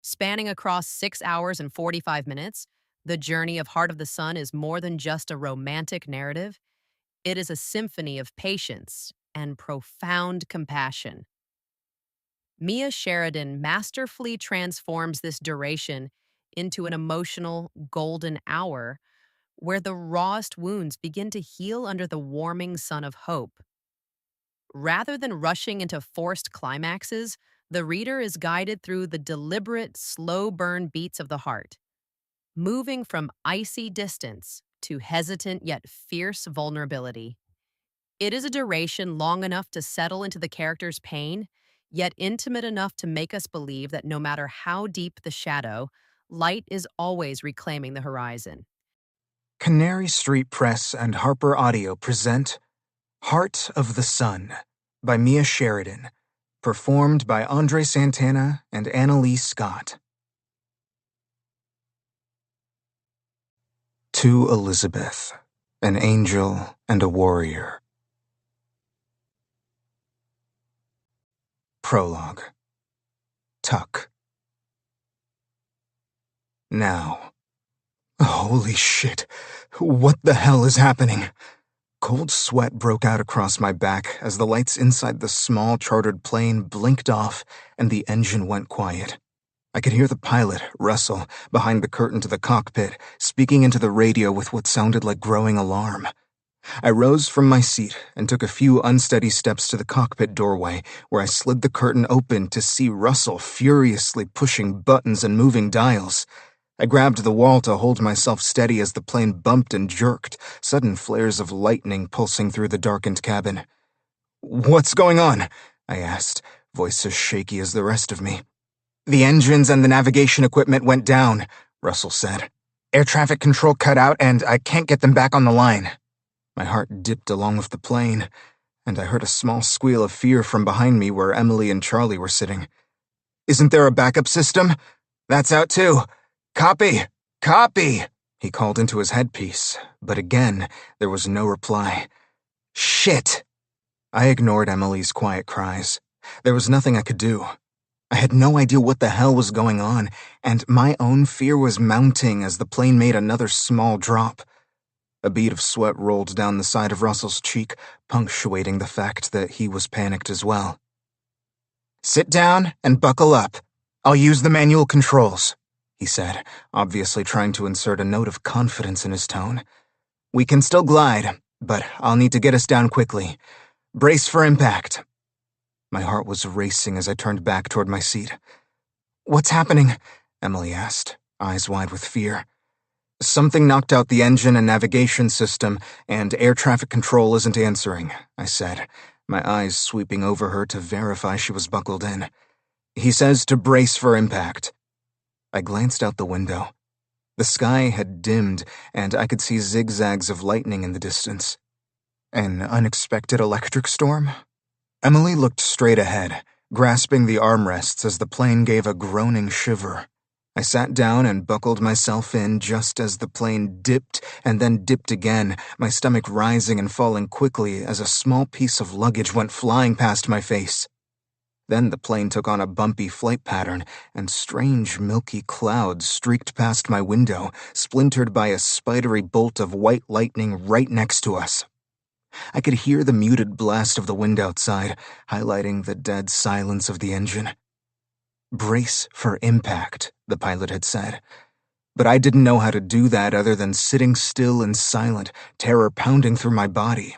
Spanning across 6 hours and 45 minutes, the journey of Heart of the Sun is more than just a romantic narrative. It is a symphony of patience and profound compassion. Mia Sheridan masterfully transforms this duration into an emotional golden hour where the rawest wounds begin to heal under the warming sun of hope. Rather than rushing into forced climaxes, the reader is guided through the deliberate, slow burn beats of the heart, moving from icy distance to hesitant yet fierce vulnerability. It is a duration long enough to settle into the character's pain, yet intimate enough to make us believe that no matter how deep the shadow, light is always reclaiming the horizon. Canary Street Press and Harper Audio present Heart of the Sun by Mia Sheridan, performed by Andre Santana and Annalise Scott. To Elizabeth, an angel and a warrior. Prologue. Tuck. Now. Holy shit. What the hell is happening? Cold sweat broke out across my back as the lights inside the small chartered plane blinked off and the engine went quiet. I could hear the pilot, Russell, behind the curtain to the cockpit, speaking into the radio with what sounded like growing alarm. I rose from my seat and took a few unsteady steps to the cockpit doorway, where I slid the curtain open to see Russell furiously pushing buttons and moving dials. I grabbed the wall to hold myself steady as the plane bumped and jerked, sudden flares of lightning pulsing through the darkened cabin. "What's going on?" I asked, voice as shaky as the rest of me. "The engines and the navigation equipment went down," Russell said. "Air traffic control cut out and I can't get them back on the line." My heart dipped along with the plane, and I heard a small squeal of fear from behind me where Emily and Charlie were sitting. "Isn't there a backup system?" "That's out too. Copy! Copy!" he called into his headpiece, but again, there was no reply. "Shit!" I ignored Emily's quiet cries. There was nothing I could do. I had no idea what the hell was going on, and my own fear was mounting as the plane made another small drop. A bead of sweat rolled down the side of Russell's cheek, punctuating the fact that he was panicked as well. "Sit down and buckle up. I'll use the manual controls," he said, obviously trying to insert a note of confidence in his tone. "We can still glide, but I'll need to get us down quickly. Brace for impact." My heart was racing as I turned back toward my seat. "What's happening?" Emily asked, eyes wide with fear. "Something knocked out the engine and navigation system, and air traffic control isn't answering," I said, my eyes sweeping over her to verify she was buckled in. "He says to brace for impact." I glanced out the window. The sky had dimmed, and I could see zigzags of lightning in the distance. An unexpected electric storm? Emily looked straight ahead, grasping the armrests as the plane gave a groaning shiver. I sat down and buckled myself in just as the plane dipped and then dipped again, my stomach rising and falling quickly as a small piece of luggage went flying past my face. Then the plane took on a bumpy flight pattern, and strange milky clouds streaked past my window, splintered by a spidery bolt of white lightning right next to us. I could hear the muted blast of the wind outside, highlighting the dead silence of the engine. "Brace for impact," the pilot had said. But I didn't know how to do that other than sitting still and silent, terror pounding through my body.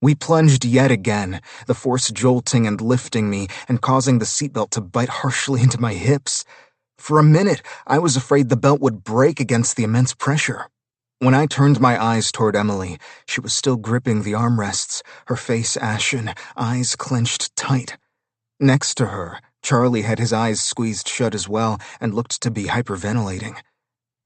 We plunged yet again, the force jolting and lifting me and causing the seatbelt to bite harshly into my hips. For a minute, I was afraid the belt would break against the immense pressure. When I turned my eyes toward Emily, she was still gripping the armrests, her face ashen, eyes clenched tight. Next to her, Charlie had his eyes squeezed shut as well and looked to be hyperventilating.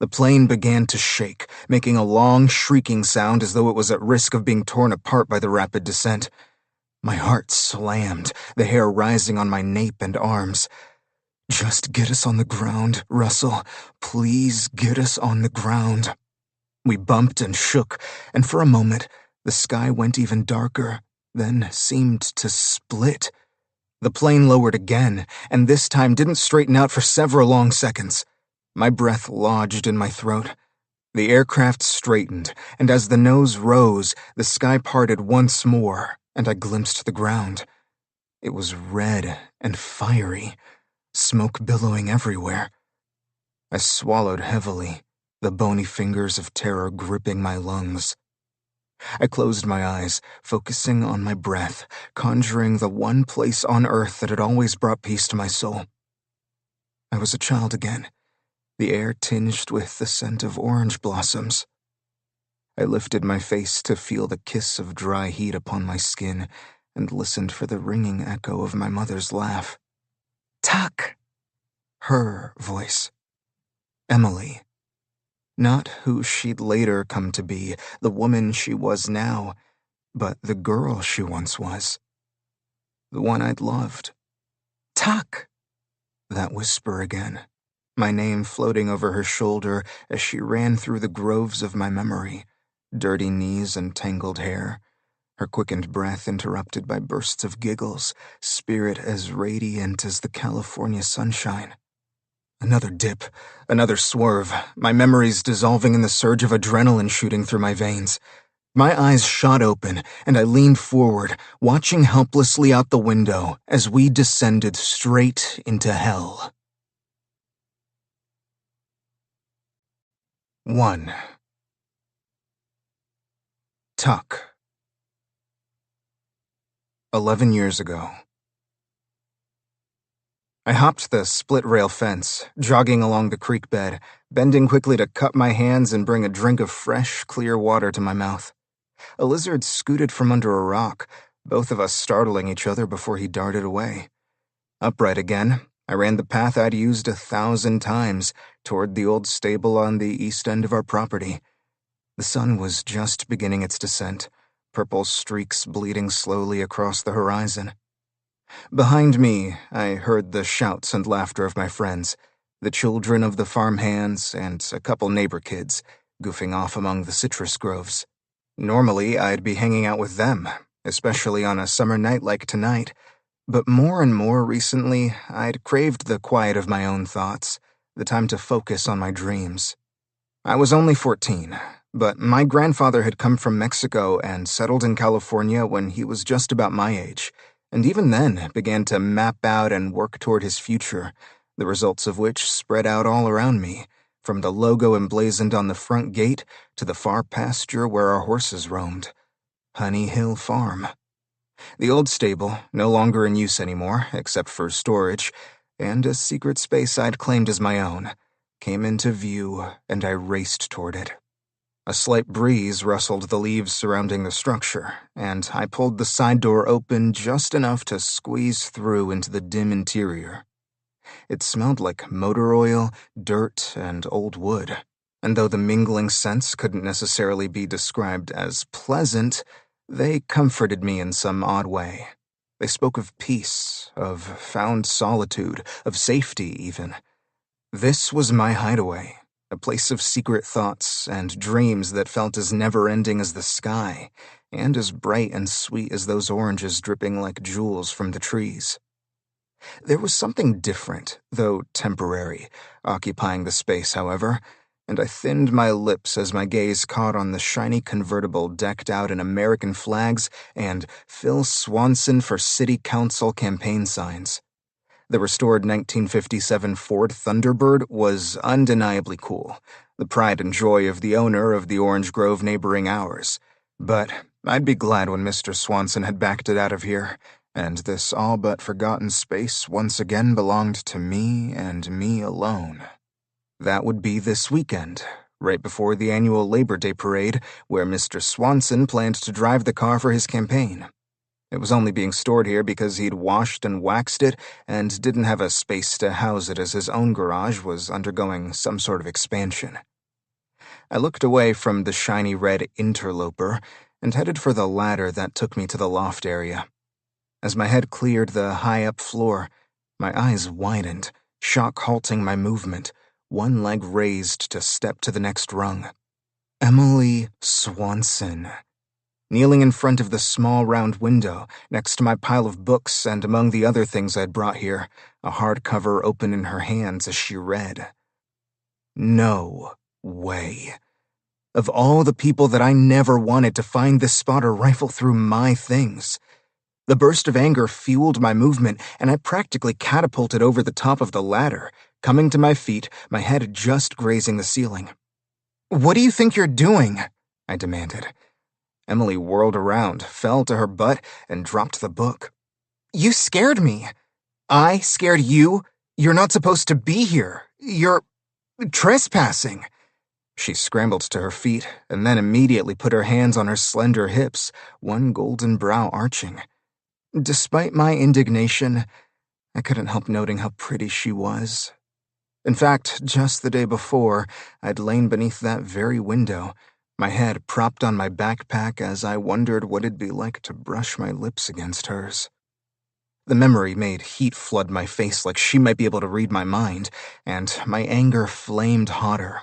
The plane began to shake, making a long, shrieking sound as though it was at risk of being torn apart by the rapid descent. My heart slammed, the hair rising on my nape and arms. "Just get us on the ground, Russell. Please get us on the ground." We bumped and shook, and for a moment, the sky went even darker, then seemed to split. The plane lowered again, and this time didn't straighten out for several long seconds. My breath lodged in my throat. The aircraft straightened, and as the nose rose, the sky parted once more, and I glimpsed the ground. It was red and fiery, smoke billowing everywhere. I swallowed heavily, the bony fingers of terror gripping my lungs. I closed my eyes, focusing on my breath, conjuring the one place on earth that had always brought peace to my soul. I was a child again, the air tinged with the scent of orange blossoms. I lifted my face to feel the kiss of dry heat upon my skin and listened for the ringing echo of my mother's laugh. Tuck! Her voice. Emily. Not who she'd later come to be, the woman she was now, but the girl she once was. The one I'd loved. Tuck! That whisper again, my name floating over her shoulder as she ran through the groves of my memory, dirty knees and tangled hair, her quickened breath interrupted by bursts of giggles, spirit as radiant as the California sunshine. Another dip, another swerve, my memories dissolving in the surge of adrenaline shooting through my veins. My eyes shot open, and I leaned forward, watching helplessly out the window as we descended straight into hell. 1. Tuck. 11 years ago. I hopped the split-rail fence, jogging along the creek bed, bending quickly to cup my hands and bring a drink of fresh, clear water to my mouth. A lizard scooted from under a rock, both of us startling each other before he darted away. Upright again, I ran the path I'd used 1,000 times, toward the old stable on the east end of our property. The sun was just beginning its descent, purple streaks bleeding slowly across the horizon. Behind me, I heard the shouts and laughter of my friends, the children of the farm hands and a couple neighbor kids, goofing off among the citrus groves. Normally, I'd be hanging out with them, especially on a summer night like tonight, but more and more recently, I'd craved the quiet of my own thoughts, the time to focus on my dreams. I was only 14, but my grandfather had come from Mexico and settled in California when he was just about my age, and even then began to map out and work toward his future, the results of which spread out all around me, from the logo emblazoned on the front gate to the far pasture where our horses roamed. Honey Hill Farm. The old stable, no longer in use anymore, except for storage, and a secret space I'd claimed as my own, came into view, and I raced toward it. A slight breeze rustled the leaves surrounding the structure, and I pulled the side door open just enough to squeeze through into the dim interior. It smelled like motor oil, dirt, and old wood, and though the mingling scents couldn't necessarily be described as pleasant, they comforted me in some odd way. They spoke of peace, of found solitude, of safety even. This was my hideaway. A place of secret thoughts and dreams that felt as never-ending as the sky, and as bright and sweet as those oranges dripping like jewels from the trees. There was something different, though temporary, occupying the space, however, and I thinned my lips as my gaze caught on the shiny convertible decked out in American flags and "Phil Swanson for City Council" campaign signs. The restored 1957 Ford Thunderbird was undeniably cool, the pride and joy of the owner of the orange grove neighboring ours. But I'd be glad when Mr. Swanson had backed it out of here, and this all-but-forgotten space once again belonged to me and me alone. That would be this weekend, right before the annual Labor Day parade, where Mr. Swanson planned to drive the car for his campaign. It was only being stored here because he'd washed and waxed it and didn't have a space to house it as his own garage was undergoing some sort of expansion. I looked away from the shiny red interloper and headed for the ladder that took me to the loft area. As my head cleared the high-up floor, my eyes widened, shock halting my movement, one leg raised to step to the next rung. Emily Swanson. kneeling in front of the small round window next to my pile of books and among the other things I'd brought here, a hardcover open in her hands as she read. No way. Of all the people that I never wanted to find this spot or rifle through my things. The burst of anger fueled my movement, and I practically catapulted over the top of the ladder, coming to my feet, my head just grazing the ceiling. "What do you think you're doing?" I demanded. Emily whirled around, fell to her butt, and dropped the book. "You scared me." "I scared you? You're not supposed to be here. You're trespassing." She scrambled to her feet, and then immediately put her hands on her slender hips, one golden brow arching. Despite my indignation, I couldn't help noting how pretty she was. In fact, just the day before, I'd lain beneath that very window, my head propped on my backpack as I wondered what it'd be like to brush my lips against hers. The memory made heat flood my face like she might be able to read my mind, and my anger flamed hotter.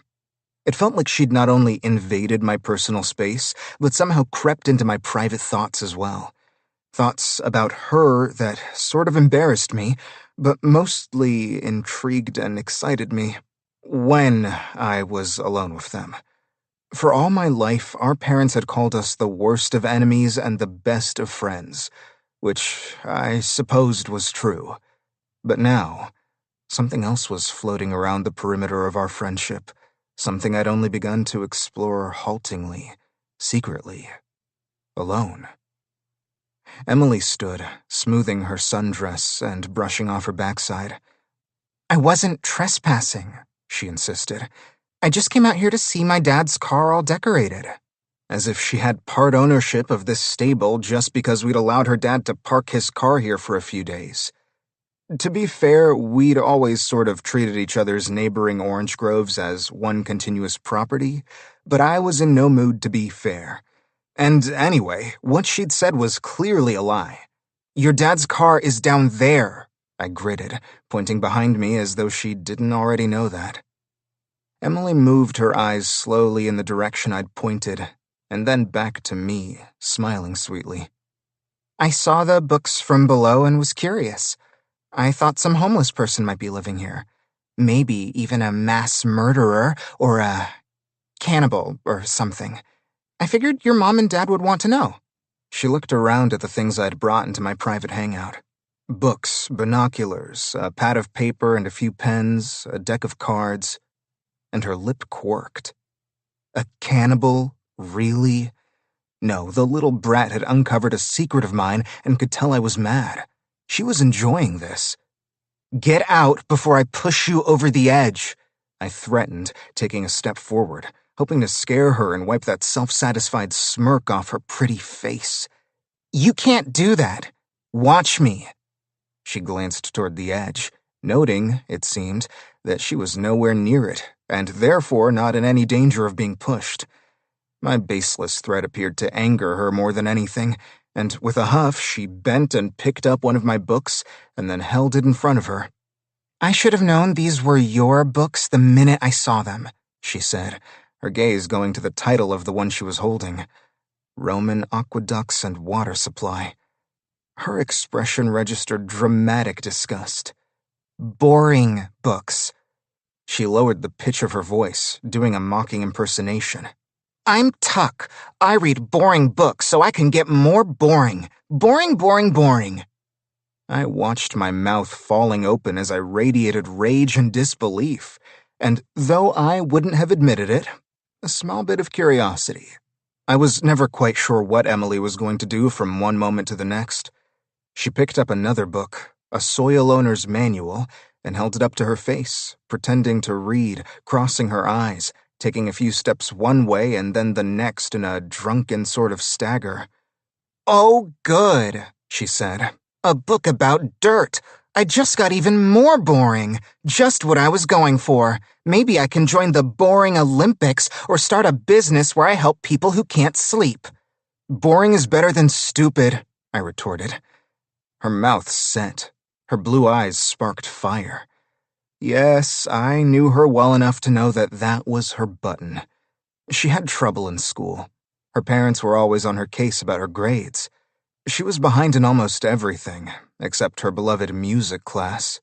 It felt like she'd not only invaded my personal space, but somehow crept into my private thoughts as well. Thoughts about her that sort of embarrassed me, but mostly intrigued and excited me when I was alone with them. For all my life, our parents had called us the worst of enemies and the best of friends, which I supposed was true. But now, something else was floating around the perimeter of our friendship, something I'd only begun to explore haltingly, secretly, alone. Emily stood, smoothing her sundress and brushing off her backside. "I wasn't trespassing," she insisted. "I just came out here to see my dad's car all decorated." As if she had part ownership of this stable just because we'd allowed her dad to park his car here for a few days. To be fair, we'd always sort of treated each other's neighboring orange groves as one continuous property, but I was in no mood to be fair. And anyway, what she'd said was clearly a lie. "Your dad's car is down there," I gritted, pointing behind me as though she didn't already know that. Emily moved her eyes slowly in the direction I'd pointed, and then back to me, smiling sweetly. "I saw the books from below and was curious. I thought some homeless person might be living here. Maybe even a mass murderer or a cannibal or something. I figured your mom and dad would want to know." She looked around at the things I'd brought into my private hangout. Books, binoculars, a pad of paper and a few pens, a deck of cards, and her lip quirked. A cannibal? Really? No, the little brat had uncovered a secret of mine and could tell I was mad. She was enjoying this. "Get out before I push you over the edge," I threatened, taking a step forward, hoping to scare her and wipe that self-satisfied smirk off her pretty face. "You can't do that. Watch me." She glanced toward the edge, noting, it seemed, that she was nowhere near it, and therefore not in any danger of being pushed. My baseless threat appeared to anger her more than anything, and with a huff, she bent and picked up one of my books and then held it in front of her. "I should have known these were your books the minute I saw them," she said, her gaze going to the title of the one she was holding, Roman Aqueducts and Water Supply. Her expression registered dramatic disgust. "Boring books." She lowered the pitch of her voice, doing a mocking impersonation. "I'm Tuck. I read boring books so I can get more boring. Boring, boring, boring." I watched my mouth falling open as I radiated rage and disbelief, and though I wouldn't have admitted it, a small bit of curiosity. I was never quite sure what Emily was going to do from one moment to the next. She picked up another book, a soil owner's manual, and held it up to her face, pretending to read, crossing her eyes, taking a few steps one way and then the next in a drunken sort of stagger. "Oh, good," she said. "A book about dirt. I just got even more boring. Just what I was going for. Maybe I can join the boring Olympics or start a business where I help people who can't sleep." "Boring is better than stupid," I retorted. Her mouth set. Her blue eyes sparked fire. Yes, I knew her well enough to know that that was her button. She had trouble in school. Her parents were always on her case about her grades. She was behind in almost everything, except her beloved music class.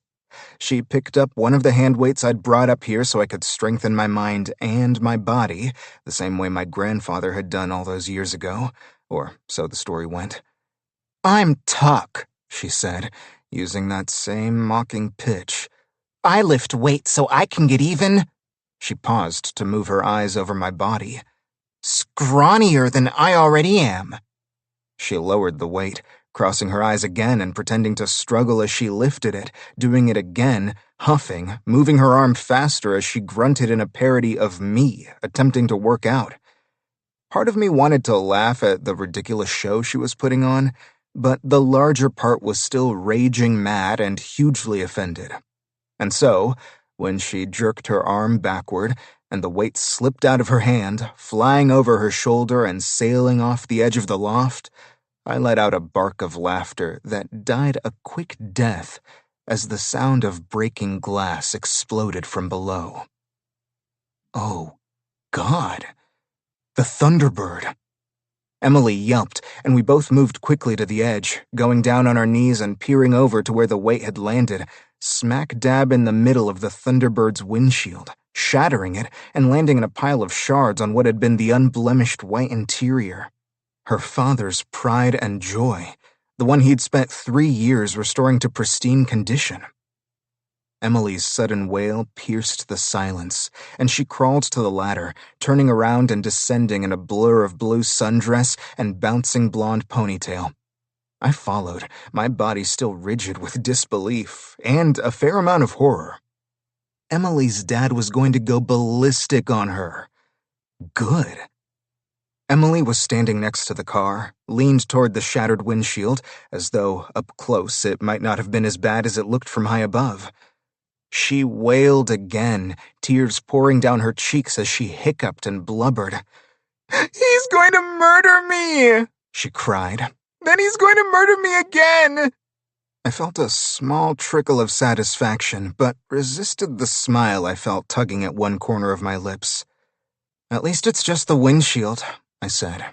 She picked up one of the hand weights I'd brought up here so I could strengthen my mind and my body, the same way my grandfather had done all those years ago, or so the story went. "I'm Tuck," she said, using that same mocking pitch. "I lift weights so I can get even." She paused to move her eyes over my body. "Scrawnier than I already am." She lowered the weight, crossing her eyes again and pretending to struggle as she lifted it, doing it again, huffing, moving her arm faster as she grunted in a parody of me, attempting to work out. Part of me wanted to laugh at the ridiculous show she was putting on, but the larger part was still raging mad and hugely offended. And so, when she jerked her arm backward, and the weight slipped out of her hand, flying over her shoulder and sailing off the edge of the loft, I let out a bark of laughter that died a quick death as the sound of breaking glass exploded from below. Oh, God! The Thunderbird! Emily yelped, and we both moved quickly to the edge, going down on our knees and peering over to where the weight had landed, smack dab in the middle of the Thunderbird's windshield, shattering it and landing in a pile of shards on what had been the unblemished white interior. Her father's pride and joy, the one he'd spent 3 years restoring to pristine condition. Emily's sudden wail pierced the silence, and she crawled to the ladder, turning around and descending in a blur of blue sundress and bouncing blonde ponytail. I followed, my body still rigid with disbelief and a fair amount of horror. Emily's dad was going to go ballistic on her. Good. Emily was standing next to the car, leaned toward the shattered windshield, as though, up close, it might not have been as bad as it looked from high above. She wailed again, tears pouring down her cheeks as she hiccuped and blubbered. "He's going to murder me!" she cried. "Then he's going to murder me again!" I felt a small trickle of satisfaction, but resisted the smile I felt tugging at one corner of my lips. "At least it's just the windshield," I said.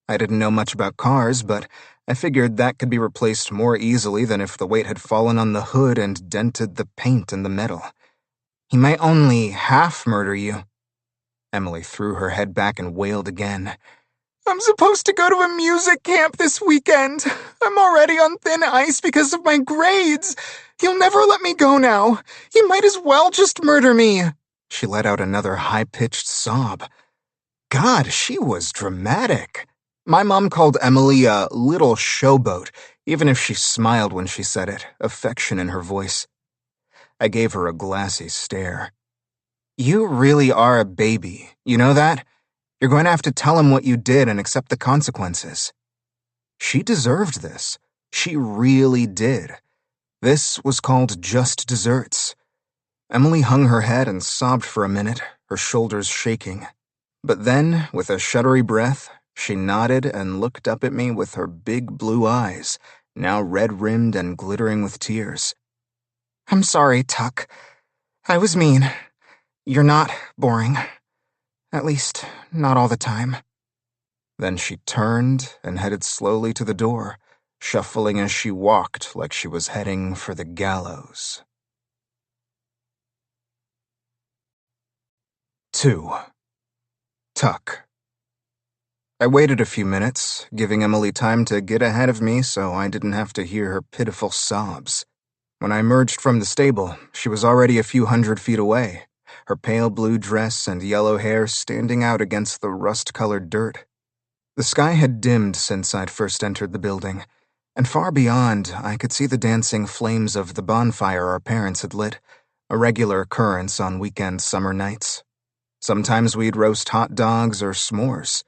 I didn't know much about cars, but I figured that could be replaced more easily than if the weight had fallen on the hood and dented the paint and the metal. "He might only half murder you." Emily threw her head back and wailed again. "I'm supposed to go to a music camp this weekend. I'm already on thin ice because of my grades. He'll never let me go now. He might as well just murder me." She let out another high-pitched sob. God, she was dramatic. My mom called Emily a little showboat, even if she smiled when she said it, affection in her voice. I gave her a glassy stare. "You really are a baby, you know that? You're going to have to tell him what you did and accept the consequences." She deserved this. She really did. This was called just desserts. Emily hung her head and sobbed for a minute, her shoulders shaking. But then, with a shuddery breath, she nodded and looked up at me with her big blue eyes, now red-rimmed and glittering with tears. "I'm sorry, Tuck. I was mean. You're not boring. At least, not all the time." Then she turned and headed slowly to the door, shuffling as she walked like she was heading for the gallows. 2. Tuck. I waited a few minutes, giving Emily time to get ahead of me so I didn't have to hear her pitiful sobs. When I emerged from the stable, she was already a few hundred feet away, her pale blue dress and yellow hair standing out against the rust-colored dirt. The sky had dimmed since I'd first entered the building, and far beyond I could see the dancing flames of the bonfire our parents had lit, a regular occurrence on weekend summer nights. Sometimes we'd roast hot dogs or s'mores,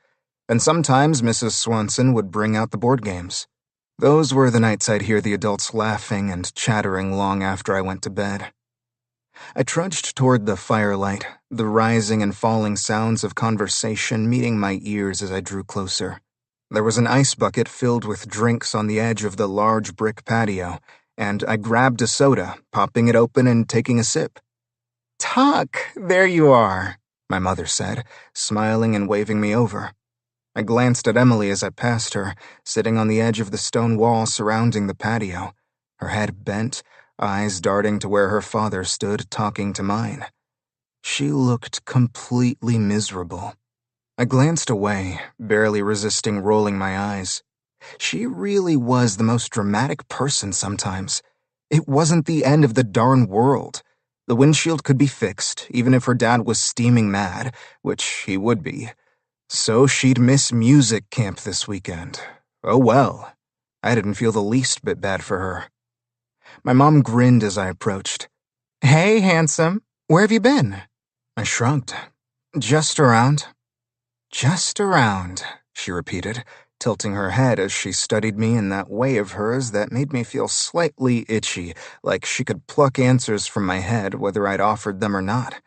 and sometimes Mrs. Swanson would bring out the board games. Those were the nights I'd hear the adults laughing and chattering long after I went to bed. I trudged toward the firelight, the rising and falling sounds of conversation meeting my ears as I drew closer. There was an ice bucket filled with drinks on the edge of the large brick patio, and I grabbed a soda, popping it open and taking a sip. "Tuck, there you are," my mother said, smiling and waving me over. I glanced at Emily as I passed her, sitting on the edge of the stone wall surrounding the patio, her head bent, eyes darting to where her father stood talking to mine. She looked completely miserable. I glanced away, barely resisting rolling my eyes. She really was the most dramatic person sometimes. It wasn't the end of the darn world. The windshield could be fixed, even if her dad was steaming mad, which he would be. So she'd miss music camp this weekend. Oh well. I didn't feel the least bit bad for her. My mom grinned as I approached. "Hey, handsome. Where have you been?" I shrugged. "Just around." "Just around," she repeated, tilting her head as she studied me in that way of hers that made me feel slightly itchy, like she could pluck answers from my head whether I'd offered them or not.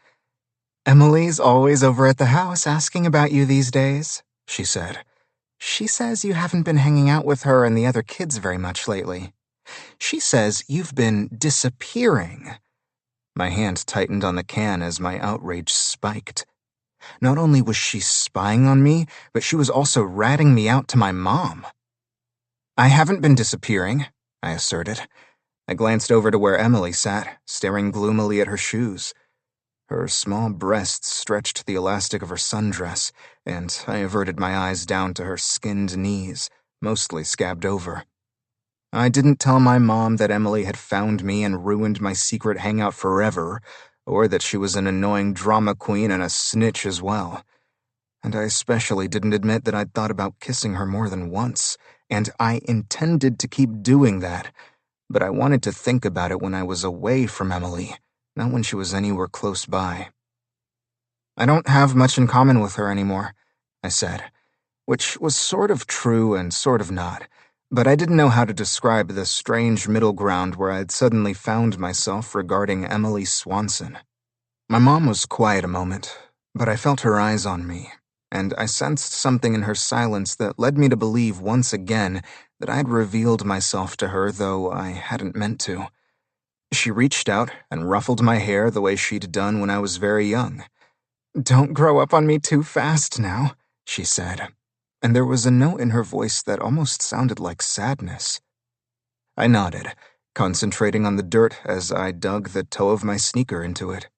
"Emily's always over at the house asking about you these days," she said. "She says you haven't been hanging out with her and the other kids very much lately. She says you've been disappearing." My hand tightened on the can as my outrage spiked. Not only was she spying on me, but she was also ratting me out to my mom. "I haven't been disappearing," I asserted. I glanced over to where Emily sat, staring gloomily at her shoes. Her small breasts stretched the elastic of her sundress, and I averted my eyes down to her skinned knees, mostly scabbed over. I didn't tell my mom that Emily had found me and ruined my secret hangout forever, or that she was an annoying drama queen and a snitch as well. And I especially didn't admit that I'd thought about kissing her more than once, and I intended to keep doing that, but I wanted to think about it when I was away from Emily, not when she was anywhere close by. "I don't have much in common with her anymore," I said, which was sort of true and sort of not, but I didn't know how to describe the strange middle ground where I'd suddenly found myself regarding Emily Swanson. My mom was quiet a moment, but I felt her eyes on me, and I sensed something in her silence that led me to believe once again that I'd revealed myself to her, though I hadn't meant to. She reached out and ruffled my hair the way she'd done when I was very young. "Don't grow up on me too fast now," she said, and there was a note in her voice that almost sounded like sadness. I nodded, concentrating on the dirt as I dug the toe of my sneaker into it.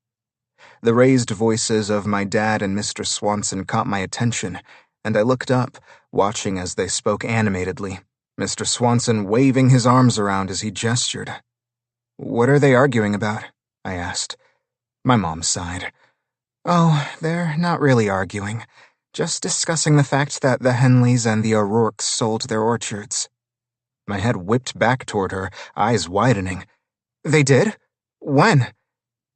The raised voices of my dad and Mr. Swanson caught my attention, and I looked up, watching as they spoke animatedly, Mr. Swanson waving his arms around as he gestured. "What are they arguing about?" I asked. My mom sighed. "Oh, they're not really arguing, just discussing the fact that the Henleys and the O'Rourkes sold their orchards." My head whipped back toward her, eyes widening. "They did? When?"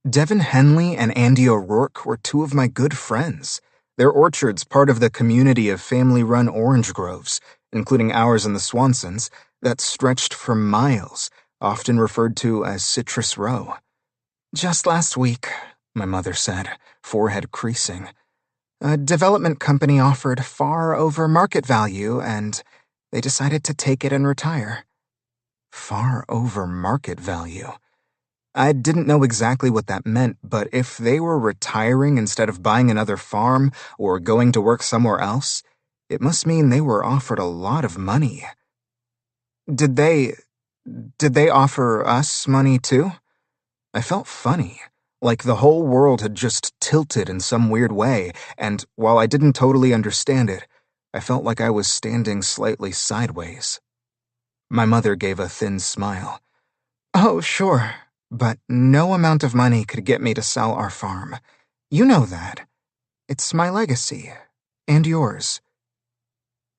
"Devin Henley and Andy O'Rourke were two of my good friends. Their orchards part of the community of family-run orange groves, including ours and the Swansons, that stretched for miles, often referred to as Citrus Row." "Just last week," my mother said, forehead creasing. "A development company offered far over market value, and they decided to take it and retire." Far over market value. I didn't know exactly what that meant, but if they were retiring instead of buying another farm or going to work somewhere else, it must mean they were offered a lot of money. Did they offer us money too? I felt funny, like the whole world had just tilted in some weird way, and while I didn't totally understand it, I felt like I was standing slightly sideways. My mother gave a thin smile. "Oh, sure, but no amount of money could get me to sell our farm. You know that. It's my legacy, and yours."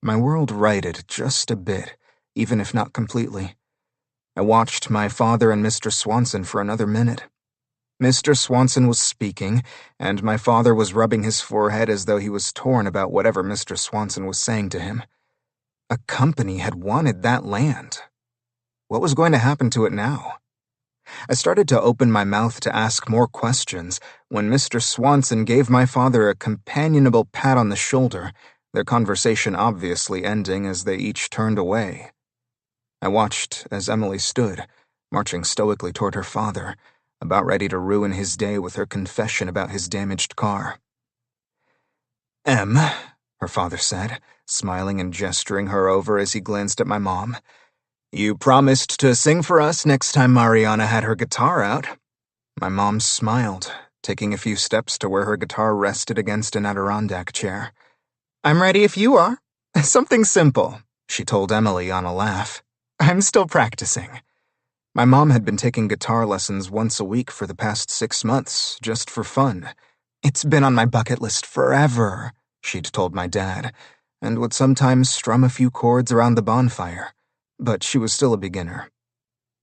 My world righted just a bit, even if not completely. I watched my father and Mr. Swanson for another minute. Mr. Swanson was speaking, and my father was rubbing his forehead as though he was torn about whatever Mr. Swanson was saying to him. A company had wanted that land. What was going to happen to it now? I started to open my mouth to ask more questions when Mr. Swanson gave my father a companionable pat on the shoulder, their conversation obviously ending as they each turned away. I watched as Emily stood, marching stoically toward her father, about ready to ruin his day with her confession about his damaged car. "Em," her father said, smiling and gesturing her over as he glanced at my mom. "You promised to sing for us next time Mariana had her guitar out." My mom smiled, taking a few steps to where her guitar rested against an Adirondack chair. "I'm ready if you are. Something simple," she told Emily on a laugh. "I'm still practicing." My mom had been taking guitar lessons once a week for the past 6 months, just for fun. "It's been on my bucket list forever," she'd told my dad, and would sometimes strum a few chords around the bonfire, but she was still a beginner.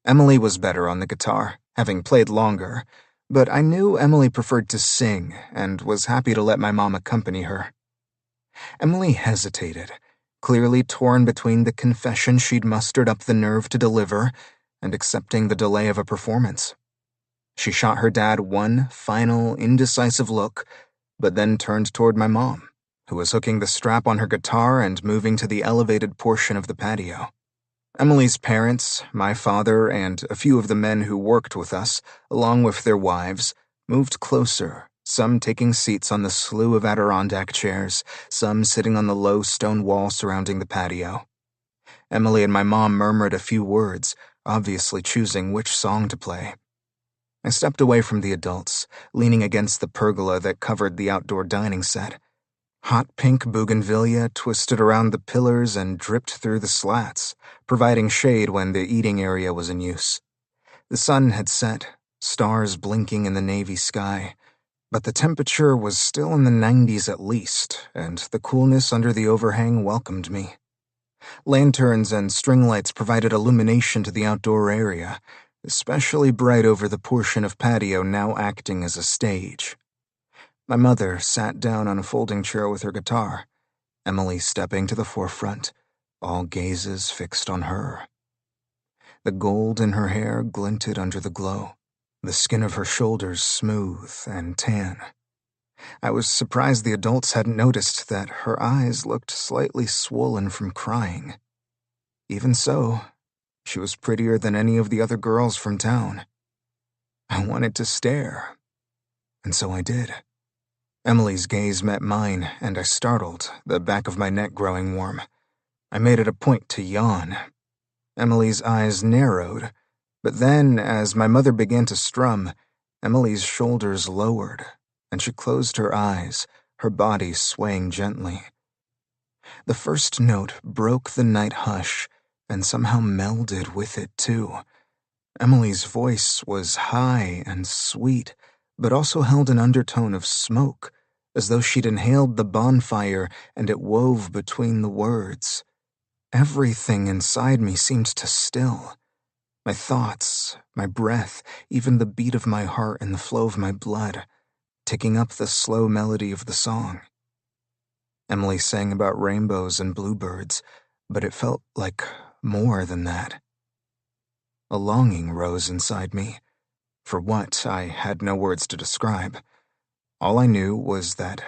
Emily was better on the guitar, having played longer, but I knew Emily preferred to sing and was happy to let my mom accompany her. Emily hesitated, clearly torn between the confession she'd mustered up the nerve to deliver and accepting the delay of a performance. She shot her dad one final, indecisive look, but then turned toward my mom, who was hooking the strap on her guitar and moving to the elevated portion of the patio. Emily's parents, my father, and a few of the men who worked with us, along with their wives, moved closer, some taking seats on the slew of Adirondack chairs, some sitting on the low stone wall surrounding the patio. Emily and my mom murmured a few words, obviously choosing which song to play. I stepped away from the adults, leaning against the pergola that covered the outdoor dining set. Hot pink bougainvillea twisted around the pillars and dripped through the slats, providing shade when the eating area was in use. The sun had set, stars blinking in the navy sky, but the temperature was still in the 90s at least, and the coolness under the overhang welcomed me. Lanterns and string lights provided illumination to the outdoor area, especially bright over the portion of patio now acting as a stage. My mother sat down on a folding chair with her guitar, Emily stepping to the forefront, all gazes fixed on her. The gold in her hair glinted under the glow, the skin of her shoulders smooth and tan. I was surprised the adults hadn't noticed that her eyes looked slightly swollen from crying. Even so, she was prettier than any of the other girls from town. I wanted to stare, and so I did. Emily's gaze met mine, and I startled, the back of my neck growing warm. I made it a point to yawn. Emily's eyes narrowed, but then, as my mother began to strum, Emily's shoulders lowered, and she closed her eyes, her body swaying gently. The first note broke the night hush, and somehow melded with it, too. Emily's voice was high and sweet, but also held an undertone of smoke, as though she'd inhaled the bonfire and it wove between the words. Everything inside me seemed to still. My thoughts, my breath, even the beat of my heart and the flow of my blood, taking up the slow melody of the song. Emily sang about rainbows and bluebirds, but it felt like more than that. A longing rose inside me, for what I had no words to describe. All I knew was that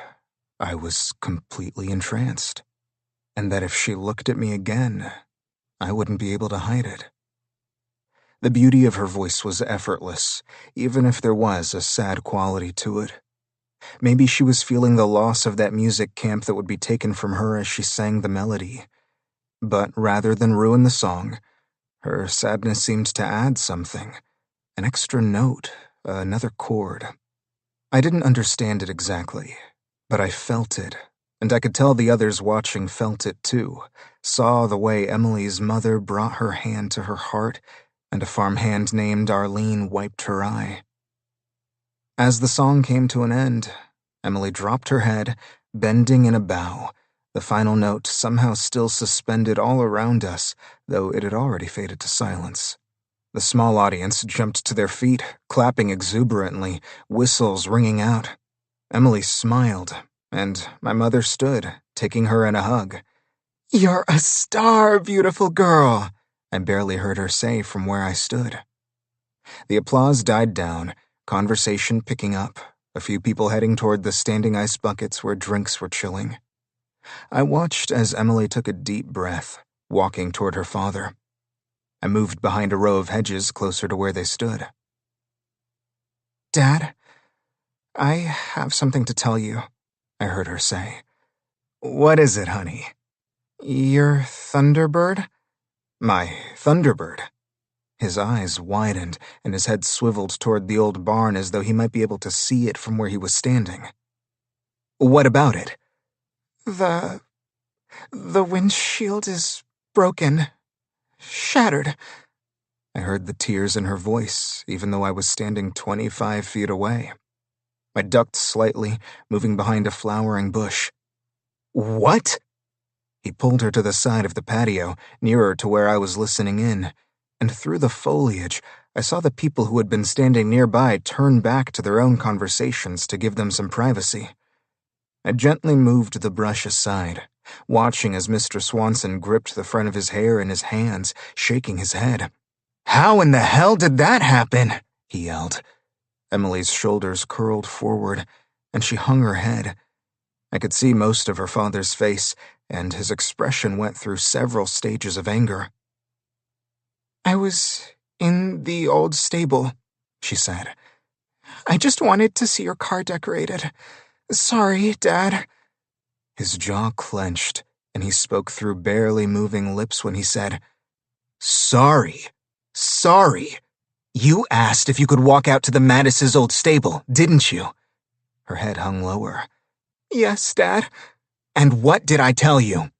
I was completely entranced, and that if she looked at me again, I wouldn't be able to hide it. The beauty of her voice was effortless, even if there was a sad quality to it. Maybe she was feeling the loss of that music camp that would be taken from her as she sang the melody. But rather than ruin the song, her sadness seemed to add something, an extra note, another chord. I didn't understand it exactly, but I felt it, and I could tell the others watching felt it too, saw the way Emily's mother brought her hand to her heart, and a farmhand named Arlene wiped her eye. As the song came to an end, Emily dropped her head, bending in a bow, the final note somehow still suspended all around us, though it had already faded to silence. The small audience jumped to their feet, clapping exuberantly, whistles ringing out. Emily smiled, and my mother stood, taking her in a hug. "You're a star, beautiful girl," I barely heard her say from where I stood. The applause died down, conversation picking up, a few people heading toward the standing ice buckets where drinks were chilling. I watched as Emily took a deep breath, walking toward her father. I moved behind a row of hedges closer to where they stood. "Dad, I have something to tell you," I heard her say. What is it, honey? Your Thunderbird? My Thunderbird. His eyes widened, and his head swiveled toward the old barn as though he might be able to see it from where he was standing. What about it? The windshield is broken. Shattered. I heard the tears in her voice, even though I was standing 25 feet away. I ducked slightly, moving behind a flowering bush. What? He pulled her to the side of the patio, nearer to where I was listening in, and through the foliage, I saw the people who had been standing nearby turn back to their own conversations to give them some privacy. I gently moved the brush aside, watching as Mr. Swanson gripped the front of his hair in his hands, shaking his head. "How in the hell did that happen?" he yelled. Emily's shoulders curled forward, and she hung her head. I could see most of her father's face, and his expression went through several stages of anger. "I was in the old stable," she said. "I just wanted to see your car decorated. Sorry, Dad." His jaw clenched, and he spoke through barely moving lips when he said, Sorry. You asked if you could walk out to the Mattice's old stable, didn't you?" Her head hung lower. "Yes, Dad." "And what did I tell you?"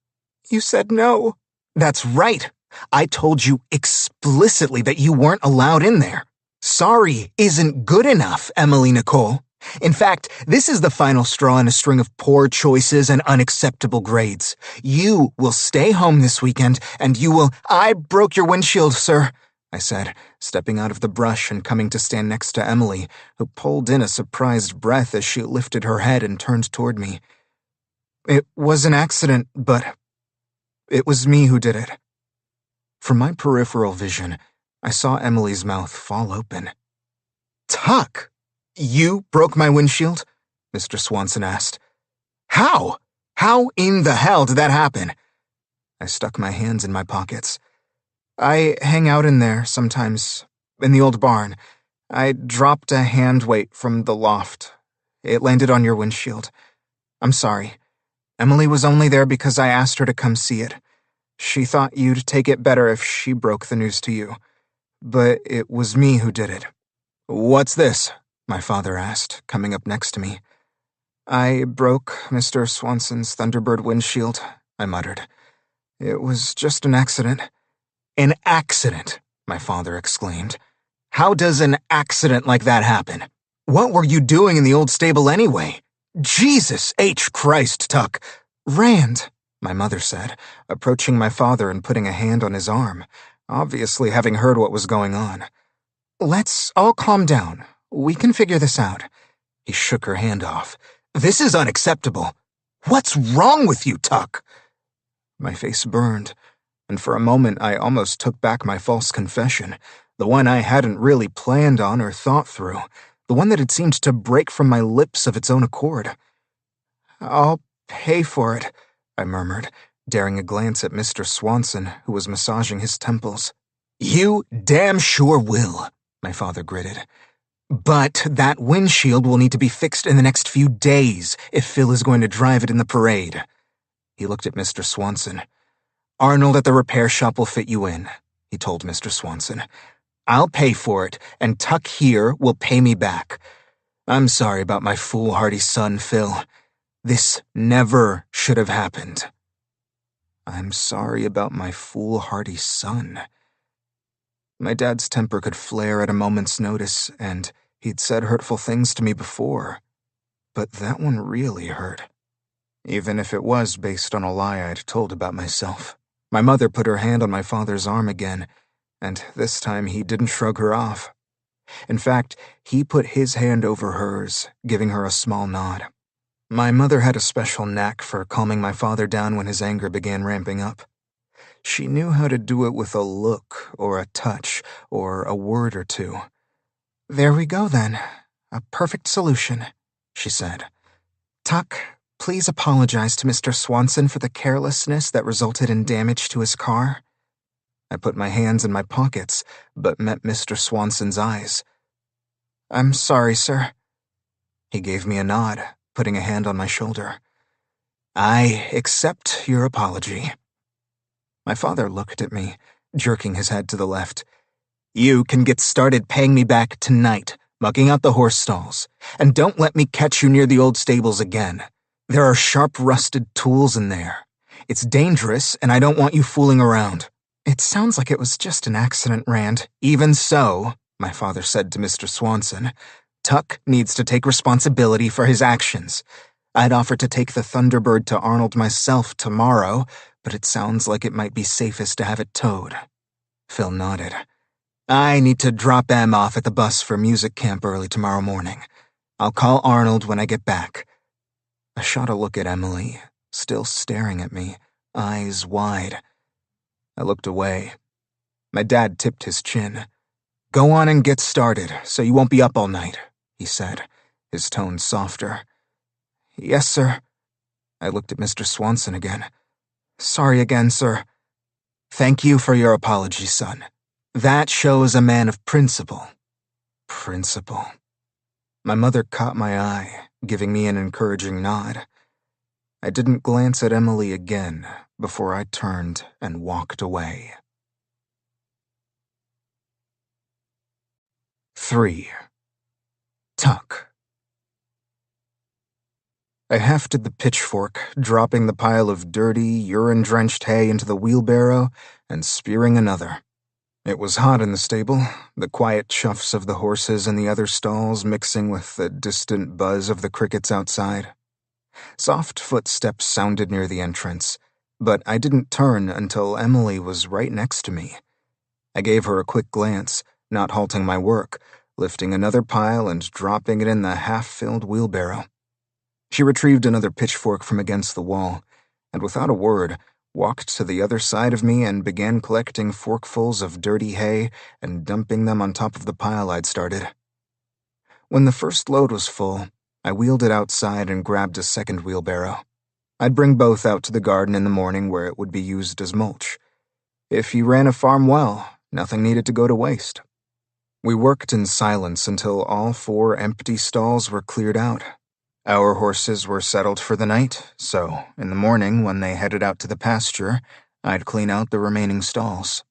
"You said no." "That's right. I told you explicitly that you weren't allowed in there. Sorry isn't good enough, Emily Nicole. In fact, this is the final straw in a string of poor choices and unacceptable grades. You will stay home this weekend, and you will— "I broke your windshield, sir," I said, stepping out of the brush and coming to stand next to Emily, who pulled in a surprised breath as she lifted her head and turned toward me. "It was an accident, but it was me who did it." From my peripheral vision, I saw Emily's mouth fall open. "Tuck! You broke my windshield?" Mr. Swanson asked. "How? How in the hell did that happen?" I stuck my hands in my pockets. "I hang out in there sometimes, in the old barn. I dropped a hand weight from the loft. It landed on your windshield. I'm sorry. Emily was only there because I asked her to come see it. She thought you'd take it better if she broke the news to you. But it was me who did it." "What's this?" my father asked, coming up next to me. "I broke Mr. Swanson's Thunderbird windshield," I muttered. "It was just an accident." "An accident?" my father exclaimed. "How does an accident like that happen? What were you doing in the old stable anyway? Jesus H. Christ, Tuck." "Rand," my mother said, approaching my father and putting a hand on his arm, obviously having heard what was going on. "Let's all calm down. We can figure this out." He shook her hand off. "This is unacceptable. What's wrong with you, Tuck?" My face burned, and for a moment I almost took back my false confession, the one I hadn't really planned on or thought through, the one that had seemed to break from my lips of its own accord. "I'll pay for it," I murmured, daring a glance at Mr. Swanson, who was massaging his temples. "You damn sure will," my father gritted. "But that windshield will need to be fixed in the next few days if Phil is going to drive it in the parade." He looked at Mr. Swanson. "Arnold at the repair shop will fit you in," he told Mr. Swanson. "I'll pay for it, and Tuck here will pay me back. I'm sorry about my foolhardy son, Phil. This never should have happened." I'm sorry about my foolhardy son. My dad's temper could flare at a moment's notice, and he'd said hurtful things to me before. But that one really hurt. Even if it was based on a lie I'd told about myself. My mother put her hand on my father's arm again, and this time he didn't shrug her off. In fact, he put his hand over hers, giving her a small nod. My mother had a special knack for calming my father down when his anger began ramping up. She knew how to do it with a look, or a touch, or a word or two. "There we go, then. A perfect solution," she said. "Tuck, please apologize to Mr. Swanson for the carelessness that resulted in damage to his car." I put my hands in my pockets, but met Mr. Swanson's eyes. "I'm sorry, sir." He gave me a nod, putting a hand on my shoulder. I accept your apology. My father looked at me, jerking his head to the left. You can get started paying me back tonight, mucking out the horse stalls. And don't let me catch you near the old stables again. There are sharp, rusted tools in there. It's dangerous, and I don't want you fooling around. It sounds like it was just an accident, Rand. Even so, my father said to Mr. Swanson, Tuck needs to take responsibility for his actions. I'd offer to take the Thunderbird to Arnold myself tomorrow, but it sounds like it might be safest to have it towed. Phil nodded. I need to drop Em off at the bus for music camp early tomorrow morning. I'll call Arnold when I get back. I shot a look at Emily, still staring at me, eyes wide. I looked away. My dad tipped his chin. Go on and get started, so you won't be up all night, he said, his tone softer. Yes, sir. I looked at Mr. Swanson again. Sorry again, sir. Thank you for your apology, son. That shows a man of principle. Principle. My mother caught my eye, giving me an encouraging nod. I didn't glance at Emily again before I turned and walked away. 3. Tuck. I hefted the pitchfork, dropping the pile of dirty, urine-drenched hay into the wheelbarrow and spearing another. It was hot in the stable, the quiet chuffs of the horses in the other stalls mixing with the distant buzz of the crickets outside. Soft footsteps sounded near the entrance, but I didn't turn until Emily was right next to me. I gave her a quick glance, not halting my work, lifting another pile and dropping it in the half-filled wheelbarrow. She retrieved another pitchfork from against the wall, and without a word, walked to the other side of me and began collecting forkfuls of dirty hay and dumping them on top of the pile I'd started. When the first load was full, I wheeled it outside and grabbed a second wheelbarrow. I'd bring both out to the garden in the morning where it would be used as mulch. If you ran a farm well, nothing needed to go to waste. We worked in silence until all 4 empty stalls were cleared out. Our horses were settled for the night, so in the morning when they headed out to the pasture, I'd clean out the remaining stalls.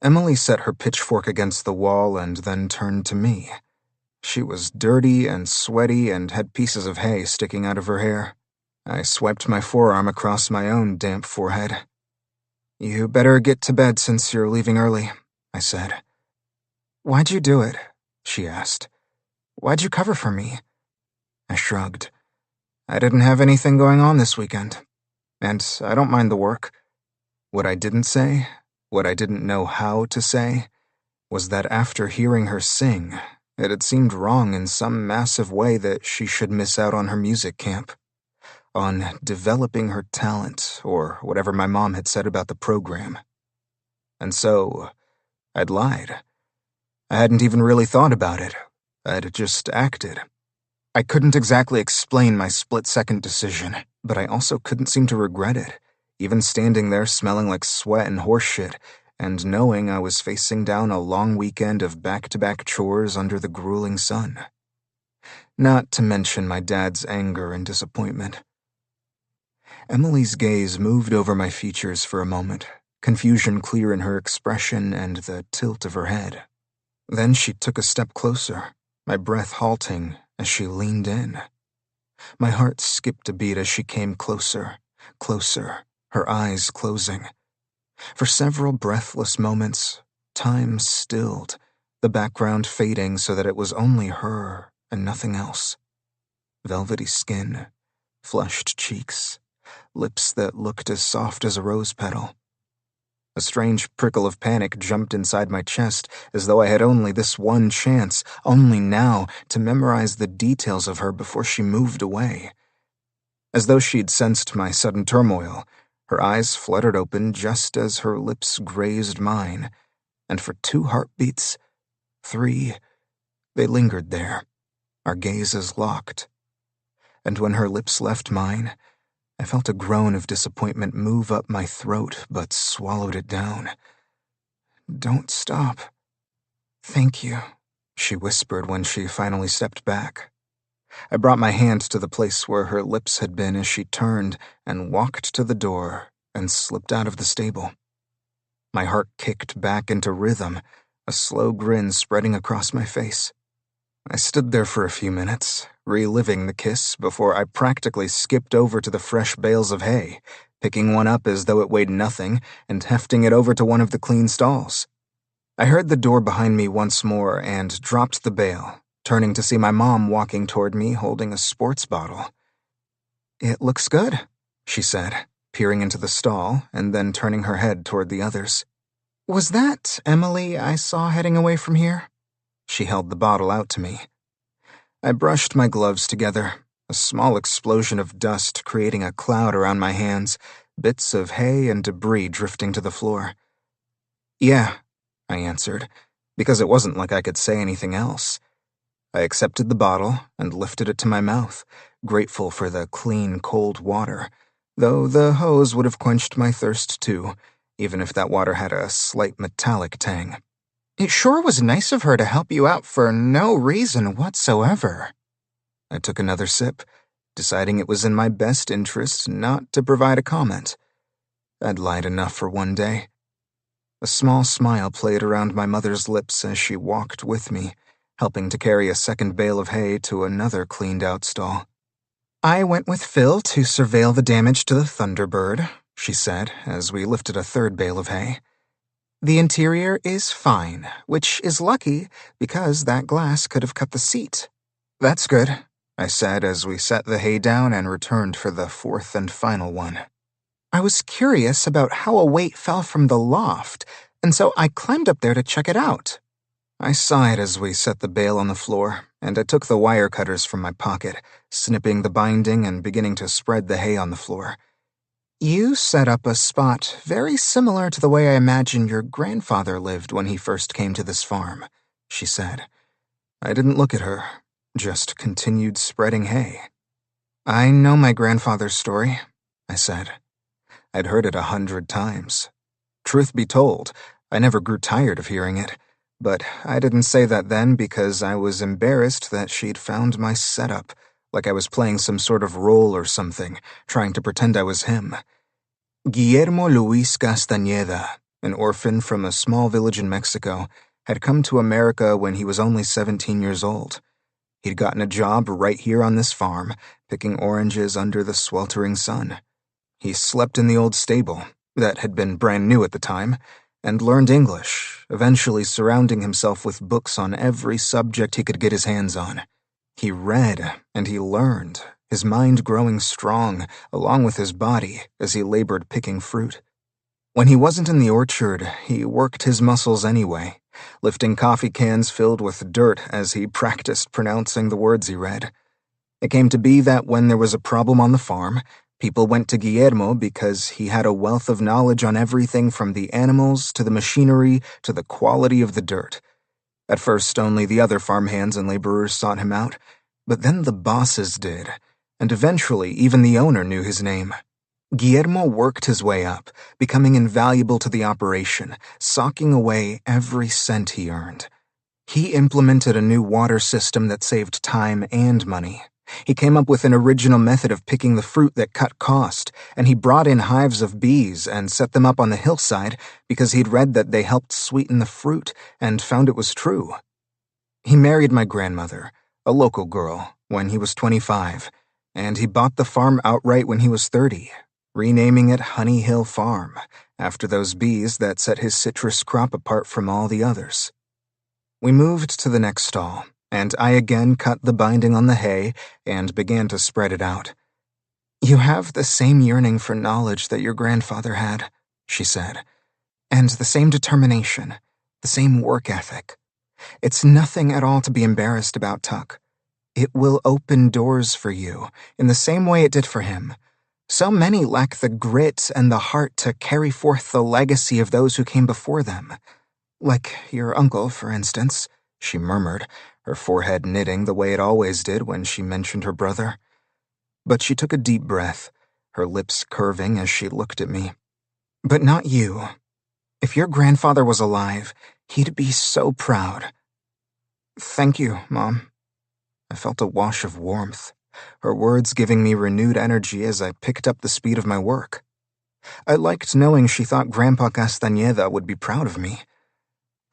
Emily set her pitchfork against the wall and then turned to me. She was dirty and sweaty and had pieces of hay sticking out of her hair. I swiped my forearm across my own damp forehead. You better get to bed since you're leaving early, I said. Why'd you do it? She asked. Why'd you cover for me? I shrugged. I didn't have anything going on this weekend, and I don't mind the work. What I didn't say, what I didn't know how to say, was that after hearing her sing, it had seemed wrong in some massive way that she should miss out on her music camp, on developing her talent, or whatever my mom had said about the program. And so, I'd lied. I hadn't even really thought about it. I'd just acted. I couldn't exactly explain my split-second decision, but I also couldn't seem to regret it, even standing there smelling like sweat and horseshit, and knowing I was facing down a long weekend of back-to-back chores under the grueling sun. Not to mention my dad's anger and disappointment. Emily's gaze moved over my features for a moment, confusion clear in her expression and the tilt of her head. Then she took a step closer, my breath halting as she leaned in. My heart skipped a beat as she came closer, closer, her eyes closing. For several breathless moments, time stilled, the background fading so that it was only her and nothing else. Velvety skin, flushed cheeks, lips that looked as soft as a rose petal. A strange prickle of panic jumped inside my chest, as though I had only this one chance, only now, to memorize the details of her before she moved away. As though she'd sensed my sudden turmoil, her eyes fluttered open just as her lips grazed mine, and for 2 heartbeats, 3, they lingered there, our gazes locked. And when her lips left mine, I felt a groan of disappointment move up my throat, but swallowed it down. Don't stop. Thank you, she whispered when she finally stepped back. I brought my hand to the place where her lips had been as she turned and walked to the door and slipped out of the stable. My heart kicked back into rhythm, a slow grin spreading across my face. I stood there for a few minutes, reliving the kiss before I practically skipped over to the fresh bales of hay, picking one up as though it weighed nothing and hefting it over to one of the clean stalls. I heard the door behind me once more and dropped the bale, turning to see my mom walking toward me holding a sports bottle. "It looks good," she said, peering into the stall and then turning her head toward the others. "Was that Emily I saw heading away from here?" She held the bottle out to me. I brushed my gloves together, a small explosion of dust creating a cloud around my hands, bits of hay and debris drifting to the floor. "Yeah," I answered, because it wasn't like I could say anything else. I accepted the bottle and lifted it to my mouth, grateful for the clean, cold water, though the hose would have quenched my thirst too, even if that water had a slight metallic tang. "It sure was nice of her to help you out for no reason whatsoever." I took another sip, deciding it was in my best interest not to provide a comment. I'd lied enough for one day. A small smile played around my mother's lips as she walked with me, helping to carry a second bale of hay to another cleaned-out stall. "I went with Phil to surveil the damage to the Thunderbird," she said as we lifted a third bale of hay. "The interior is fine, which is lucky because that glass could have cut the seat." "That's good," I said as we set the hay down and returned for the fourth and final one. "I was curious about how a weight fell from the loft, and so I climbed up there to check it out." I sighed as we set the bale on the floor, and I took the wire cutters from my pocket, snipping the binding and beginning to spread the hay on the floor. "You set up a spot very similar to the way I imagine your grandfather lived when he first came to this farm," she said. I didn't look at her, just continued spreading hay. "I know my grandfather's story," I said. I'd heard it 100 times. Truth be told, I never grew tired of hearing it, but I didn't say that then because I was embarrassed that she'd found my setup, like I was playing some sort of role or something, trying to pretend I was him. Guillermo Luis Castañeda, an orphan from a small village in Mexico, had come to America when he was only 17 years old. He'd gotten a job right here on this farm, picking oranges under the sweltering sun. He slept in the old stable, that had been brand new at the time, and learned English, eventually surrounding himself with books on every subject he could get his hands on. He read and he learned, his mind growing strong, along with his body, as he labored picking fruit. When he wasn't in the orchard, he worked his muscles anyway, lifting coffee cans filled with dirt as he practiced pronouncing the words he read. It came to be that when there was a problem on the farm, people went to Guillermo because he had a wealth of knowledge on everything from the animals to the machinery to the quality of the dirt. At first, only the other farmhands and laborers sought him out, but then the bosses did, and eventually even the owner knew his name. Guillermo worked his way up, becoming invaluable to the operation, socking away every cent he earned. He implemented a new water system that saved time and money. He came up with an original method of picking the fruit that cut cost, and he brought in hives of bees and set them up on the hillside because he'd read that they helped sweeten the fruit and found it was true. He married my grandmother, a local girl, when he was 25, and he bought the farm outright when he was 30, renaming it Honey Hill Farm, after those bees that set his citrus crop apart from all the others. We moved to the next stall, and I again cut the binding on the hay and began to spread it out. "You have the same yearning for knowledge that your grandfather had," she said, "and the same determination, the same work ethic. It's nothing at all to be embarrassed about, Tuck. It will open doors for you, in the same way it did for him. So many lack the grit and the heart to carry forth the legacy of those who came before them. Like your uncle, for instance," she murmured, her forehead knitting the way it always did when she mentioned her brother. But she took a deep breath, her lips curving as she looked at me. "But not you. If your grandfather was alive, he'd be so proud." "Thank you, Mom." I felt a wash of warmth, her words giving me renewed energy as I picked up the speed of my work. I liked knowing she thought Grandpa Castañeda would be proud of me.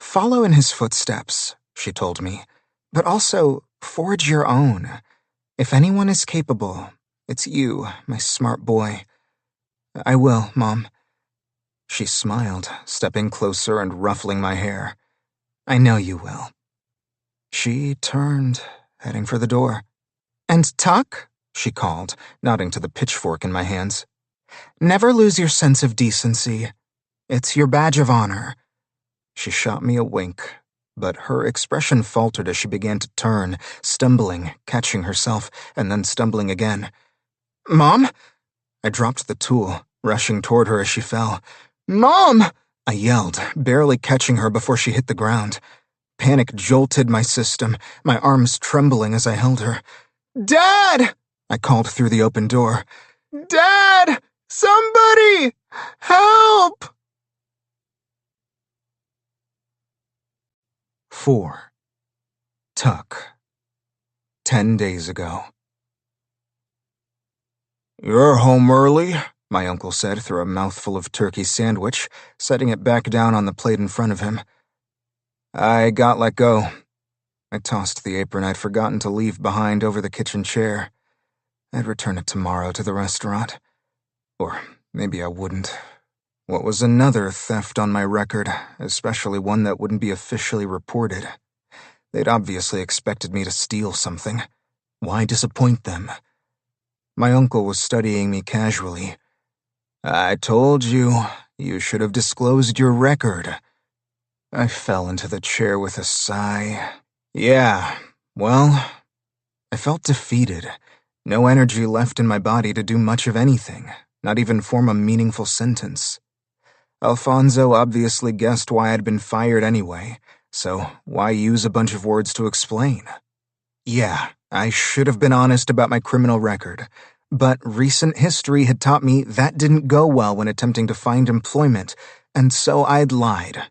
"Follow in his footsteps," she told me, "but also forge your own. If anyone is capable, it's you, my smart boy." "I will, Mom." She smiled, stepping closer and ruffling my hair. "I know you will." She turned, heading for the door. "And Tuck," she called, nodding to the pitchfork in my hands. "Never lose your sense of decency. It's your badge of honor." She shot me a wink, but her expression faltered as she began to turn, stumbling, catching herself, and then stumbling again. "Mom?" I dropped the tool, rushing toward her as she fell. "Mom!" I yelled, barely catching her before she hit the ground. Panic jolted my system, my arms trembling as I held her. "Dad!" I called through the open door. "Dad! Somebody! Help!" 4. Tuck. 10 days ago. "You're home early," my uncle said through a mouthful of turkey sandwich, setting it back down on the plate in front of him. I got let go. I tossed the apron I'd forgotten to leave behind over the kitchen chair. I'd return it tomorrow to the restaurant. Or maybe I wouldn't. What was another theft on my record, especially one that wouldn't be officially reported? They'd obviously expected me to steal something. Why disappoint them? My uncle was studying me casually. "I told you, you should have disclosed your record." I fell into the chair with a sigh. Yeah, well, I felt defeated. No energy left in my body to do much of anything, not even form a meaningful sentence. Alfonso obviously guessed why I'd been fired anyway, so why use a bunch of words to explain? Yeah, I should have been honest about my criminal record, but recent history had taught me that didn't go well when attempting to find employment, and so I'd lied.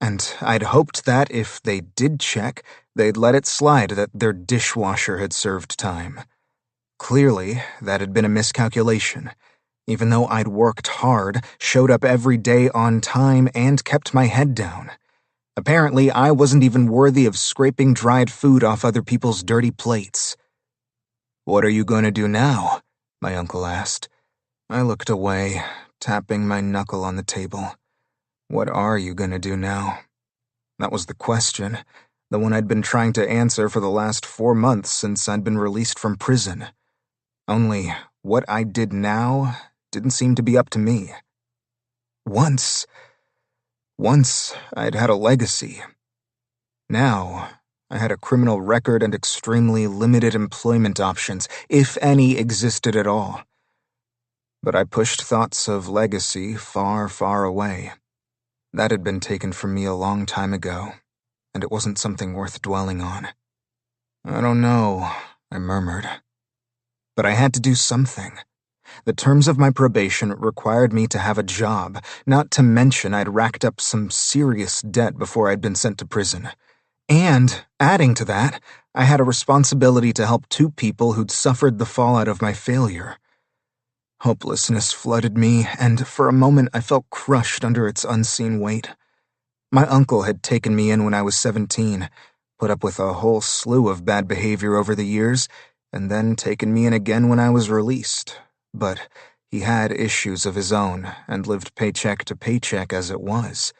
And I'd hoped that if they did check, they'd let it slide that their dishwasher had served time. Clearly, that had been a miscalculation. Even though I'd worked hard, showed up every day on time, and kept my head down. Apparently, I wasn't even worthy of scraping dried food off other people's dirty plates. "What are you going to do now?" my uncle asked. I looked away, tapping my knuckle on the table. What are you going to do now? That was the question, the one I'd been trying to answer for the last 4 months since I'd been released from prison. Only, what I did now didn't seem to be up to me. Once I'd had a legacy. Now, I had a criminal record and extremely limited employment options, if any existed at all. But I pushed thoughts of legacy far, far away. That had been taken from me a long time ago, and it wasn't something worth dwelling on. "I don't know," I murmured. But I had to do something. The terms of my probation required me to have a job, not to mention I'd racked up some serious debt before I'd been sent to prison. And, adding to that, I had a responsibility to help 2 people who'd suffered the fallout of my failure. Hopelessness flooded me, and for a moment I felt crushed under its unseen weight. My uncle had taken me in when I was 17, put up with a whole slew of bad behavior over the years, and then taken me in again when I was released. But he had issues of his own, and lived paycheck to paycheck as it was.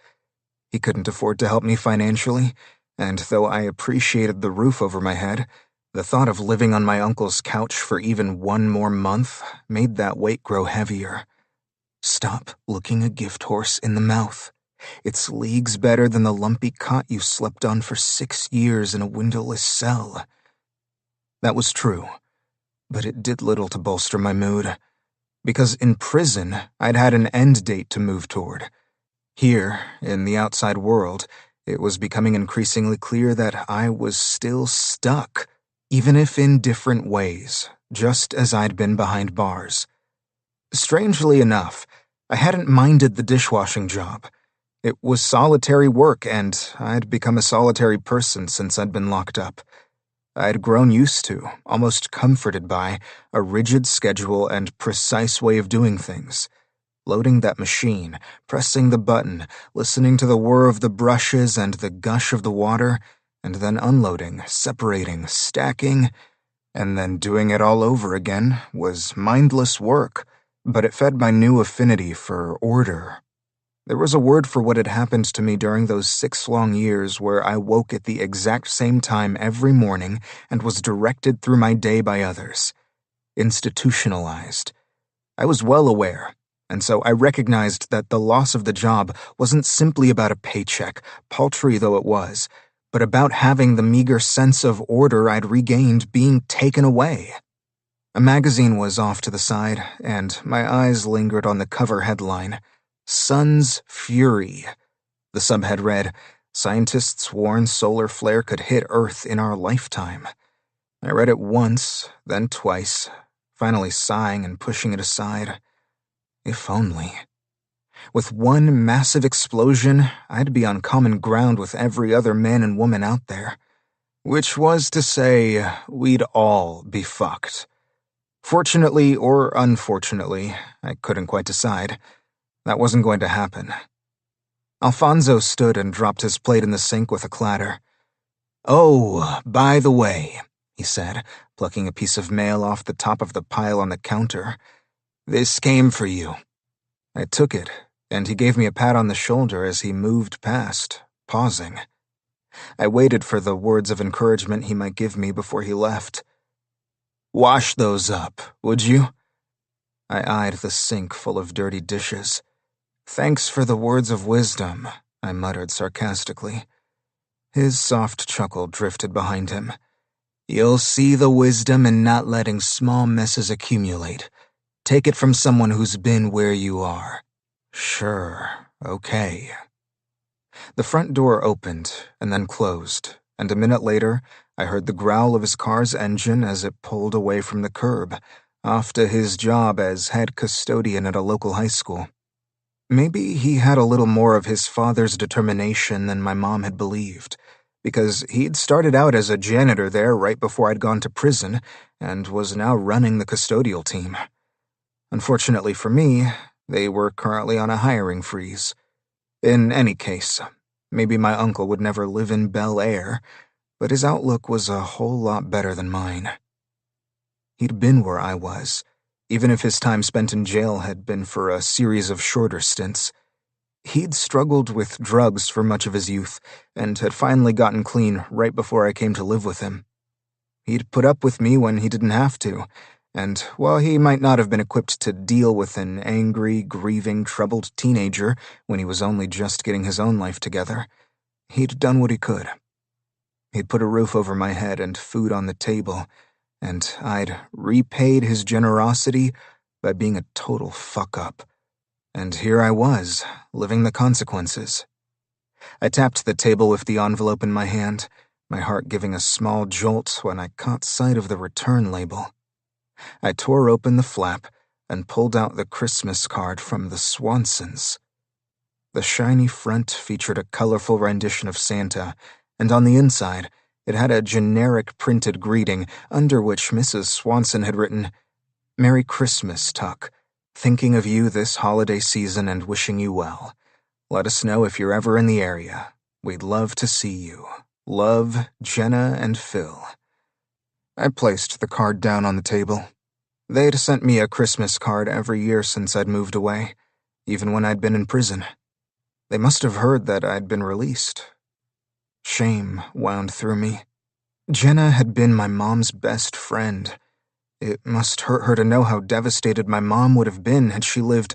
He couldn't afford to help me financially, and though I appreciated the roof over my head, the thought of living on my uncle's couch for even 1 more month made that weight grow heavier. Stop looking a gift horse in the mouth. It's leagues better than the lumpy cot you slept on for 6 years in a windowless cell. That was true, but it did little to bolster my mood. Because in prison, I'd had an end date to move toward. Here, in the outside world, it was becoming increasingly clear that I was still stuck, even if in different ways, just as I'd been behind bars. Strangely enough, I hadn't minded the dishwashing job. It was solitary work, and I'd become a solitary person since I'd been locked up. I'd grown used to, almost comforted by, a rigid schedule and precise way of doing things. Loading that machine, pressing the button, listening to the whir of the brushes and the gush of the water, and then unloading, separating, stacking, and then doing it all over again was mindless work, but it fed my new affinity for order. There was a word for what had happened to me during those 6 long years where I woke at the exact same time every morning and was directed through my day by others. Institutionalized. I was well aware, and so I recognized that the loss of the job wasn't simply about a paycheck, paltry though it was, but about having the meager sense of order I'd regained being taken away. A magazine was off to the side, and my eyes lingered on the cover headline, Sun's Fury. The subhead read, "Scientists warn solar flare could hit Earth in our lifetime." I read it once, then twice, finally sighing and pushing it aside. If only. With one massive explosion, I'd be on common ground with every other man and woman out there. Which was to say, we'd all be fucked. Fortunately or unfortunately, I couldn't quite decide. That wasn't going to happen. Alfonso stood and dropped his plate in the sink with a clatter. "Oh, by the way," he said, plucking a piece of mail off the top of the pile on the counter. "This came for you." I took it, and he gave me a pat on the shoulder as he moved past, pausing. I waited for the words of encouragement he might give me before he left. "Wash those up, would you?" I eyed the sink full of dirty dishes. "Thanks for the words of wisdom," I muttered sarcastically. His soft chuckle drifted behind him. "You'll see the wisdom in not letting small messes accumulate. Take it from someone who's been where you are." "Sure, okay." The front door opened and then closed, and a minute later, I heard the growl of his car's engine as it pulled away from the curb, off to his job as head custodian at a local high school. Maybe he had a little more of his father's determination than my mom had believed, because he'd started out as a janitor there right before I'd gone to prison and was now running the custodial team. Unfortunately for me, they were currently on a hiring freeze. In any case, maybe my uncle would never live in Bel Air, but his outlook was a whole lot better than mine. He'd been where I was, even if his time spent in jail had been for a series of shorter stints. He'd struggled with drugs for much of his youth, and had finally gotten clean right before I came to live with him. He'd put up with me when he didn't have to, and while he might not have been equipped to deal with an angry, grieving, troubled teenager when he was only just getting his own life together, he'd done what he could. He'd put a roof over my head and food on the table, and I'd repaid his generosity by being a total fuck-up. And here I was, living the consequences. I tapped the table with the envelope in my hand, my heart giving a small jolt when I caught sight of the return label. I tore open the flap and pulled out the Christmas card from the Swansons. The shiny front featured a colorful rendition of Santa, and on the inside, it had a generic printed greeting under which Mrs. Swanson had written, "Merry Christmas, Tuck. Thinking of you this holiday season and wishing you well. Let us know if you're ever in the area. We'd love to see you. Love, Jenna and Phil." I placed the card down on the table. They'd sent me a Christmas card every year since I'd moved away, even when I'd been in prison. They must have heard that I'd been released. Shame wound through me. Jenna had been my mom's best friend. It must hurt her to know how devastated my mom would have been had she lived.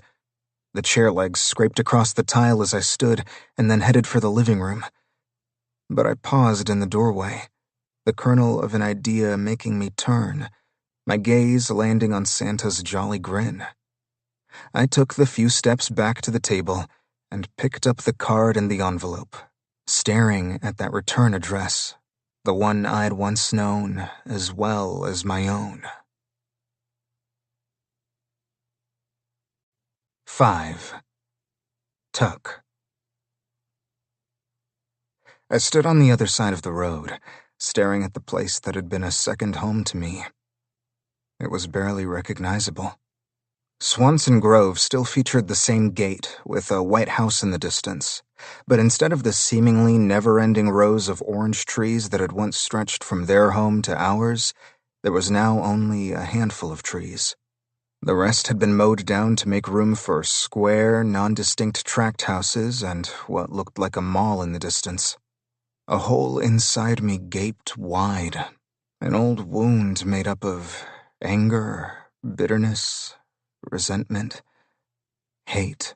The chair legs scraped across the tile as I stood and then headed for the living room. But I paused in the doorway, the kernel of an idea making me turn, my gaze landing on Santa's jolly grin. I took the few steps back to the table and picked up the card and the envelope, staring at that return address, the one I'd once known as well as my own. 5. Tuck. I stood on the other side of the road, staring at the place that had been a second home to me. It was barely recognizable. Swanson Grove still featured the same gate, with a white house in the distance, but instead of the seemingly never-ending rows of orange trees that had once stretched from their home to ours, there was now only a handful of trees. The rest had been mowed down to make room for square, non-distinct tract houses and what looked like a mall in the distance. A hole inside me gaped wide, an old wound made up of anger, bitterness, resentment, hate.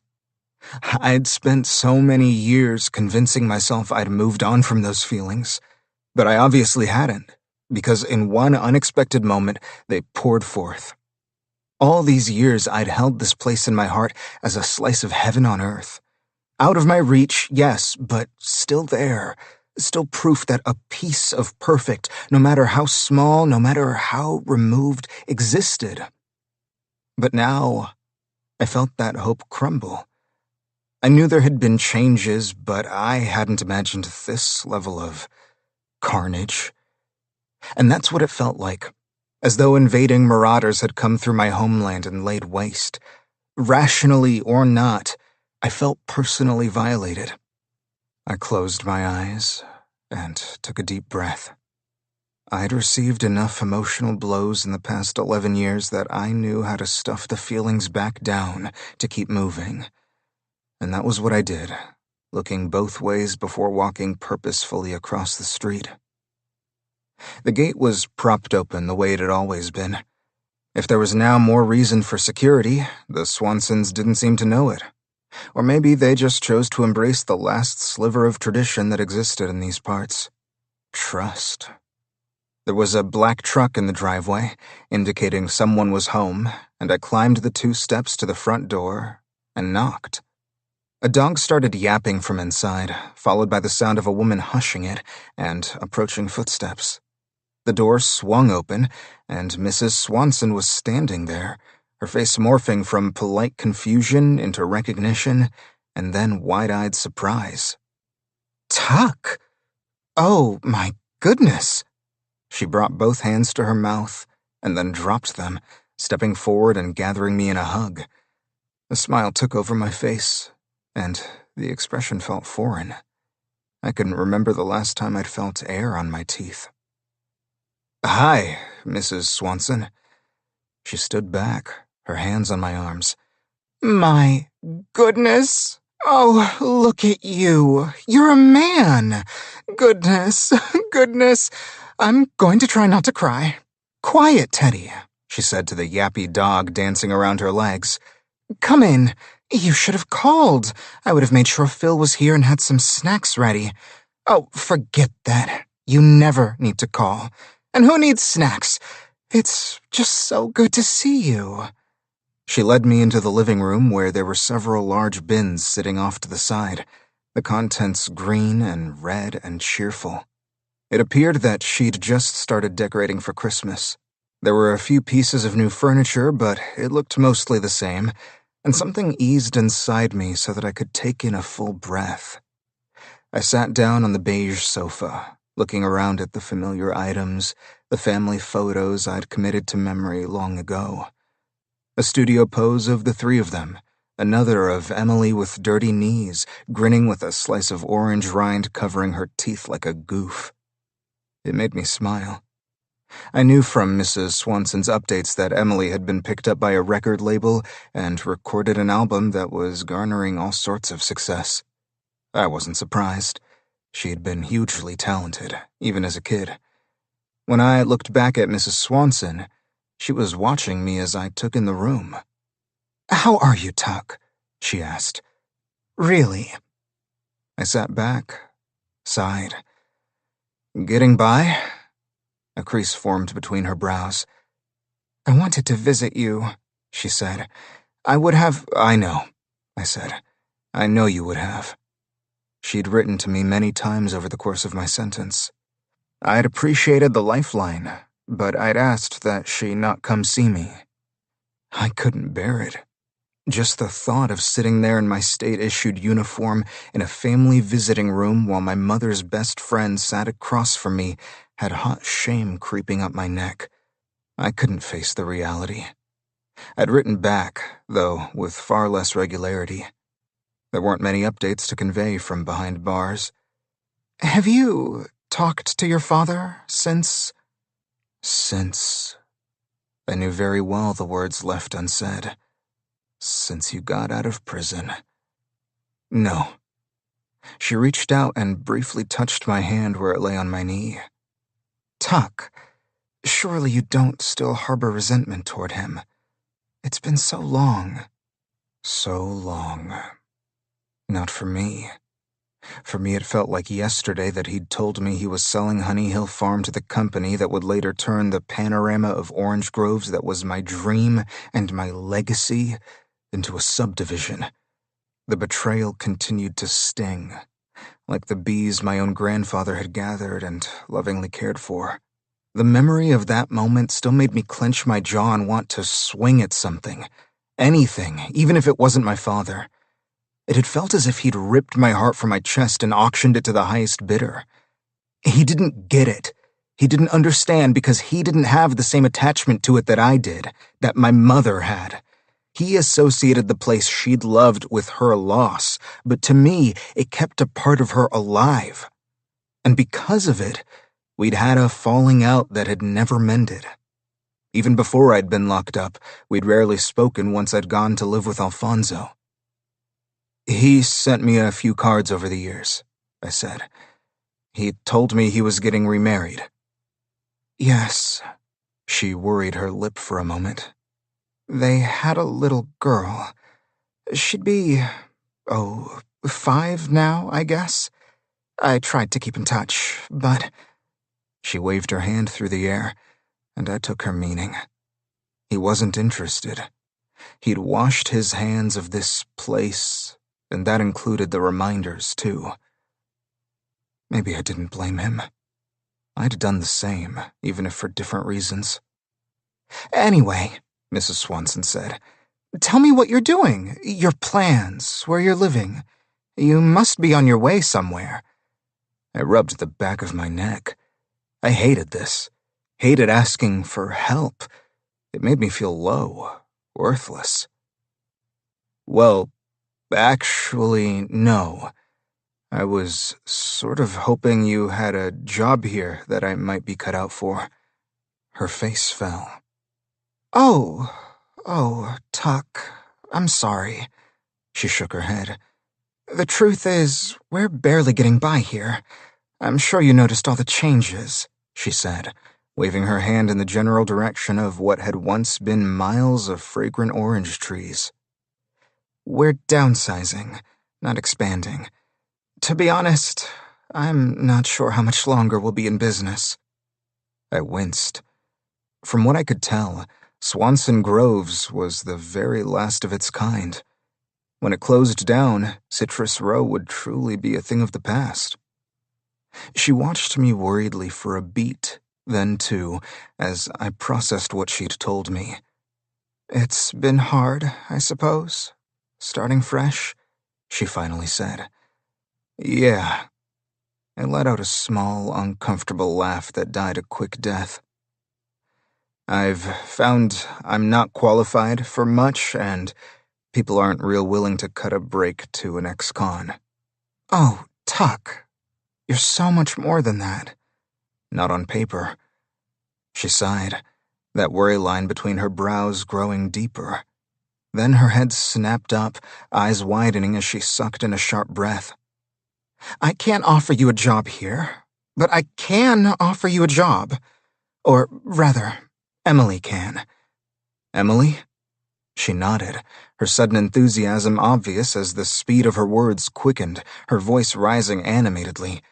I'd spent so many years convincing myself I'd moved on from those feelings, but I obviously hadn't, because in one unexpected moment, they poured forth. All these years, I'd held this place in my heart as a slice of heaven on earth. Out of my reach, yes, but still there. Still proof that a piece of perfect, no matter how small, no matter how removed, existed. But now, I felt that hope crumble. I knew there had been changes, but I hadn't imagined this level of carnage. And that's what it felt like, as though invading marauders had come through my homeland and laid waste. Rationally or not, I felt personally violated. I closed my eyes and took a deep breath. I'd received enough emotional blows in the past 11 years that I knew how to stuff the feelings back down to keep moving. And that was what I did, looking both ways before walking purposefully across the street. The gate was propped open the way it had always been. If there was now more reason for security, the Swansons didn't seem to know it. Or maybe they just chose to embrace the last sliver of tradition that existed in these parts. Trust. There was a black truck in the driveway, indicating someone was home, and I climbed the 2 steps to the front door and knocked. A dog started yapping from inside, followed by the sound of a woman hushing it and approaching footsteps. The door swung open, and Mrs. Swanson was standing there, her face morphing from polite confusion into recognition, and then wide-eyed surprise. "Tuck! Oh, my goodness!" She brought both hands to her mouth, and then dropped them, stepping forward and gathering me in a hug. A smile took over my face, and the expression felt foreign. I couldn't remember the last time I'd felt air on my teeth. "Hi, Mrs. Swanson." She stood back, her hands on my arms. "My goodness! Oh, look at you. You're a man. Goodness, goodness. I'm going to try not to cry." "Quiet, Teddy," she said to the yappy dog dancing around her legs. "Come in. You should have called. I would have made sure Phil was here and had some snacks ready." "Oh, forget that. You never need to call. And who needs snacks? It's just so good to see you." She led me into the living room where there were several large bins sitting off to the side, the contents green and red and cheerful. It appeared that she'd just started decorating for Christmas. There were a few pieces of new furniture, but it looked mostly the same, and something eased inside me so that I could take in a full breath. I sat down on the beige sofa, looking around at the familiar items, the family photos I'd committed to memory long ago. A studio pose of the 3 of them, another of Emily with dirty knees, grinning with a slice of orange rind covering her teeth like a goof. It made me smile. I knew from Mrs. Swanson's updates that Emily had been picked up by a record label and recorded an album that was garnering all sorts of success. I wasn't surprised. She had been hugely talented, even as a kid. When I looked back at Mrs. Swanson, she was watching me as I took in the room. "How are you, Tuck?" she asked. "Really?" I sat back, sighed. "Getting by?" A crease formed between her brows. "I wanted to visit you," she said. "I know," I said. "I know you would have." She'd written to me many times over the course of my sentence. I'd appreciated the lifeline, but I'd asked that she not come see me. I couldn't bear it. Just the thought of sitting there in my state-issued uniform in a family visiting room while my mother's best friend sat across from me had hot shame creeping up my neck. I couldn't face the reality. I'd written back, though with far less regularity. There weren't many updates to convey from behind bars. "Have you talked to your father since?" Since. I knew very well the words left unsaid. Since you got out of prison. No. She reached out and briefly touched my hand where it lay on my knee. "Tuck, surely you don't still harbor resentment toward him. It's been so long." So long. Not for me. For me, it felt like yesterday that he'd told me he was selling Honey Hill Farm to the company that would later turn the panorama of orange groves that was my dream and my legacy into a subdivision. The betrayal continued to sting, like the bees my own grandfather had gathered and lovingly cared for. The memory of that moment still made me clench my jaw and want to swing at something. Anything, even if it wasn't my father. It had felt as if he'd ripped my heart from my chest and auctioned it to the highest bidder. He didn't get it. He didn't understand because he didn't have the same attachment to it that I did, that my mother had. He associated the place she'd loved with her loss, but to me, it kept a part of her alive. And because of it, we'd had a falling out that had never mended. Even before I'd been locked up, we'd rarely spoken once I'd gone to live with Alfonso. "He sent me a few cards over the years," I said. "He told me he was getting remarried." "Yes." She worried her lip for a moment. "They had a little girl. She'd be, 5 now, I guess. I tried to keep in touch, but—" She waved her hand through the air, and I took her meaning. He wasn't interested. He'd washed his hands of this place, and that included the reminders, too. Maybe I didn't blame him. I'd done the same, even if for different reasons. "Anyway," Mrs. Swanson said, "tell me what you're doing, your plans, where you're living. You must be on your way somewhere." I rubbed the back of my neck. I hated this. Hated asking for help. It made me feel low, worthless. "Well, actually, no. I was sort of hoping you had a job here that I might be cut out for." Her face fell. Oh, Tuck, I'm sorry." She shook her head. "The truth is, we're barely getting by here. I'm sure you noticed all the changes," she said, waving her hand in the general direction of what had once been miles of fragrant orange trees. "We're downsizing, not expanding. To be honest, I'm not sure how much longer we'll be in business." I winced. From what I could tell, Swanson Groves was the very last of its kind. When it closed down, Citrus Row would truly be a thing of the past. She watched me worriedly for a beat, then two, as I processed what she'd told me. "It's been hard, I suppose, starting fresh," she finally said. "Yeah." I let out a small, uncomfortable laugh that died a quick death. "I've found I'm not qualified for much, and people aren't real willing to cut a break to an ex-con." "Oh, Tuck, you're so much more than that." "Not on paper." She sighed, that worry line between her brows growing deeper. Then her head snapped up, eyes widening as she sucked in a sharp breath. "I can't offer you a job here, but I can offer you a job. Or rather, Emily can." "Emily?" She nodded, her sudden enthusiasm obvious as the speed of her words quickened, her voice rising animatedly.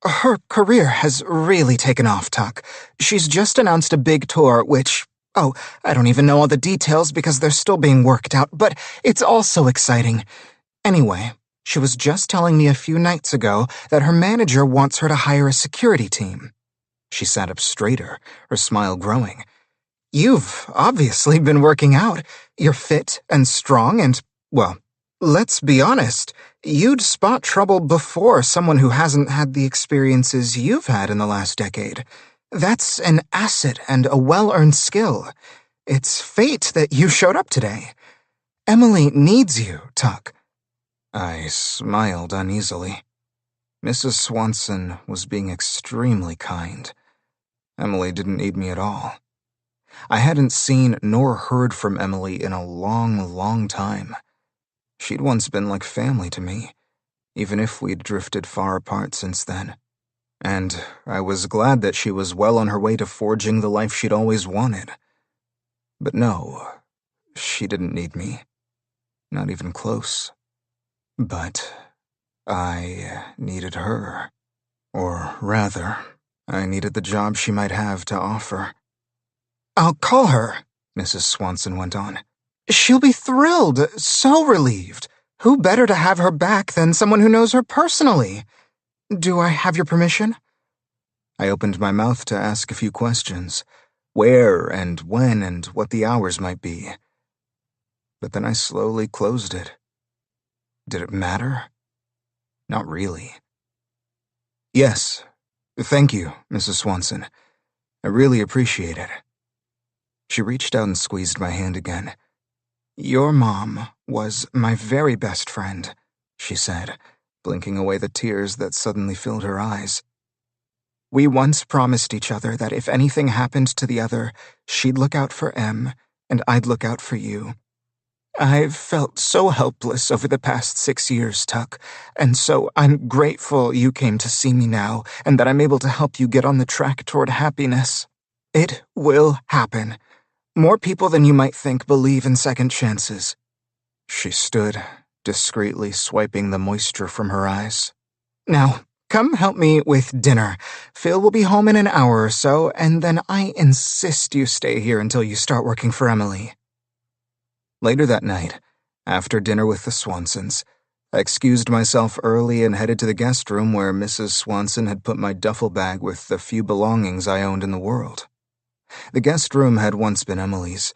"Her career has really taken off, Tuck. She's just announced a big tour, which, I don't even know all the details because they're still being worked out, but it's all so exciting. Anyway, she was just telling me a few nights ago that her manager wants her to hire a security team." She sat up straighter, her smile growing. You've obviously been working out. You're fit and strong and, well, let's be honest, you'd spot trouble before someone who hasn't had the experiences you've had in the last decade. That's an asset and a well-earned skill. It's fate that you showed up today. Emily needs you, Tuck. I smiled uneasily. Mrs. Swanson was being extremely kind. Emily didn't need me at all. I hadn't seen nor heard from Emily in a long, long time. She'd once been like family to me, even if we'd drifted far apart since then. And I was glad that she was well on her way to forging the life she'd always wanted. But no, she didn't need me. Not even close. But I needed her. Or rather, I needed the job she might have to offer. "I'll call her," Mrs. Swanson went on. "She'll be thrilled, so relieved. Who better to have her back than someone who knows her personally? Do I have your permission?" I opened my mouth to ask a few questions. Where and when and what the hours might be. But then I slowly closed it. Did it matter? Not really. "Yes, thank you, Mrs. Swanson. I really appreciate it." She reached out and squeezed my hand again. "Your mom was my very best friend," she said, blinking away the tears that suddenly filled her eyes. "We once promised each other that if anything happened to the other, she'd look out for Em, and I'd look out for you. I've felt so helpless over the past 6 years, Tuck, and so I'm grateful you came to see me now, and that I'm able to help you get on the track toward happiness. It will happen. More people than you might think believe in second chances." She stood, discreetly swiping the moisture from her eyes. "Now, come help me with dinner. Phil will be home in an hour or so, and then I insist you stay here until you start working for Emily." Later that night, after dinner with the Swansons, I excused myself early and headed to the guest room where Mrs. Swanson had put my duffel bag with the few belongings I owned in the world. The guest room had once been Emily's.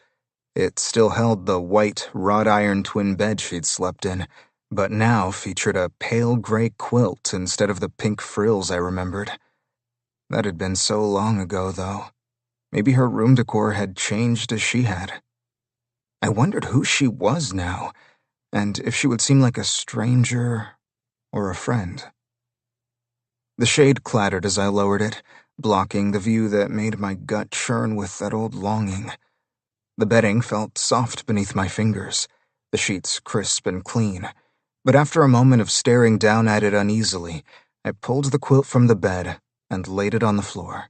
It still held the white, wrought-iron twin bed she'd slept in, but now featured a pale gray quilt instead of the pink frills I remembered. That had been so long ago, though. Maybe her room decor had changed as she had. I wondered who she was now, and if she would seem like a stranger or a friend. The shade clattered as I lowered it, blocking the view that made my gut churn with that old longing. The bedding felt soft beneath my fingers, the sheets crisp and clean, but after a moment of staring down at it uneasily, I pulled the quilt from the bed and laid it on the floor.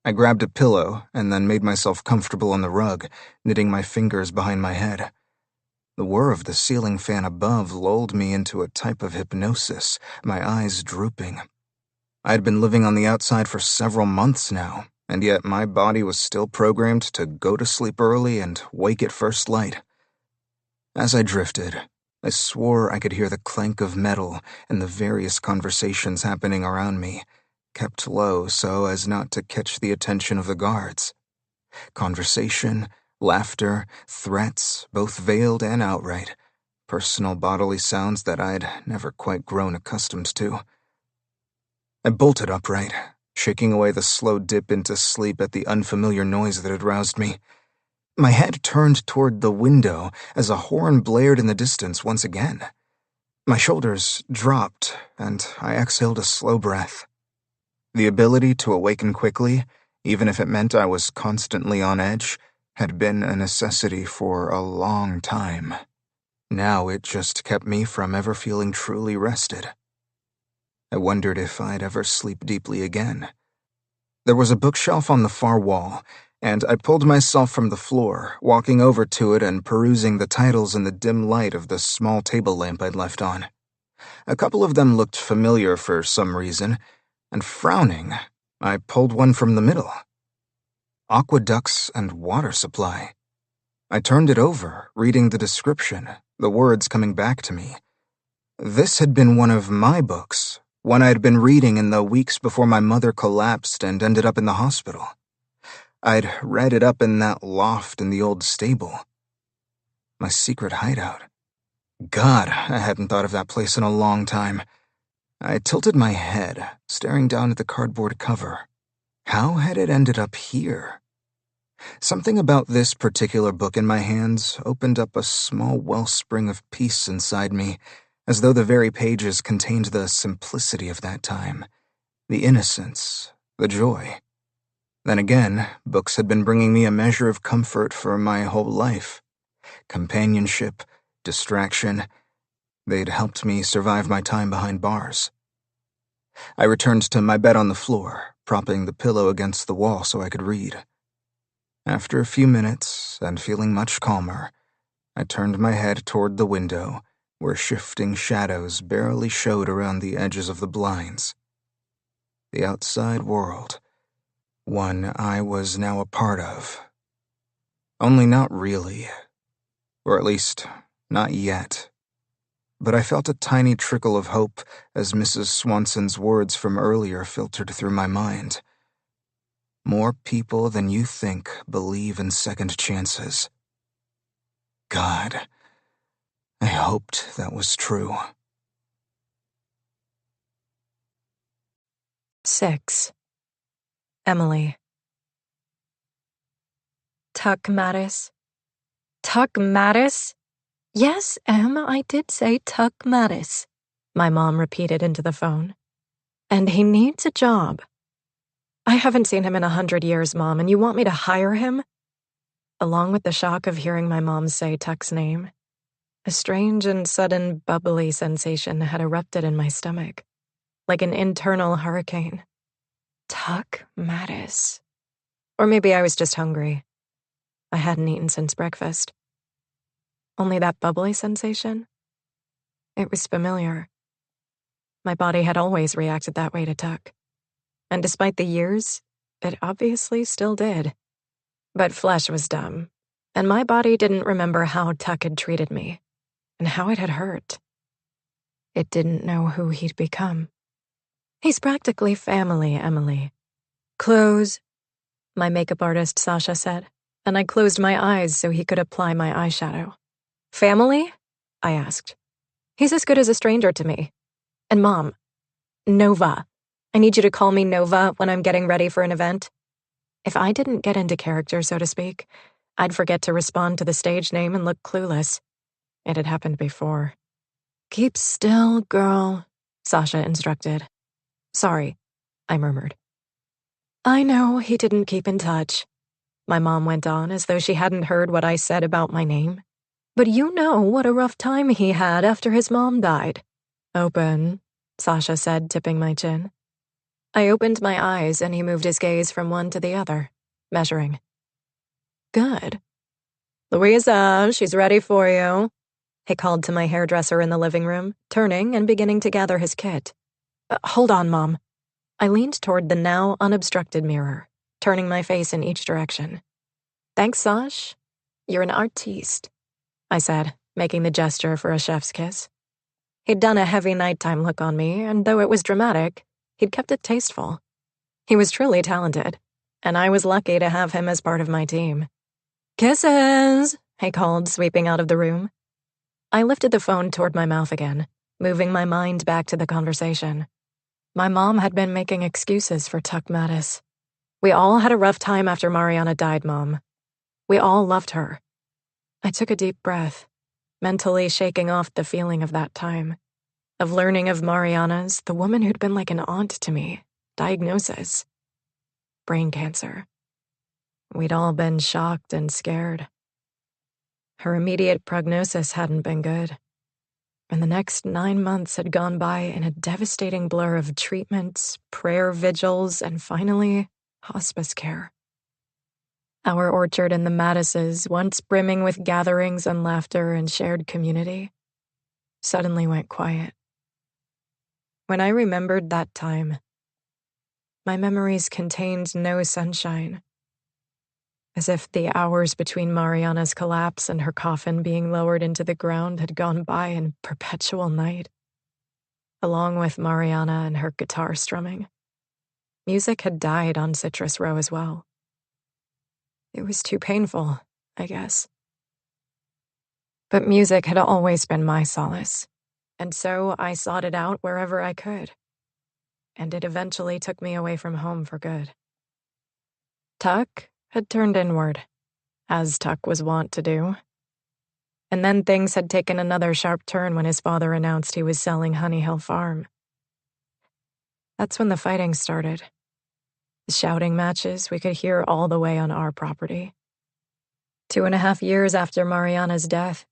I grabbed a pillow and then made myself comfortable on the rug, knitting my fingers behind my head. The whir of the ceiling fan above lulled me into a type of hypnosis, my eyes drooping. I had been living on the outside for several months now, and yet my body was still programmed to go to sleep early and wake at first light. As I drifted, I swore I could hear the clank of metal and the various conversations happening around me, kept low so as not to catch the attention of the guards. Conversation, laughter, threats, both veiled and outright, personal bodily sounds that I'd never quite grown accustomed to. I bolted upright, shaking away the slow dip into sleep at the unfamiliar noise that had roused me. My head turned toward the window as a horn blared in the distance once again. My shoulders dropped, and I exhaled a slow breath. The ability to awaken quickly, even if it meant I was constantly on edge, had been a necessity for a long time. Now it just kept me from ever feeling truly rested. I wondered if I'd ever sleep deeply again. There was a bookshelf on the far wall, and I pulled myself from the floor, walking over to it and perusing the titles in the dim light of the small table lamp I'd left on. A couple of them looked familiar for some reason, and frowning, I pulled one from the middle. Aqueducts and water supply. I turned it over, reading the description, the words coming back to me. This had been one of my books, one I'd been reading in the weeks before my mother collapsed and ended up in the hospital. I'd read it up in that loft in the old stable. My secret hideout. God, I hadn't thought of that place in a long time. I tilted my head, staring down at the cardboard cover. How had it ended up here? Something about this particular book in my hands opened up a small wellspring of peace inside me, as though the very pages contained the simplicity of that time, the innocence, the joy. Then again, books had been bringing me a measure of comfort for my whole life. Companionship, distraction, they'd helped me survive my time behind bars. I returned to my bed on the floor, propping the pillow against the wall so I could read. After a few minutes, and feeling much calmer, I turned my head toward the window, where shifting shadows barely showed around the edges of the blinds. The outside world, one I was now a part of. Only not really, or at least not yet. But I felt a tiny trickle of hope as Mrs. Swanson's words from earlier filtered through my mind. More people than you think believe in second chances. God, I hoped that was true. 6. Emily. Tuck Mattice. Tuck Mattice? Yes, Em, I did say Tuck Mattice, my mom repeated into the phone. And he needs a job. I haven't seen him in 100 years, Mom, and you want me to hire him? Along with the shock of hearing my mom say Tuck's name, a strange and sudden bubbly sensation had erupted in my stomach, like an internal hurricane. Tuck Mattice. Or maybe I was just hungry. I hadn't eaten since breakfast. Only that bubbly sensation? It was familiar. My body had always reacted that way to Tuck. And despite the years, it obviously still did. But flesh was dumb, and my body didn't remember how Tuck had treated me, and how it had hurt. It didn't know who he'd become. He's practically family, Emily. Close, my makeup artist Sasha said, and I closed my eyes so he could apply my eyeshadow. Family? I asked. He's as good as a stranger to me. And Mom, Nova. I need you to call me Nova when I'm getting ready for an event. If I didn't get into character, so to speak, I'd forget to respond to the stage name and look clueless. It had happened before. Keep still, girl, Sasha instructed. Sorry, I murmured. I know he didn't keep in touch, my mom went on as though she hadn't heard what I said about my name. But you know what a rough time he had after his mom died. Open, Sasha said, tipping my chin. I opened my eyes and he moved his gaze from one to the other, measuring. Good. Louisa, she's ready for you, he called to my hairdresser in the living room, turning and beginning to gather his kit. Hold on, Mom. I leaned toward the now unobstructed mirror, turning my face in each direction. Thanks, Sash. You're an artiste, I said, making the gesture for a chef's kiss. He'd done a heavy nighttime look on me, and though it was dramatic, he'd kept it tasteful. He was truly talented, and I was lucky to have him as part of my team. Kisses, he called, sweeping out of the room. I lifted the phone toward my mouth again, moving my mind back to the conversation. My mom had been making excuses for Tuck Mattice. We all had a rough time after Mariana died, Mom. We all loved her. I took a deep breath, mentally shaking off the feeling of that time, of learning of Mariana's, the woman who'd been like an aunt to me, diagnosis. Brain cancer. We'd all been shocked and scared. Her immediate prognosis hadn't been good, and the next 9 months had gone by in a devastating blur of treatments, prayer vigils, and finally, hospice care. Our orchard in the Mattices, once brimming with gatherings and laughter and shared community, suddenly went quiet. When I remembered that time, my memories contained no sunshine, as if the hours between Mariana's collapse and her coffin being lowered into the ground had gone by in perpetual night, along with Mariana and her guitar strumming. Music had died on Citrus Row as well. It was too painful, I guess. But music had always been my solace, and so I sought it out wherever I could. And it eventually took me away from home for good. Tuck had turned inward, as Tuck was wont to do. And then things had taken another sharp turn when his father announced he was selling Honey Hill Farm. That's when the fighting started. The shouting matches we could hear all the way on our property. 2.5 years after Mariana's death,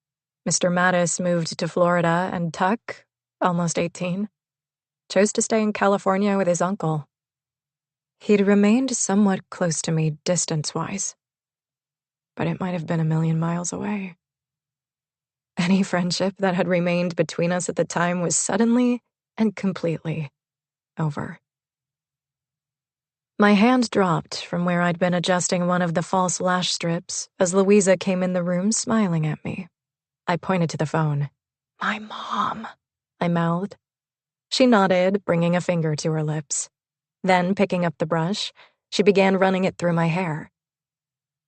Mr. Mattice moved to Florida, and Tuck, almost 18, chose to stay in California with his uncle. He'd remained somewhat close to me distance-wise, but it might have been 1,000,000 miles away. Any friendship that had remained between us at the time was suddenly and completely over. My hand dropped from where I'd been adjusting one of the false lash strips as Louisa came in the room smiling at me. I pointed to the phone. "My mom," I mouthed. She nodded, bringing a finger to her lips. Then, picking up the brush, she began running it through my hair.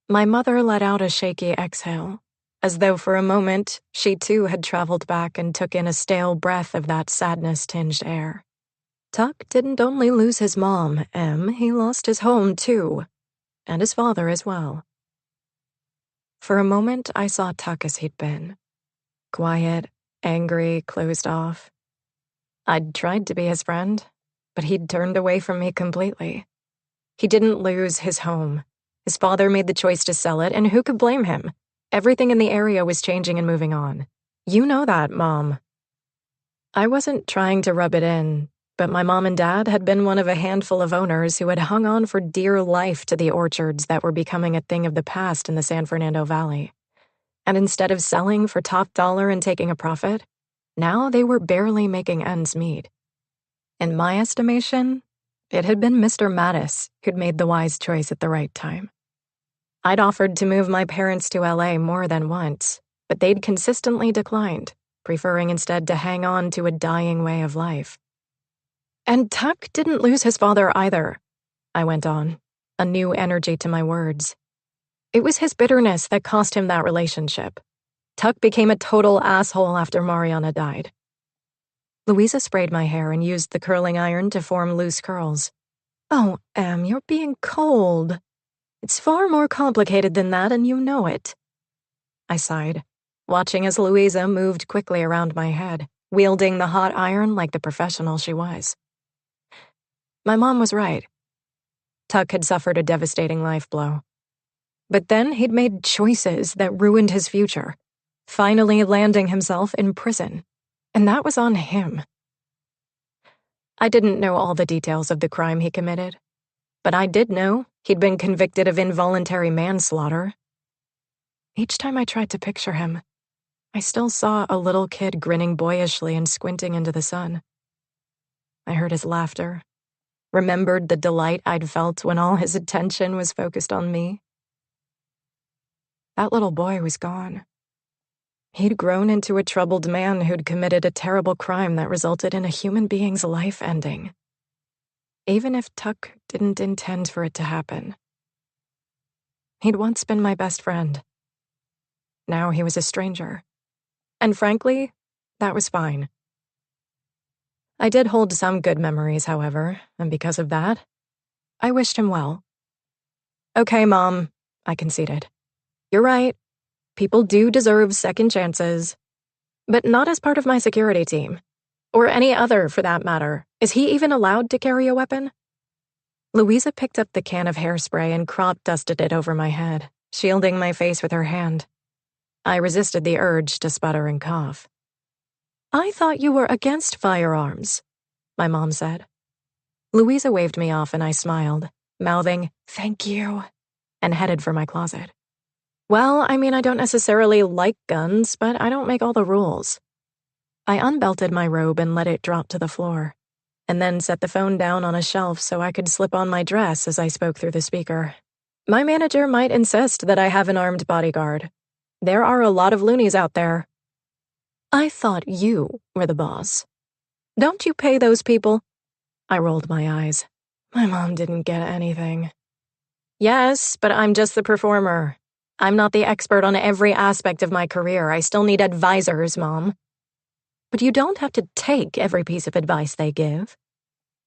My mother let out a shaky exhale, as though for a moment she too had traveled back and took in a stale breath of that sadness-tinged air. Tuck didn't only lose his mom, Em, he lost his home too, and his father as well. For a moment, I saw Tuck as he'd been. Quiet, angry, closed off. I'd tried to be his friend, but he'd turned away from me completely. He didn't lose his home. His father made the choice to sell it, and who could blame him? Everything in the area was changing and moving on. You know that, Mom. I wasn't trying to rub it in, but my mom and dad had been one of a handful of owners who had hung on for dear life to the orchards that were becoming a thing of the past in the San Fernando Valley. And instead of selling for top dollar and taking a profit, now they were barely making ends meet. In my estimation, it had been Mr. Mattice who'd made the wise choice at the right time. I'd offered to move my parents to LA more than once, but they'd consistently declined, preferring instead to hang on to a dying way of life. And Tuck didn't lose his father either, I went on, a new energy to my words. It was his bitterness that cost him that relationship. Tuck became a total asshole after Mariana died. Louisa sprayed my hair and used the curling iron to form loose curls. Oh, Em, you're being cold. It's far more complicated than that, and you know it. I sighed, watching as Louisa moved quickly around my head, wielding the hot iron like the professional she was. My mom was right. Tuck had suffered a devastating life blow. But then he'd made choices that ruined his future, finally landing himself in prison. And that was on him. I didn't know all the details of the crime he committed, but I did know he'd been convicted of involuntary manslaughter. Each time I tried to picture him, I still saw a little kid grinning boyishly and squinting into the sun. I heard his laughter, remembered the delight I'd felt when all his attention was focused on me. That little boy was gone. He'd grown into a troubled man who'd committed a terrible crime that resulted in a human being's life ending. Even if Tuck didn't intend for it to happen. He'd once been my best friend. Now he was a stranger. And frankly, that was fine. I did hold some good memories, however, and because of that, I wished him well. Okay, Mom, I conceded. You're right. People do deserve second chances. But not as part of my security team. Or any other, for that matter. Is he even allowed to carry a weapon? Louisa picked up the can of hairspray and crop dusted it over my head, shielding my face with her hand. I resisted the urge to sputter and cough. I thought you were against firearms, my mom said. Louisa waved me off and I smiled, mouthing, "Thank you," and headed for my closet. Well, I mean, I don't necessarily like guns, but I don't make all the rules. I unbelted my robe and let it drop to the floor, and then set the phone down on a shelf so I could slip on my dress as I spoke through the speaker. My manager might insist that I have an armed bodyguard. There are a lot of loonies out there. I thought you were the boss. Don't you pay those people? I rolled my eyes. My mom didn't get anything. Yes, but I'm just the performer. I'm not the expert on every aspect of my career. I still need advisors, Mom. But you don't have to take every piece of advice they give.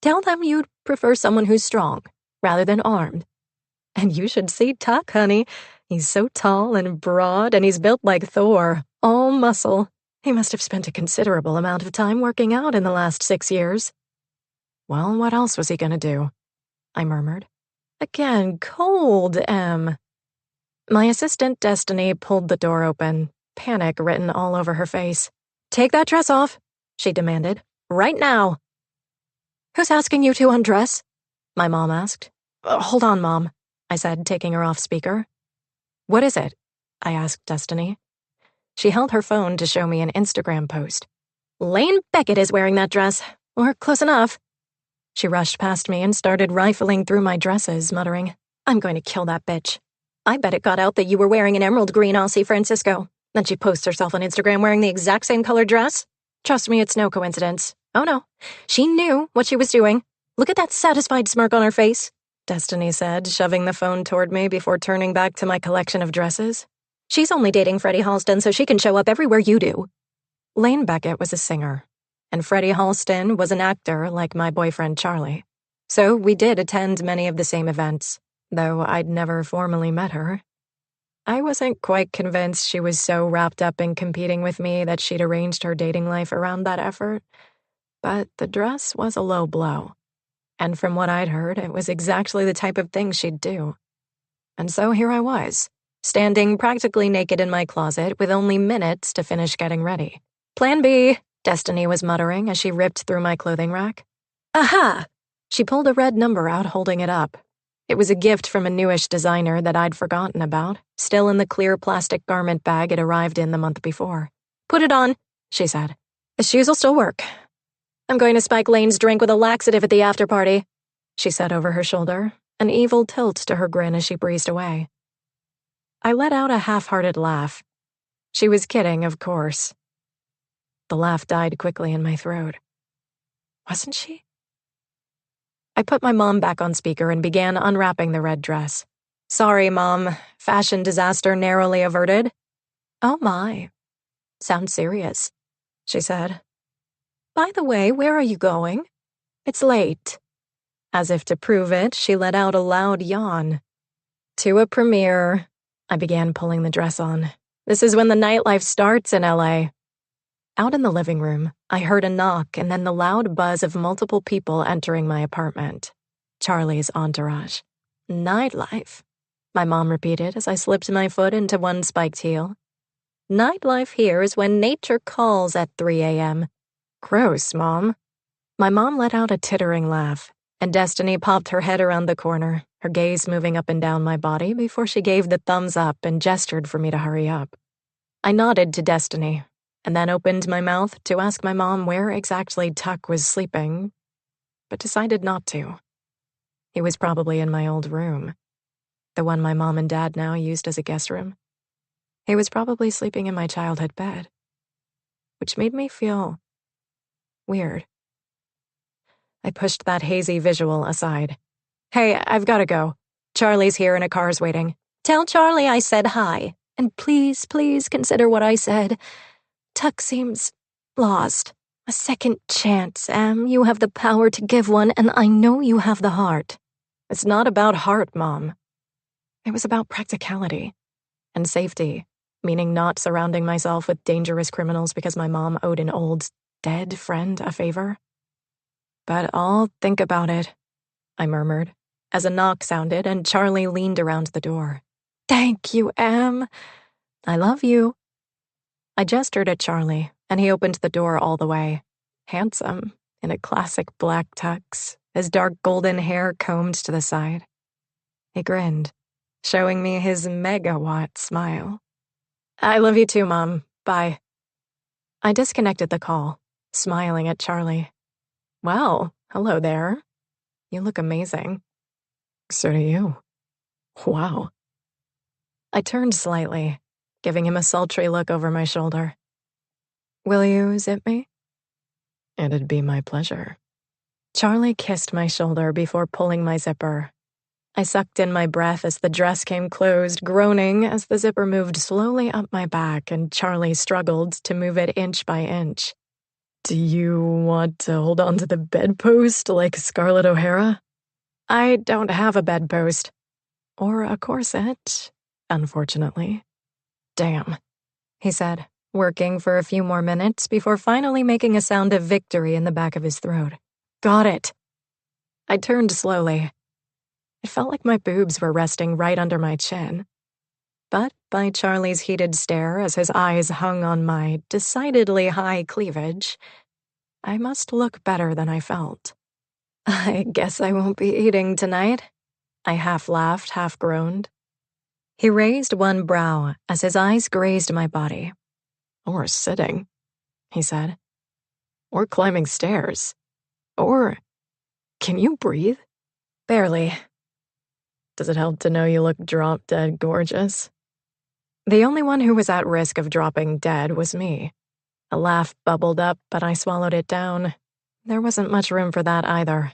Tell them you'd prefer someone who's strong, rather than armed. And you should see Tuck, honey. He's so tall and broad, and he's built like Thor, all muscle. He must have spent a considerable amount of time working out in the last 6 years. Well, what else was he gonna do? I murmured. Again, cold, Em. My assistant, Destiny, pulled the door open, panic written all over her face. Take that dress off, she demanded. Right now. Who's asking you to undress? My mom asked. Hold on, Mom, I said, taking her off speaker. What is it? I asked Destiny. She held her phone to show me an Instagram post. Lane Beckett is wearing that dress, or close enough. She rushed past me and started rifling through my dresses, muttering, I'm going to kill that bitch. I bet it got out that you were wearing an emerald green Aussie Francisco. Then she posts herself on Instagram wearing the exact same colored dress. Trust me, it's no coincidence. Oh no, she knew what she was doing. Look at that satisfied smirk on her face, Destiny said, shoving the phone toward me before turning back to my collection of dresses. She's only dating Freddie Halston so she can show up everywhere you do. Lane Beckett was a singer, and Freddie Halston was an actor like my boyfriend Charlie. So we did attend many of the same events, though I'd never formally met her. I wasn't quite convinced she was so wrapped up in competing with me that she'd arranged her dating life around that effort. But the dress was a low blow. And from what I'd heard, it was exactly the type of thing she'd do. And so here I was, standing practically naked in my closet with only minutes to finish getting ready. Plan B, Destiny was muttering as she ripped through my clothing rack. Aha! She pulled a red number out, holding it up. It was a gift from a newish designer that I'd forgotten about, still in the clear plastic garment bag it arrived in the month before. Put it on, she said. The shoes'll still work. I'm going to spike Lane's drink with a laxative at the after-party, she said over her shoulder, an evil tilt to her grin as she breezed away. I let out a half-hearted laugh. She was kidding, of course. The laugh died quickly in my throat. Wasn't she? I put my mom back on speaker and began unwrapping the red dress. Sorry, Mom. Fashion disaster narrowly averted. Oh my. Sounds serious, she said. By the way, where are you going? It's late. As if to prove it, she let out a loud yawn. To a premiere. I began pulling the dress on. This is when the nightlife starts in LA. Out in the living room, I heard a knock and then the loud buzz of multiple people entering my apartment. Charlie's entourage. Nightlife, my mom repeated as I slipped my foot into one spiked heel. Nightlife here is when nature calls at 3 a.m. Gross, Mom. My mom let out a tittering laugh, and Destiny popped her head around the corner, her gaze moving up and down my body before she gave the thumbs up and gestured for me to hurry up. I nodded to Destiny, and then opened my mouth to ask my mom where exactly Tuck was sleeping, but decided not to. He was probably in my old room, the one my mom and dad now used as a guest room. He was probably sleeping in my childhood bed, which made me feel weird. I pushed that hazy visual aside. Hey, I've gotta go. Charlie's here and a car's waiting. Tell Charlie I said hi, and please, please consider what I said. Tuck seems lost. A second chance, Em. You have the power to give one, and I know you have the heart. It's not about heart, Mom. It was about practicality and safety, meaning not surrounding myself with dangerous criminals because my mom owed an old, dead friend a favor. But I'll think about it, I murmured, as a knock sounded and Charlie leaned around the door. Thank you, Em. I love you. I gestured at Charlie, and he opened the door all the way. Handsome, in a classic black tux, his dark golden hair combed to the side. He grinned, showing me his megawatt smile. I love you too, Mom. Bye. I disconnected the call, smiling at Charlie. Well, hello there. You look amazing. So do you. Wow. I turned slightly, giving him a sultry look over my shoulder. Will you zip me? It'd be my pleasure. Charlie kissed my shoulder before pulling my zipper. I sucked in my breath as the dress came closed, groaning as the zipper moved slowly up my back and Charlie struggled to move it inch by inch. Do you want to hold on to the bedpost like Scarlett O'Hara? I don't have a bedpost. Or a corset, unfortunately. Damn, he said, working for a few more minutes before finally making a sound of victory in the back of his throat. Got it. I turned slowly. It felt like my boobs were resting right under my chin. But by Charlie's heated stare as his eyes hung on my decidedly high cleavage, I must look better than I felt. I guess I won't be eating tonight, I half laughed, half groaned. He raised one brow as his eyes grazed my body. Or sitting, he said. Or climbing stairs. Or, can you breathe? Barely. Does it help to know you look drop-dead gorgeous? The only one who was at risk of dropping dead was me. A laugh bubbled up, but I swallowed it down. There wasn't much room for that either.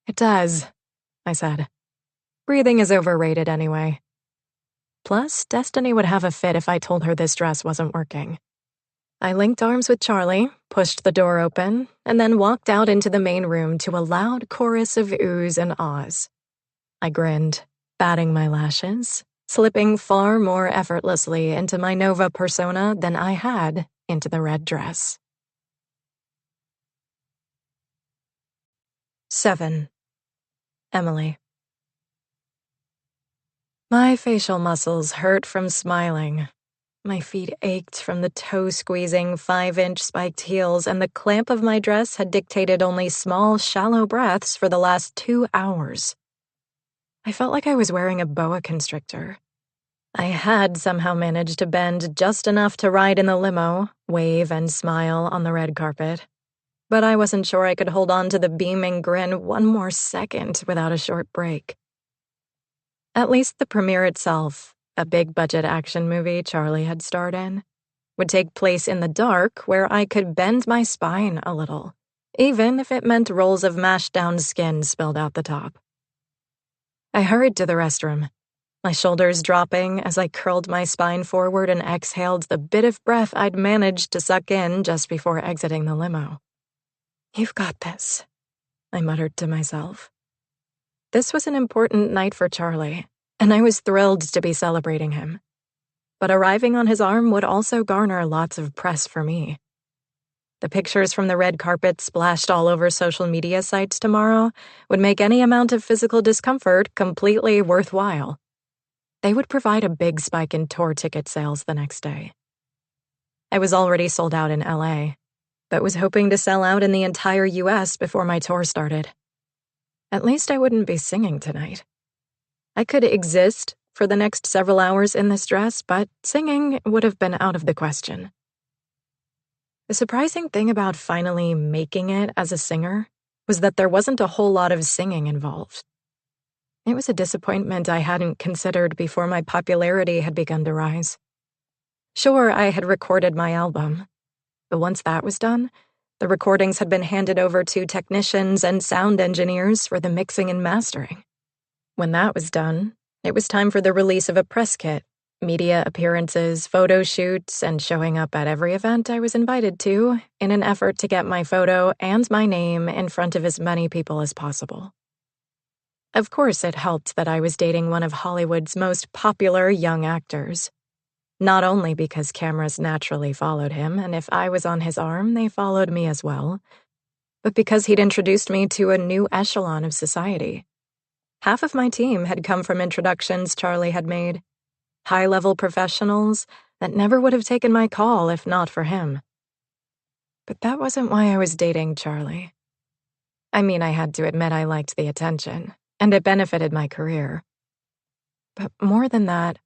It does, I said. Breathing is overrated anyway. Plus, Destiny would have a fit if I told her this dress wasn't working. I linked arms with Charlie, pushed the door open, and then walked out into the main room to a loud chorus of oohs and ahs. I grinned, batting my lashes, slipping far more effortlessly into my Nova persona than I had into the red dress. 7. Emily. My facial muscles hurt from smiling. My feet ached from the toe-squeezing 5-inch spiked heels, and the clamp of my dress had dictated only small, shallow breaths for the last 2 hours. I felt like I was wearing a boa constrictor. I had somehow managed to bend just enough to ride in the limo, wave and smile on the red carpet. But I wasn't sure I could hold on to the beaming grin one more second without a short break. At least the premiere itself, a big-budget action movie Charlie had starred in, would take place in the dark where I could bend my spine a little, even if it meant rolls of mashed-down skin spilled out the top. I hurried to the restroom, my shoulders dropping as I curled my spine forward and exhaled the bit of breath I'd managed to suck in just before exiting the limo. You've got this, I muttered to myself. This was an important night for Charlie, and I was thrilled to be celebrating him. But arriving on his arm would also garner lots of press for me. The pictures from the red carpet splashed all over social media sites tomorrow would make any amount of physical discomfort completely worthwhile. They would provide a big spike in tour ticket sales the next day. I was already sold out in LA, but was hoping to sell out in the entire US before my tour started. At least I wouldn't be singing tonight. I could exist for the next several hours in this dress, but singing would have been out of the question. The surprising thing about finally making it as a singer was that there wasn't a whole lot of singing involved. It was a disappointment I hadn't considered before my popularity had begun to rise. Sure, I had recorded my album, but once that was done, the recordings had been handed over to technicians and sound engineers for the mixing and mastering. When that was done, it was time for the release of a press kit, media appearances, photo shoots, and showing up at every event I was invited to in an effort to get my photo and my name in front of as many people as possible. Of course, it helped that I was dating one of Hollywood's most popular young actors. Not only because cameras naturally followed him, and if I was on his arm, they followed me as well, but because he'd introduced me to a new echelon of society. Half of my team had come from introductions Charlie had made, high-level professionals that never would have taken my call if not for him. But that wasn't why I was dating Charlie. I mean, I had to admit I liked the attention, and it benefited my career. But more than that,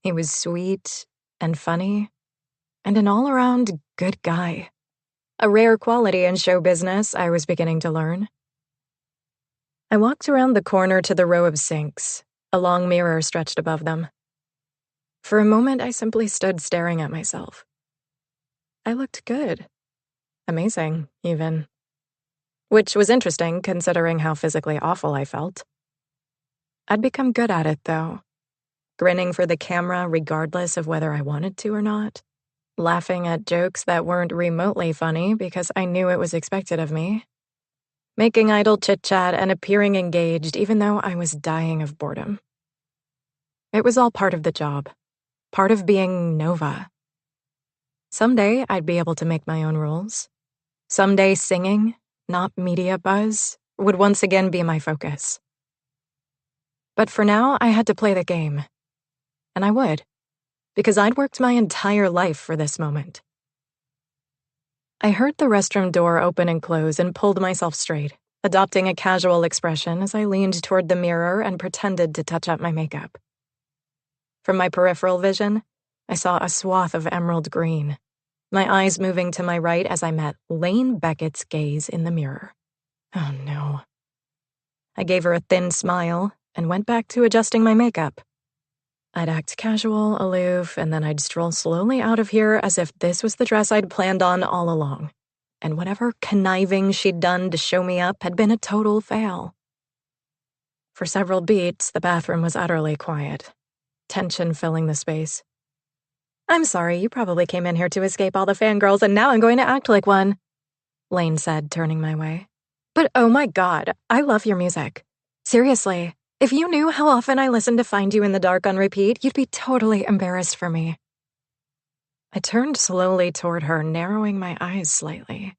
he was sweet and funny, and an all-around good guy. A rare quality in show business, I was beginning to learn. I walked around the corner to the row of sinks, a long mirror stretched above them. For a moment, I simply stood staring at myself. I looked good. Amazing, even. Which was interesting, considering how physically awful I felt. I'd become good at it, though. Grinning for the camera regardless of whether I wanted to or not. Laughing at jokes that weren't remotely funny because I knew it was expected of me. Making idle chit-chat and appearing engaged even though I was dying of boredom. It was all part of the job. Part of being Nova. Someday I'd be able to make my own rules. Someday singing, not media buzz, would once again be my focus. But for now, I had to play the game. And I would, because I'd worked my entire life for this moment. I heard the restroom door open and close and pulled myself straight, adopting a casual expression as I leaned toward the mirror and pretended to touch up my makeup. From my peripheral vision, I saw a swath of emerald green, my eyes moving to my right as I met Lane Beckett's gaze in the mirror. Oh no. I gave her a thin smile and went back to adjusting my makeup. I'd act casual, aloof, and then I'd stroll slowly out of here as if this was the dress I'd planned on all along, and whatever conniving she'd done to show me up had been a total fail. For several beats, the bathroom was utterly quiet, tension filling the space. "I'm sorry, you probably came in here to escape all the fangirls, and now I'm going to act like one," Lane said, turning my way. "But oh my god, I love your music. Seriously, if you knew how often I listen to Find You in the Dark on repeat, you'd be totally embarrassed for me." I turned slowly toward her, narrowing my eyes slightly.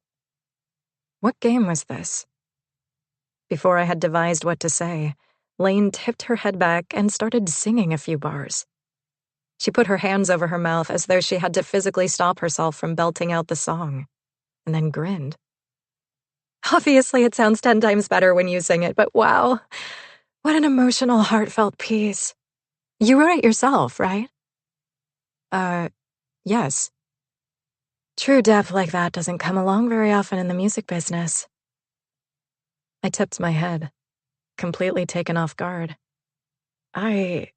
What game was this? Before I had devised what to say, Lane tipped her head back and started singing a few bars. She put her hands over her mouth as though she had to physically stop herself from belting out the song, and then grinned. "Obviously, it sounds 10 times better when you sing it, but wow, what an emotional, heartfelt piece. You wrote it yourself, right?" Yes. True depth like that doesn't come along very often in the music business. I tipped my head, completely taken off guard. Thank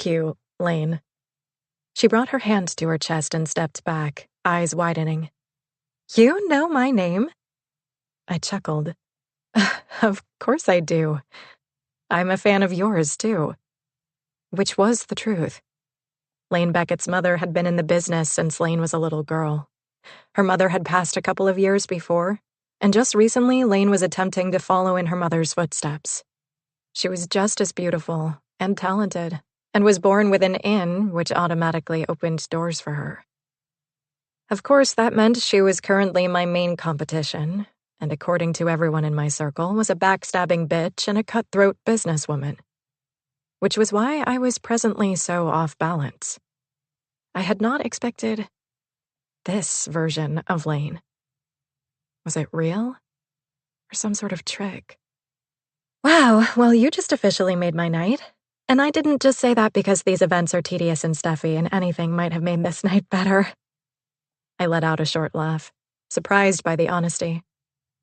you, Lane. She brought her hand to her chest and stepped back, eyes widening. "You know my name?" I chuckled. "Of course I do. I'm a fan of yours, too." Which was the truth. Lane Beckett's mother had been in the business since Lane was a little girl. Her mother had passed a couple of years before, and just recently Lane was attempting to follow in her mother's footsteps. She was just as beautiful and talented, and was born with an in, which automatically opened doors for her. Of course, that meant she was currently my main competition, and according to everyone in my circle, was a backstabbing bitch and a cutthroat businesswoman. Which was why I was presently so off balance. I had not expected this version of Lane. Was it real? Or some sort of trick? Wow, well, you just officially made my night. And I didn't just say that because these events are tedious and stuffy and anything might have made this night better. I let out a short laugh, surprised by the honesty.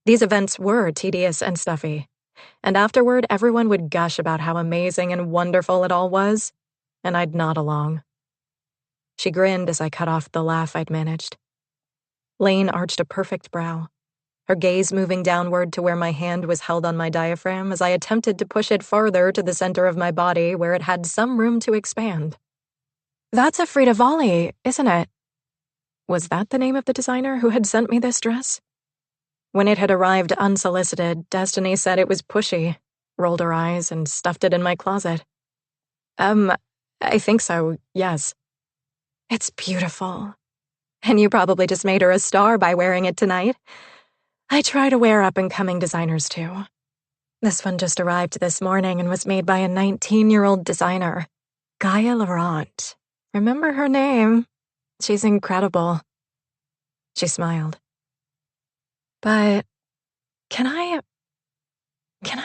These events were tedious and stuffy. And afterward, everyone would gush about how amazing and wonderful it all was, and I'd nod along. She grinned as I cut off the laugh I'd managed. Lane arched a perfect brow, her gaze moving downward to where my hand was held on my diaphragm as I attempted to push it farther to the center of my body where it had some room to expand. "That's a Frida Volley, isn't it?" Was that the name of the designer who had sent me this dress? When it had arrived unsolicited, Destiny said it was pushy, rolled her eyes, and stuffed it in my closet. I think so, yes. It's beautiful. And you probably just made her a star by wearing it tonight. I try to wear up-and-coming designers, too. This one just arrived this morning and was made by a 19-year-old designer, Gaia Laurent. Remember her name? She's incredible. She smiled. "But can I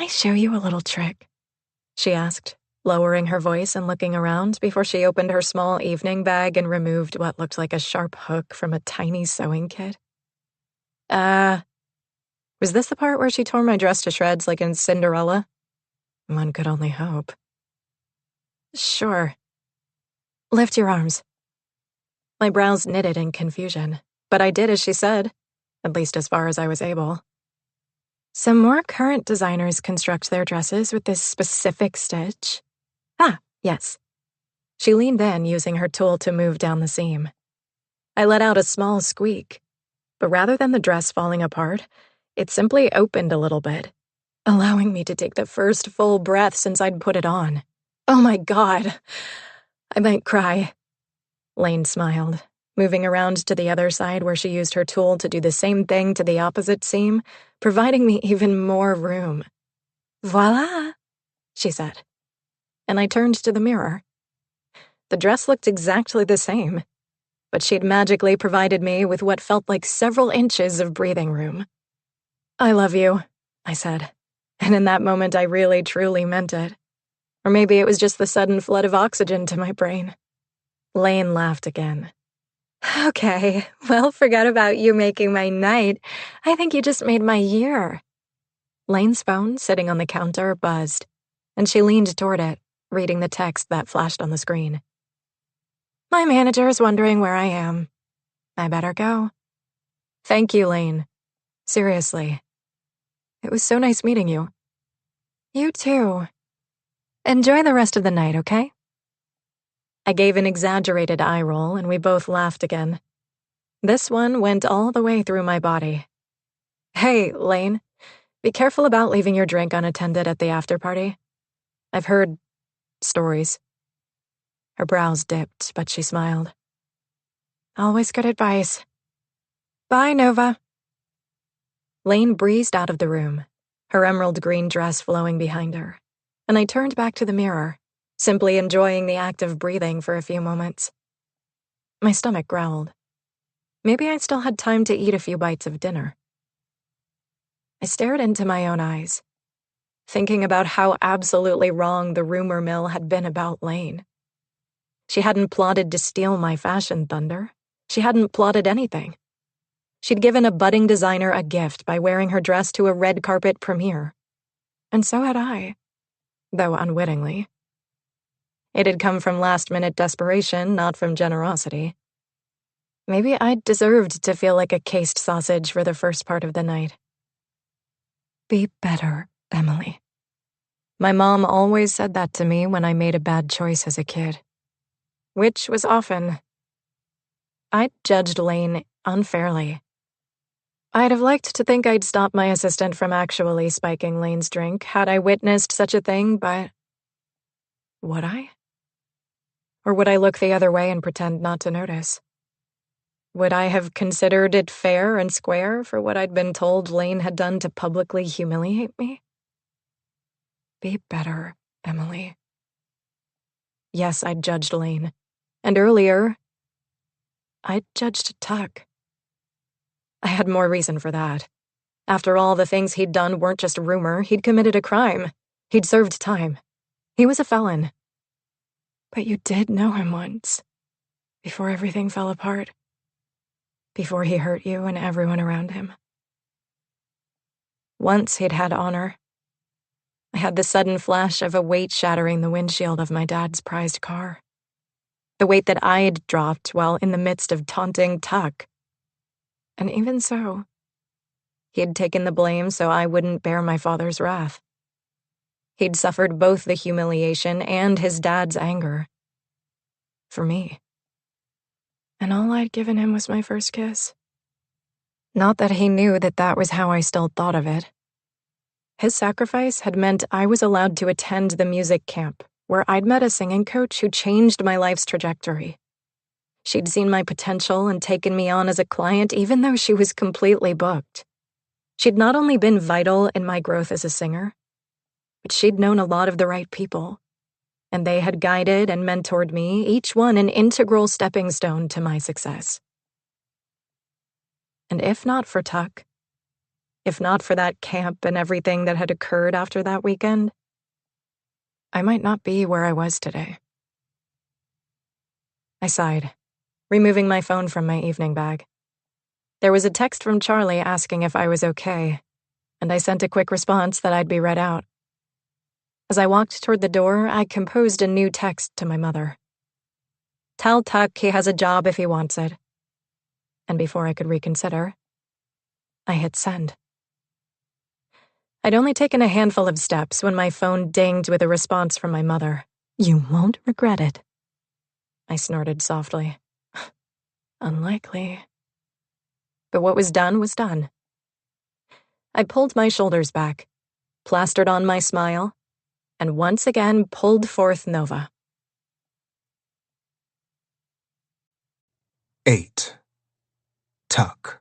show you a little trick?" she asked, lowering her voice and looking around before she opened her small evening bag and removed what looked like a sharp hook from a tiny sewing kit. Was this the part where she tore my dress to shreds like in Cinderella? One could only hope. "Sure. Lift your arms." My brows knitted in confusion, but I did as she said, at least as far as I was able. Some more current designers construct their dresses with this specific stitch. Ah, yes. She leaned in, using her tool to move down the seam. I let out a small squeak, but rather than the dress falling apart, it simply opened a little bit, allowing me to take the first full breath since I'd put it on. Oh my God. I might cry. Lane smiled, moving around to the other side where she used her tool to do the same thing to the opposite seam, providing me even more room. Voila, she said, and I turned to the mirror. The dress looked exactly the same, but she'd magically provided me with what felt like several inches of breathing room. I love you, I said, and in that moment I really truly meant it. Or maybe it was just the sudden flood of oxygen to my brain. Lane laughed again. Okay, well, forget about you making my night. I think you just made my year. Lane's phone, sitting on the counter, buzzed, and she leaned toward it, reading the text that flashed on the screen. My manager's wondering where I am. I better go. Thank you, Lane. Seriously. It was so nice meeting you. You too. Enjoy the rest of the night, okay? I gave an exaggerated eye roll, and we both laughed again. This one went all the way through my body. Hey, Lane, be careful about leaving your drink unattended at the after-party. I've heard stories. Her brows dipped, but she smiled. Always good advice. Bye, Nova. Lane breezed out of the room, her emerald green dress flowing behind her, and I turned back to the mirror, simply enjoying the act of breathing for a few moments. My stomach growled. Maybe I still had time to eat a few bites of dinner. I stared into my own eyes, thinking about how absolutely wrong the rumor mill had been about Lane. She hadn't plotted to steal my fashion thunder. She hadn't plotted anything. She'd given a budding designer a gift by wearing her dress to a red carpet premiere. And so had I, though unwittingly. It had come from last-minute desperation, not from generosity. Maybe I deserved to feel like a cased sausage for the first part of the night. Be better, Emily. My mom always said that to me when I made a bad choice as a kid. Which was often. I'd judged Lane unfairly. I'd have liked to think I'd stopped my assistant from actually spiking Lane's drink had I witnessed such a thing, but would I? Or would I look the other way and pretend not to notice? Would I have considered it fair and square for what I'd been told Lane had done to publicly humiliate me? Be better, Emily. Yes, I'd judged Lane. And earlier, I'd judged Tuck. I had more reason for that. After all, the things he'd done weren't just rumor. He'd committed a crime. He'd served time. He was a felon. But you did know him once, before everything fell apart. Before he hurt you and everyone around him. Once he'd had honor. I had the sudden flash of a weight shattering the windshield of my dad's prized car. The weight that I'd dropped while in the midst of taunting Tuck. And even so, he'd taken the blame so I wouldn't bear my father's wrath. He'd suffered both the humiliation and his dad's anger. For me. And all I'd given him was my first kiss. Not that he knew that that was how I still thought of it. His sacrifice had meant I was allowed to attend the music camp, where I'd met a singing coach who changed my life's trajectory. She'd seen my potential and taken me on as a client even though she was completely booked. She'd not only been vital in my growth as a singer, but she'd known a lot of the right people, and they had guided and mentored me, each one an integral stepping stone to my success. And if not for Tuck, if not for that camp and everything that had occurred after that weekend, I might not be where I was today. I sighed, removing my phone from my evening bag. There was a text from Charlie asking if I was okay, and I sent a quick response that I'd be read out. As I walked toward the door, I composed a new text to my mother. Tell Tuck he has a job if he wants it. And before I could reconsider, I hit send. I'd only taken a handful of steps when my phone dinged with a response from my mother. "You won't regret it." I snorted softly. Unlikely. But what was done was done. I pulled my shoulders back, plastered on my smile, and once again pulled forth Nova. 8. Tuck.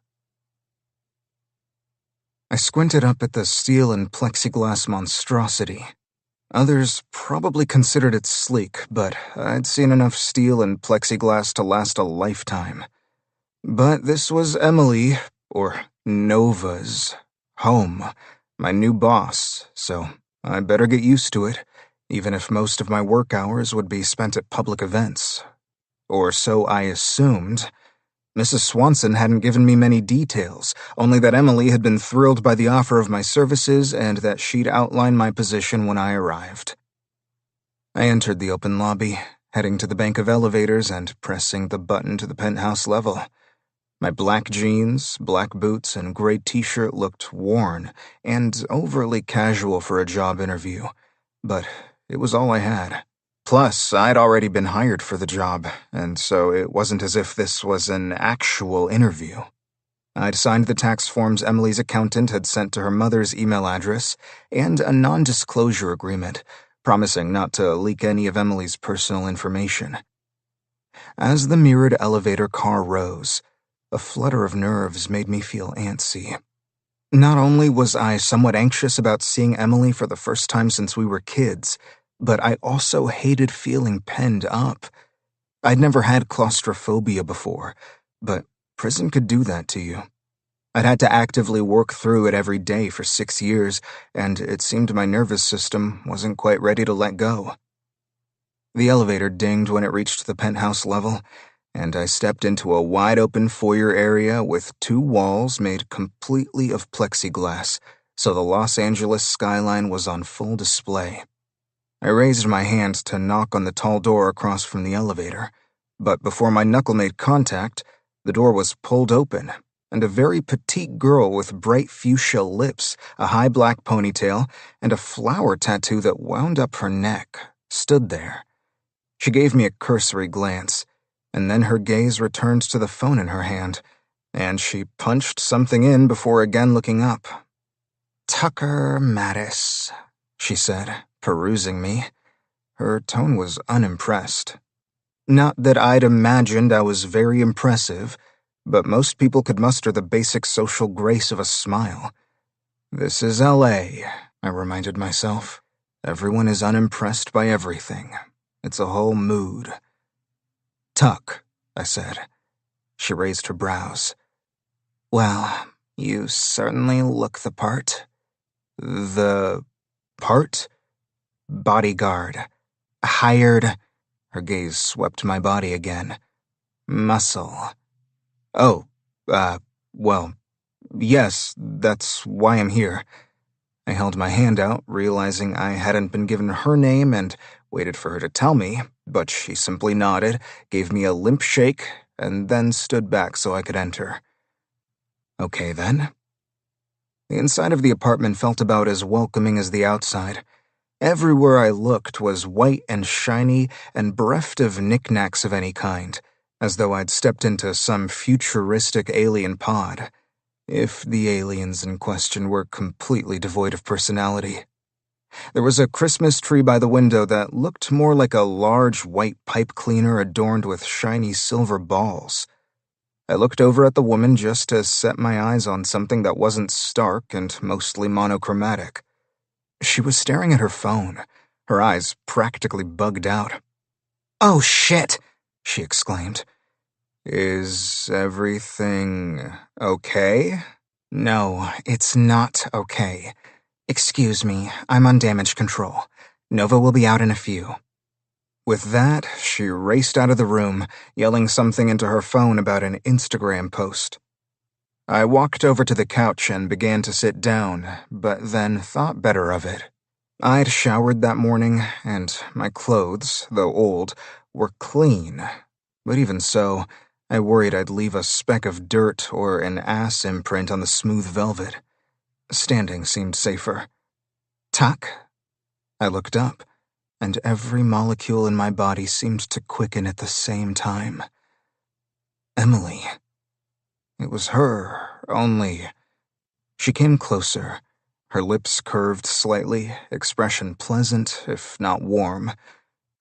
I squinted up at the steel and plexiglass monstrosity. Others probably considered it sleek, but I'd seen enough steel and plexiglass to last a lifetime. But this was Emily, or Nova's, home, my new boss, so I better get used to it, even if most of my work hours would be spent at public events. Or so I assumed. Mrs. Swanson hadn't given me many details, only that Emily had been thrilled by the offer of my services and that she'd outline my position when I arrived. I entered the open lobby, heading to the bank of elevators and pressing the button to the penthouse level. My black jeans, black boots, and gray t-shirt looked worn and overly casual for a job interview, but it was all I had. Plus, I'd already been hired for the job, and so it wasn't as if this was an actual interview. I'd signed the tax forms Emily's accountant had sent to her mother's email address and a non-disclosure agreement, promising not to leak any of Emily's personal information. As the mirrored elevator car rose, a flutter of nerves made me feel antsy. Not only was I somewhat anxious about seeing Emily for the first time since we were kids, but I also hated feeling penned up. I'd never had claustrophobia before, but prison could do that to you. I'd had to actively work through it every day for 6 years, and it seemed my nervous system wasn't quite ready to let go. The elevator dinged when it reached the penthouse level, and I stepped into a wide-open foyer area with 2 walls made completely of plexiglass, so the Los Angeles skyline was on full display. I raised my hand to knock on the tall door across from the elevator, but before my knuckle made contact, the door was pulled open, and a very petite girl with bright fuchsia lips, a high black ponytail, and a flower tattoo that wound up her neck stood there. She gave me a cursory glance, and then her gaze returned to the phone in her hand, and she punched something in before again looking up. "Tucker Mattice," she said, perusing me. Her tone was unimpressed. Not that I'd imagined I was very impressive, but most people could muster the basic social grace of a smile. This is LA, I reminded myself. Everyone is unimpressed by everything. It's a whole mood. "Tuck," I said. She raised her brows. "Well, you certainly look the part." "The part?" "Bodyguard. Hired." Her gaze swept my body again. "Muscle." "Oh, well, yes, that's why I'm here." I held my hand out, realizing I hadn't been given her name, and waited for her to tell me, but she simply nodded, gave me a limp shake, and then stood back so I could enter. Okay, then. The inside of the apartment felt about as welcoming as the outside. Everywhere I looked was white and shiny and bereft of knickknacks of any kind, as though I'd stepped into some futuristic alien pod, if the aliens in question were completely devoid of personality. There was a Christmas tree by the window that looked more like a large white pipe cleaner adorned with shiny silver balls. I looked over at the woman just to set my eyes on something that wasn't stark and mostly monochromatic. She was staring at her phone, her eyes practically bugged out. "Oh, shit!" she exclaimed. "Is everything okay?" "No, it's not okay. Excuse me, I'm on damage control. Nova will be out in a few." With that, she raced out of the room, yelling something into her phone about an Instagram post. I walked over to the couch and began to sit down, but then thought better of it. I'd showered that morning, and my clothes, though old, were clean. But even so, I worried I'd leave a speck of dirt or an ass imprint on the smooth velvet. Standing seemed safer. Tuck? I looked up, and every molecule in my body seemed to quicken at the same time. Emily. It was her, only. She came closer, her lips curved slightly, expression pleasant, if not warm.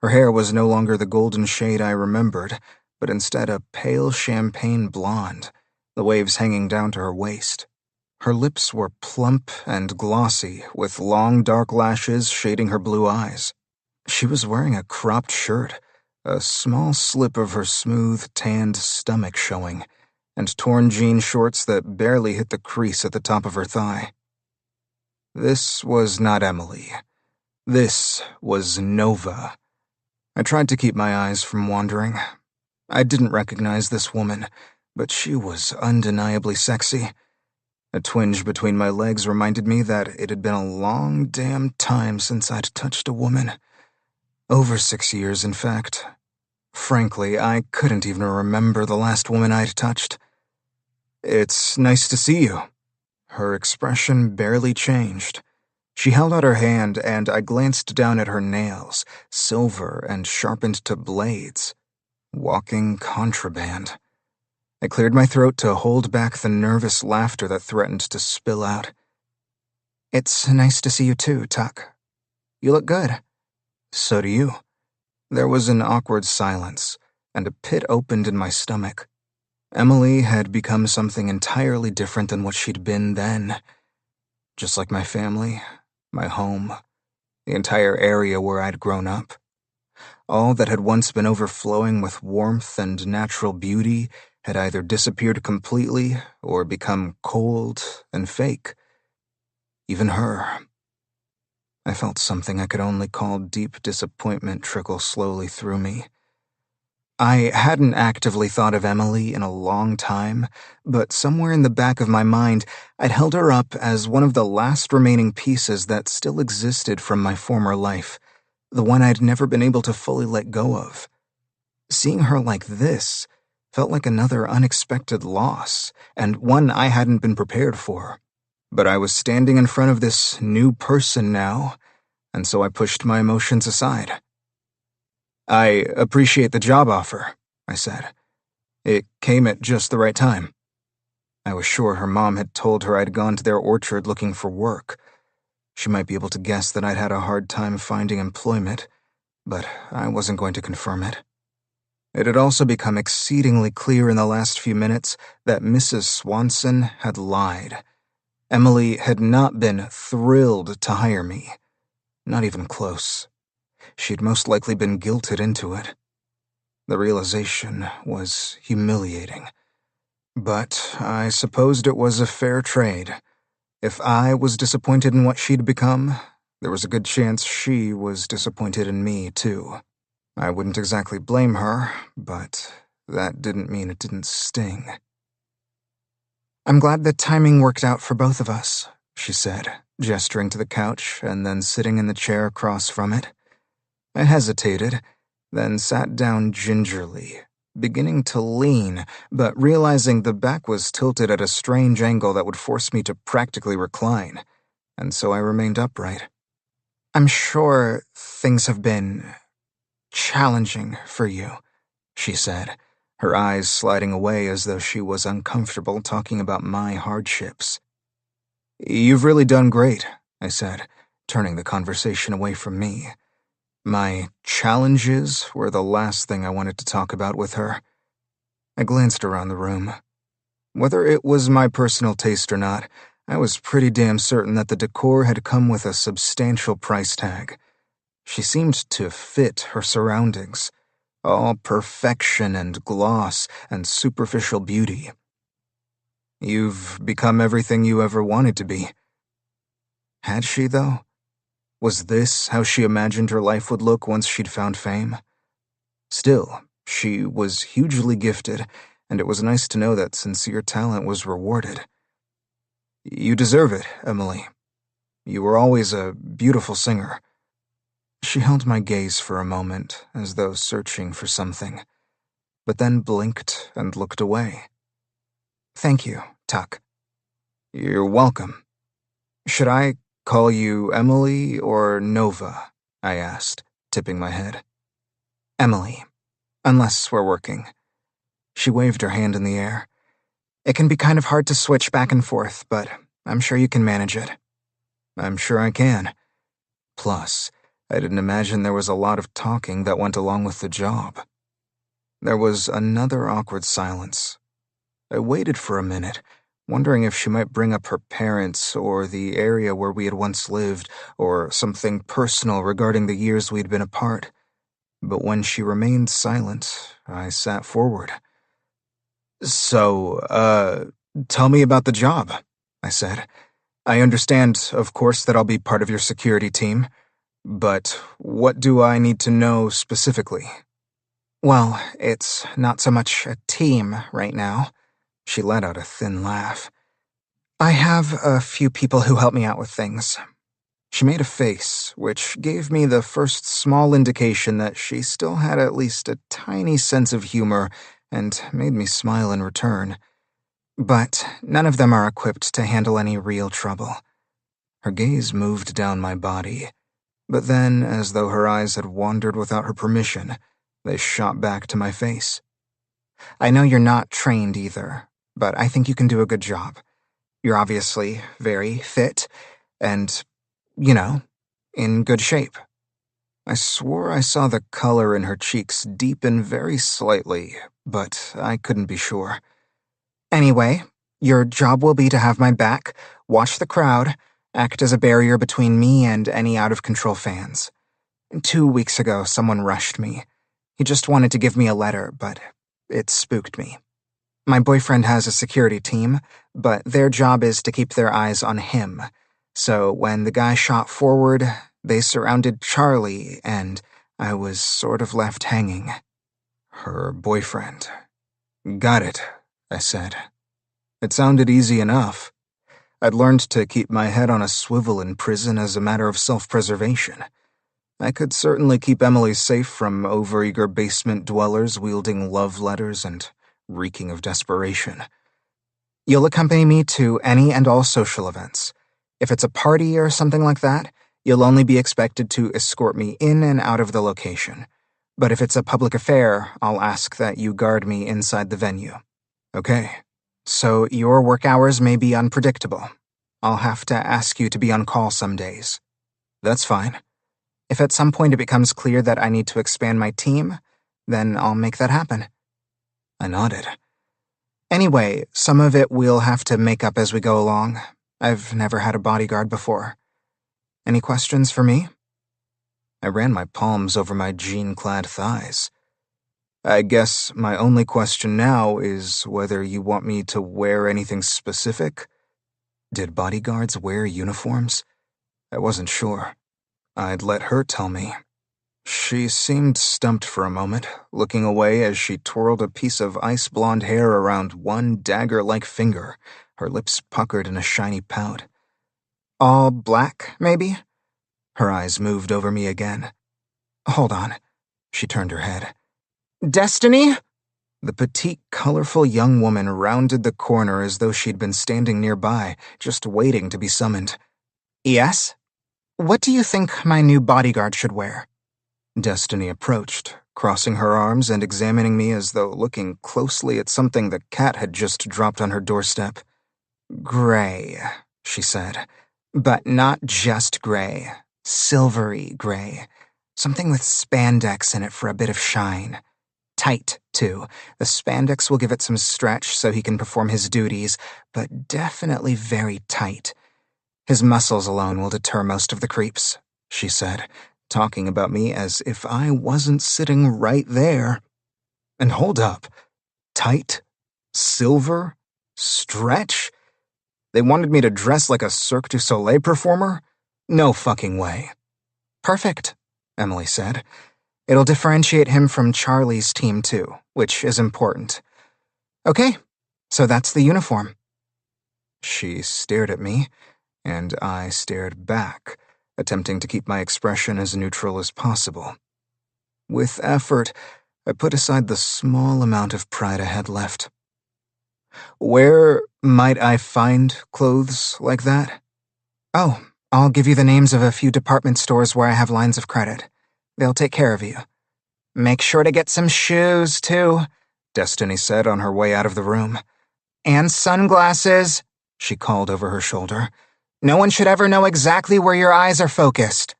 Her hair was no longer the golden shade I remembered, but instead a pale champagne blonde, the waves hanging down to her waist. Her lips were plump and glossy, with long dark lashes shading her blue eyes. She was wearing a cropped shirt, a small slip of her smooth, tanned stomach showing, and torn jean shorts that barely hit the crease at the top of her thigh. This was not Emily. This was Nova. I tried to keep my eyes from wandering. I didn't recognize this woman, but she was undeniably sexy. A twinge between my legs reminded me that it had been a long damn time since I'd touched a woman. Over 6 years, in fact. Frankly, I couldn't even remember the last woman I'd touched. "It's nice to see you." Her expression barely changed. She held out her hand, and I glanced down at her nails, silver and sharpened to blades. Walking contraband. I cleared my throat to hold back the nervous laughter that threatened to spill out. "It's nice to see you too, Tuck. You look good." "So do you." There was an awkward silence, and a pit opened in my stomach. Emily had become something entirely different than what she'd been then. Just like my family, my home, the entire area where I'd grown up. All that had once been overflowing with warmth and natural beauty had either disappeared completely or become cold and fake. Even her. I felt something I could only call deep disappointment trickle slowly through me. I hadn't actively thought of Emily in a long time, but somewhere in the back of my mind, I'd held her up as one of the last remaining pieces that still existed from my former life, the one I'd never been able to fully let go of. Seeing her like this felt like another unexpected loss, and one I hadn't been prepared for. But I was standing in front of this new person now, and so I pushed my emotions aside. "I appreciate the job offer," I said. "It came at just the right time." I was sure her mom had told her I'd gone to their orchard looking for work. She might be able to guess that I'd had a hard time finding employment, but I wasn't going to confirm it. It had also become exceedingly clear in the last few minutes that Mrs. Swanson had lied. Emily had not been thrilled to hire me. Not even close. She'd most likely been guilted into it. The realization was humiliating. But I supposed it was a fair trade. If I was disappointed in what she'd become, there was a good chance she was disappointed in me, too. I wouldn't exactly blame her, but that didn't mean it didn't sting. "I'm glad the timing worked out for both of us," she said, gesturing to the couch and then sitting in the chair across from it. I hesitated, then sat down gingerly, beginning to lean, but realizing the back was tilted at a strange angle that would force me to practically recline, and so I remained upright. "I'm sure things have been challenging for you," she said, her eyes sliding away as though she was uncomfortable talking about my hardships. "You've really done great," I said, turning the conversation away from me. My challenges were the last thing I wanted to talk about with her. I glanced around the room. Whether it was my personal taste or not, I was pretty damn certain that the decor had come with a substantial price tag. She seemed to fit her surroundings, all perfection and gloss and superficial beauty. "You've become everything you ever wanted to be." Had she, though? Was this how she imagined her life would look once she'd found fame? Still, she was hugely gifted, and it was nice to know that sincere talent was rewarded. "You deserve it, Emily. You were always a beautiful singer." She held my gaze for a moment, as though searching for something, but then blinked and looked away. "Thank you, Tuck." "You're welcome." Should I call you Emily or Nova? I asked, tipping my head. Emily, unless we're working. She waved her hand in the air. It can be kind of hard to switch back and forth, but I'm sure you can manage it. I'm sure I can. Plus, I didn't imagine there was a lot of talking that went along with the job. There was another awkward silence. I waited for a minute, wondering if she might bring up her parents or the area where we had once lived, or something personal regarding the years we'd been apart. But when she remained silent, I sat forward. So, tell me about the job, I said. I understand, of course, that I'll be part of your security team, but what do I need to know specifically? Well, it's not so much a team right now. She let out a thin laugh. I have a few people who help me out with things. She made a face, which gave me the first small indication that she still had at least a tiny sense of humor and made me smile in return. But none of them are equipped to handle any real trouble. Her gaze moved down my body, but then, as though her eyes had wandered without her permission, they shot back to my face. I know you're not trained either, but I think you can do a good job. You're obviously very fit and, in good shape. I swore I saw the color in her cheeks deepen very slightly, but I couldn't be sure. Anyway, your job will be to have my back, watch the crowd, act as a barrier between me and any out-of-control fans. 2 weeks ago, someone rushed me. He just wanted to give me a letter, but it spooked me. My boyfriend has a security team, but their job is to keep their eyes on him. So when the guy shot forward, they surrounded Charlie, and I was sort of left hanging. Her boyfriend. Got it, I said. It sounded easy enough. I'd learned to keep my head on a swivel in prison as a matter of self-preservation. I could certainly keep Emily safe from overeager basement dwellers wielding love letters and reeking of desperation. You'll accompany me to any and all social events. If it's a party or something like that, you'll only be expected to escort me in and out of the location. But if it's a public affair, I'll ask that you guard me inside the venue. Okay. So your work hours may be unpredictable. I'll have to ask you to be on call some days. That's fine. If at some point it becomes clear that I need to expand my team, then I'll make that happen. I nodded. Anyway, some of it we'll have to make up as we go along. I've never had a bodyguard before. Any questions for me? I ran my palms over my jean-clad thighs. I guess my only question now is whether you want me to wear anything specific. Did bodyguards wear uniforms? I wasn't sure. I'd let her tell me. She seemed stumped for a moment, looking away as she twirled a piece of ice-blonde hair around one dagger-like finger, her lips puckered in a shiny pout. All black, maybe? Her eyes moved over me again. Hold on. She turned her head. Destiny? The petite, colorful young woman rounded the corner as though she'd been standing nearby, just waiting to be summoned. Yes? What do you think my new bodyguard should wear? Destiny approached, crossing her arms and examining me as though looking closely at something the cat had just dropped on her doorstep. Gray, she said. But not just gray. Silvery gray. Something with spandex in it for a bit of shine. Tight, too. The spandex will give it some stretch so he can perform his duties, but definitely very tight. His muscles alone will deter most of the creeps, she said, talking about me as if I wasn't sitting right there. And hold up. Tight? Silver? Stretch? They wanted me to dress like a Cirque du Soleil performer? No fucking way. Perfect, Emily said. It'll differentiate him from Charlie's team too, which is important. Okay, so that's the uniform. She stared at me, and I stared back, attempting to keep my expression as neutral as possible. With effort, I put aside the small amount of pride I had left. Where might I find clothes like that? Oh, I'll give you the names of a few department stores where I have lines of credit. They'll take care of you. Make sure to get some shoes, too, Destiny said on her way out of the room. And sunglasses, she called over her shoulder. No one should ever know exactly where your eyes are focused.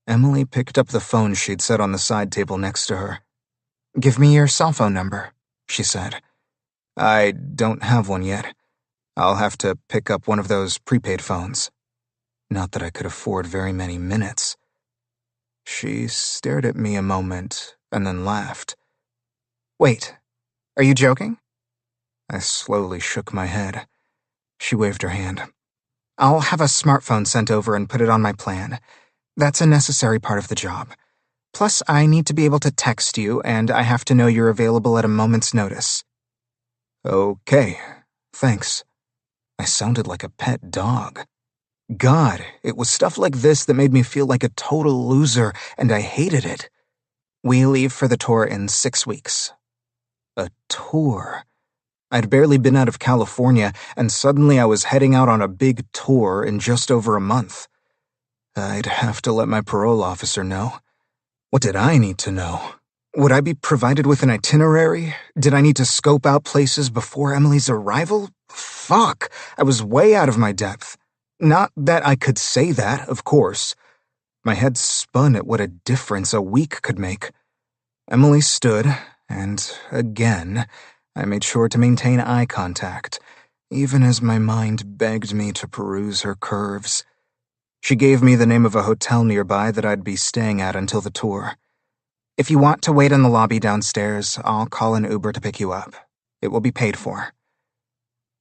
Emily picked up the phone she'd set on the side table next to her. Give me your cell phone number, she said. I don't have one yet. I'll have to pick up one of those prepaid phones. Not that I could afford very many minutes. She stared at me a moment and then laughed. Wait, are you joking? I slowly shook my head. She waved her hand. I'll have a smartphone sent over and put it on my plan. That's a necessary part of the job. Plus, I need to be able to text you, and I have to know you're available at a moment's notice. Okay, thanks. I sounded like a pet dog. God, it was stuff like this that made me feel like a total loser, and I hated it. We leave for the tour in 6 weeks. A tour? I'd barely been out of California, and suddenly I was heading out on a big tour in just over a month. I'd have to let my parole officer know. What did I need to know? Would I be provided with an itinerary? Did I need to scope out places before Emily's arrival? Fuck, I was way out of my depth. Not that I could say that, of course. My head spun at what a difference a week could make. Emily stood, and again, I made sure to maintain eye contact, even as my mind begged me to peruse her curves. She gave me the name of a hotel nearby that I'd be staying at until the tour. If you want to wait in the lobby downstairs, I'll call an Uber to pick you up. It will be paid for.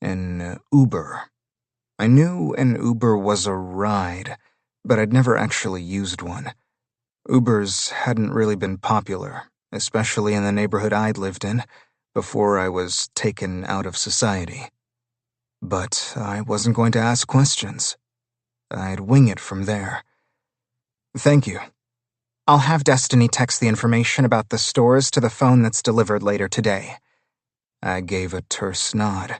An Uber. I knew an Uber was a ride, but I'd never actually used one. Ubers hadn't really been popular, especially in the neighborhood I'd lived in, before I was taken out of society. But I wasn't going to ask questions. I'd wing it from there. Thank you. I'll have Destiny text the information about the stores to the phone that's delivered later today. I gave a terse nod.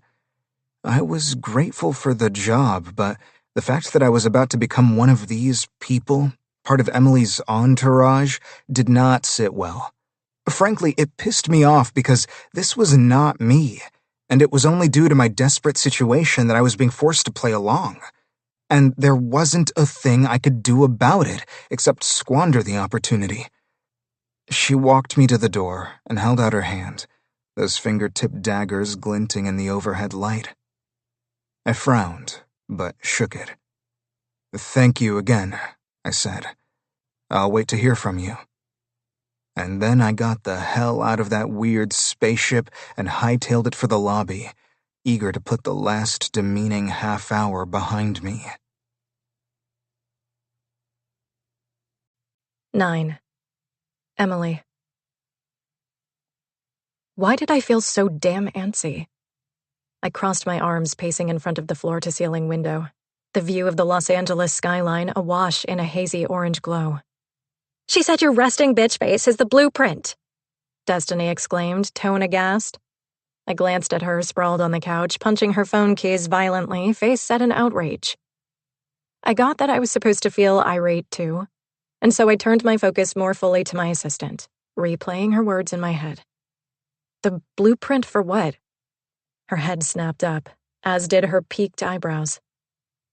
I was grateful for the job, but the fact that I was about to become one of these people, part of Emily's entourage, did not sit well. Frankly, it pissed me off because this was not me, and it was only due to my desperate situation that I was being forced to play along. And there wasn't a thing I could do about it except squander the opportunity. She walked me to the door and held out her hand, those fingertip daggers glinting in the overhead light. I frowned, but shook it. Thank you again, I said. I'll wait to hear from you. And then I got the hell out of that weird spaceship and hightailed it for the lobby, eager to put the last demeaning half hour behind me. 9. Emily. Why did I feel so damn antsy? I crossed my arms, pacing in front of the floor-to-ceiling window, the view of the Los Angeles skyline awash in a hazy orange glow. She said your resting bitch face is the blueprint, Destiny exclaimed, tone aghast. I glanced at her sprawled on the couch, punching her phone keys violently, face set in outrage. I got that I was supposed to feel irate too, and so I turned my focus more fully to my assistant, replaying her words in my head. The blueprint for what? Her head snapped up, as did her peaked eyebrows.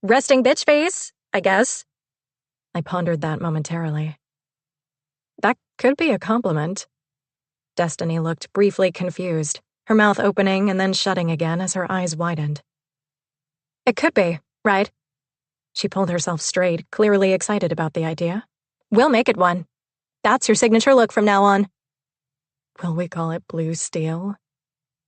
Resting bitch face, I guess. I pondered that momentarily. That could be a compliment. Destiny looked briefly confused, her mouth opening and then shutting again as her eyes widened. It could be, right? She pulled herself straight, clearly excited about the idea. We'll make it one. That's your signature look from now on. Will we call it blue steel?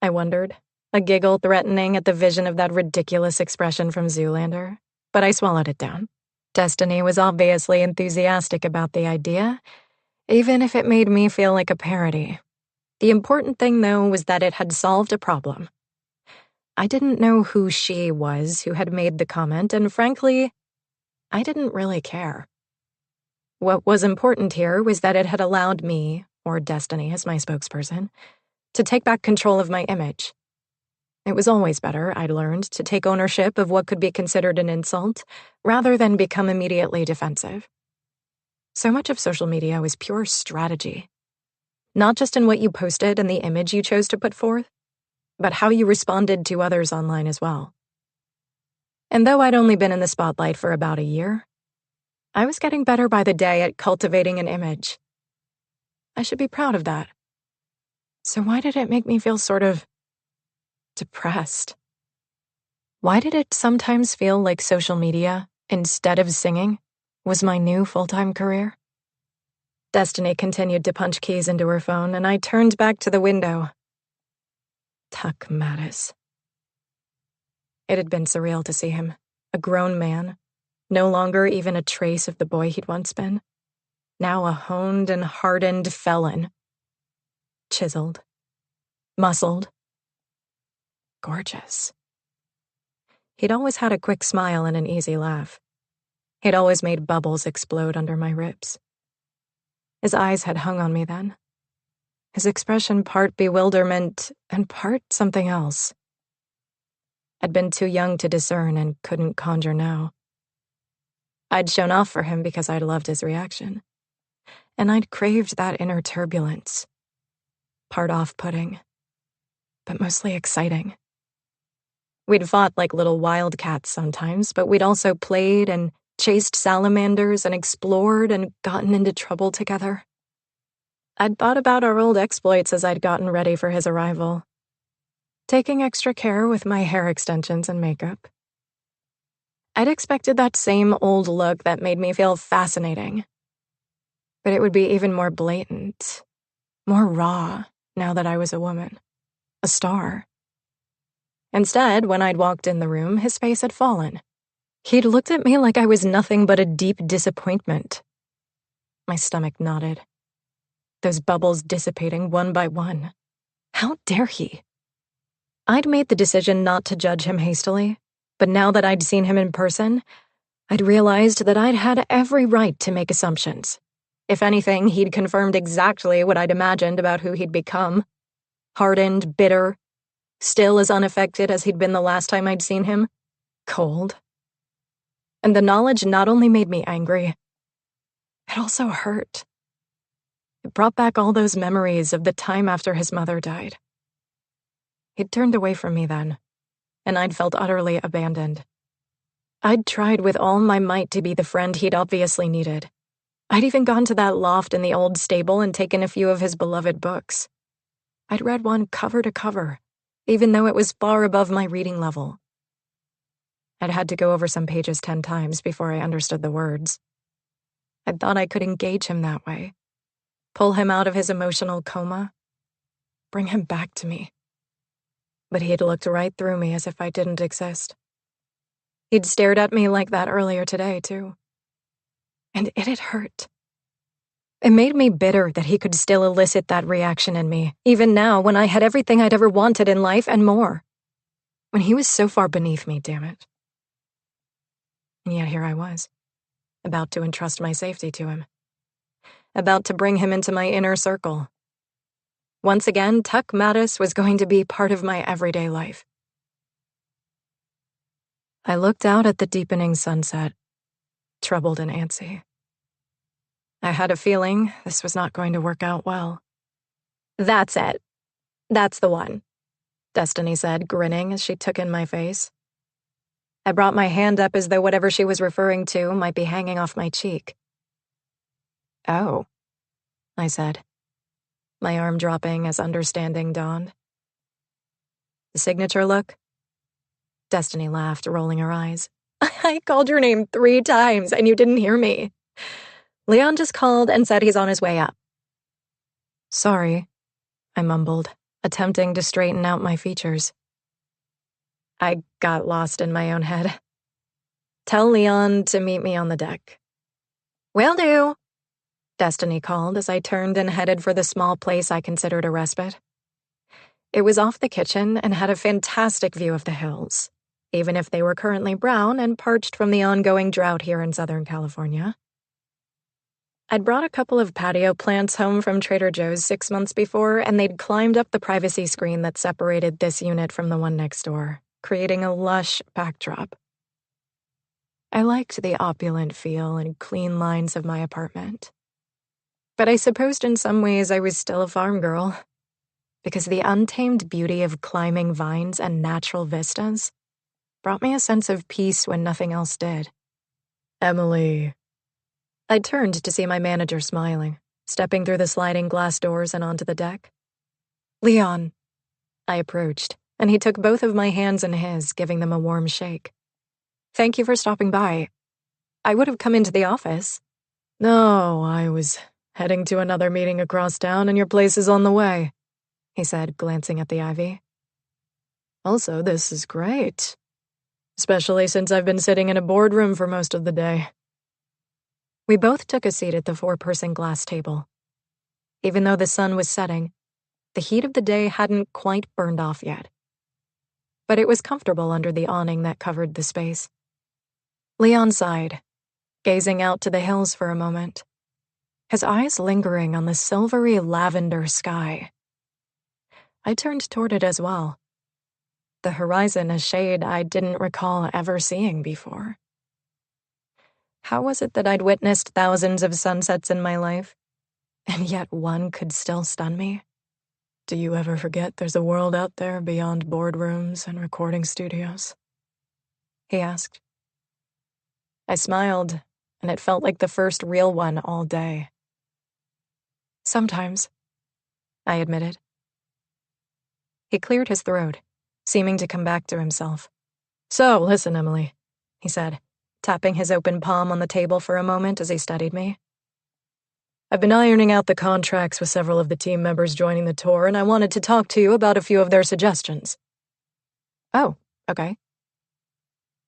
I wondered, a giggle threatening at the vision of that ridiculous expression from Zoolander, but I swallowed it down. Destiny was obviously enthusiastic about the idea, even if it made me feel like a parody. The important thing, though, was that it had solved a problem. I didn't know who she was who had made the comment, and frankly, I didn't really care. What was important here was that it had allowed me, or Destiny as my spokesperson, to take back control of my image. It was always better, I'd learned, to take ownership of what could be considered an insult, rather than become immediately defensive. So much of social media was pure strategy. Not just in what you posted and the image you chose to put forth, but how you responded to others online as well. And though I'd only been in the spotlight for about a year, I was getting better by the day at cultivating an image. I should be proud of that. So why did it make me feel sort of depressed? Why did it sometimes feel like social media, instead of singing, was my new full-time career? Destiny continued to punch keys into her phone, and I turned back to the window. Tuck Mattice. It had been surreal to see him, a grown man, no longer even a trace of the boy he'd once been, now a honed and hardened felon. Chiseled. Muscled. Gorgeous. He'd always had a quick smile and an easy laugh. He'd always made bubbles explode under my ribs. His eyes had hung on me then. His expression part bewilderment and part something else. I'd been too young to discern and couldn't conjure now. I'd shown off for him because I'd loved his reaction. And I'd craved that inner turbulence. Part off-putting, but mostly exciting. We'd fought like little wildcats sometimes, but we'd also played and chased salamanders and explored and gotten into trouble together. I'd thought about our old exploits as I'd gotten ready for his arrival, taking extra care with my hair extensions and makeup. I'd expected that same old look that made me feel fascinating, but it would be even more blatant, more raw now that I was a woman, a star. Instead, when I'd walked in the room, his face had fallen. He'd looked at me like I was nothing but a deep disappointment. My stomach knotted. Those bubbles dissipating one by one. How dare he? I'd made the decision not to judge him hastily, but now that I'd seen him in person, I'd realized that I'd had every right to make assumptions. If anything, he'd confirmed exactly what I'd imagined about who he'd become. Hardened, bitter, still as unaffected as he'd been the last time I'd seen him. Cold. And the knowledge not only made me angry, it also hurt. It brought back all those memories of the time after his mother died. He'd turned away from me then, and I'd felt utterly abandoned. I'd tried with all my might to be the friend he'd obviously needed. I'd even gone to that loft in the old stable and taken a few of his beloved books. I'd read one cover to cover, even though it was far above my reading level. I'd had to go over some pages 10 times before I understood the words. I'd thought I could engage him that way, pull him out of his emotional coma, bring him back to me. But he had looked right through me as if I didn't exist. He'd stared at me like that earlier today, too. And it had hurt. It made me bitter that he could still elicit that reaction in me, even now when I had everything I'd ever wanted in life and more. When he was so far beneath me, damn it. And yet here I was, about to entrust my safety to him. About to bring him into my inner circle. Once again, Tuck Mattice was going to be part of my everyday life. I looked out at the deepening sunset, troubled and antsy. I had a feeling this was not going to work out well. "That's it. That's the one," Destiny said, grinning as she took in my face. I brought my hand up as though whatever she was referring to might be hanging off my cheek. "Oh," I said, my arm dropping as understanding dawned. "The signature look?" Destiny laughed, rolling her eyes. "I called your name 3 times and you didn't hear me. Leon just called and said he's on his way up." "Sorry," I mumbled, attempting to straighten out my features. I got lost in my own head. "Tell Leon to meet me on the deck." "Will do," Destiny called as I turned and headed for the small place I considered a respite. It was off the kitchen and had a fantastic view of the hills, even if they were currently brown and parched from the ongoing drought here in Southern California. I'd brought a couple of patio plants home from Trader Joe's 6 months before, and they'd climbed up the privacy screen that separated this unit from the one next door, creating a lush backdrop. I liked the opulent feel and clean lines of my apartment. But I supposed in some ways I was still a farm girl, because the untamed beauty of climbing vines and natural vistas brought me a sense of peace when nothing else did. Emily. I turned to see my manager smiling, stepping through the sliding glass doors and onto the deck. Leon. I approached, and he took both of my hands in his, giving them a warm shake. Thank you for stopping by. I would have come into the office. No, I was heading to another meeting across town, and your place is on the way, he said, glancing at the ivy. Also, this is great, especially since I've been sitting in a boardroom for most of the day. We both took a seat at the 4-person glass table. Even though the sun was setting, the heat of the day hadn't quite burned off yet. But it was comfortable under the awning that covered the space. Leon sighed, gazing out to the hills for a moment, his eyes lingering on the silvery lavender sky. I turned toward it as well, the horizon a shade I didn't recall ever seeing before. How was it that I'd witnessed thousands of sunsets in my life, and yet one could still stun me? Do you ever forget there's a world out there beyond boardrooms and recording studios? He asked. I smiled, and it felt like the first real one all day. Sometimes, I admitted. He cleared his throat, seeming to come back to himself. So, listen, Emily, he said, tapping his open palm on the table for a moment as he studied me. I've been ironing out the contracts with several of the team members joining the tour, and I wanted to talk to you about a few of their suggestions. Oh, okay.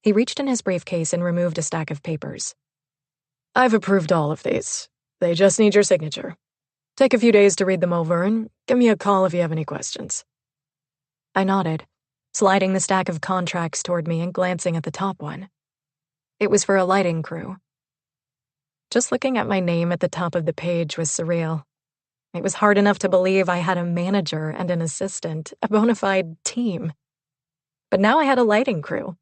He reached in his briefcase and removed a stack of papers. I've approved all of these. They just need your signature. Take a few days to read them over, and give me a call if you have any questions. I nodded, sliding the stack of contracts toward me and glancing at the top one. It was for a lighting crew. Just looking at my name at the top of the page was surreal. It was hard enough to believe I had a manager and an assistant, a bona fide team. But now I had a lighting crew,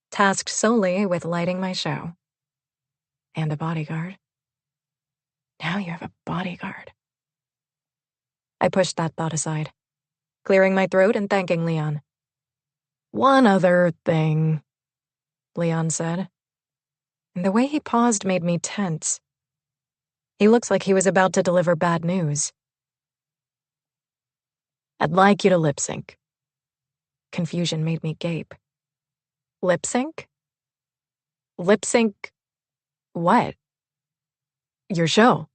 tasked solely with lighting my show. And a bodyguard. Now you have a bodyguard. I pushed that thought aside, clearing my throat and thanking Leon. One other thing, Leon said. And the way he paused made me tense. He looked like he was about to deliver bad news. I'd like you to lip sync. Confusion made me gape. Lip sync? Lip sync what? Your show.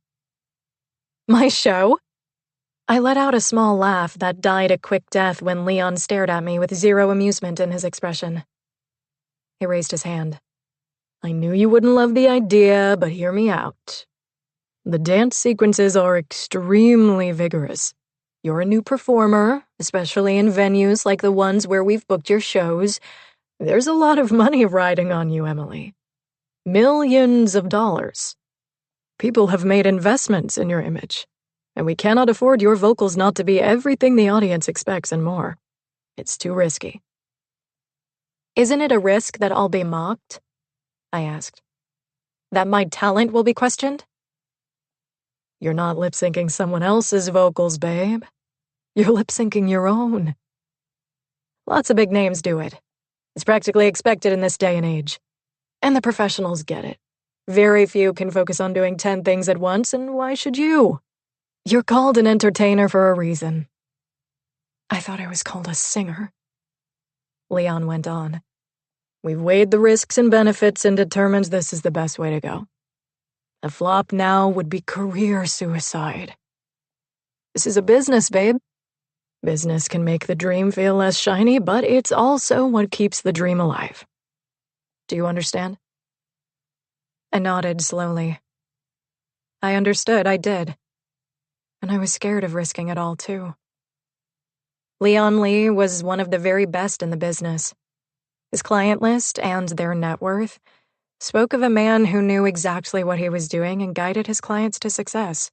My show? I let out a small laugh that died a quick death when Leon stared at me with zero amusement in his expression. He raised his hand. I knew you wouldn't love the idea, but hear me out. The dance sequences are extremely vigorous. You're a new performer, especially in venues like the ones where we've booked your shows. There's a lot of money riding on you, Emily. Millions of dollars. People have made investments in your image, and we cannot afford your vocals not to be everything the audience expects and more. It's too risky. Isn't it a risk that I'll be mocked? I asked. That my talent will be questioned? You're not lip-syncing someone else's vocals, babe. You're lip-syncing your own. Lots of big names do it. It's practically expected in this day and age. And the professionals get it. Very few can focus on doing 10 things at once, and why should you? You're called an entertainer for a reason. I thought I was called a singer. Leon went on. We've weighed the risks and benefits and determined this is the best way to go. A flop now would be career suicide. This is a business, babe. Business can make the dream feel less shiny, but it's also what keeps the dream alive. Do you understand? I nodded slowly. I understood, I did. And I was scared of risking it all, too. Leon Lee was one of the very best in the business. His client list and their net worth Spoke of a man who knew exactly what he was doing and guided his clients to success.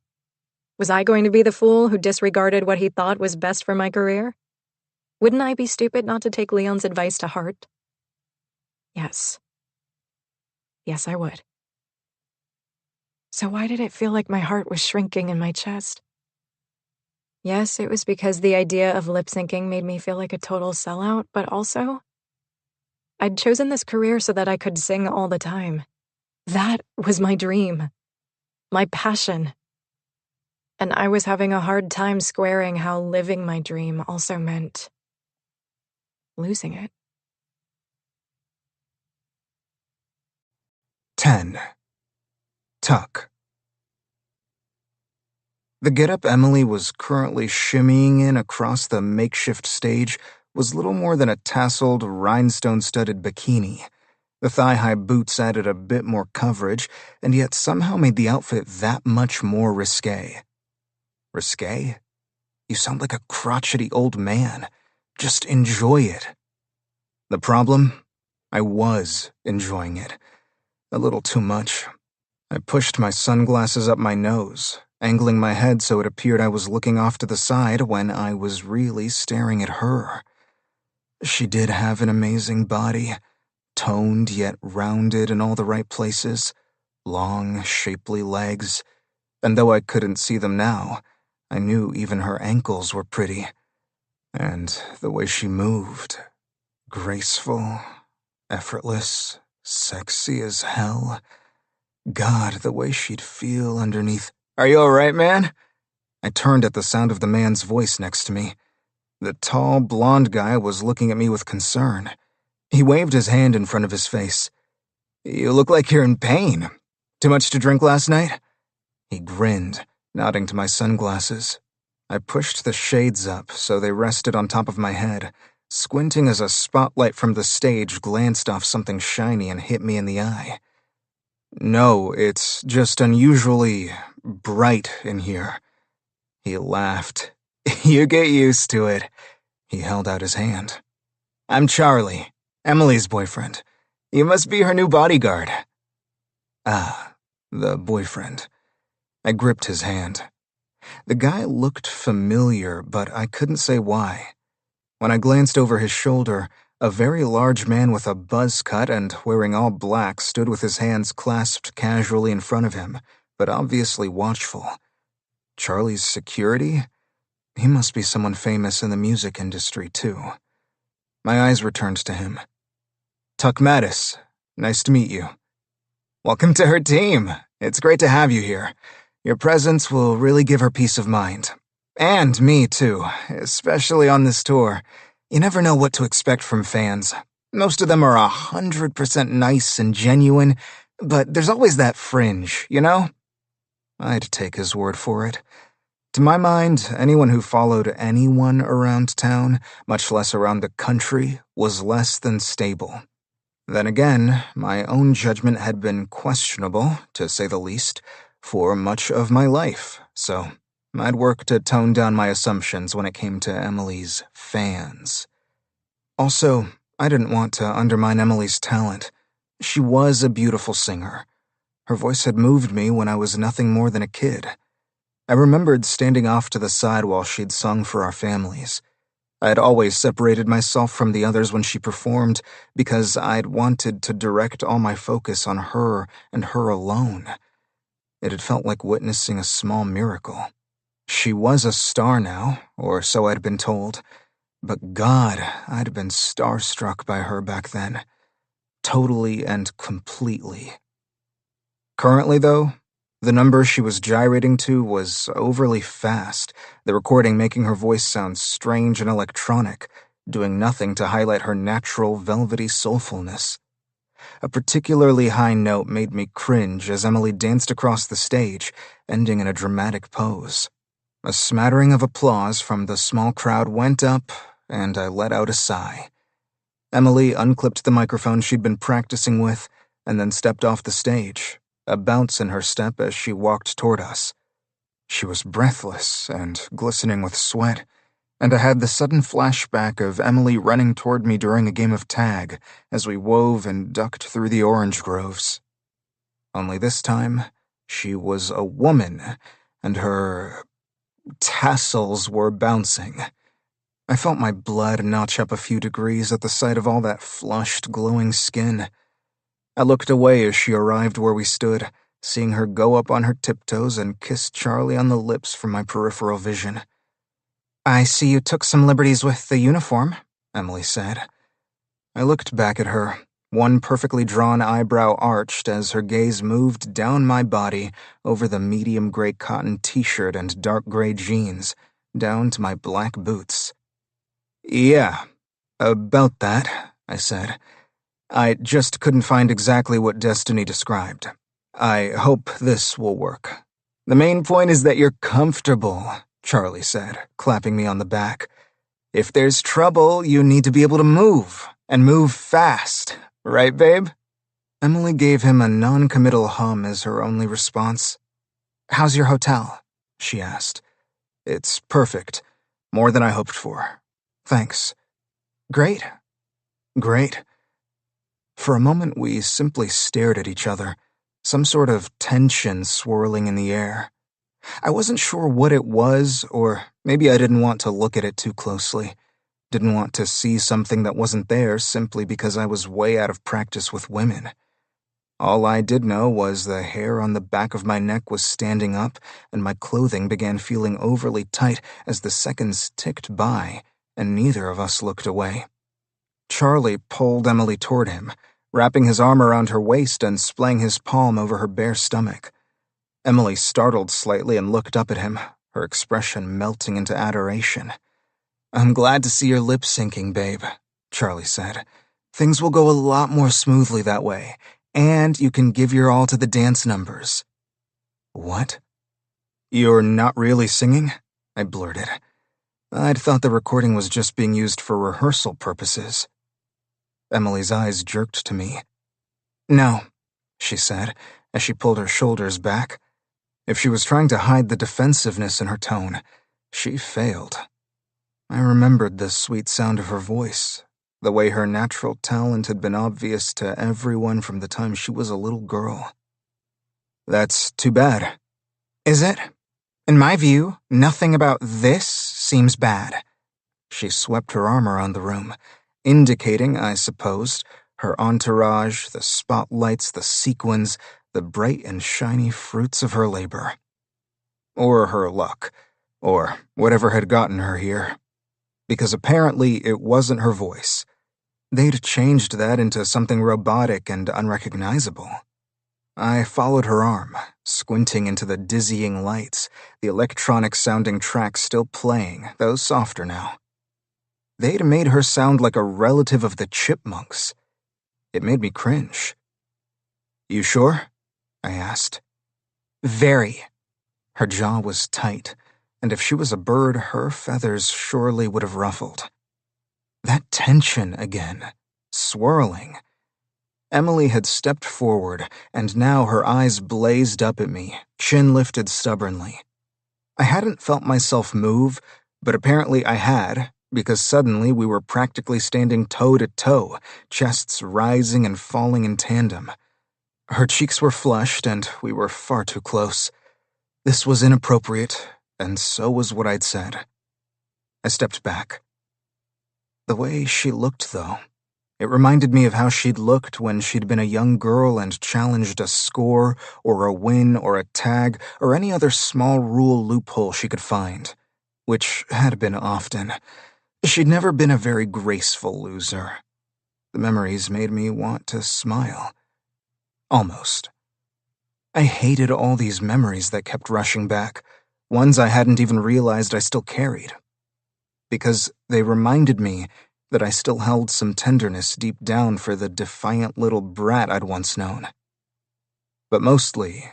Was I going to be the fool who disregarded what he thought was best for my career? Wouldn't I be stupid not to take Leon's advice to heart? Yes. Yes, I would. So why did it feel like my heart was shrinking in my chest? Yes, it was because the idea of lip-syncing made me feel like a total sellout, but also, I'd chosen this career so that I could sing all the time. That was my dream. My passion. And I was having a hard time squaring how living my dream also meant losing it. 10. Tuck. The getup Emily was currently shimmying in across the makeshift stage was little more than a tasseled, rhinestone-studded bikini. The thigh-high boots added a bit more coverage, and yet somehow made the outfit that much more risque. Risque? You sound like a crotchety old man. Just enjoy it. The problem? I was enjoying it. A little too much. I pushed my sunglasses up my nose, angling my head so it appeared I was looking off to the side when I was really staring at her. She did have an amazing body, toned yet rounded in all the right places, long, shapely legs, and though I couldn't see them now, I knew even her ankles were pretty. And the way she moved, graceful, effortless, sexy as hell. God, the way she'd feel underneath. "Are you all right, man?" I turned at the sound of the man's voice next to me. The tall, blonde guy was looking at me with concern. He waved his hand in front of his face. "You look like you're in pain. Too much to drink last night?" He grinned, nodding to my sunglasses. I pushed the shades up so they rested on top of my head, squinting as a spotlight from the stage glanced off something shiny and hit me in the eye. "No, it's just unusually bright in here." He laughed. "You get used to it." He held out his hand. "I'm Charlie, Emily's boyfriend. You must be her new bodyguard." Ah, the boyfriend. I gripped his hand. The guy looked familiar, but I couldn't say why. When I glanced over his shoulder, a very large man with a buzz cut and wearing all black stood with his hands clasped casually in front of him, but obviously watchful. Charlie's security? He must be someone famous in the music industry, too. My eyes returned to him. "Tuck Mattice, nice to meet you." "Welcome to her team. It's great to have you here. Your presence will really give her peace of mind. And me, too, especially on this tour. You never know what to expect from fans. Most of them are 100% nice and genuine, but there's always that fringe, you know?" I'd take his word for it. To my mind, anyone who followed anyone around town, much less around the country, was less than stable. Then again, my own judgment had been questionable, to say the least, for much of my life, so I'd work to tone down my assumptions when it came to Emily's fans. Also, I didn't want to undermine Emily's talent. She was a beautiful singer. Her voice had moved me when I was nothing more than a kid. I remembered standing off to the side while she'd sung for our families. I had always separated myself from the others when she performed because I'd wanted to direct all my focus on her and her alone. It had felt like witnessing a small miracle. She was a star now, or so I'd been told. But God, I'd been starstruck by her back then. Totally and completely. Currently, though, the number she was gyrating to was overly fast, the recording making her voice sound strange and electronic, doing nothing to highlight her natural, velvety soulfulness. A particularly high note made me cringe as Emily danced across the stage, ending in a dramatic pose. A smattering of applause from the small crowd went up, and I let out a sigh. Emily unclipped the microphone she'd been practicing with, and then stepped off the stage, a bounce in her step as she walked toward us. She was breathless and glistening with sweat, and I had the sudden flashback of Emily running toward me during a game of tag as we wove and ducked through the orange groves. Only this time, she was a woman, and her tassels were bouncing. I felt my blood notch up a few degrees at the sight of all that flushed, glowing skin. I looked away as she arrived where we stood, seeing her go up on her tiptoes and kiss Charlie on the lips from my peripheral vision. "I see you took some liberties with the uniform," Emily said. I looked back at her, one perfectly drawn eyebrow arched as her gaze moved down my body over the medium gray cotton t-shirt and dark gray jeans, down to my black boots. "Yeah, about that," I said. "I just couldn't find exactly what Destiny described. I hope this will work. The main point is that you're comfortable," Charlie said, clapping me on the back. "If there's trouble, you need to be able to move, and move fast. Right, babe?" Emily gave him a non-committal hum as her only response. "How's your hotel?" she asked. "It's perfect. More than I hoped for. Thanks." "Great. Great." For a moment, we simply stared at each other, some sort of tension swirling in the air. I wasn't sure what it was, or maybe I didn't want to look at it too closely. Didn't want to see something that wasn't there simply because I was way out of practice with women. All I did know was the hair on the back of my neck was standing up, and my clothing began feeling overly tight as the seconds ticked by, and neither of us looked away. Charlie pulled Emily toward him, wrapping his arm around her waist and splaying his palm over her bare stomach. Emily startled slightly and looked up at him, her expression melting into adoration. "I'm glad to see your lip syncing, babe," Charlie said. "Things will go a lot more smoothly that way, and you can give your all to the dance numbers." "What? You're not really singing?" I blurted. I'd thought the recording was just being used for rehearsal purposes. Emily's eyes jerked to me. "No," she said, as she pulled her shoulders back. If she was trying to hide the defensiveness in her tone, she failed. I remembered the sweet sound of her voice, the way her natural talent had been obvious to everyone from the time she was a little girl. "That's too bad." "Is it? In my view, nothing about this seems bad." She swept her arm around the room, indicating, I supposed, her entourage, the spotlights, the sequins, the bright and shiny fruits of her labor. Or her luck, or whatever had gotten her here. Because apparently it wasn't her voice. They'd changed that into something robotic and unrecognizable. I followed her arm, squinting into the dizzying lights, the electronic-sounding track still playing, though softer now. They'd made her sound like a relative of the Chipmunks. It made me cringe. "You sure?" I asked. "Very." Her jaw was tight, and if she was a bird, her feathers surely would have ruffled. That tension again, swirling. Emily had stepped forward, and now her eyes blazed up at me, chin lifted stubbornly. I hadn't felt myself move, but apparently I had, because suddenly we were practically standing toe-to-toe, chests rising and falling in tandem. Her cheeks were flushed, and we were far too close. This was inappropriate, and so was what I'd said. I stepped back. The way she looked, though, it reminded me of how she'd looked when she'd been a young girl and challenged a score, or a win, or a tag, or any other small rule loophole she could find, which had been often. She'd never been a very graceful loser. The memories made me want to smile. Almost. I hated all these memories that kept rushing back, ones I hadn't even realized I still carried. Because they reminded me that I still held some tenderness deep down for the defiant little brat I'd once known. But mostly,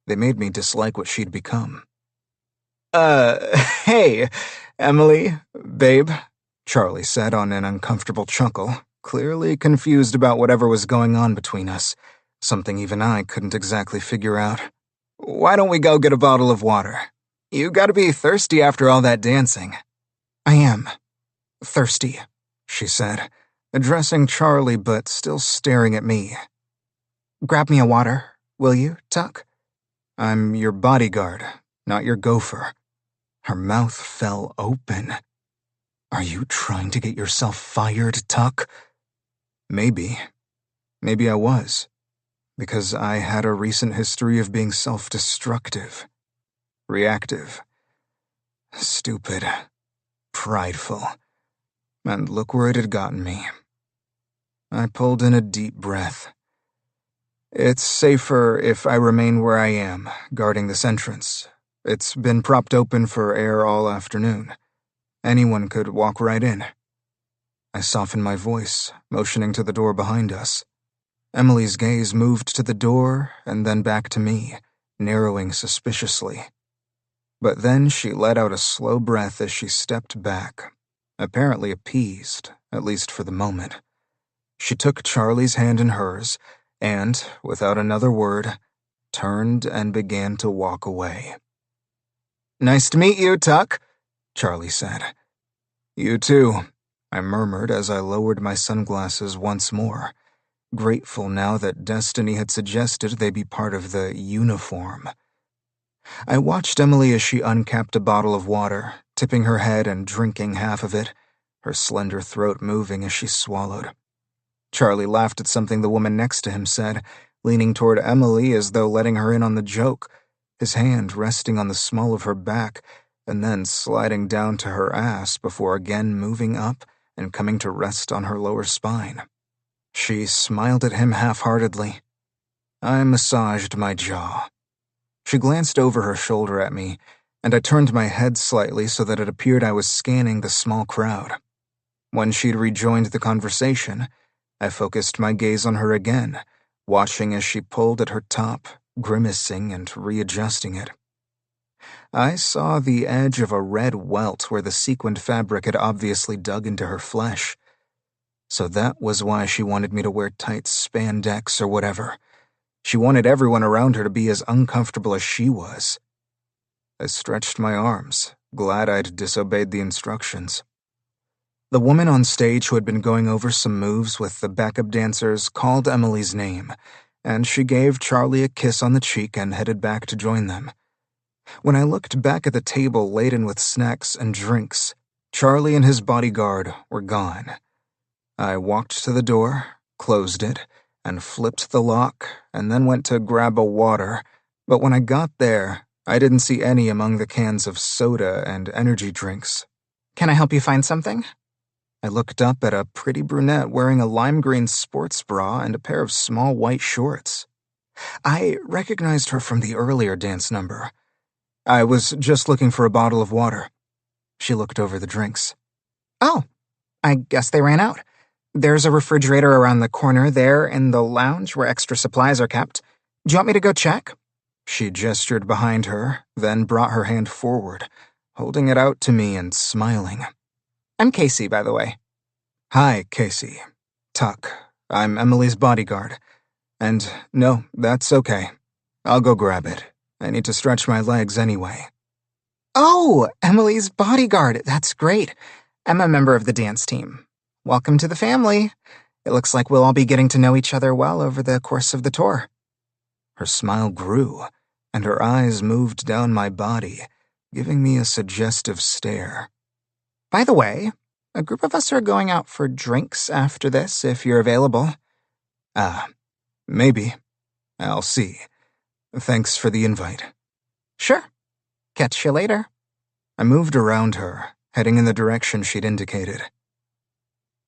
they made me dislike what she'd become. Hey, Emily, babe," Charlie said on an uncomfortable chuckle, clearly confused about whatever was going on between us, something even I couldn't exactly figure out. "Why don't we go get a bottle of water? You gotta be thirsty after all that dancing." I am. Thirsty, she said, addressing Charlie but still staring at me. Grab me a water, will you, Tuck? I'm your bodyguard, not your gopher. Her mouth fell open. Are you trying to get yourself fired, Tuck? Maybe. Maybe I was. Because I had a recent history of being self-destructive. Reactive. Stupid. Prideful. And look where it had gotten me. I pulled in a deep breath. It's safer if I remain where I am, guarding this entrance. It's been propped open for air all afternoon. Anyone could walk right in. I softened my voice, motioning to the door behind us. Emily's gaze moved to the door and then back to me, narrowing suspiciously. But then she let out a slow breath as she stepped back, apparently appeased, at least for the moment. She took Charlie's hand in hers and, without another word, turned and began to walk away. "Nice to meet you, Tuck," Charlie said. "You too," I murmured as I lowered my sunglasses once more, grateful now that destiny had suggested they be part of the uniform. I watched Emily as she uncapped a bottle of water, tipping her head and drinking half of it, her slender throat moving as she swallowed. Charlie laughed at something the woman next to him said, leaning toward Emily as though letting her in on the joke, his hand resting on the small of her back and then sliding down to her ass before again moving up and coming to rest on her lower spine. She smiled at him half-heartedly. I massaged my jaw. She glanced over her shoulder at me, and I turned my head slightly so that it appeared I was scanning the small crowd. When she'd rejoined the conversation, I focused my gaze on her again, watching as she pulled at her top, grimacing and readjusting it. I saw the edge of a red welt where the sequined fabric had obviously dug into her flesh. So that was why she wanted me to wear tight spandex or whatever. She wanted everyone around her to be as uncomfortable as she was. I stretched my arms, glad I'd disobeyed the instructions. The woman on stage who had been going over some moves with the backup dancers called Emily's name, and she gave Charlie a kiss on the cheek and headed back to join them. When I looked back at the table laden with snacks and drinks, Charlie and his bodyguard were gone. I walked to the door, closed it, and flipped the lock, and then went to grab a water, but when I got there, I didn't see any among the cans of soda and energy drinks. "Can I help you find something?" I looked up at a pretty brunette wearing a lime green sports bra and a pair of small white shorts. I recognized her from the earlier dance number. I was just looking for a bottle of water. She looked over the drinks. "Oh, I guess they ran out. There's a refrigerator around the corner there in the lounge where extra supplies are kept. Do you want me to go check?" She gestured behind her, then brought her hand forward, holding it out to me and smiling. "I'm Casey, by the way." "Hi, Casey. Tuck. I'm Emily's bodyguard. And no, that's okay. I'll go grab it. I need to stretch my legs anyway." "Oh, Emily's bodyguard. That's great. I'm a member of the dance team. Welcome to the family. It looks like we'll all be getting to know each other well over the course of the tour." Her smile grew, and her eyes moved down my body, giving me a suggestive stare. "By the way, a group of us are going out for drinks after this, if you're available." Maybe. I'll see. Thanks for the invite." "Sure. Catch you later." I moved around her, heading in the direction she'd indicated.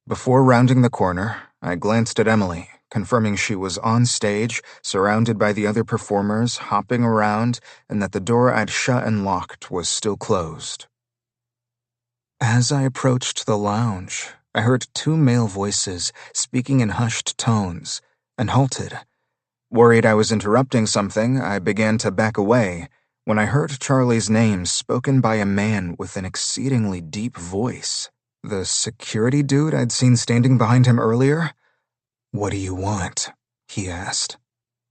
Before rounding the corner, I glanced at Emily, confirming she was on stage, surrounded by the other performers, hopping around, and that the door I'd shut and locked was still closed. As I approached the lounge, I heard two male voices speaking in hushed tones, and halted. Worried I was interrupting something, I began to back away, when I heard Charlie's name spoken by a man with an exceedingly deep voice. The security dude I'd seen standing behind him earlier? "What do you want?" he asked.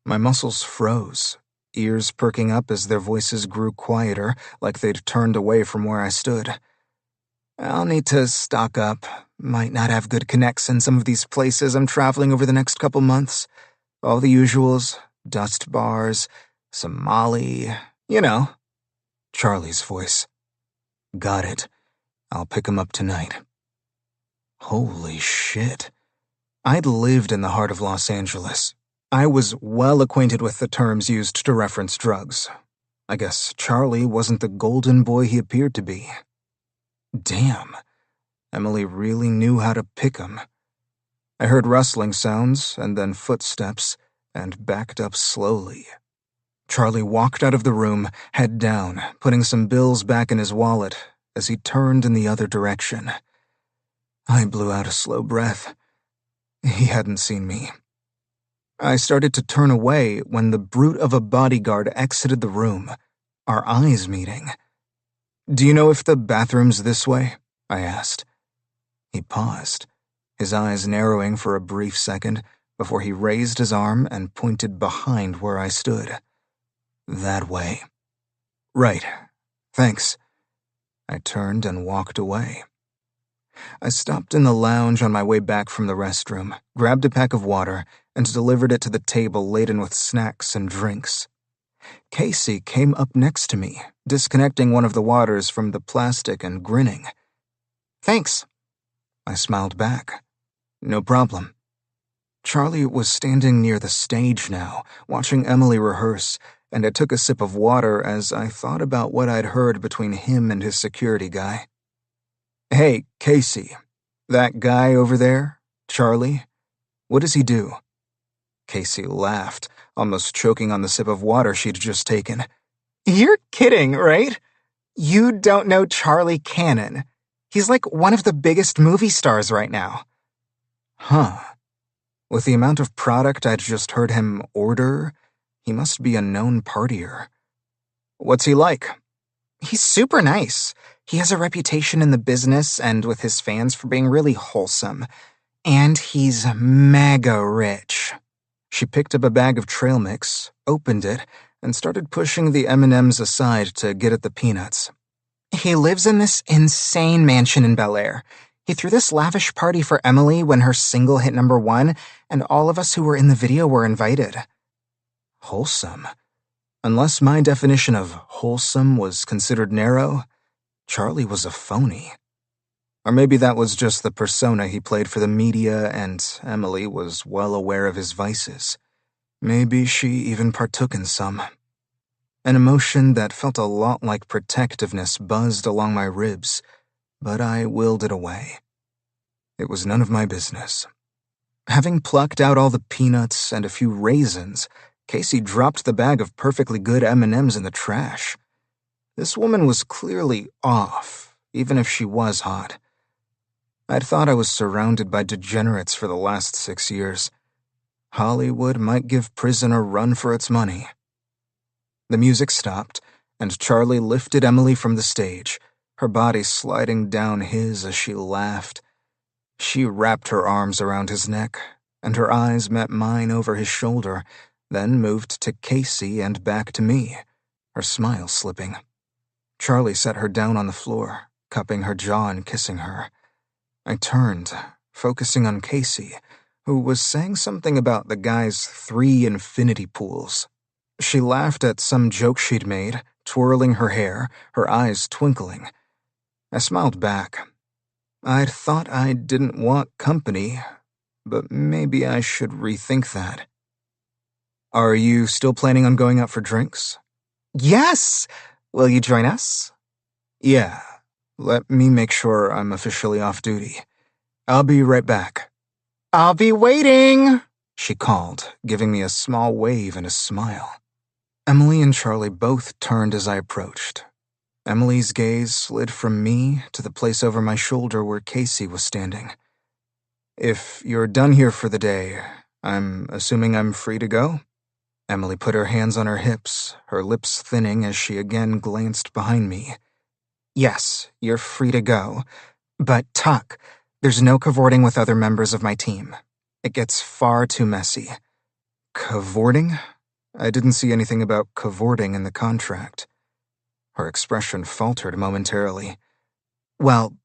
My muscles froze, ears perking up as their voices grew quieter, like they'd turned away from where I stood. I'll need to stock up. Might not have good connects in some of these places I'm traveling over the next couple months. All the usuals, dust bars, some Molly, you know. Charlie's voice. Got it. I'll pick him up tonight. Holy shit. I'd lived in the heart of Los Angeles. I was well acquainted with the terms used to reference drugs. I guess Charlie wasn't the golden boy he appeared to be. Damn. Emily really knew how to pick 'em. I heard rustling sounds and then footsteps and backed up slowly. Charlie walked out of the room, head down, putting some bills back in his wallet as he turned in the other direction. I blew out a slow breath. He hadn't seen me. I started to turn away when the brute of a bodyguard exited the room, our eyes meeting. Do you know if the bathroom's this way? I asked. He paused, his eyes narrowing for a brief second before he raised his arm and pointed behind where I stood. That way. Right. Thanks. I turned and walked away. I stopped in the lounge on my way back from the restroom, grabbed a pack of water, and delivered it to the table laden with snacks and drinks. Casey came up next to me, disconnecting one of the waters from the plastic and grinning. Thanks. I smiled back. No problem. Charlie was standing near the stage now, watching Emily rehearse, and I took a sip of water as I thought about what I'd heard between him and his security guy. Hey, Casey, that guy over there, Charlie, what does he do? Casey laughed, almost choking on the sip of water she'd just taken. You're kidding, right? You don't know Charlie Cannon. He's like one of the biggest movie stars right now. Huh. With the amount of product I'd just heard him order, he must be a known partier. What's he like? He's super nice. He has a reputation in the business and with his fans for being really wholesome. And he's mega rich. She picked up a bag of trail mix, opened it, and started pushing the M&Ms aside to get at the peanuts. He lives in this insane mansion in Bel Air. He threw this lavish party for Emily when her single hit #1, and all of us who were in the video were invited. Wholesome. Unless my definition of wholesome was considered narrow, Charlie was a phony. Or maybe that was just the persona he played for the media and Emily was well aware of his vices. Maybe she even partook in some. An emotion that felt a lot like protectiveness buzzed along my ribs, but I willed it away. It was none of my business. Having plucked out all the peanuts and a few raisins, Casey dropped the bag of perfectly good M&Ms in the trash. This woman was clearly off, even if she was hot. I'd thought I was surrounded by degenerates for the last 6 years. Hollywood might give prison a run for its money. The music stopped, and Charlie lifted Emily from the stage, her body sliding down his as she laughed. She wrapped her arms around his neck, and her eyes met mine over his shoulder, then moved to Casey and back to me, her smile slipping. Charlie set her down on the floor, cupping her jaw and kissing her. I turned, focusing on Casey, who was saying something about the guy's 3 infinity pools. She laughed at some joke she'd made, twirling her hair, her eyes twinkling. I smiled back. I'd thought I didn't want company, but maybe I should rethink that. Are you still planning on going out for drinks? Yes! Will you join us? Yeah. Let me make sure I'm officially off duty. I'll be right back. I'll be waiting, she called, giving me a small wave and a smile. Emily and Charlie both turned as I approached. Emily's gaze slid from me to the place over my shoulder where Casey was standing. If you're done here for the day, I'm assuming I'm free to go? Emily put her hands on her hips, her lips thinning as she again glanced behind me. Yes, you're free to go. But Tuck, there's no cavorting with other members of my team. It gets far too messy. Cavorting? I didn't see anything about cavorting in the contract. Her expression faltered momentarily. Well,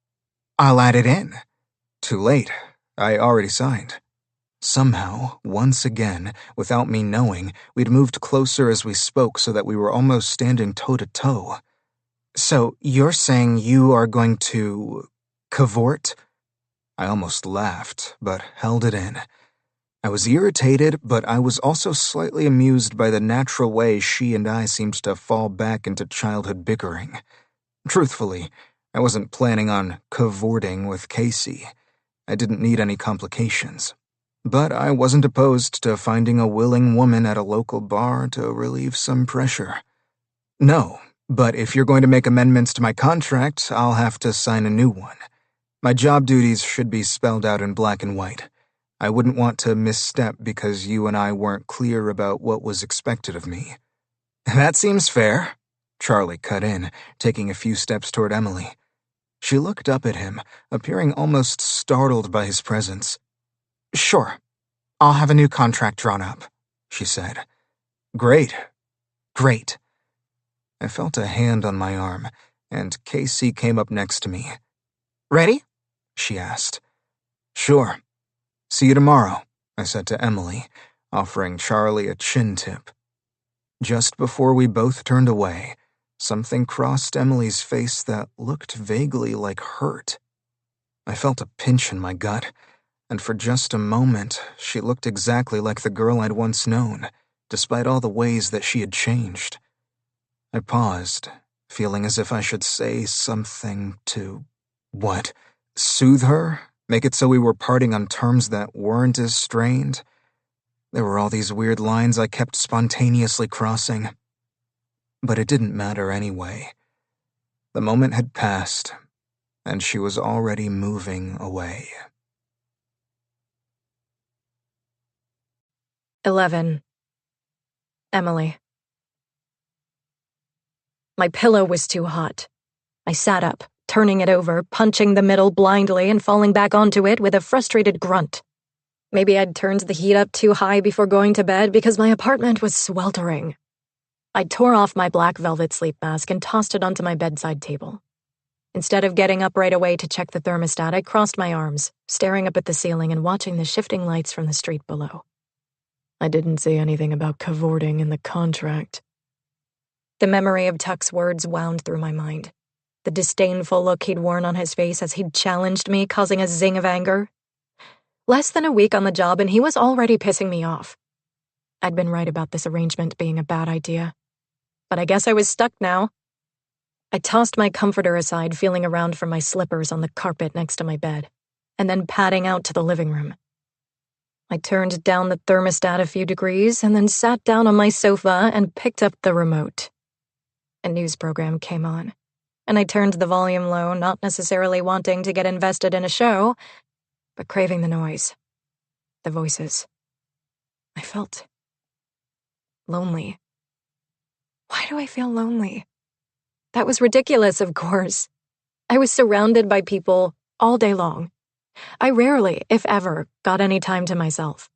I'll add it in. Too late. I already signed. Somehow, once again, without me knowing, we'd moved closer as we spoke so that we were almost standing toe-to-toe. So, you're saying you are going to cavort? I almost laughed, but held it in. I was irritated, but I was also slightly amused by the natural way she and I seemed to fall back into childhood bickering. Truthfully, I wasn't planning on cavorting with Casey. I didn't need any complications. But I wasn't opposed to finding a willing woman at a local bar to relieve some pressure. No, but if you're going to make amendments to my contract, I'll have to sign a new one. My job duties should be spelled out in black and white. I wouldn't want to misstep because you and I weren't clear about what was expected of me. That seems fair, Charlie cut in, taking a few steps toward Emily. She looked up at him, appearing almost startled by his presence. Sure, I'll have a new contract drawn up, she said. Great. I felt a hand on my arm, and Casey came up next to me. Ready? She asked. Sure. See you tomorrow, I said to Emily, offering Charlie a chin tip. Just before we both turned away, something crossed Emily's face that looked vaguely like hurt. I felt a pinch in my gut, and for just a moment, she looked exactly like the girl I'd once known, despite all the ways that she had changed. I paused, feeling as if I should say something to... what? Soothe her? Make it so we were parting on terms that weren't as strained? There were all these weird lines I kept spontaneously crossing. But it didn't matter anyway. The moment had passed, and she was already moving away. 11. Emily. My pillow was too hot. I sat up, turning it over, punching the middle blindly and falling back onto it with a frustrated grunt. Maybe I'd turned the heat up too high before going to bed because my apartment was sweltering. I tore off my black velvet sleep mask and tossed it onto my bedside table. Instead of getting up right away to check the thermostat, I crossed my arms, staring up at the ceiling and watching the shifting lights from the street below. I didn't say anything about cavorting in the contract. The memory of Tuck's words wound through my mind. The disdainful look he'd worn on his face as he'd challenged me, causing a zing of anger. Less than a week on the job and he was already pissing me off. I'd been right about this arrangement being a bad idea. But I guess I was stuck now. I tossed my comforter aside, feeling around for my slippers on the carpet next to my bed, and then padding out to the living room. I turned down the thermostat a few degrees and then sat down on my sofa and picked up the remote. A news program came on, and I turned the volume low, not necessarily wanting to get invested in a show, but craving the noise, the voices. I felt lonely. Why do I feel lonely? That was ridiculous, of course. I was surrounded by people all day long. I rarely, if ever, got any time to myself.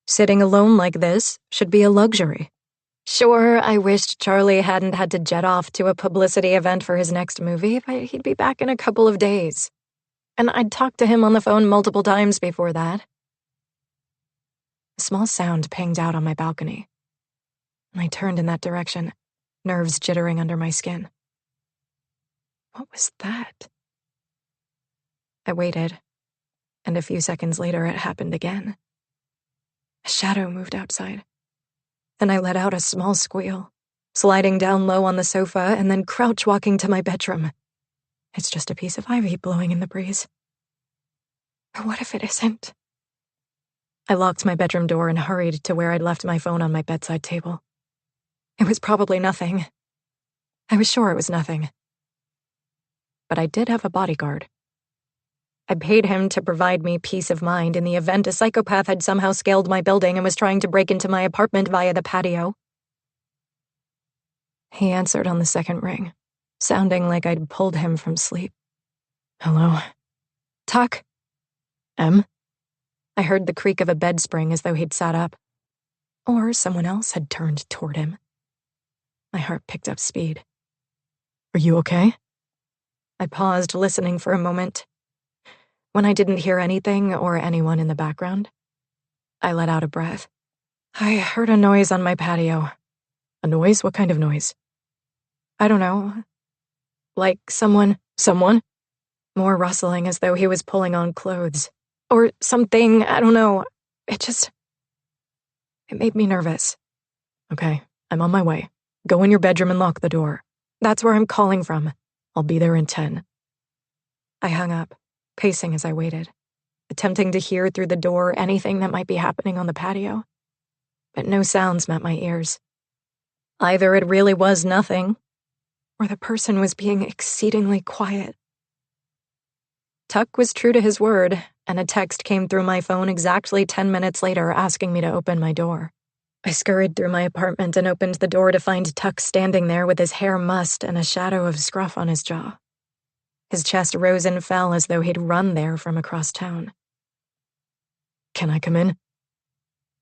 Sitting alone like this should be a luxury. Sure, I wished Charlie hadn't had to jet off to a publicity event for his next movie, but he'd be back in a couple of days. And I'd talked to him on the phone multiple times before that. A small sound pinged out on my balcony, and I turned in that direction, nerves jittering under my skin. What was that? I waited, and a few seconds later it happened again. A shadow moved outside, and I let out a small squeal, sliding down low on the sofa and then crouch walking to my bedroom. It's just a piece of ivy blowing in the breeze. Or what if it isn't? I locked my bedroom door and hurried to where I'd left my phone on my bedside table. It was probably nothing. I was sure it was nothing. But I did have a bodyguard. I paid him to provide me peace of mind in the event a psychopath had somehow scaled my building and was trying to break into my apartment via the patio. He answered on the second ring, sounding like I'd pulled him from sleep. Hello? Tuck? Em? I heard the creak of a bed spring as though he'd sat up. Or someone else had turned toward him. My heart picked up speed. Are you okay? I paused, listening for a moment, When I didn't hear anything or anyone in the background, I let out a breath. I heard a noise on my patio. A noise? What kind of noise? I don't know. Like someone. Someone? More rustling, as though he was pulling on clothes. Or something, I don't know. It made me nervous. Okay, I'm on my way. Go in your bedroom and lock the door. That's where I'm calling from. I'll be there in 10. I hung up, pacing as I waited, attempting to hear through the door anything that might be happening on the patio. But no sounds met my ears. Either it really was nothing, or the person was being exceedingly quiet. Tuck was true to his word, and a text came through my phone exactly 10 minutes later asking me to open my door. I scurried through my apartment and opened the door to find Tuck standing there with his hair mussed and a shadow of scruff on his jaw. His chest rose and fell as though he'd run there from across town. Can I come in?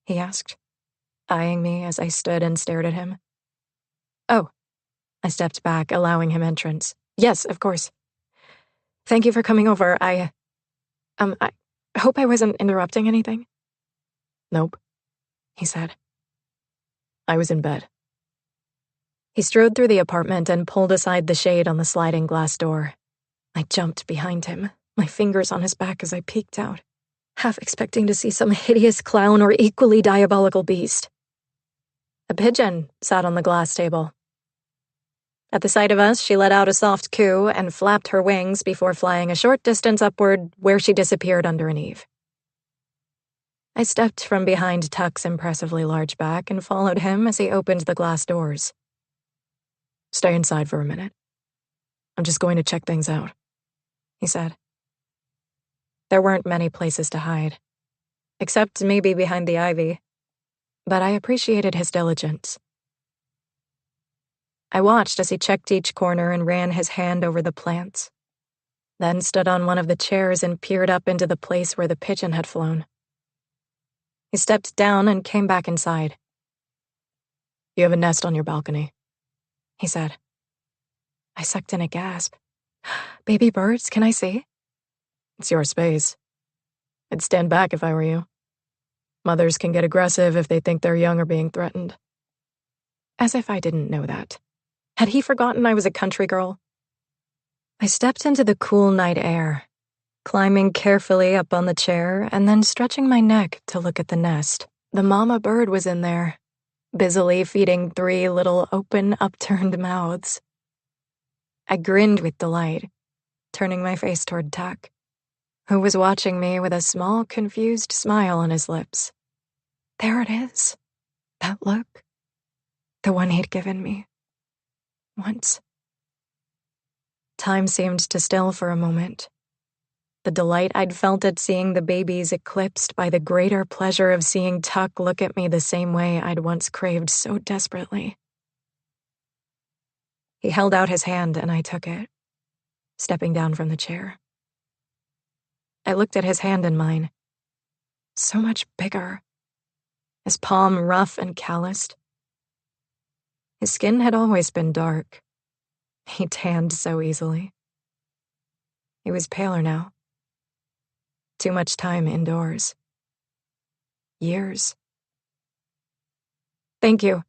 He asked, eyeing me as I stood and stared at him. Oh. I stepped back, allowing him entrance. Yes, of course. Thank you for coming over. I hope I wasn't interrupting anything. Nope, he said. I was in bed. He strode through the apartment and pulled aside the shade on the sliding glass door. I jumped behind him, my fingers on his back as I peeked out, half expecting to see some hideous clown or equally diabolical beast. A pigeon sat on the glass table. At the sight of us, she let out a soft coo and flapped her wings before flying a short distance upward, where she disappeared under an eave. I stepped from behind Tuck's impressively large back and followed him as he opened the glass doors. Stay inside for a minute. I'm just going to check things out, he said. There weren't many places to hide, except maybe behind the ivy, but I appreciated his diligence. I watched as he checked each corner and ran his hand over the plants, then stood on one of the chairs and peered up into the place where the pigeon had flown. He stepped down and came back inside. You have a nest on your balcony, he said. I sucked in a gasp. Baby birds, can I see? It's your space. I'd stand back if I were you. Mothers can get aggressive if they think their young are being threatened. As if I didn't know that. Had he forgotten I was a country girl? I stepped into the cool night air, climbing carefully up on the chair and then stretching my neck to look at the nest. The mama bird was in there, busily feeding 3 little open, upturned mouths. I grinned with delight, turning my face toward Tuck, who was watching me with a small, confused smile on his lips. There it is, that look, the one he'd given me. Once. Time seemed to still for a moment. The delight I'd felt at seeing the babies eclipsed by the greater pleasure of seeing Tuck look at me the same way I'd once craved so desperately. He held out his hand and I took it, stepping down from the chair. I looked at his hand in mine. So much bigger. His palm rough and calloused. His skin had always been dark. He tanned so easily. He was paler now. Too much time indoors. Years. Thank you,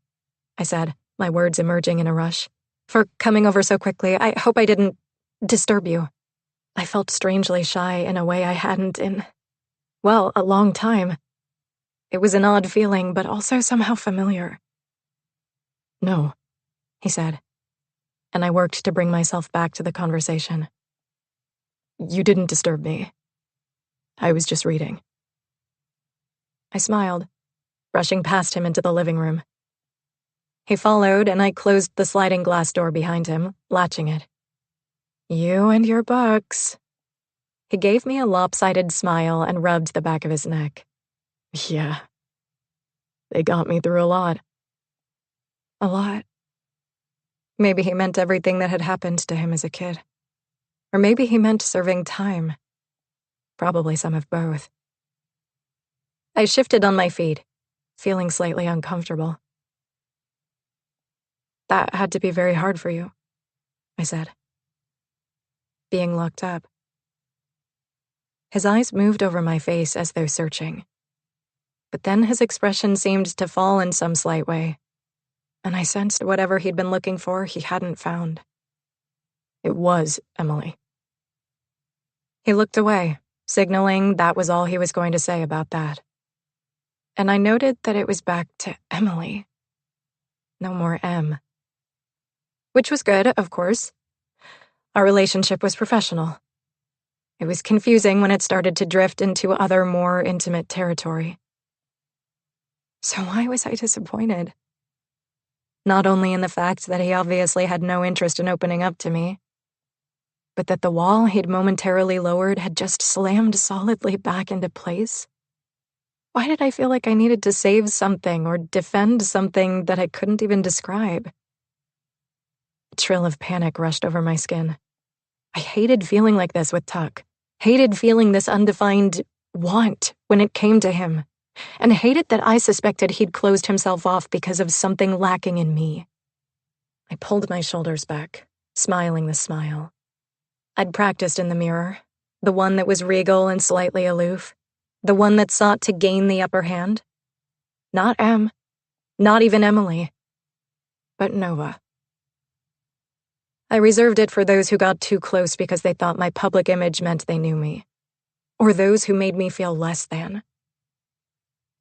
I said, my words emerging in a rush, for coming over so quickly. I hope I didn't disturb you. I felt strangely shy in a way I hadn't in, well, a long time. It was an odd feeling, but also somehow familiar. No, he said, and I worked to bring myself back to the conversation. You didn't disturb me. I was just reading. I smiled, rushing past him into the living room. He followed, and I closed the sliding glass door behind him, latching it. You and your books. He gave me a lopsided smile and rubbed the back of his neck. Yeah. They got me through a lot. A lot. Maybe he meant everything that had happened to him as a kid. Or maybe he meant serving time. Probably some of both. I shifted on my feet, feeling slightly uncomfortable. That had to be very hard for you, I said. Being locked up. His eyes moved over my face as though searching. But then his expression seemed to fall in some slight way, and I sensed whatever he'd been looking for he hadn't found. It was Emily. He looked away, signaling that was all he was going to say about that. And I noted that it was back to Emily. No more M. Which was good, of course. Our relationship was professional. It was confusing when it started to drift into other, more intimate territory. So why was I disappointed? Not only in the fact that he obviously had no interest in opening up to me, but that the wall he'd momentarily lowered had just slammed solidly back into place. Why did I feel like I needed to save something or defend something that I couldn't even describe? A trill of panic rushed over my skin. I hated feeling like this with Tuck, hated feeling this undefined want when it came to him, and hated that I suspected he'd closed himself off because of something lacking in me. I pulled my shoulders back, smiling the smile. I'd practiced in the mirror, the one that was regal and slightly aloof, the one that sought to gain the upper hand. Not Em, not even Emily, but Nova. I reserved it for those who got too close because they thought my public image meant they knew me, or those who made me feel less than.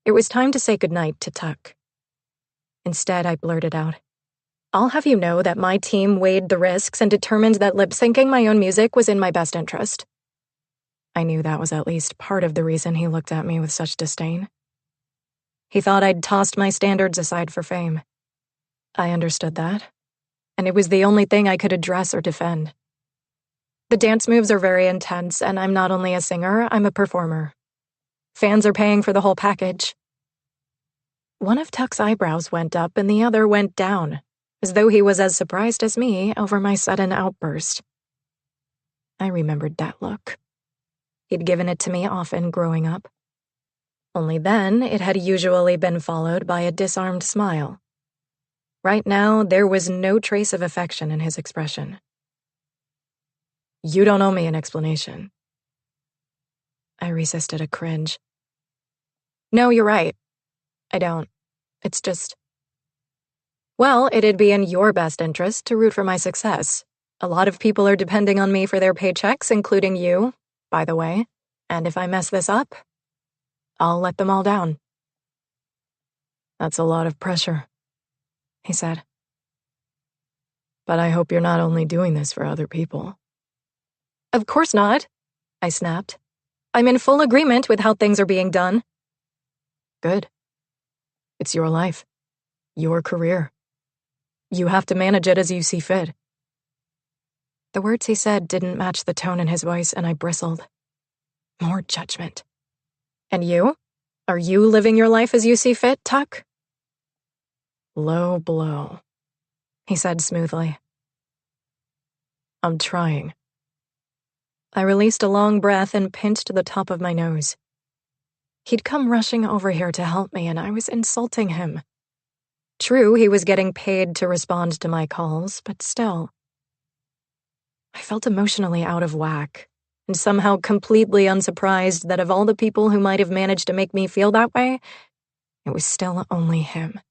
It was time to say goodnight to Tuck. Instead, I blurted out, "I'll have you know that my team weighed the risks and determined that lip-syncing my own music was in my best interest." I knew that was at least part of the reason he looked at me with such disdain. He thought I'd tossed my standards aside for fame. I understood that, and it was the only thing I could address or defend. The dance moves are very intense, and I'm not only a singer, I'm a performer. Fans are paying for the whole package. One of Tuck's eyebrows went up and the other went down, as though he was as surprised as me over my sudden outburst. I remembered that look. He'd given it to me often growing up. Only then, it had usually been followed by a disarmed smile. Right now, there was no trace of affection in his expression. "You don't owe me an explanation." I resisted a cringe. "No, you're right. I don't. It's just... Well, it'd be in your best interest to root for my success. A lot of people are depending on me for their paychecks, including you, by the way. And if I mess this up, I'll let them all down." "That's a lot of pressure," he said. "But I hope you're not only doing this for other people." "Of course not," I snapped. "I'm in full agreement with how things are being done." "Good. It's your life, your career. You have to manage it as you see fit." The words he said didn't match the tone in his voice, and I bristled. More judgment. "And you? Are you living your life as you see fit, Tuck?" "Low blow," he said smoothly. "I'm trying." I released a long breath and pinched the top of my nose. He'd come rushing over here to help me, and I was insulting him. True, he was getting paid to respond to my calls, but still. I felt emotionally out of whack, and somehow completely unsurprised that of all the people who might have managed to make me feel that way, it was still only him.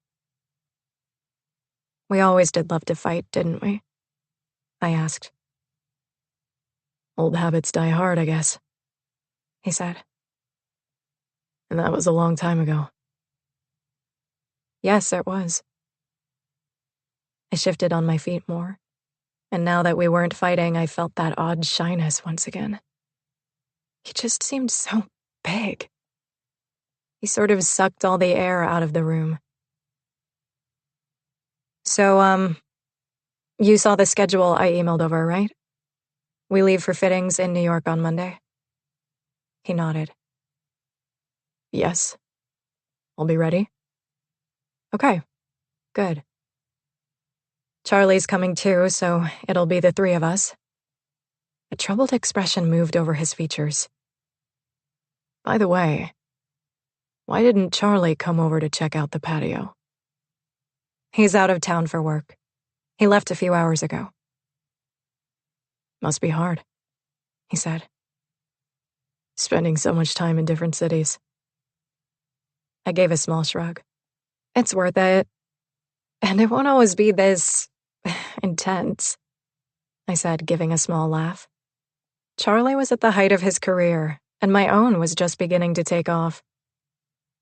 "We always did love to fight, didn't we?" I asked. "Old habits die hard, I guess," he said. "And that was a long time ago." Yes, it was. I shifted on my feet more, and now that we weren't fighting, I felt that odd shyness once again. He just seemed so big. He sort of sucked all the air out of the room. "So, you saw the schedule I emailed over, right? We leave for fittings in New York on Monday." He nodded. "Yes. I'll be ready." "Okay. Good. Charlie's coming too, so it'll be the three of us." A troubled expression moved over his features. "By the way, why didn't Charlie come over to check out the patio?" "He's out of town for work. He left a few hours ago." Must be hard, he said. spending so much time in different cities. I gave a small shrug. It's worth it. And it won't always be this intense, I said, giving a small laugh. Charlie was at the height of his career, and my own was just beginning to take off.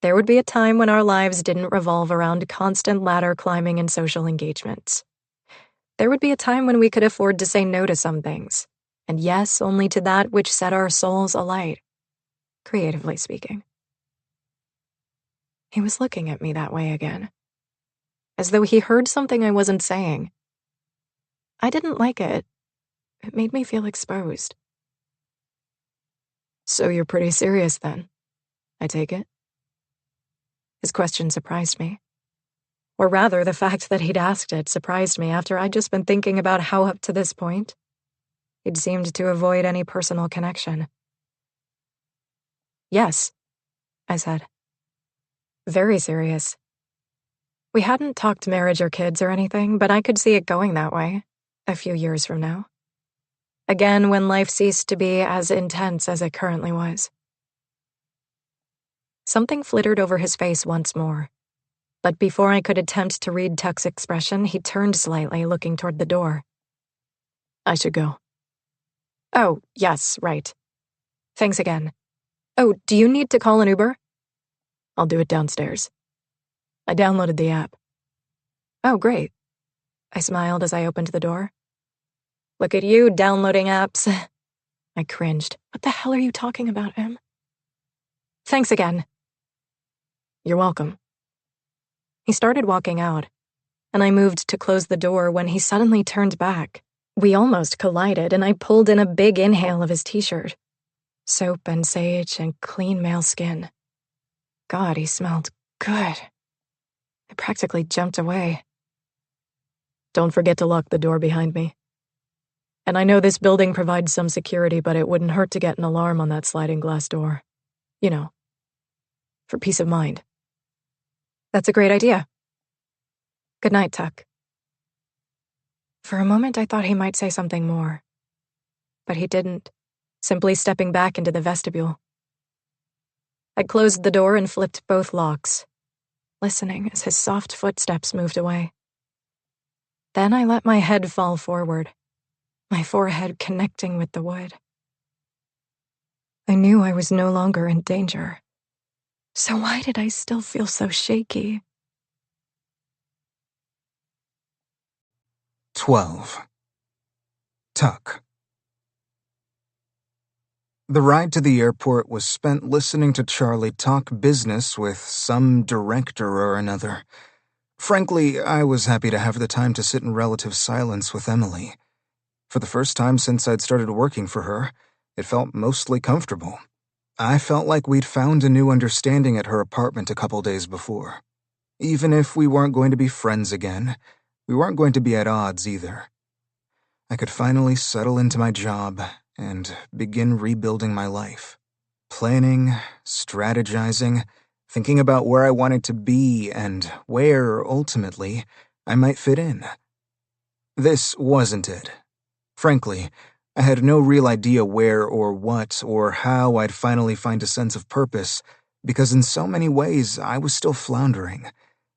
There would be a time when our lives didn't revolve around constant ladder climbing and social engagements. There would be a time when we could afford to say no to some things, and yes only to that which set our souls alight, creatively speaking. He was looking at me that way again, as though he heard something I wasn't saying. I didn't like it. It made me feel exposed. So you're pretty serious then, I take it? His question surprised me. Or rather, the fact that he'd asked it surprised me after I'd just been thinking about how up to this point, he'd seemed to avoid any personal connection. Yes, I said. Very serious. We hadn't talked marriage or kids or anything, but I could see it going that way, a few years from now. Again, when life ceased to be as intense as it currently was. Something flittered over his face once more. But before I could attempt to read Tuck's expression, he turned slightly, looking toward the door. I should go. Oh, yes, right. Thanks again. Oh, do you need to call an Uber? I'll do it downstairs. I downloaded the app. Oh, great. I smiled as I opened the door. Look at you, downloading apps. I cringed. What the hell are you talking about, Em? Thanks again. You're welcome. He started walking out, and I moved to close the door when he suddenly turned back. We almost collided, and I pulled in a big inhale of his t-shirt. Soap and sage and clean male skin. God, he smelled good. I practically jumped away. Don't forget to lock the door behind me. And I know this building provides some security, but it wouldn't hurt to get an alarm on that sliding glass door. You know, for peace of mind. That's a great idea. Good night, Tuck. For a moment, I thought he might say something more. But he didn't, simply stepping back into the vestibule. I closed the door and flipped both locks, listening as his soft footsteps moved away. Then I let my head fall forward, my forehead connecting with the wood. I knew I was no longer in danger. So why did I still feel so shaky? 12. Tuck. The ride to the airport was spent listening to Charlie talk business with some director or another. Frankly, I was happy to have the time to sit in relative silence with Emily. For the first time since I'd started working for her, it felt mostly comfortable. I felt like we'd found a new understanding at her apartment a couple days before. Even if we weren't going to be friends again, we weren't going to be at odds either. I could finally settle into my job and begin rebuilding my life. Planning, strategizing, thinking about where I wanted to be and where, ultimately, I might fit in. This wasn't it. Frankly, I had no real idea where or what or how I'd finally find a sense of purpose, because in so many ways I was still floundering.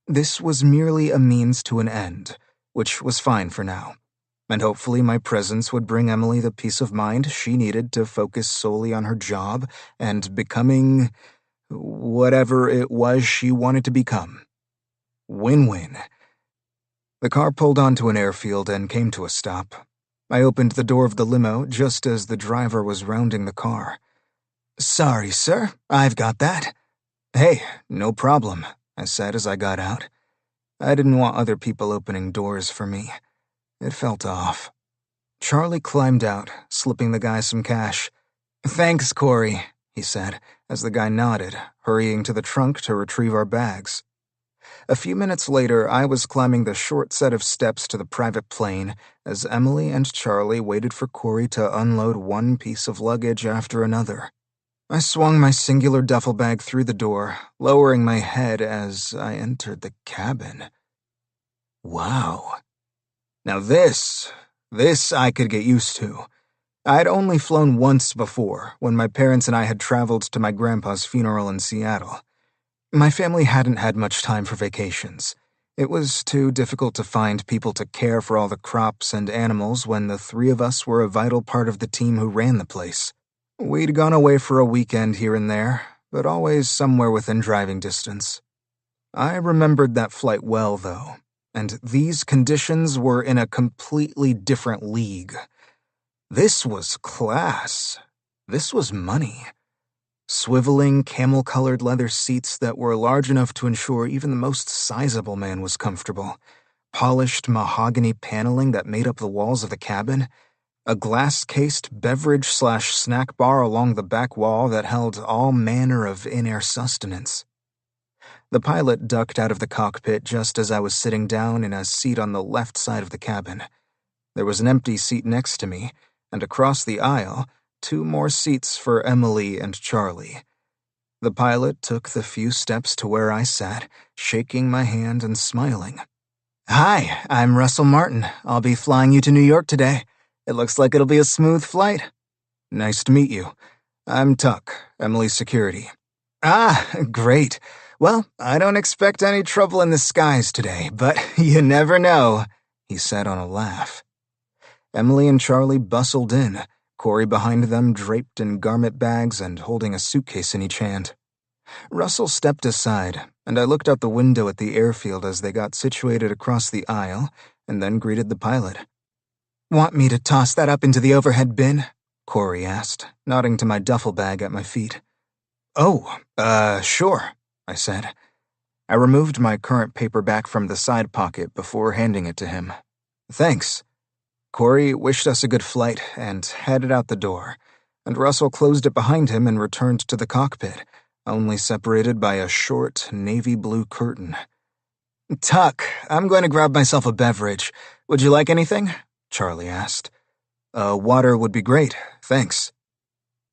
This was merely a means to an end, which was fine for now. And hopefully my presence would bring Emily the peace of mind she needed to focus solely on her job and becoming whatever it was she wanted to become. Win-win. The car pulled onto an airfield and came to a stop. I opened the door of the limo just as the driver was rounding the car. "Sorry, sir, I've got that." "Hey, no problem," I said as I got out. I didn't want other people opening doors for me. It felt off. Charlie climbed out, slipping the guy some cash. "Thanks, Corey," he said, as the guy nodded, hurrying to the trunk to retrieve our bags. A few minutes later, I was climbing the short set of steps to the private plane as Emily and Charlie waited for Corey to unload one piece of luggage after another. I swung my singular duffel bag through the door, lowering my head as I entered the cabin. Wow. Now this I could get used to. I'd only flown once before, when my parents and I had traveled to my grandpa's funeral in Seattle. My family hadn't had much time for vacations. It was too difficult to find people to care for all the crops and animals when the three of us were a vital part of the team who ran the place. We'd gone away for a weekend here and there, but always somewhere within driving distance. I remembered that flight well, though, and these conditions were in a completely different league. This was class. This was money. Swiveling, camel-colored leather seats that were large enough to ensure even the most sizable man was comfortable, polished mahogany paneling that made up the walls of the cabin, a glass-cased beverage/snack bar along the back wall that held all manner of in-air sustenance. The pilot ducked out of the cockpit just as I was sitting down in a seat on the left side of the cabin. There was an empty seat next to me, and across the aisle, 2 more seats for Emily and Charlie. The pilot took the few steps to where I sat, shaking my hand and smiling. "Hi, I'm Russell Martin. I'll be flying you to New York today. It looks like it'll be a smooth flight." "Nice to meet you. I'm Tuck, Emily's security." "Ah, great. Well, I don't expect any trouble in the skies today, but you never know," he said on a laugh. Emily and Charlie bustled in, Corey behind them draped in garment bags and holding a suitcase in each hand. Russell stepped aside, and I looked out the window at the airfield as they got situated across the aisle, and then greeted the pilot. "Want me to toss that up into the overhead bin?" Corey asked, nodding to my duffel bag at my feet. "Oh, sure," I said. I removed my current paperback from the side pocket before handing it to him. "Thanks." Corey wished us a good flight and headed out the door, and Russell closed it behind him and returned to the cockpit, only separated by a short navy blue curtain. "Tuck, I'm going to grab myself a beverage. Would you like anything?" Charlie asked. Water would be great, thanks."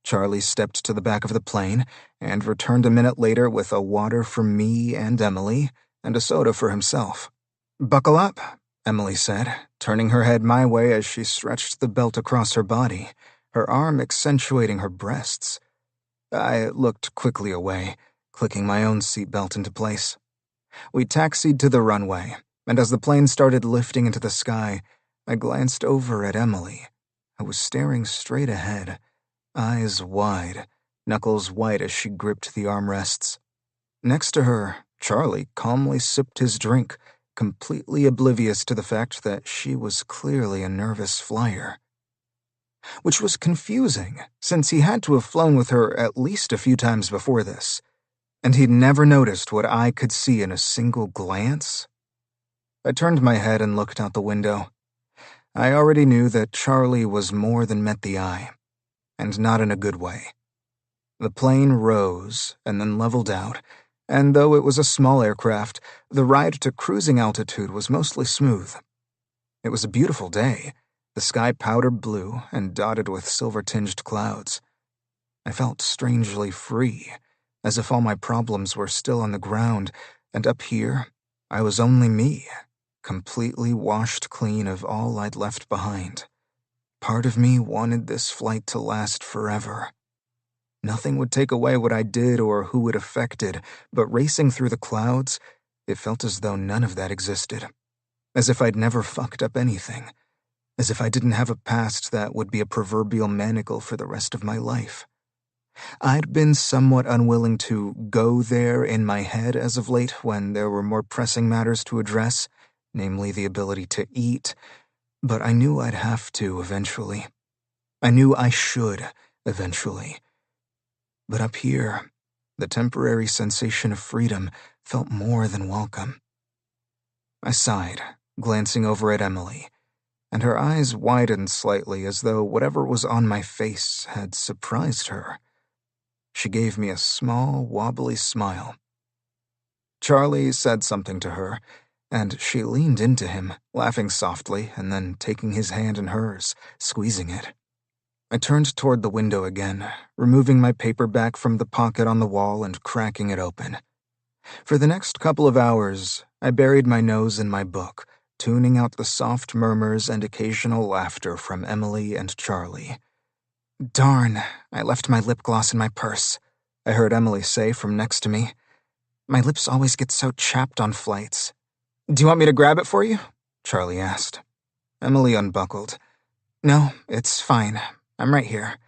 Charlie stepped to the back of the plane and returned a minute later with a water for me and Emily and a soda for himself. "Buckle up," Emily said, turning her head my way as she stretched the belt across her body, her arm accentuating her breasts. I looked quickly away, clicking my own seatbelt into place. We taxied to the runway, and as the plane started lifting into the sky, I glanced over at Emily, who was staring straight ahead, eyes wide, knuckles white as she gripped the armrests. Next to her, Charlie calmly sipped his drink, completely oblivious to the fact that she was clearly a nervous flyer. Which was confusing, since he had to have flown with her at least a few times before this, and he'd never noticed what I could see in a single glance. I turned my head and looked out the window. I already knew that Charlie was more than met the eye, and not in a good way. The plane rose and then leveled out, and though it was a small aircraft, the ride to cruising altitude was mostly smooth. It was a beautiful day, the sky powder blue and dotted with silver-tinged clouds. I felt strangely free, as if all my problems were still on the ground, and up here, I was only me, completely washed clean of all I'd left behind. Part of me wanted this flight to last forever. Nothing would take away what I did or who it affected, but racing through the clouds, it felt as though none of that existed. As if I'd never fucked up anything. As if I didn't have a past that would be a proverbial manacle for the rest of my life. I'd been somewhat unwilling to go there in my head as of late when there were more pressing matters to address, namely the ability to eat, but I knew I'd have to eventually. I knew I should eventually. But up here, the temporary sensation of freedom felt more than welcome. I sighed, glancing over at Emily, and her eyes widened slightly as though whatever was on my face had surprised her. She gave me a small, wobbly smile. Charlie said something to her, and she leaned into him, laughing softly and then taking his hand in hers, squeezing it. I turned toward the window again, removing my paperback from the pocket on the wall and cracking it open. For the next couple of hours, I buried my nose in my book, tuning out the soft murmurs and occasional laughter from Emily and Charlie. Darn, I left my lip gloss in my purse, I heard Emily say from next to me. My lips always get so chapped on flights. Do you want me to grab it for you? Charlie asked. Emily unbuckled. No, it's fine. I'm right here.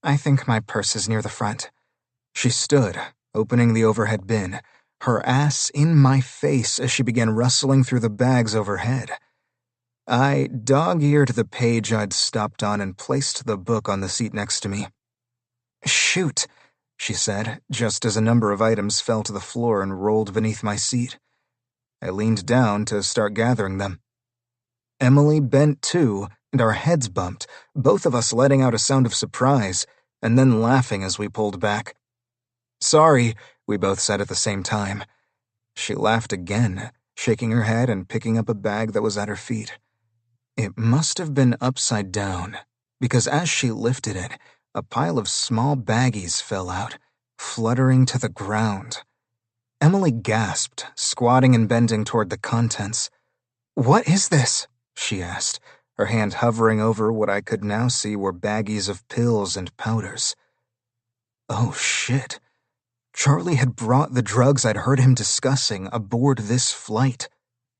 I think my purse is near the front. She stood, opening the overhead bin, her ass in my face as she began rustling through the bags overhead. I dog-eared the page I'd stopped on and placed the book on the seat next to me. Shoot, she said, just as a number of items fell to the floor and rolled beneath my seat. I leaned down to start gathering them. Emily bent too, and our heads bumped, both of us letting out a sound of surprise, and then laughing as we pulled back. Sorry, we both said at the same time. She laughed again, shaking her head and picking up a bag that was at her feet. It must have been upside down, because as she lifted it, a pile of small baggies fell out, fluttering to the ground. Emily gasped, squatting and bending toward the contents. What is this? She asked, her hand hovering over what I could now see were baggies of pills and powders. Oh shit. Charlie had brought the drugs I'd heard him discussing aboard this flight,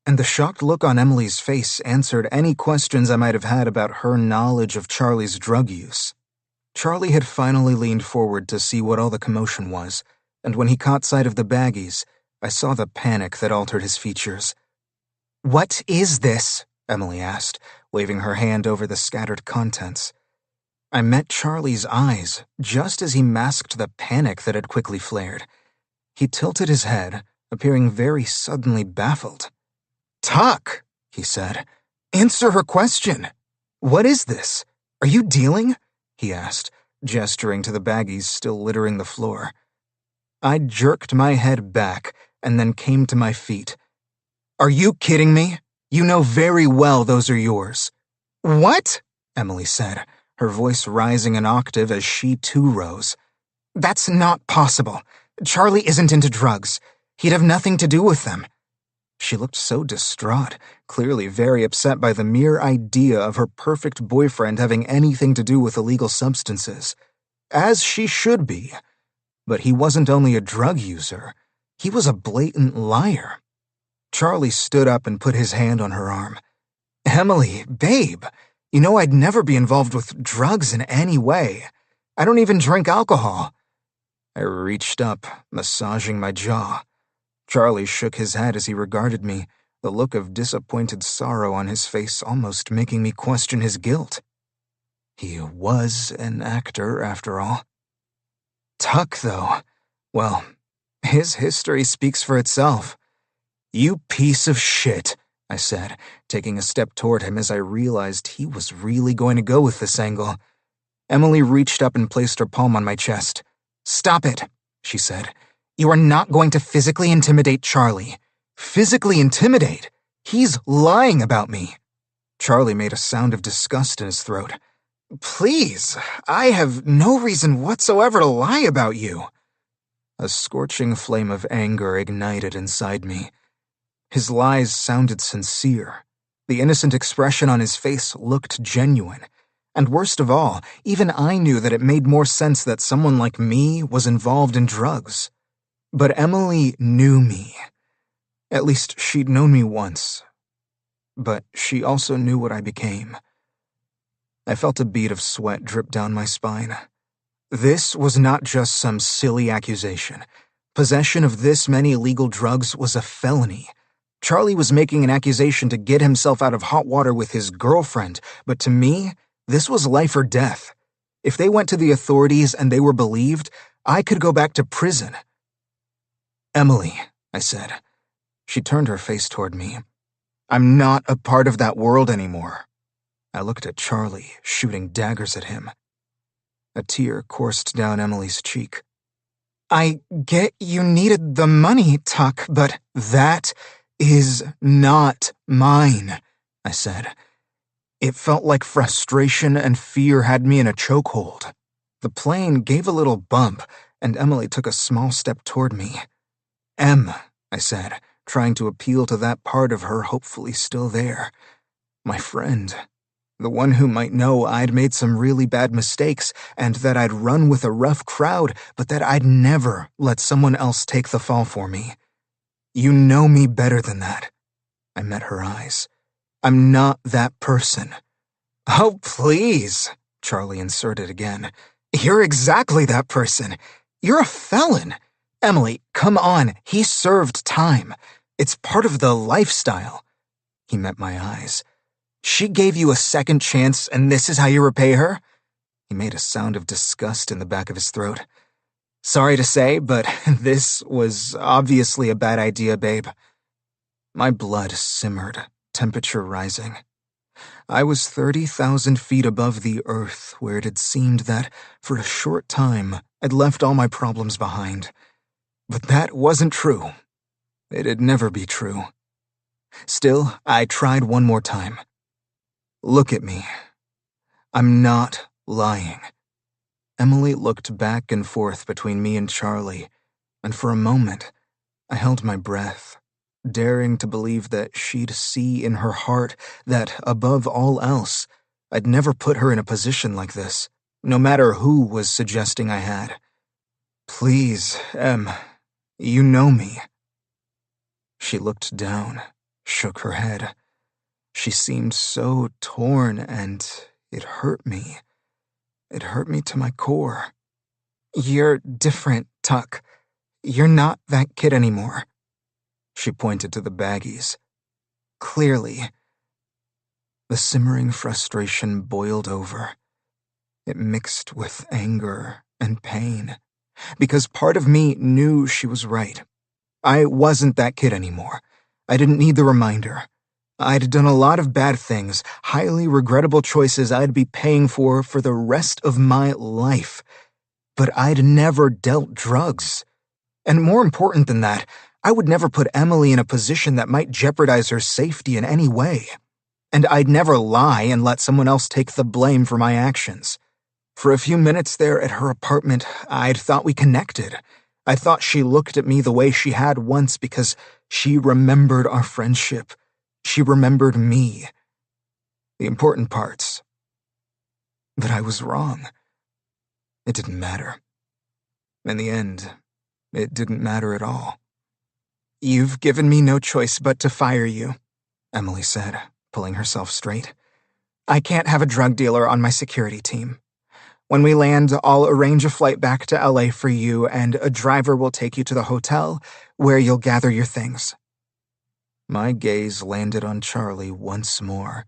and the shocked look on Emily's face answered any questions I might have had about her knowledge of Charlie's drug use. Charlie had finally leaned forward to see what all the commotion was, and when he caught sight of the baggies, I saw the panic that altered his features. What is this? Emily asked, waving her hand over the scattered contents. I met Charlie's eyes just as he masked the panic that had quickly flared. He tilted his head, appearing very suddenly baffled. Tuck, he said. Answer her question. What is this? Are you dealing? He asked, gesturing to the baggies still littering the floor. I jerked my head back and then came to my feet. Are you kidding me? You know very well those are yours. What? Emily said, her voice rising an octave as she too rose. That's not possible. Charlie isn't into drugs. He'd have nothing to do with them. She looked so distraught, clearly very upset by the mere idea of her perfect boyfriend having anything to do with illegal substances. As she should be. But he wasn't only a drug user, he was a blatant liar. Charlie stood up and put his hand on her arm. Emily, babe, you know I'd never be involved with drugs in any way. I don't even drink alcohol. I reached up, massaging my jaw. Charlie shook his head as he regarded me, the look of disappointed sorrow on his face almost making me question his guilt. He was an actor, after all. Tuck, though, well, his history speaks for itself. You piece of shit, I said, taking a step toward him as I realized he was really going to go with this angle. Emily reached up and placed her palm on my chest. Stop it, she said. You are not going to physically intimidate Charlie. Physically intimidate? He's lying about me. Charlie made a sound of disgust in his throat. Please, I have no reason whatsoever to lie about you. A scorching flame of anger ignited inside me. His lies sounded sincere. The innocent expression on his face looked genuine. And worst of all, even I knew that it made more sense that someone like me was involved in drugs. But Emily knew me. At least she'd known me once. But she also knew what I became. I felt a bead of sweat drip down my spine. This was not just some silly accusation. Possession of this many illegal drugs was a felony. Charlie was making an accusation to get himself out of hot water with his girlfriend, but to me, this was life or death. If they went to the authorities and they were believed, I could go back to prison. Emily, I said. She turned her face toward me. I'm not a part of that world anymore. I looked at Charlie, shooting daggers at him. A tear coursed down Emily's cheek. I get you needed the money, Tuck, but that is not mine, I said. It felt like frustration and fear had me in a chokehold. The plane gave a little bump, and Emily took a small step toward me. Em, I said, trying to appeal to that part of her hopefully still there. My friend. The one who might know I'd made some really bad mistakes and that I'd run with a rough crowd, but that I'd never let someone else take the fall for me. You know me better than that. I met her eyes. I'm not that person. Oh, please, Charlie inserted again. You're exactly that person. You're a felon. Emily, come on, he served time. It's part of the lifestyle. He met my eyes. She gave you a second chance, and this is how you repay her? He made a sound of disgust in the back of his throat. Sorry to say, but this was obviously a bad idea, babe. My blood simmered, temperature rising. I was 30,000 feet above the earth, where it had seemed that, for a short time, I'd left all my problems behind. But that wasn't true. It'd never be true. Still, I tried one more time. Look at me. I'm not lying. Emily looked back and forth between me and Charlie, and for a moment, I held my breath, daring to believe that she'd see in her heart that, above all else, I'd never put her in a position like this, no matter who was suggesting I had. Please, Em, you know me. She looked down, shook her head. She seemed so torn, and it hurt me. It hurt me to my core. You're different, Tuck. You're not that kid anymore. She pointed to the baggies. Clearly. The simmering frustration boiled over. It mixed with anger and pain, because part of me knew she was right. I wasn't that kid anymore. I didn't need the reminder. I'd done a lot of bad things, highly regrettable choices I'd be paying for the rest of my life. But I'd never dealt drugs. And more important than that, I would never put Emily in a position that might jeopardize her safety in any way. And I'd never lie and let someone else take the blame for my actions. For a few minutes there at her apartment, I'd thought we connected. I thought she looked at me the way she had once because she remembered our friendship. She remembered me. The important parts. But I was wrong. It didn't matter. In the end, it didn't matter at all. You've given me no choice but to fire you, Emily said, pulling herself straight. I can't have a drug dealer on my security team. When we land, I'll arrange a flight back to LA for you, and a driver will take you to the hotel where you'll gather your things. My gaze landed on Charlie once more,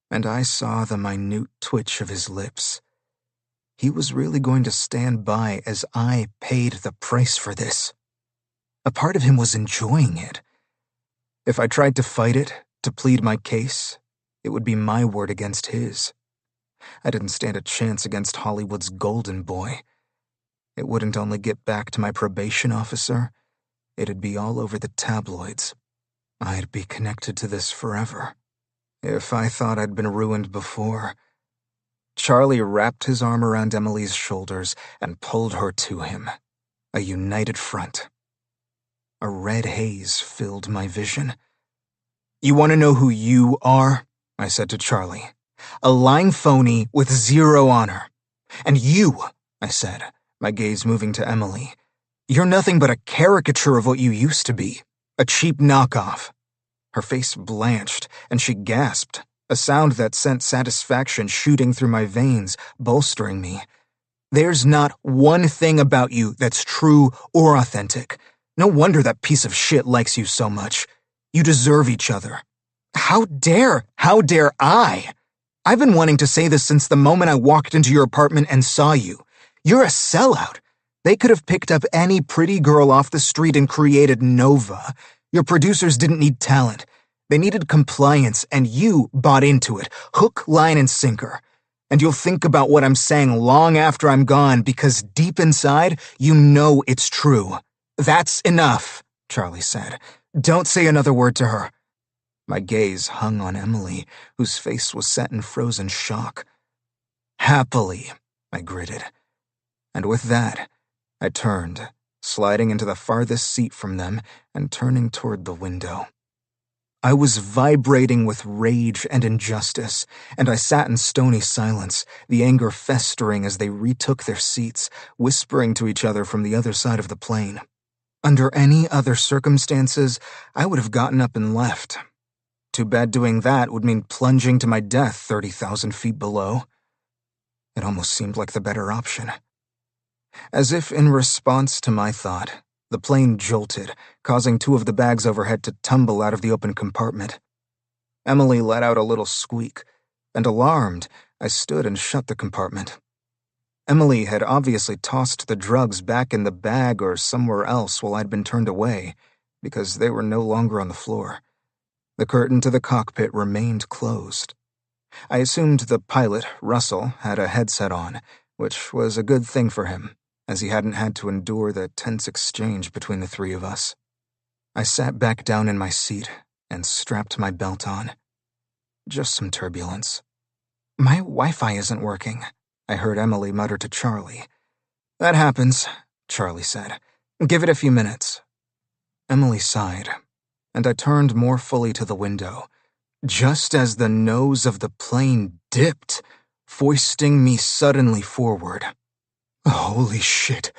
and I saw the minute twitch of his lips. He was really going to stand by as I paid the price for this. A part of him was enjoying it. If I tried to fight it, to plead my case, it would be my word against his. I didn't stand a chance against Hollywood's golden boy. It wouldn't only get back to my probation officer, it'd be all over the tabloids. I'd be connected to this forever. If I thought I'd been ruined before. Charlie wrapped his arm around Emily's shoulders and pulled her to him. A united front. A red haze filled my vision. You want to know who you are? I said to Charlie. A lying phony with zero honor. And you, I said, my gaze moving to Emily, you're nothing but a caricature of what you used to be. A cheap knockoff. Her face blanched, and she gasped, a sound that sent satisfaction shooting through my veins, bolstering me. There's not one thing about you that's true or authentic. No wonder that piece of shit likes you so much. You deserve each other. How dare I? I've been wanting to say this since the moment I walked into your apartment and saw you. You're a sellout. They could have picked up any pretty girl off the street and created Nova. Your producers didn't need talent. They needed compliance, and you bought into it, hook, line, and sinker. And you'll think about what I'm saying long after I'm gone, because deep inside, you know it's true. That's enough, Charlie said. Don't say another word to her. My gaze hung on Emily, whose face was set in frozen shock. Happily, I gritted. And with that, I turned, sliding into the farthest seat from them and turning toward the window. I was vibrating with rage and injustice, and I sat in stony silence, the anger festering as they retook their seats, whispering to each other from the other side of the plane. Under any other circumstances, I would have gotten up and left. Too bad doing that would mean plunging to my death 30,000 feet below. It almost seemed like the better option. As if in response to my thought, the plane jolted, causing two of the bags overhead to tumble out of the open compartment. Emily let out a little squeak, and alarmed, I stood and shut the compartment. Emily had obviously tossed the drugs back in the bag or somewhere else while I'd been turned away, because they were no longer on the floor. The curtain to the cockpit remained closed. I assumed the pilot, Russell, had a headset on, which was a good thing for him, as he hadn't had to endure the tense exchange between the three of us. I sat back down in my seat and strapped my belt on. Just some turbulence. "My Wi-Fi isn't working," I heard Emily mutter to Charlie. "That happens," Charlie said. "Give it a few minutes." Emily sighed, and I turned more fully to the window, just as the nose of the plane dipped, foisting me suddenly forward. Holy shit,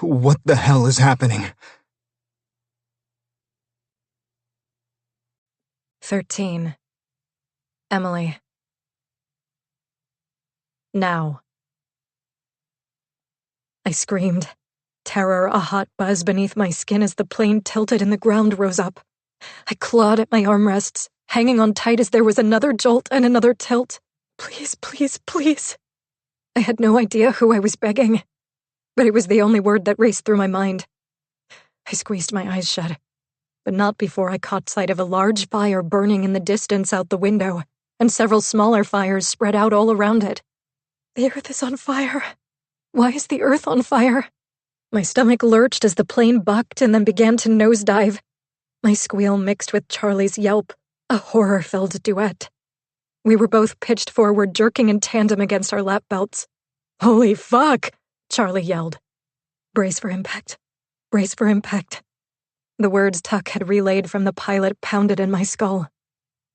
what the hell is happening? 13. Emily. Now. I screamed, terror a hot buzz beneath my skin as the plane tilted and the ground rose up. I clawed at my armrests, hanging on tight as there was another jolt and another tilt. Please, please, please. I had no idea who I was begging, but it was the only word that raced through my mind. I squeezed my eyes shut, but not before I caught sight of a large fire burning in the distance out the window, and several smaller fires spread out all around it. The earth is on fire. Why is the earth on fire? My stomach lurched as the plane bucked and then began to nosedive. My squeal mixed with Charlie's yelp, a horror-filled duet. We were both pitched forward, jerking in tandem against our lap belts. "Holy fuck!" Charlie yelled. "Brace for impact. Brace for impact." The words Tuck had relayed from the pilot pounded in my skull.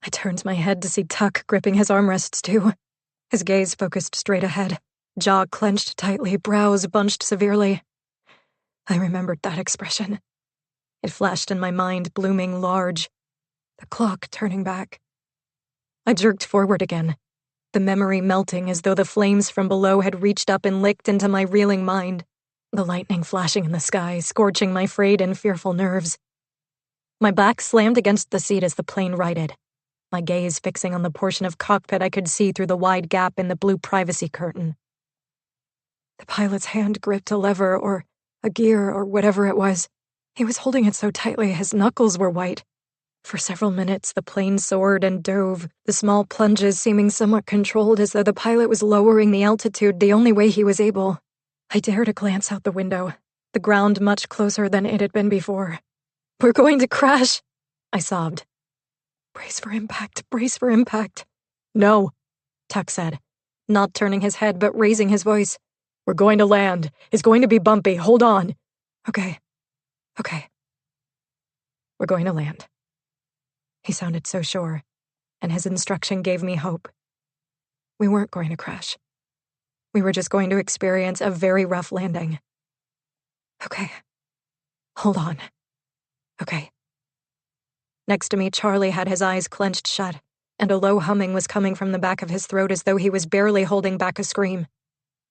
I turned my head to see Tuck gripping his armrests too. His gaze focused straight ahead, jaw clenched tightly, brows bunched severely. I remembered that expression. It flashed in my mind, blooming large. The clock turning back. I jerked forward again, the memory melting as though the flames from below had reached up and licked into my reeling mind, the lightning flashing in the sky, scorching my frayed and fearful nerves. My back slammed against the seat as the plane righted, my gaze fixing on the portion of cockpit I could see through the wide gap in the blue privacy curtain. The pilot's hand gripped a lever or a gear or whatever it was. He was holding it so tightly his knuckles were white. For several minutes, the plane soared and dove, the small plunges seeming somewhat controlled as though the pilot was lowering the altitude the only way he was able. I dared a glance out the window, the ground much closer than it had been before. "We're going to crash," I sobbed. "Brace for impact, brace for impact." "No," Tuck said, not turning his head but raising his voice. "We're going to land. It's going to be bumpy. Hold on." Okay. We're going to land." He sounded so sure, and his instruction gave me hope. We weren't going to crash. We were just going to experience a very rough landing. Okay. Hold on. Okay. Next to me, Charlie had his eyes clenched shut, and a low humming was coming from the back of his throat as though he was barely holding back a scream.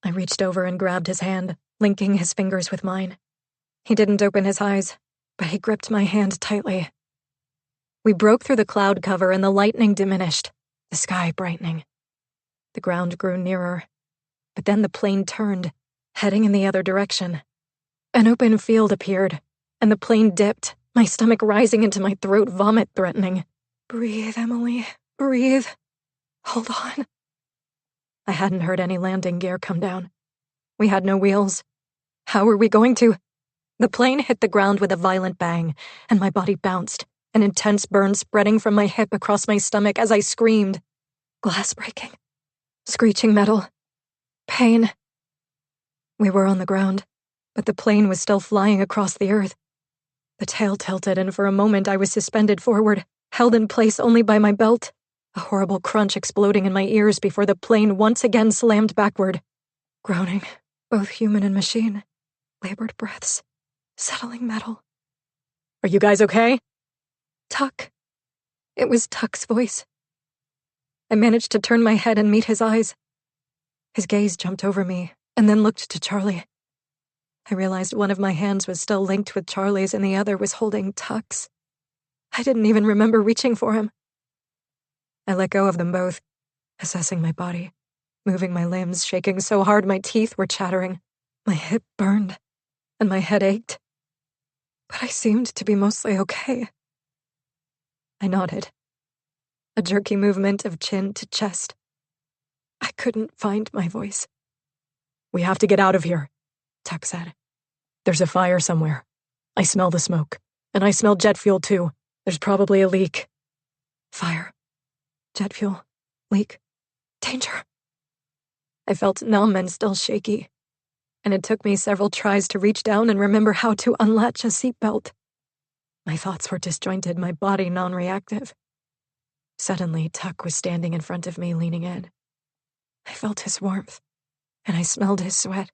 I reached over and grabbed his hand, linking his fingers with mine. He didn't open his eyes, but he gripped my hand tightly. We broke through the cloud cover and the lightning diminished, the sky brightening. The ground grew nearer, but then the plane turned, heading in the other direction. An open field appeared, and the plane dipped, my stomach rising into my throat, vomit threatening. "Breathe, Emily, breathe. Hold on." I hadn't heard any landing gear come down. We had no wheels. How were we going to? The plane hit the ground with a violent bang, and my body bounced, an intense burn spreading from my hip across my stomach as I screamed. Glass breaking. Screeching metal. Pain. We were on the ground, but the plane was still flying across the earth. The tail tilted, and for a moment I was suspended forward, held in place only by my belt, a horrible crunch exploding in my ears before the plane once again slammed backward. Groaning, both human and machine, labored breaths, settling metal. "Are you guys okay?" "Tuck." It was Tuck's voice. I managed to turn my head and meet his eyes. His gaze jumped over me, and then looked to Charlie. I realized one of my hands was still linked with Charlie's and the other was holding Tuck's. I didn't even remember reaching for him. I let go of them both, assessing my body, moving my limbs, shaking so hard my teeth were chattering. My hip burned, and my head ached. But I seemed to be mostly okay. I nodded. A jerky movement of chin to chest. I couldn't find my voice. "We have to get out of here," Tuck said. "There's a fire somewhere. I smell the smoke, and I smell jet fuel too. There's probably a leak." Fire. Jet fuel. Leak. Danger. I felt numb and still shaky, and it took me several tries to reach down and remember how to unlatch a seatbelt. My thoughts were disjointed, my body non-reactive. Suddenly, Tuck was standing in front of me, leaning in. I felt his warmth, and I smelled his sweat.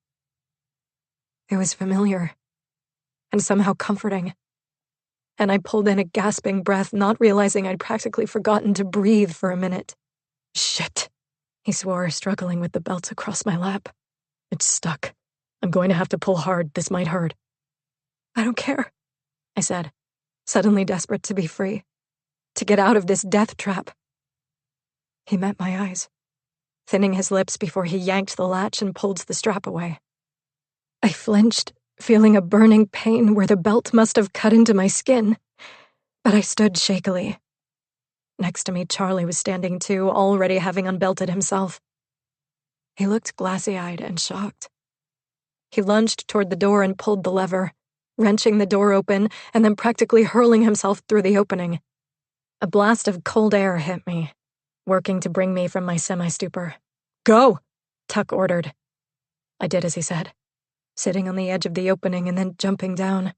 It was familiar, and somehow comforting. And I pulled in a gasping breath, not realizing I'd practically forgotten to breathe for a minute. "Shit," he swore, struggling with the belt across my lap. "It's stuck. I'm going to have to pull hard. This might hurt." "I don't care," I said, suddenly desperate to be free, to get out of this death trap. He met my eyes, thinning his lips before he yanked the latch and pulled the strap away. I flinched, feeling a burning pain where the belt must have cut into my skin, but I stood shakily. Next to me, Charlie was standing too, already having unbelted himself. He looked glassy-eyed and shocked. He lunged toward the door and pulled the lever, wrenching the door open and then practically hurling himself through the opening. A blast of cold air hit me, working to bring me from my semi-stupor. "Go!" Tuck ordered. I did as he said, sitting on the edge of the opening and then jumping down.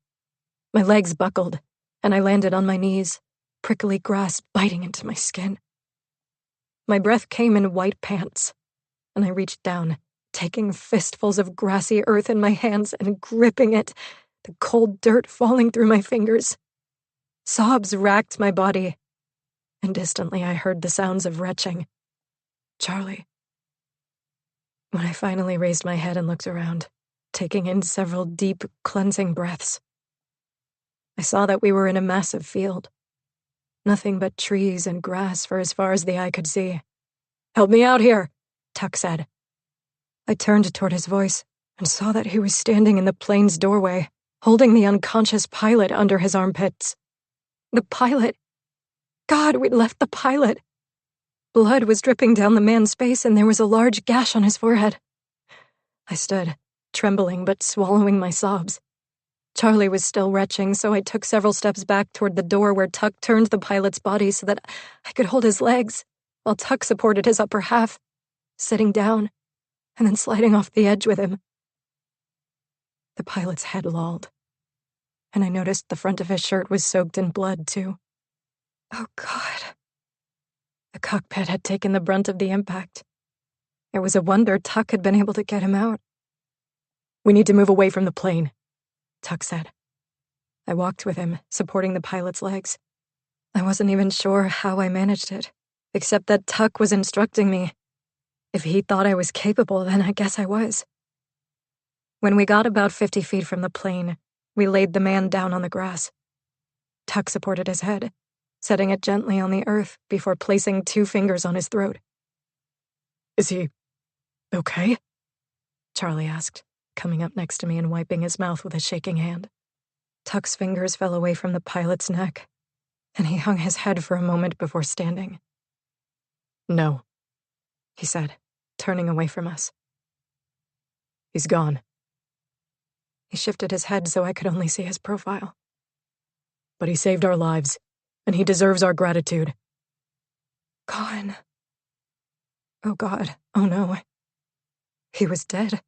My legs buckled, and I landed on my knees, prickly grass biting into my skin. My breath came in white pants, and I reached down, taking fistfuls of grassy earth in my hands and gripping it, the cold dirt falling through my fingers. Sobs racked my body, and distantly I heard the sounds of retching. Charlie. When I finally raised my head and looked around, taking in several deep, cleansing breaths, I saw that we were in a massive field. Nothing but trees and grass for as far as the eye could see. "Help me out here," Tuck said. I turned toward his voice and saw that he was standing in the plane's doorway, holding the unconscious pilot under his armpits. The pilot! God, we'd left the pilot! Blood was dripping down the man's face and there was a large gash on his forehead. I stood, trembling but swallowing my sobs. Charlie was still retching, so I took several steps back toward the door where Tuck turned the pilot's body so that I could hold his legs, while Tuck supported his upper half, sitting down, and then sliding off the edge with him. The pilot's head lolled, and I noticed the front of his shirt was soaked in blood, too. Oh, God. The cockpit had taken the brunt of the impact. It was a wonder Tuck had been able to get him out. "We need to move away from the plane," Tuck said. I walked with him, supporting the pilot's legs. I wasn't even sure how I managed it, except that Tuck was instructing me. If he thought I was capable, then I guess I was. When we got about 50 feet from the plane, we laid the man down on the grass. Tuck supported his head, setting it gently on the earth before placing 2 fingers on his throat. "Is he okay?" Charlie asked, coming up next to me and wiping his mouth with a shaking hand. Tuck's fingers fell away from the pilot's neck, and he hung his head for a moment before standing. "No," he said, turning away from us. "He's gone." He shifted his head so I could only see his profile. "But he saved our lives, and he deserves our gratitude." Gone. Oh God, oh no. He was dead.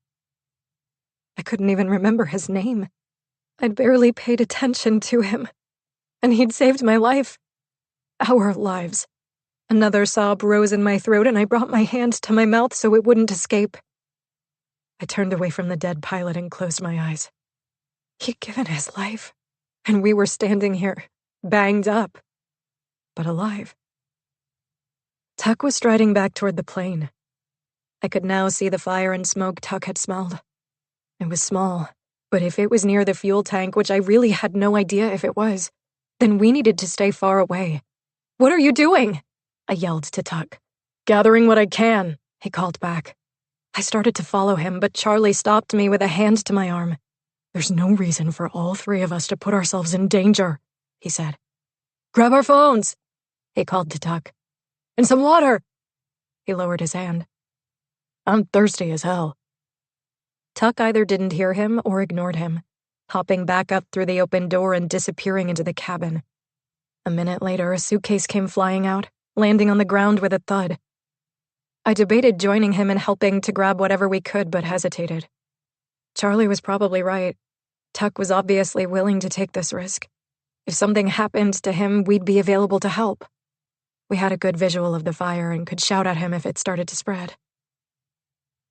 I couldn't even remember his name. I'd barely paid attention to him, and he'd saved my life. Our lives. Another sob rose in my throat, and I brought my hand to my mouth so it wouldn't escape. I turned away from the dead pilot and closed my eyes. He'd given his life, and we were standing here, banged up, but alive. Tuck was striding back toward the plane. I could now see the fire and smoke Tuck had smelled. It was small, but if it was near the fuel tank, which I really had no idea if it was, then we needed to stay far away. "What are you doing?" I yelled to Tuck. "Gathering what I can," he called back. I started to follow him, but Charlie stopped me with a hand to my arm. "There's no reason for all three of us to put ourselves in danger," he said. "Grab our phones," he called to Tuck. "And some water." He lowered his hand. "I'm thirsty as hell." Tuck either didn't hear him or ignored him, hopping back up through the open door and disappearing into the cabin. A minute later, a suitcase came flying out, landing on the ground with a thud. I debated joining him and helping to grab whatever we could, but hesitated. Charlie was probably right. Tuck was obviously willing to take this risk. If something happened to him, we'd be available to help. We had a good visual of the fire and could shout at him if it started to spread.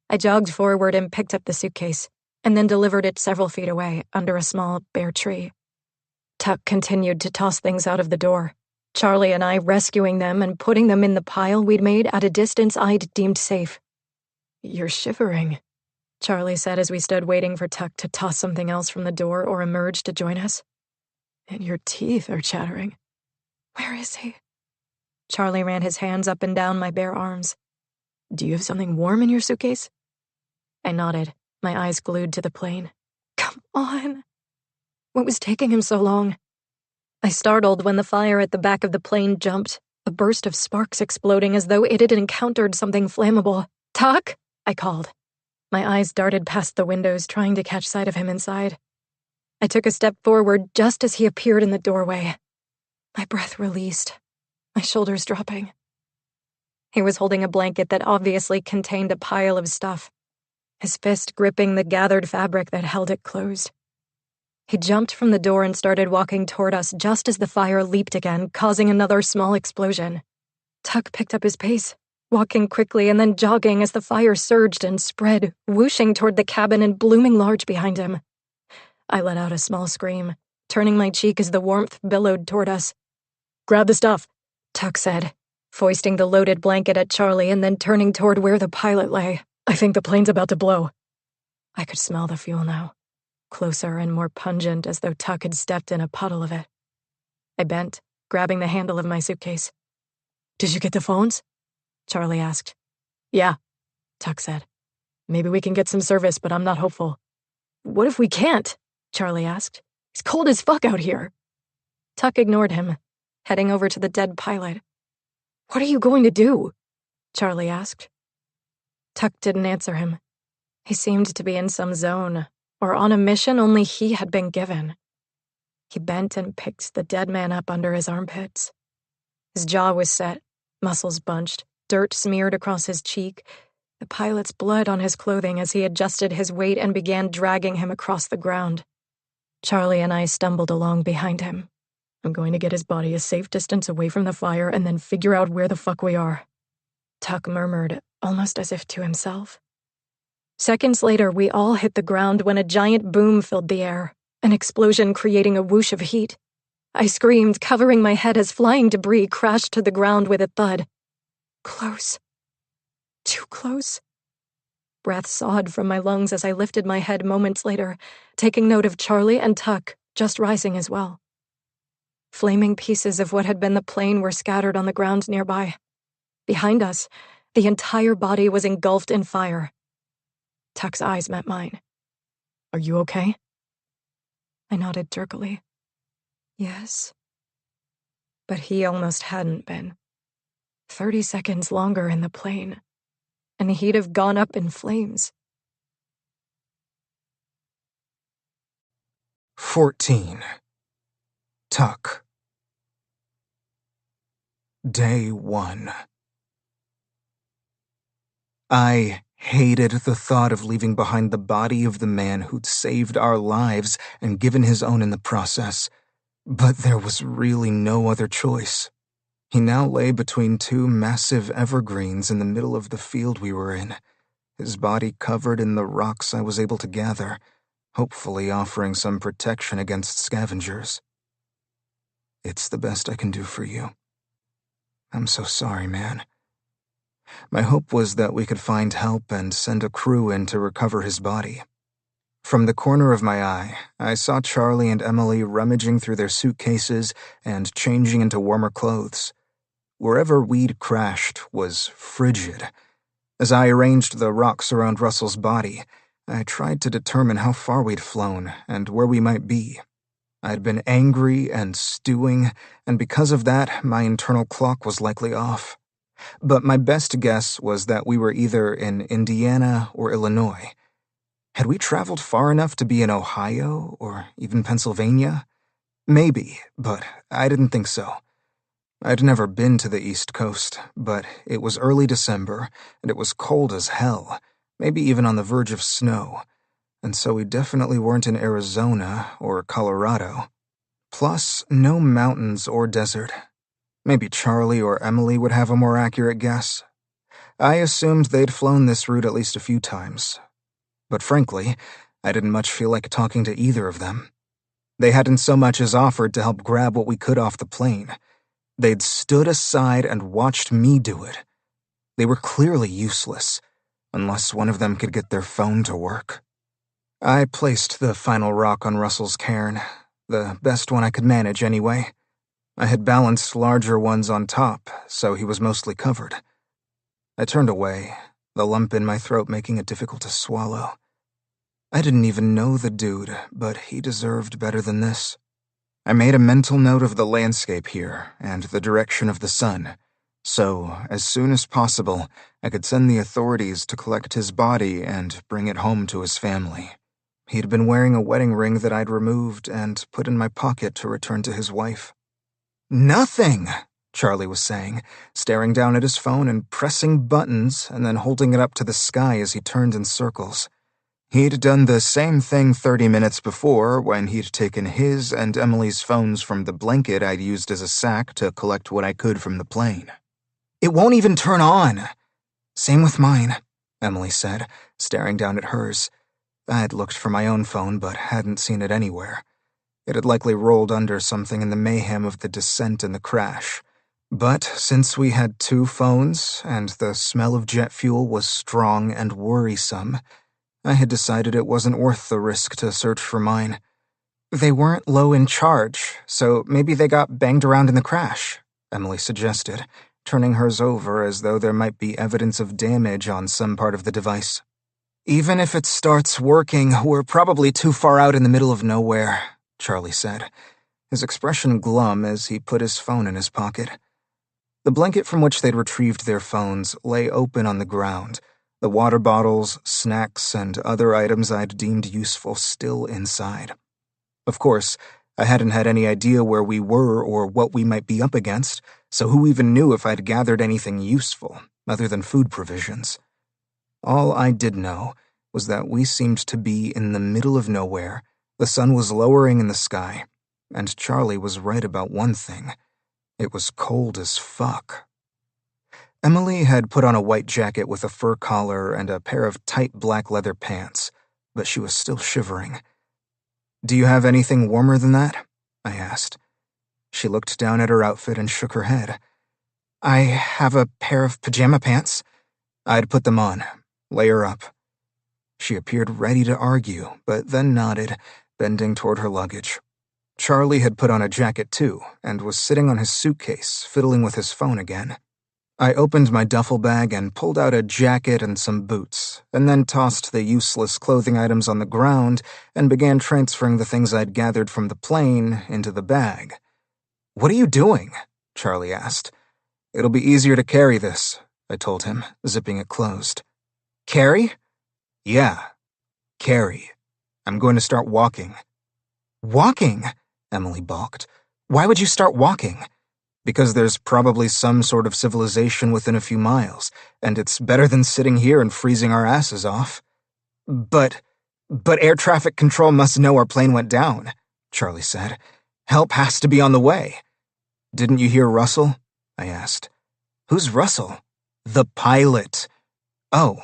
I jogged forward and picked up the suitcase, and then delivered it several feet away, under a small, bare tree. Tuck continued to toss things out of the door, Charlie and I rescuing them and putting them in the pile we'd made at a distance I'd deemed safe. "You're shivering," Charlie said as we stood waiting for Tuck to toss something else from the door or emerge to join us. "And your teeth are chattering." "Where is he?" Charlie ran his hands up and down my bare arms. "Do you have something warm in your suitcase?" I nodded, my eyes glued to the plane. "Come on." What was taking him so long? I startled when the fire at the back of the plane jumped, a burst of sparks exploding as though it had encountered something flammable. "Tuck!" I called. My eyes darted past the windows, trying to catch sight of him inside. I took a step forward just as he appeared in the doorway. My breath released, my shoulders dropping. He was holding a blanket that obviously contained a pile of stuff, his fist gripping the gathered fabric that held it closed. He jumped from the door and started walking toward us just as the fire leaped again, causing another small explosion. Tuck picked up his pace, walking quickly and then jogging as the fire surged and spread, whooshing toward the cabin and blooming large behind him. I let out a small scream, turning my cheek as the warmth billowed toward us. "Grab the stuff," Tuck said, foisting the loaded blanket at Charlie and then turning toward where the pilot lay. "I think the plane's about to blow." I could smell the fuel now, closer and more pungent as though Tuck had stepped in a puddle of it. I bent, grabbing the handle of my suitcase. "Did you get the phones?" Charlie asked. "Yeah," Tuck said. "Maybe we can get some service, but I'm not hopeful." "What if we can't?" Charlie asked. "It's cold as fuck out here." Tuck ignored him, heading over to the dead pilot. "What are you going to do?" Charlie asked. Tuck didn't answer him. He seemed to be in some zone, or on a mission only he had been given. He bent and picked the dead man up under his armpits. His jaw was set, muscles bunched, dirt smeared across his cheek, the pilot's blood on his clothing as he adjusted his weight and began dragging him across the ground. Charlie and I stumbled along behind him. "I'm going to get his body a safe distance away from the fire and then figure out where the fuck we are," Tuck murmured, almost as if to himself. Seconds later, we all hit the ground when a giant boom filled the air, an explosion creating a whoosh of heat. I screamed, covering my head as flying debris crashed to the ground with a thud. Close. Too close. Breath sawed from my lungs as I lifted my head moments later, taking note of Charlie and Tuck, just rising as well. Flaming pieces of what had been the plane were scattered on the ground nearby. Behind us, the entire body was engulfed in fire. Tuck's eyes met mine. "Are you okay?" I nodded jerkily. Yes. But he almost hadn't been. 30 seconds longer in the plane, and he'd have gone up in flames. 14. Tuck. Day 1. I hated the thought of leaving behind the body of the man who'd saved our lives and given his own in the process, but there was really no other choice. He now lay between two massive evergreens in the middle of the field we were in, his body covered in the rocks I was able to gather, hopefully offering some protection against scavengers. "It's the best I can do for you. I'm so sorry, man." My hope was that we could find help and send a crew in to recover his body. From the corner of my eye, I saw Charlie and Emily rummaging through their suitcases and changing into warmer clothes. Wherever we'd crashed was frigid. As I arranged the rocks around Russell's body, I tried to determine how far we'd flown and where we might be. I'd been angry and stewing, and because of that, my internal clock was likely off. But my best guess was that we were either in Indiana or Illinois. Had we traveled far enough to be in Ohio or even Pennsylvania? Maybe, but I didn't think so. I'd never been to the East Coast, but it was early December, and it was cold as hell, maybe even on the verge of snow, and so we definitely weren't in Arizona or Colorado. Plus, no mountains or desert. Maybe Charlie or Emily would have a more accurate guess. I assumed they'd flown this route at least a few times. But frankly, I didn't much feel like talking to either of them. They hadn't so much as offered to help grab what we could off the plane. They'd stood aside and watched me do it. They were clearly useless, unless one of them could get their phone to work. I placed the final rock on Russell's cairn, the best one I could manage anyway. I had balanced larger ones on top, so he was mostly covered. I turned away, the lump in my throat making it difficult to swallow. I didn't even know the dude, but he deserved better than this. I made a mental note of the landscape here and the direction of the sun, so as soon as possible, I could send the authorities to collect his body and bring it home to his family. He'd been wearing a wedding ring that I'd removed and put in my pocket to return to his wife. "Nothing," Charlie was saying, staring down at his phone and pressing buttons and then holding it up to the sky as he turned in circles. He'd done the same thing 30 minutes before when he'd taken his and Emily's phones from the blanket I'd used as a sack to collect what I could from the plane. "It won't even turn on." "Same with mine," Emily said, staring down at hers. I'd looked for my own phone but hadn't seen it anywhere. It had likely rolled under something in the mayhem of the descent and the crash. But since we had two phones and the smell of jet fuel was strong and worrisome, I had decided it wasn't worth the risk to search for mine. "They weren't low in charge, so maybe they got banged around in the crash," Emily suggested, turning hers over as though there might be evidence of damage on some part of the device. "Even if it starts working, we're probably too far out in the middle of nowhere," Charlie said, his expression glum as he put his phone in his pocket. The blanket from which they'd retrieved their phones lay open on the ground, the water bottles, snacks, and other items I'd deemed useful still inside. Of course, I hadn't had any idea where we were or what we might be up against, so who even knew if I'd gathered anything useful, other than food provisions? All I did know was that we seemed to be in the middle of nowhere, the sun was lowering in the sky, and Charlie was right about one thing. It was cold as fuck. Emily had put on a white jacket with a fur collar and a pair of tight black leather pants, but she was still shivering. "Do you have anything warmer than that?" I asked. She looked down at her outfit and shook her head. "I have a pair of pajama pants." I'd put them on. "Lay her up." She appeared ready to argue, but then nodded, bending toward her luggage. Charlie had put on a jacket too, and was sitting on his suitcase, fiddling with his phone again. I opened my duffel bag and pulled out a jacket and some boots, and then tossed the useless clothing items on the ground and began transferring the things I'd gathered from the plane into the bag. "What are you doing?" Charlie asked. "It'll be easier to carry this," I told him, zipping it closed. "Carry?" "Yeah, carry. I'm going to start walking." "Walking?" Emily balked. "Why would you start walking?" "Because there's probably some sort of civilization within a few miles, and it's better than sitting here and freezing our asses off." But air traffic control must know our plane went down," Charlie said. "Help has to be on the way." "Didn't you hear Russell?" I asked. "Who's Russell?" "The pilot." "Oh,"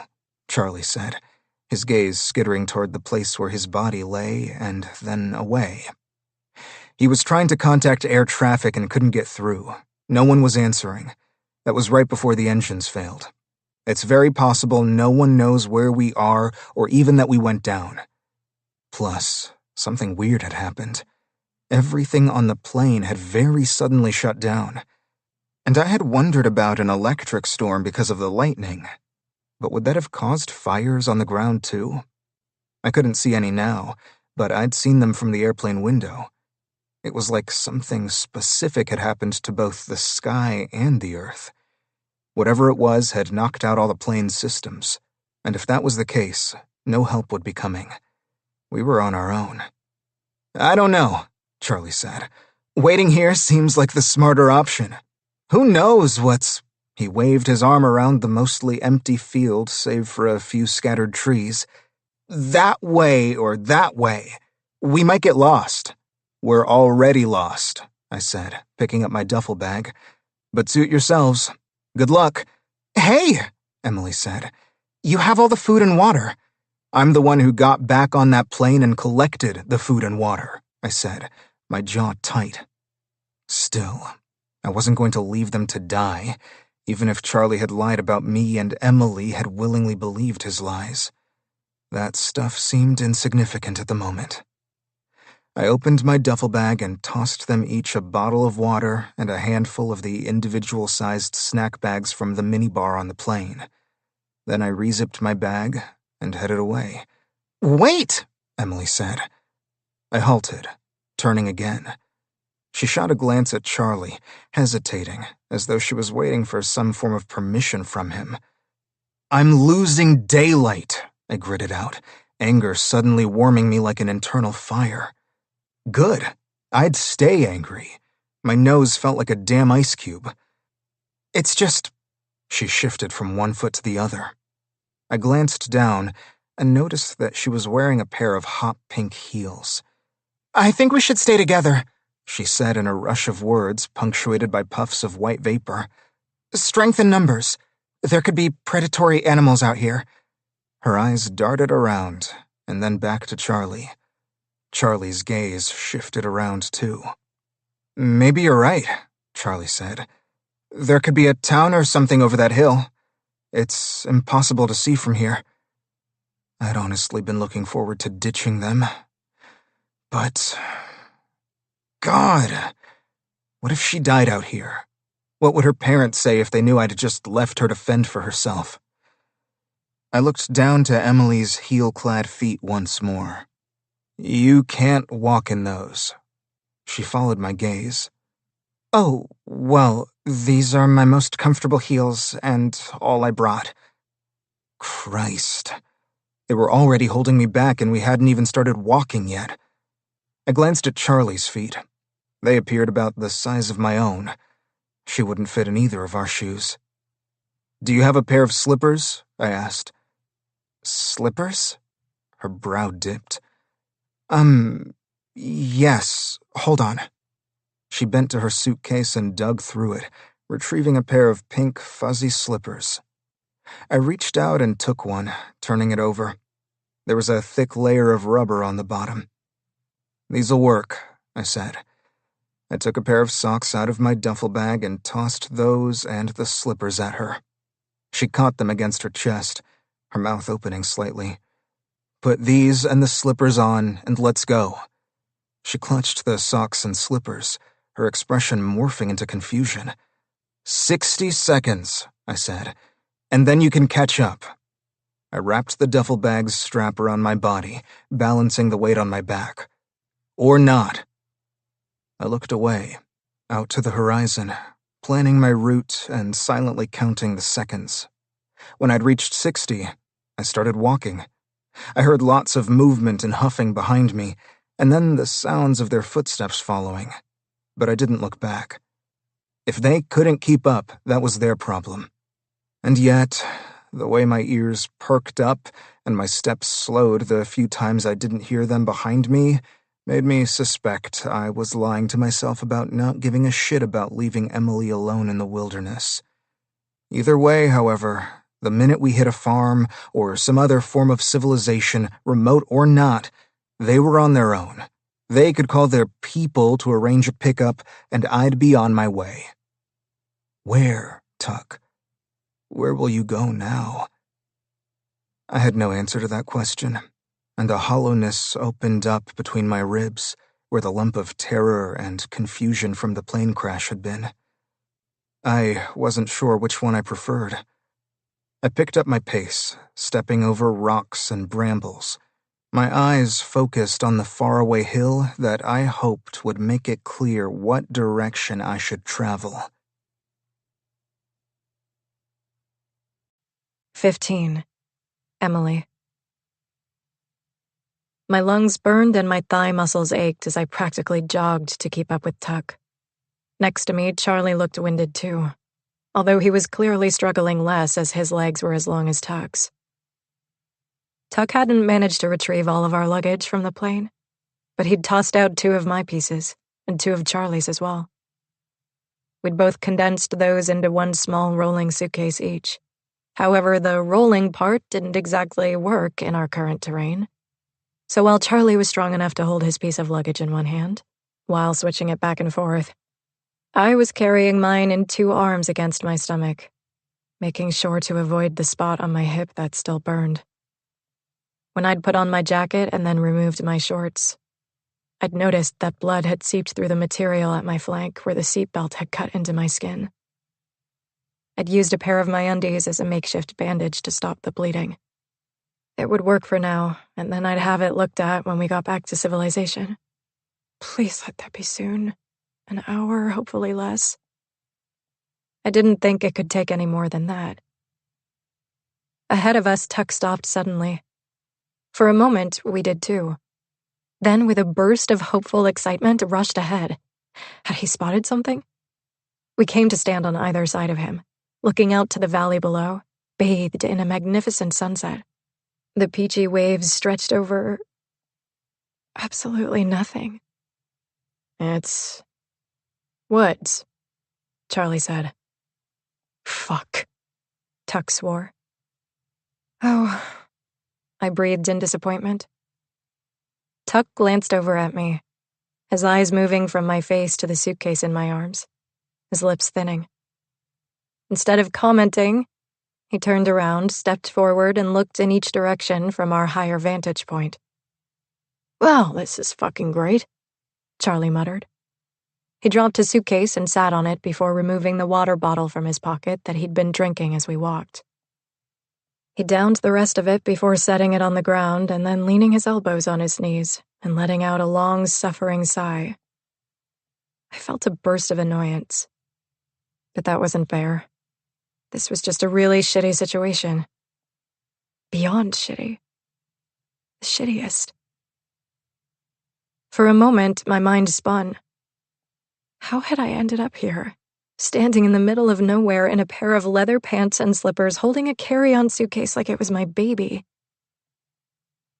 Charlie said, his gaze skittering toward the place where his body lay and then away. "He was trying to contact air traffic and couldn't get through. No one was answering. That was right before the engines failed. It's very possible no one knows where we are or even that we went down. Plus, something weird had happened. Everything on the plane had very suddenly shut down. And I had wondered about an electric storm because of the lightning. But would that have caused fires on the ground too? I couldn't see any now, but I'd seen them from the airplane window. It was like something specific had happened to both the sky and the earth. Whatever it was had knocked out all the plane's systems, and if that was the case, no help would be coming. We were on our own. "I don't know," Charlie said. "Waiting here seems like the smarter option. Who knows what's—" He waved his arm around the mostly empty field save for a few scattered trees. "That way or that way. We might get lost." "We're already lost," I said, picking up my duffel bag. "But suit yourselves. Good luck." "Hey," Emily said. "You have all the food and water." "I'm the one who got back on that plane and collected the food and water," I said, my jaw tight. Still, I wasn't going to leave them to die, even if Charlie had lied about me and Emily had willingly believed his lies. That stuff seemed insignificant at the moment. I opened my duffel bag and tossed them each a bottle of water and a handful of the individual-sized snack bags from the minibar on the plane. Then I re-zipped my bag and headed away. "Wait," Emily said. I halted, turning again. She shot a glance at Charlie, hesitating, as though she was waiting for some form of permission from him. "I'm losing daylight," I gritted out, anger suddenly warming me like an internal fire. Good. I'd stay angry. My nose felt like a damn ice cube. "It's just—" She shifted from one foot to the other. I glanced down and noticed that she was wearing a pair of hot pink heels. "I think we should stay together," she said in a rush of words punctuated by puffs of white vapor. "Strength in numbers. There could be predatory animals out here." Her eyes darted around and then back to Charlie. Charlie's gaze shifted around too. "Maybe you're right," Charlie said. "There could be a town or something over that hill. It's impossible to see from here." I'd honestly been looking forward to ditching them. But... God! What if she died out here? What would her parents say if they knew I'd just left her to fend for herself? I looked down to Emily's heel-clad feet once more. "You can't walk in those." She followed my gaze. "Oh, well, these are my most comfortable heels and all I brought." Christ. They were already holding me back and we hadn't even started walking yet. I glanced at Charlie's feet. They appeared about the size of my own. She wouldn't fit in either of our shoes. "Do you have a pair of slippers?" I asked. "Slippers?" Her brow dipped. Yes, hold on." She bent to her suitcase and dug through it, retrieving a pair of pink, fuzzy slippers. I reached out and took one, turning it over. There was a thick layer of rubber on the bottom. "These'll work," I said. I took a pair of socks out of my duffel bag and tossed those and the slippers at her. She caught them against her chest, her mouth opening slightly. "Put these and the slippers on, and let's go." She clutched the socks and slippers, her expression morphing into confusion. 60 seconds, I said, "and then you can catch up." I wrapped the duffel bag's strap around my body, balancing the weight on my back. Or not. I looked away, out to the horizon, planning my route and silently counting the seconds. When I'd reached 60, I started walking. I heard lots of movement and huffing behind me, and then the sounds of their footsteps following. But I didn't look back. If they couldn't keep up, that was their problem. And yet, the way my ears perked up and my steps slowed the few times I didn't hear them behind me Made me suspect I was lying to myself about not giving a shit about leaving Emily alone in the wilderness. Either way, however, the minute we hit a farm or some other form of civilization, remote or not, they were on their own. They could call their people to arrange a pickup, and I'd be on my way. Where, Tuck? Where will you go now? I had no answer to that question, and a hollowness opened up between my ribs, where the lump of terror and confusion from the plane crash had been. I wasn't sure which one I preferred. I picked up my pace, stepping over rocks and brambles, my eyes focused on the faraway hill that I hoped would make it clear what direction I should travel. 15. Emily. My lungs burned and my thigh muscles ached as I practically jogged to keep up with Tuck. Next to me, Charlie looked winded too, although he was clearly struggling less as his legs were as long as Tuck's. Tuck hadn't managed to retrieve all of our luggage from the plane, but he'd tossed out 2 of my pieces and 2 of Charlie's as well. We'd both condensed those into one small rolling suitcase each. However, the rolling part didn't exactly work in our current terrain. So while Charlie was strong enough to hold his piece of luggage in one hand, while switching it back and forth, I was carrying mine in 2 arms against my stomach, making sure to avoid the spot on my hip that still burned. When I'd put on my jacket and then removed my shorts, I'd noticed that blood had seeped through the material at my flank where the seatbelt had cut into my skin. I'd used a pair of my undies as a makeshift bandage to stop the bleeding. It would work for now, and then I'd have it looked at when we got back to civilization. Please let that be soon. An hour, hopefully less. I didn't think it could take any more than that. Ahead of us, Tuck stopped suddenly. For a moment, we did too. Then, with a burst of hopeful excitement, rushed ahead. Had he spotted something? We came to stand on either side of him, looking out to the valley below, bathed in a magnificent sunset. The peachy waves stretched over absolutely nothing. It's woods, Charlie said. Fuck, Tuck swore. Oh, I breathed in disappointment. Tuck glanced over at me, his eyes moving from my face to the suitcase in my arms, his lips thinning. Instead of commenting, he turned around, stepped forward, and looked in each direction from our higher vantage point. Well, this is fucking great, Charlie muttered. He dropped his suitcase and sat on it before removing the water bottle from his pocket that he'd been drinking as we walked. He downed the rest of it before setting it on the ground and then leaning his elbows on his knees and letting out a long, suffering sigh. I felt a burst of annoyance. But that wasn't fair. This was just a really shitty situation. Beyond shitty. The shittiest. For a moment, my mind spun. How had I ended up here, standing in the middle of nowhere in a pair of leather pants and slippers, holding a carry-on suitcase like it was my baby?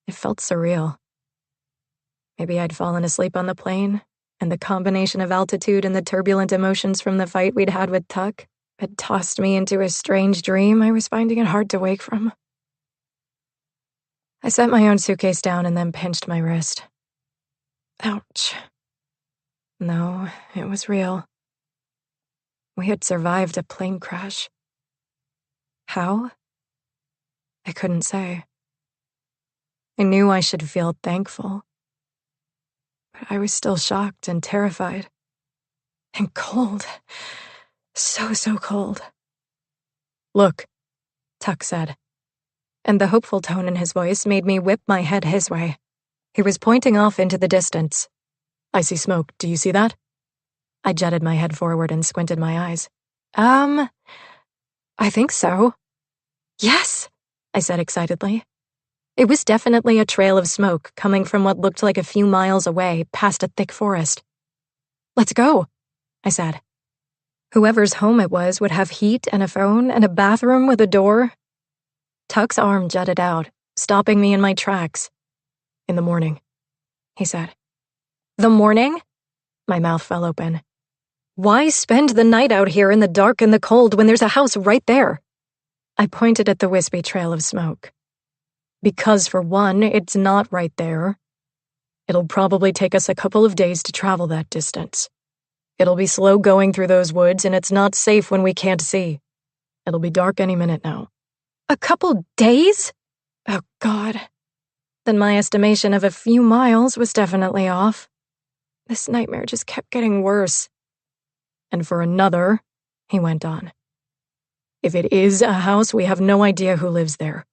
It felt surreal. Maybe I'd fallen asleep on the plane, and the combination of altitude and the turbulent emotions from the fight we'd had with Tuck had tossed me into a strange dream I was finding it hard to wake from. I set my own suitcase down and then pinched my wrist. Ouch. No, it was real. We had survived a plane crash. How? I couldn't say. I knew I should feel thankful. But I was still shocked and terrified. And cold. So cold. Look, Tuck said. And the hopeful tone in his voice made me whip my head his way. He was pointing off into the distance. I see smoke. Do you see that? I jutted my head forward and squinted my eyes. I think so. Yes, I said excitedly. It was definitely a trail of smoke coming from what looked like a few miles away, past a thick forest. Let's go, I said. Whoever's home it was would have heat and a phone and a bathroom with a door. Tuck's arm jutted out, stopping me in my tracks. In the morning, he said. The morning? My mouth fell open. Why spend the night out here in the dark and the cold when there's a house right there? I pointed at the wispy trail of smoke. Because, for one, it's not right there. It'll probably take us a couple of days to travel that distance. It'll be slow going through those woods, and it's not safe when we can't see. It'll be dark any minute now. A couple days? Oh, God. Then my estimation of a few miles was definitely off. This nightmare just kept getting worse. And for another, he went on. If it is a house, we have no idea who lives there.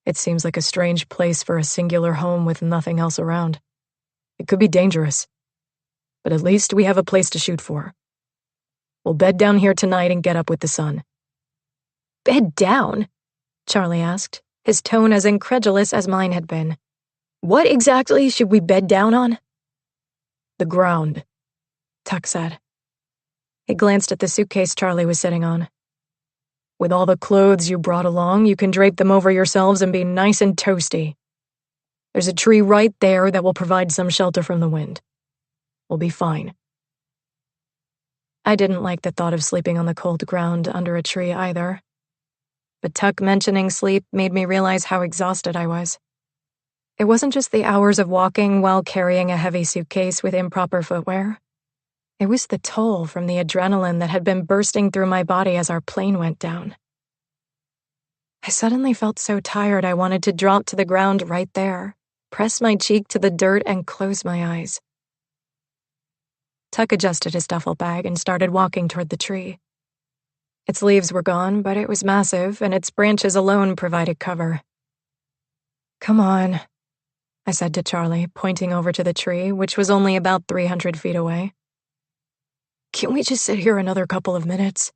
It seems like a strange place for a singular home with nothing else around. It could be dangerous. But at least we have a place to shoot for. We'll bed down here tonight and get up with the sun. Bed down? Charlie asked, his tone as incredulous as mine had been. What exactly should we bed down on? The ground, Tuck said. He glanced at the suitcase Charlie was sitting on. With all the clothes you brought along, you can drape them over yourselves and be nice and toasty. There's a tree right there that will provide some shelter from the wind. We'll be fine. I didn't like the thought of sleeping on the cold ground under a tree either. But Tuck mentioning sleep made me realize how exhausted I was. It wasn't just the hours of walking while carrying a heavy suitcase with improper footwear. It was the toll from the adrenaline that had been bursting through my body as our plane went down. I suddenly felt so tired I wanted to drop to the ground right there, press my cheek to the dirt, and close my eyes. Tuck adjusted his duffel bag and started walking toward the tree. Its leaves were gone, but it was massive, and its branches alone provided cover. Come on, I said to Charlie, pointing over to the tree, which was only about 300 feet away. Can't we just sit here another couple of minutes?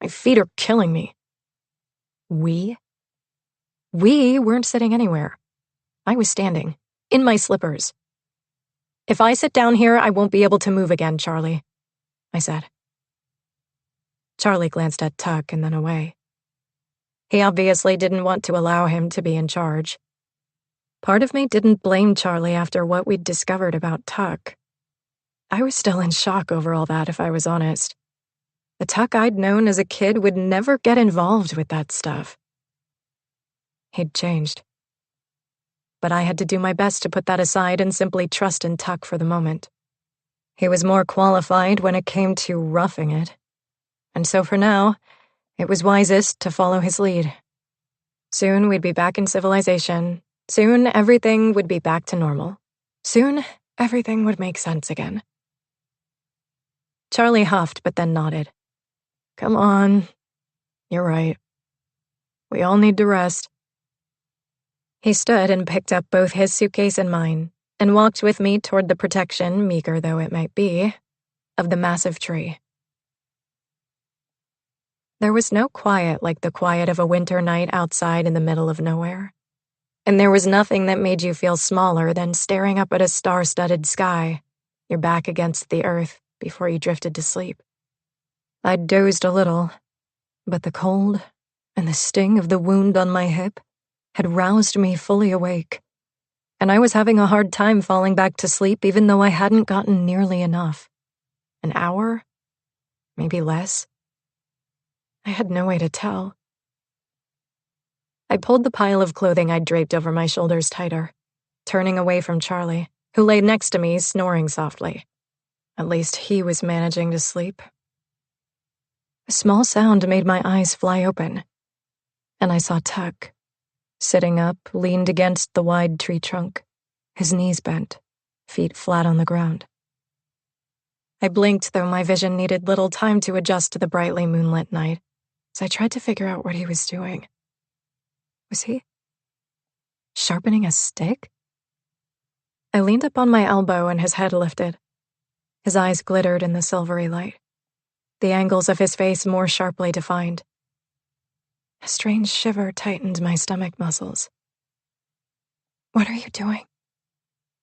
My feet are killing me. We? We weren't sitting anywhere. I was standing, in my slippers. If I sit down here, I won't be able to move again, Charlie, I said. Charlie glanced at Tuck and then away. He obviously didn't want to allow him to be in charge. Part of me didn't blame Charlie after what we'd discovered about Tuck. I was still in shock over all that, if I was honest. The Tuck I'd known as a kid would never get involved with that stuff. He'd changed. But I had to do my best to put that aside and simply trust in Tuck for the moment. He was more qualified when it came to roughing it. And so for now, it was wisest to follow his lead. Soon we'd be back in civilization. Soon everything would be back to normal. Soon everything would make sense again. Charlie huffed but then nodded. Come on. You're right. We all need to rest. He stood and picked up both his suitcase and mine, and walked with me toward the protection, meager though it might be, of the massive tree. There was no quiet like the quiet of a winter night outside in the middle of nowhere. And there was nothing that made you feel smaller than staring up at a star-studded sky, your back against the earth, before you drifted to sleep. I'd dozed a little, but the cold and the sting of the wound on my hip had roused me fully awake, and I was having a hard time falling back to sleep even though I hadn't gotten nearly enough. An hour? Maybe less? I had no way to tell. I pulled the pile of clothing I'd draped over my shoulders tighter, turning away from Charlie, who lay next to me snoring softly. At least he was managing to sleep. A small sound made my eyes fly open, and I saw Tuck, sitting up, leaned against the wide tree trunk, his knees bent, feet flat on the ground. I blinked, though my vision needed little time to adjust to the brightly moonlit night, as I tried to figure out what he was doing. Was he sharpening a stick? I leaned up on my elbow and his head lifted. His eyes glittered in the silvery light, the angles of his face more sharply defined. A strange shiver tightened my stomach muscles. What are you doing?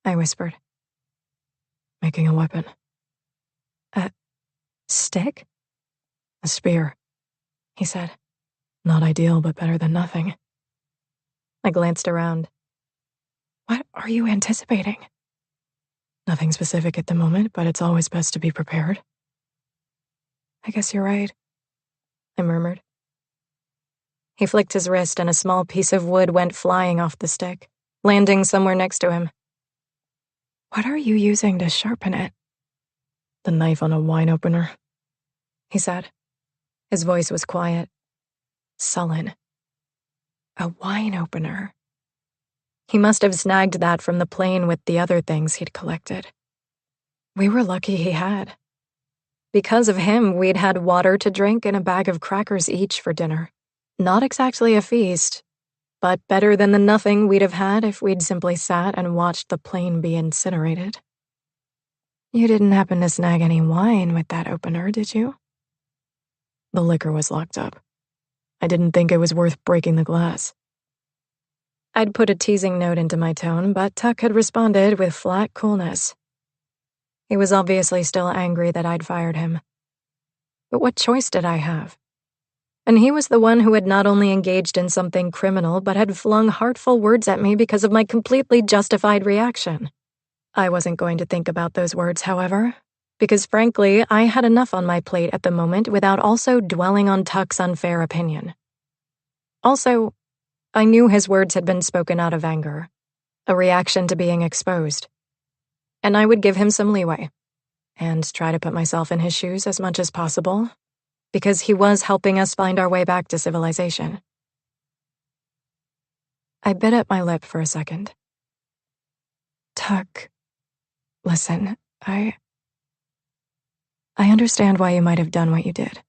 I whispered. Making a weapon. A stick? A spear, he said. Not ideal, but better than nothing. I glanced around. What are you anticipating? Nothing specific at the moment, but it's always best to be prepared. I guess you're right, I murmured. He flicked his wrist and a small piece of wood went flying off the stick, landing somewhere next to him. What are you using to sharpen it? The knife on a wine opener, he said. His voice was quiet, sullen. A wine opener. He must have snagged that from the plane with the other things he'd collected. We were lucky he had. Because of him, we'd had water to drink and a bag of crackers each for dinner. Not exactly a feast, but better than the nothing we'd have had if we'd simply sat and watched the plane be incinerated. You didn't happen to snag any wine with that opener, did you? The liquor was locked up. I didn't think it was worth breaking the glass. I'd put a teasing note into my tone, but Tuck had responded with flat coolness. He was obviously still angry that I'd fired him. But what choice did I have? And he was the one who had not only engaged in something criminal, but had flung heartful words at me because of my completely justified reaction. I wasn't going to think about those words, however, because frankly, I had enough on my plate at the moment without also dwelling on Tuck's unfair opinion. Also, I knew his words had been spoken out of anger, a reaction to being exposed. And I would give him some leeway, and try to put myself in his shoes as much as possible, because he was helping us find our way back to civilization. I bit at my lip for a second. Tuck, listen, I understand why you might have done what you did.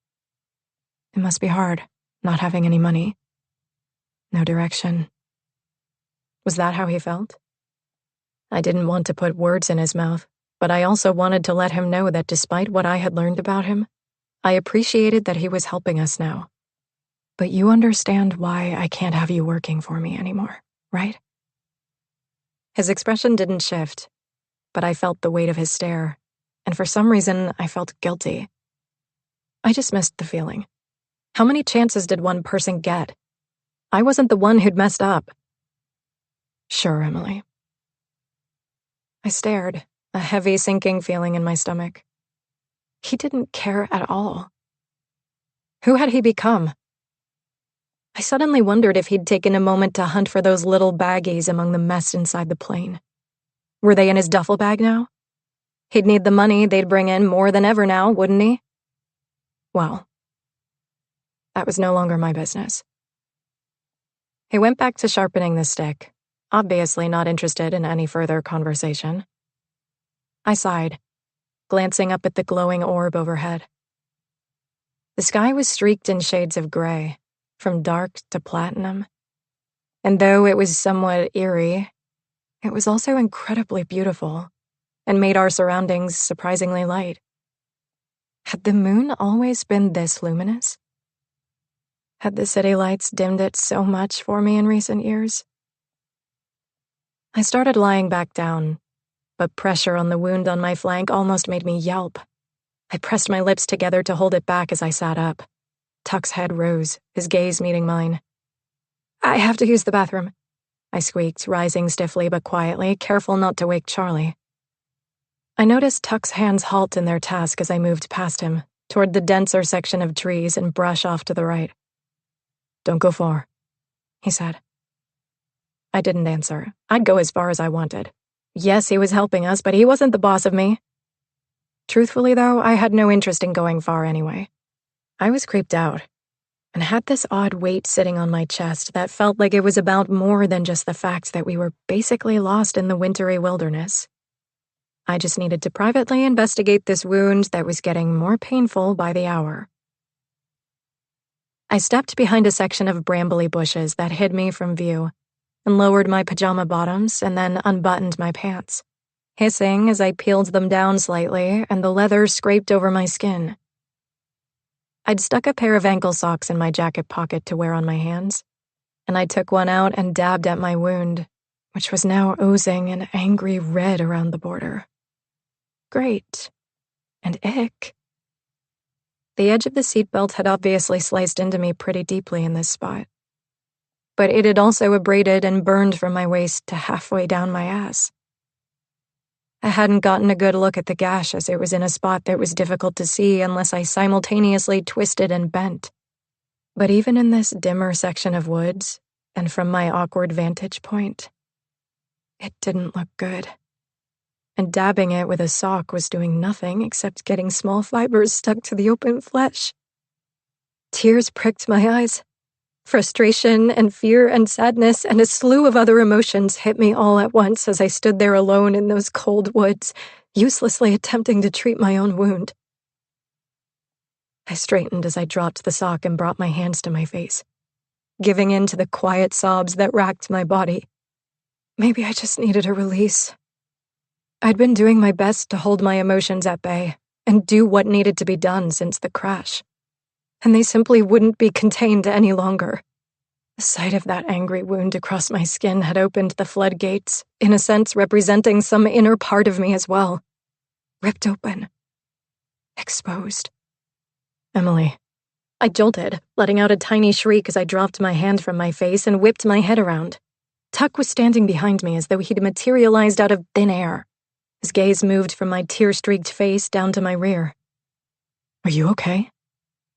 It must be hard, not having any money. No direction. Was that how he felt? I didn't want to put words in his mouth, but I also wanted to let him know that despite what I had learned about him, I appreciated that he was helping us now. But you understand why I can't have you working for me anymore, right? His expression didn't shift, but I felt the weight of his stare, and for some reason, I felt guilty. I just missed the feeling. How many chances did one person get? I wasn't the one who'd messed up. Sure, Emily. I stared, a heavy sinking feeling in my stomach. He didn't care at all. Who had he become? I suddenly wondered if he'd taken a moment to hunt for those little baggies among the mess inside the plane. Were they in his duffel bag now? He'd need the money they'd bring in more than ever now, wouldn't he? Well, that was no longer my business. He went back to sharpening the stick, obviously not interested in any further conversation. I sighed, glancing up at the glowing orb overhead. The sky was streaked in shades of gray, from dark to platinum, and though it was somewhat eerie, it was also incredibly beautiful and made our surroundings surprisingly light. Had the moon always been this luminous? Had the city lights dimmed it so much for me in recent years? I started lying back down, but pressure on the wound on my flank almost made me yelp. I pressed my lips together to hold it back as I sat up. Tuck's head rose, his gaze meeting mine. I have to use the bathroom, I squeaked, rising stiffly but quietly, careful not to wake Charlie. I noticed Tuck's hands halt in their task as I moved past him, toward the denser section of trees and brush off to the right. Don't go far, he said. I didn't answer. I'd go as far as I wanted. Yes, he was helping us, but he wasn't the boss of me. Truthfully, though, I had no interest in going far anyway. I was creeped out, and had this odd weight sitting on my chest that felt like it was about more than just the fact that we were basically lost in the wintry wilderness. I just needed to privately investigate this wound that was getting more painful by the hour. I stepped behind a section of brambly bushes that hid me from view, and lowered my pajama bottoms and then unbuttoned my pants, hissing as I peeled them down slightly and the leather scraped over my skin. I'd stuck a pair of ankle socks in my jacket pocket to wear on my hands, and I took one out and dabbed at my wound, which was now oozing an angry red around the border. Great. And ick. The edge of the seatbelt had obviously sliced into me pretty deeply in this spot, but it had also abraded and burned from my waist to halfway down my ass. I hadn't gotten a good look at the gash as it was in a spot that was difficult to see unless I simultaneously twisted and bent. But even in this dimmer section of woods, and from my awkward vantage point, it didn't look good. And dabbing it with a sock was doing nothing except getting small fibers stuck to the open flesh. Tears pricked my eyes. Frustration and fear and sadness and a slew of other emotions hit me all at once as I stood there alone in those cold woods, uselessly attempting to treat my own wound. I straightened as I dropped the sock and brought my hands to my face, giving in to the quiet sobs that racked my body. Maybe I just needed a release. I'd been doing my best to hold my emotions at bay and do what needed to be done since the crash, and they simply wouldn't be contained any longer. The sight of that angry wound across my skin had opened the floodgates, in a sense representing some inner part of me as well. Ripped open. Exposed. Emily. I jolted, letting out a tiny shriek as I dropped my hand from my face and whipped my head around. Tuck was standing behind me as though he'd materialized out of thin air. His gaze moved from my tear-streaked face down to my rear. Are you okay?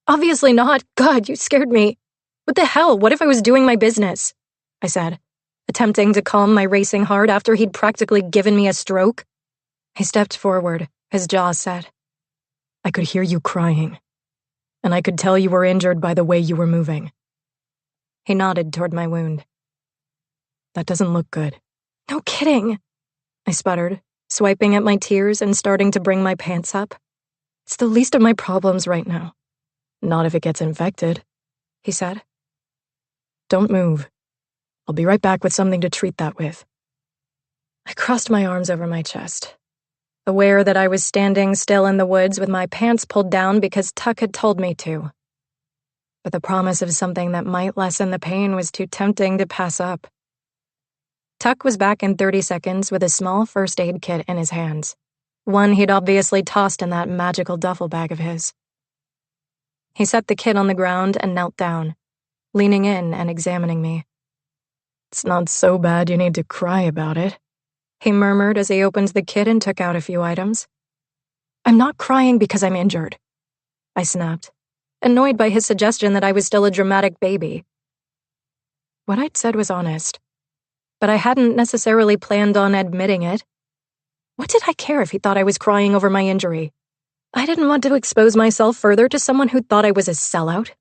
Obviously not. God, you scared me. What the hell? What if I was doing my business? I said, attempting to calm my racing heart after he'd practically given me a stroke. He stepped forward, his jaw set. I could hear you crying, and I could tell you were injured by the way you were moving. He nodded toward my wound. That doesn't look good. No kidding, I sputtered, swiping at my tears and starting to bring my pants up. It's the least of my problems right now. Not if it gets infected, he said. Don't move. I'll be right back with something to treat that with. I crossed my arms over my chest, aware that I was standing still in the woods with my pants pulled down because Tuck had told me to. But the promise of something that might lessen the pain was too tempting to pass up. Tuck was back in 30 seconds with a small first aid kit in his hands, one he'd obviously tossed in that magical duffel bag of his. He set the kit on the ground and knelt down, leaning in and examining me. It's not so bad you need to cry about it, he murmured as he opened the kit and took out a few items. I'm not crying because I'm injured, I snapped, annoyed by his suggestion that I was still a dramatic baby. What I'd said was honest, but I hadn't necessarily planned on admitting it. What did I care if he thought I was crying over my injury? I didn't want to expose myself further to someone who thought I was a sellout.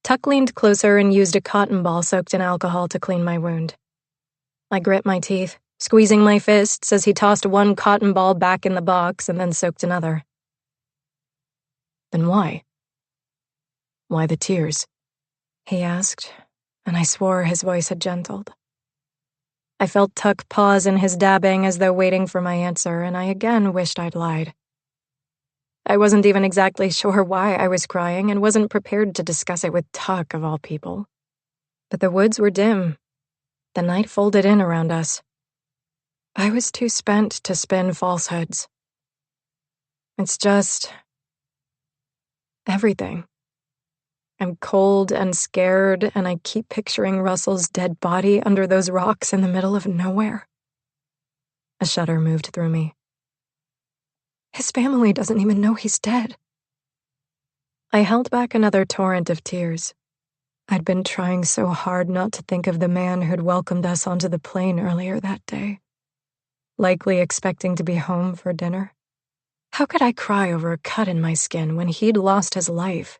Tuck leaned closer and used a cotton ball soaked in alcohol to clean my wound. I grit my teeth, squeezing my fists as he tossed one cotton ball back in the box and then soaked another. Then why? Why the tears? He asked, and I swore his voice had gentled. I felt Tuck pause in his dabbing as though waiting for my answer, and I again wished I'd lied. I wasn't even exactly sure why I was crying and wasn't prepared to discuss it with Tuck, of all people. But the woods were dim. The night folded in around us. I was too spent to spin falsehoods. It's just everything. I'm cold and scared, and I keep picturing Russell's dead body under those rocks in the middle of nowhere. A shudder moved through me. His family doesn't even know he's dead. I held back another torrent of tears. I'd been trying so hard not to think of the man who'd welcomed us onto the plane earlier that day, likely expecting to be home for dinner. How could I cry over a cut in my skin when he'd lost his life?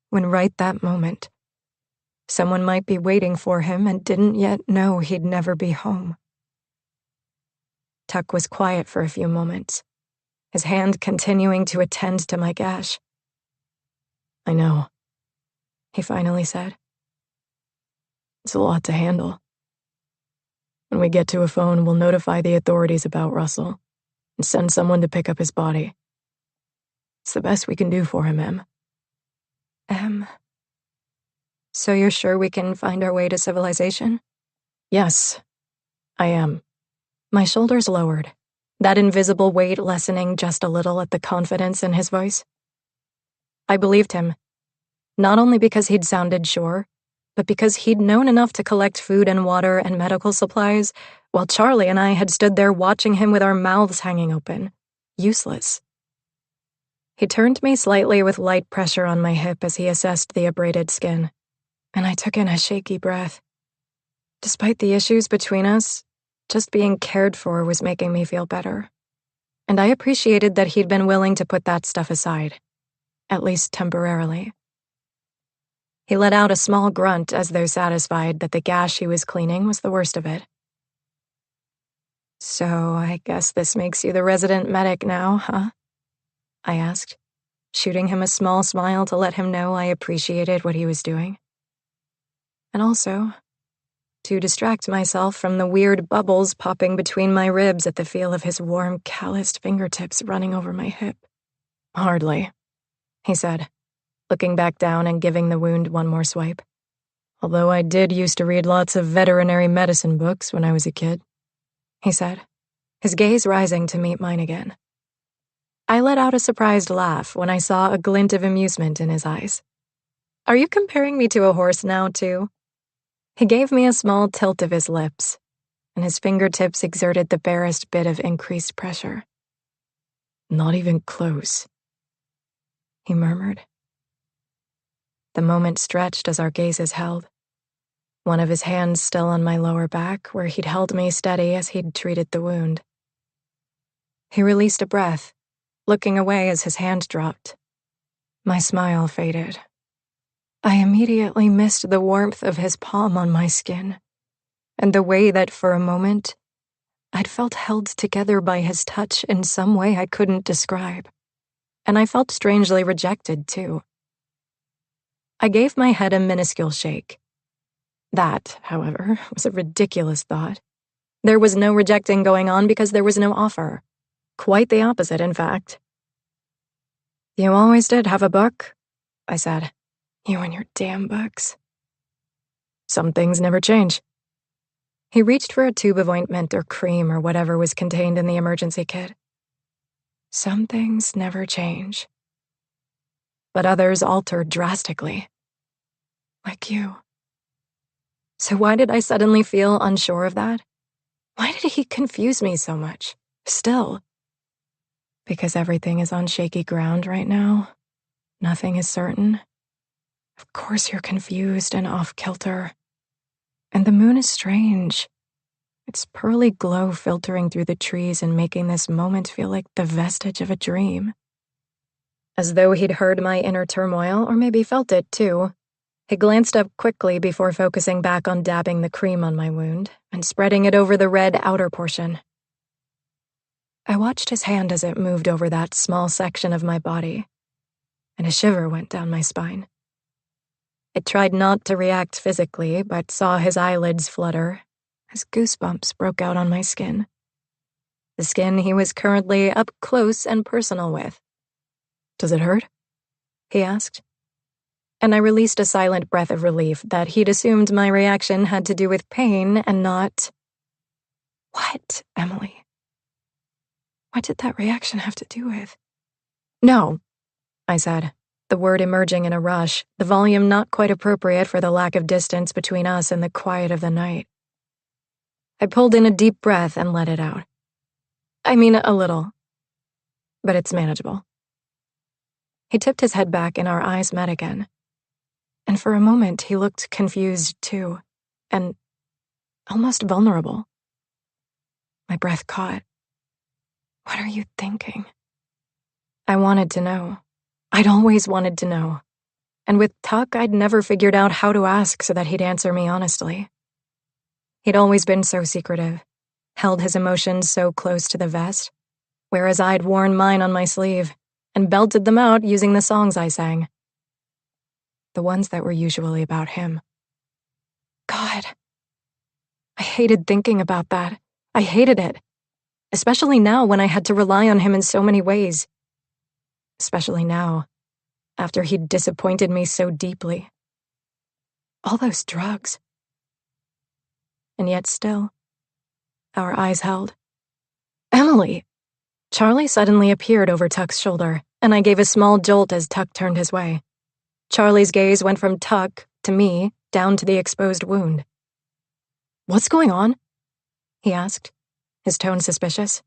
When right that moment, someone might be waiting for him and didn't yet know he'd never be home. Tuck was quiet for a few moments, his hand continuing to attend to my gash. I know, he finally said. It's a lot to handle. When we get to a phone, we'll notify the authorities about Russell and send someone to pick up his body. It's the best we can do for him, Em. So you're sure we can find our way to civilization? Yes, I am. My shoulders lowered, that invisible weight lessening just a little at the confidence in his voice. I believed him, not only because he'd sounded sure, but because he'd known enough to collect food and water and medical supplies while Charlie and I had stood there watching him with our mouths hanging open, useless. He turned me slightly with light pressure on my hip as he assessed the abraded skin, and I took in a shaky breath. Despite the issues between us, just being cared for was making me feel better, and I appreciated that he'd been willing to put that stuff aside, at least temporarily. He let out a small grunt as though satisfied that the gash he was cleaning was the worst of it. "So I guess this makes you the resident medic now, huh?" I asked, shooting him a small smile to let him know I appreciated what he was doing. And also, to distract myself from the weird bubbles popping between my ribs at the feel of his warm, calloused fingertips running over my hip. "Hardly," he said, looking back down and giving the wound one more swipe. "Although I did used to read lots of veterinary medicine books when I was a kid," he said, his gaze rising to meet mine again. I let out a surprised laugh when I saw a glint of amusement in his eyes. "Are you comparing me to a horse now, too?" He gave me a small tilt of his lips, and his fingertips exerted the barest bit of increased pressure. "Not even close," he murmured. The moment stretched as our gazes held, one of his hands still on my lower back where he'd held me steady as he'd treated the wound. He released a breath, looking away as his hand dropped. My smile faded. I immediately missed the warmth of his palm on my skin, and the way that for a moment I'd felt held together by his touch in some way I couldn't describe. And I felt strangely rejected, too. I gave my head a minuscule shake. That, however, was a ridiculous thought. There was no rejecting going on because there was no offer. Quite the opposite, in fact. "You always did have a book," I said. "You and your damn books." "Some things never change." He reached for a tube of ointment or cream or whatever was contained in the emergency kit. "Some things never change. But others alter drastically. Like you." So why did I suddenly feel unsure of that? Why did he confuse me so much? Still. Because everything is on shaky ground right now. Nothing is certain. Of course you're confused and off-kilter. And the moon is strange. Its pearly glow filtering through the trees and making this moment feel like the vestige of a dream. As though he'd heard my inner turmoil, or maybe felt it too, he glanced up quickly before focusing back on dabbing the cream on my wound and spreading it over the red outer portion. I watched his hand as it moved over that small section of my body, and a shiver went down my spine. It tried not to react physically, but saw his eyelids flutter as goosebumps broke out on my skin. The skin he was currently up close and personal with. "Does it hurt?" he asked. And I released a silent breath of relief that he'd assumed my reaction had to do with pain and not... What, Emily? What did that reaction have to do with? "No," I said, the word emerging in a rush, the volume not quite appropriate for the lack of distance between us and the quiet of the night. I pulled in a deep breath and let it out. "I mean, a little. But it's manageable." He tipped his head back and our eyes met again. And for a moment he looked confused too, and almost vulnerable. My breath caught. "What are you thinking?" I wanted to know. I'd always wanted to know. And with Tuck, I'd never figured out how to ask so that he'd answer me honestly. He'd always been so secretive, held his emotions so close to the vest, whereas I'd worn mine on my sleeve and belted them out using the songs I sang. The ones that were usually about him. God. I hated thinking about that. I hated it. Especially now when I had to rely on him in so many ways. Especially now, after he'd disappointed me so deeply. All those drugs. And yet still, our eyes held. "Emily!" Charlie suddenly appeared over Tuck's shoulder, and I gave a small jolt as Tuck turned his way. Charlie's gaze went from Tuck to me, down to the exposed wound. "What's going on?" he asked, his tone suspicious.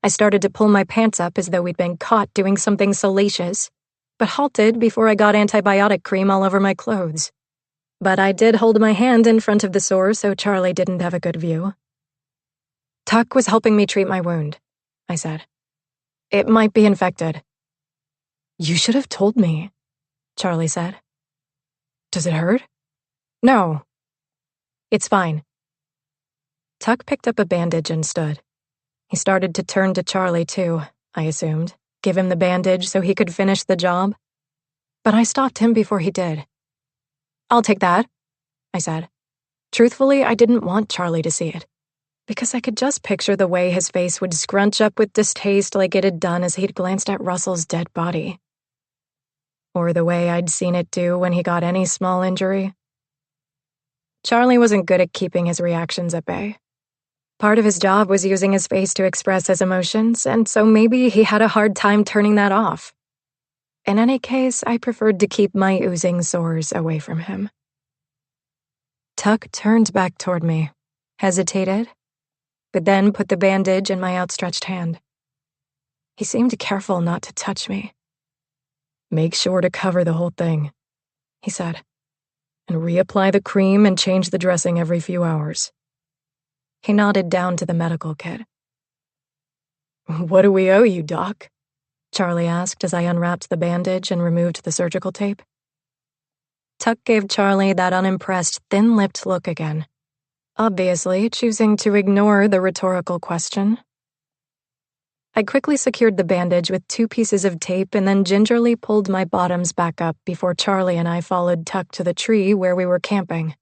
I started to pull my pants up as though we'd been caught doing something salacious, but halted before I got antibiotic cream all over my clothes. But I did hold my hand in front of the sore so Charlie didn't have a good view. Tuck was helping me treat my wound, I said. It might be infected. You should have told me, Charlie said. Does it hurt? No. It's fine. Tuck picked up a bandage and stood. He started to turn to Charlie too, I assumed, give him the bandage so he could finish the job. But I stopped him before he did. I'll take that, I said. Truthfully, I didn't want Charlie to see it, because I could just picture the way his face would scrunch up with distaste like it had done as he'd glanced at Russell's dead body. Or the way I'd seen it do when he got any small injury. Charlie wasn't good at keeping his reactions at bay. Part of his job was using his face to express his emotions, and so maybe he had a hard time turning that off. In any case, I preferred to keep my oozing sores away from him. Tuck turned back toward me, hesitated, but then put the bandage in my outstretched hand. He seemed careful not to touch me. Make sure to cover the whole thing, he said, and reapply the cream and change the dressing every few hours. He nodded down to the medical kit. What do we owe you, Doc? Charlie asked as I unwrapped the bandage and removed the surgical tape. Tuck gave Charlie that unimpressed, thin-lipped look again, obviously choosing to ignore the rhetorical question. I quickly secured the bandage with 2 pieces of tape and then gingerly pulled my bottoms back up before Charlie and I followed Tuck to the tree where we were camping.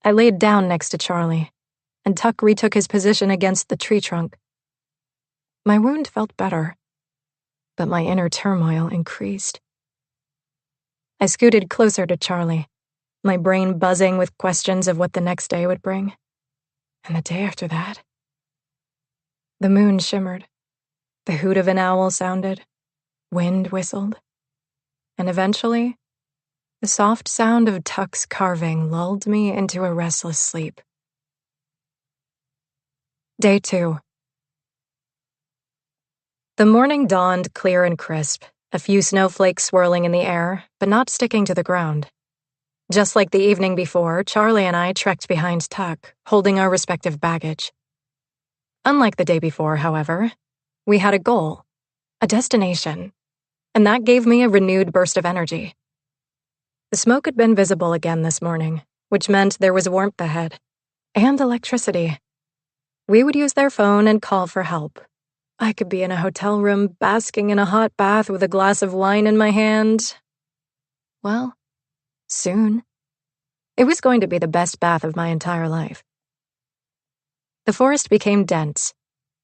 I laid down next to Charlie, and Tuck retook his position against the tree trunk. My wound felt better, but my inner turmoil increased. I scooted closer to Charlie, my brain buzzing with questions of what the next day would bring. And the day after that. The moon shimmered. The hoot of an owl sounded. Wind whistled. And eventually, the soft sound of Tuck's carving lulled me into a restless sleep. Day 2. The morning dawned clear and crisp, a few snowflakes swirling in the air, but not sticking to the ground. Just like the evening before, Charlie and I trekked behind Tuck, holding our respective baggage. Unlike the day before, however, we had a goal, a destination, and that gave me a renewed burst of energy. The smoke had been visible again this morning, which meant there was warmth ahead, and electricity. We would use their phone and call for help. I could be in a hotel room basking in a hot bath with a glass of wine in my hand. Well, soon. It was going to be the best bath of my entire life. The forest became dense,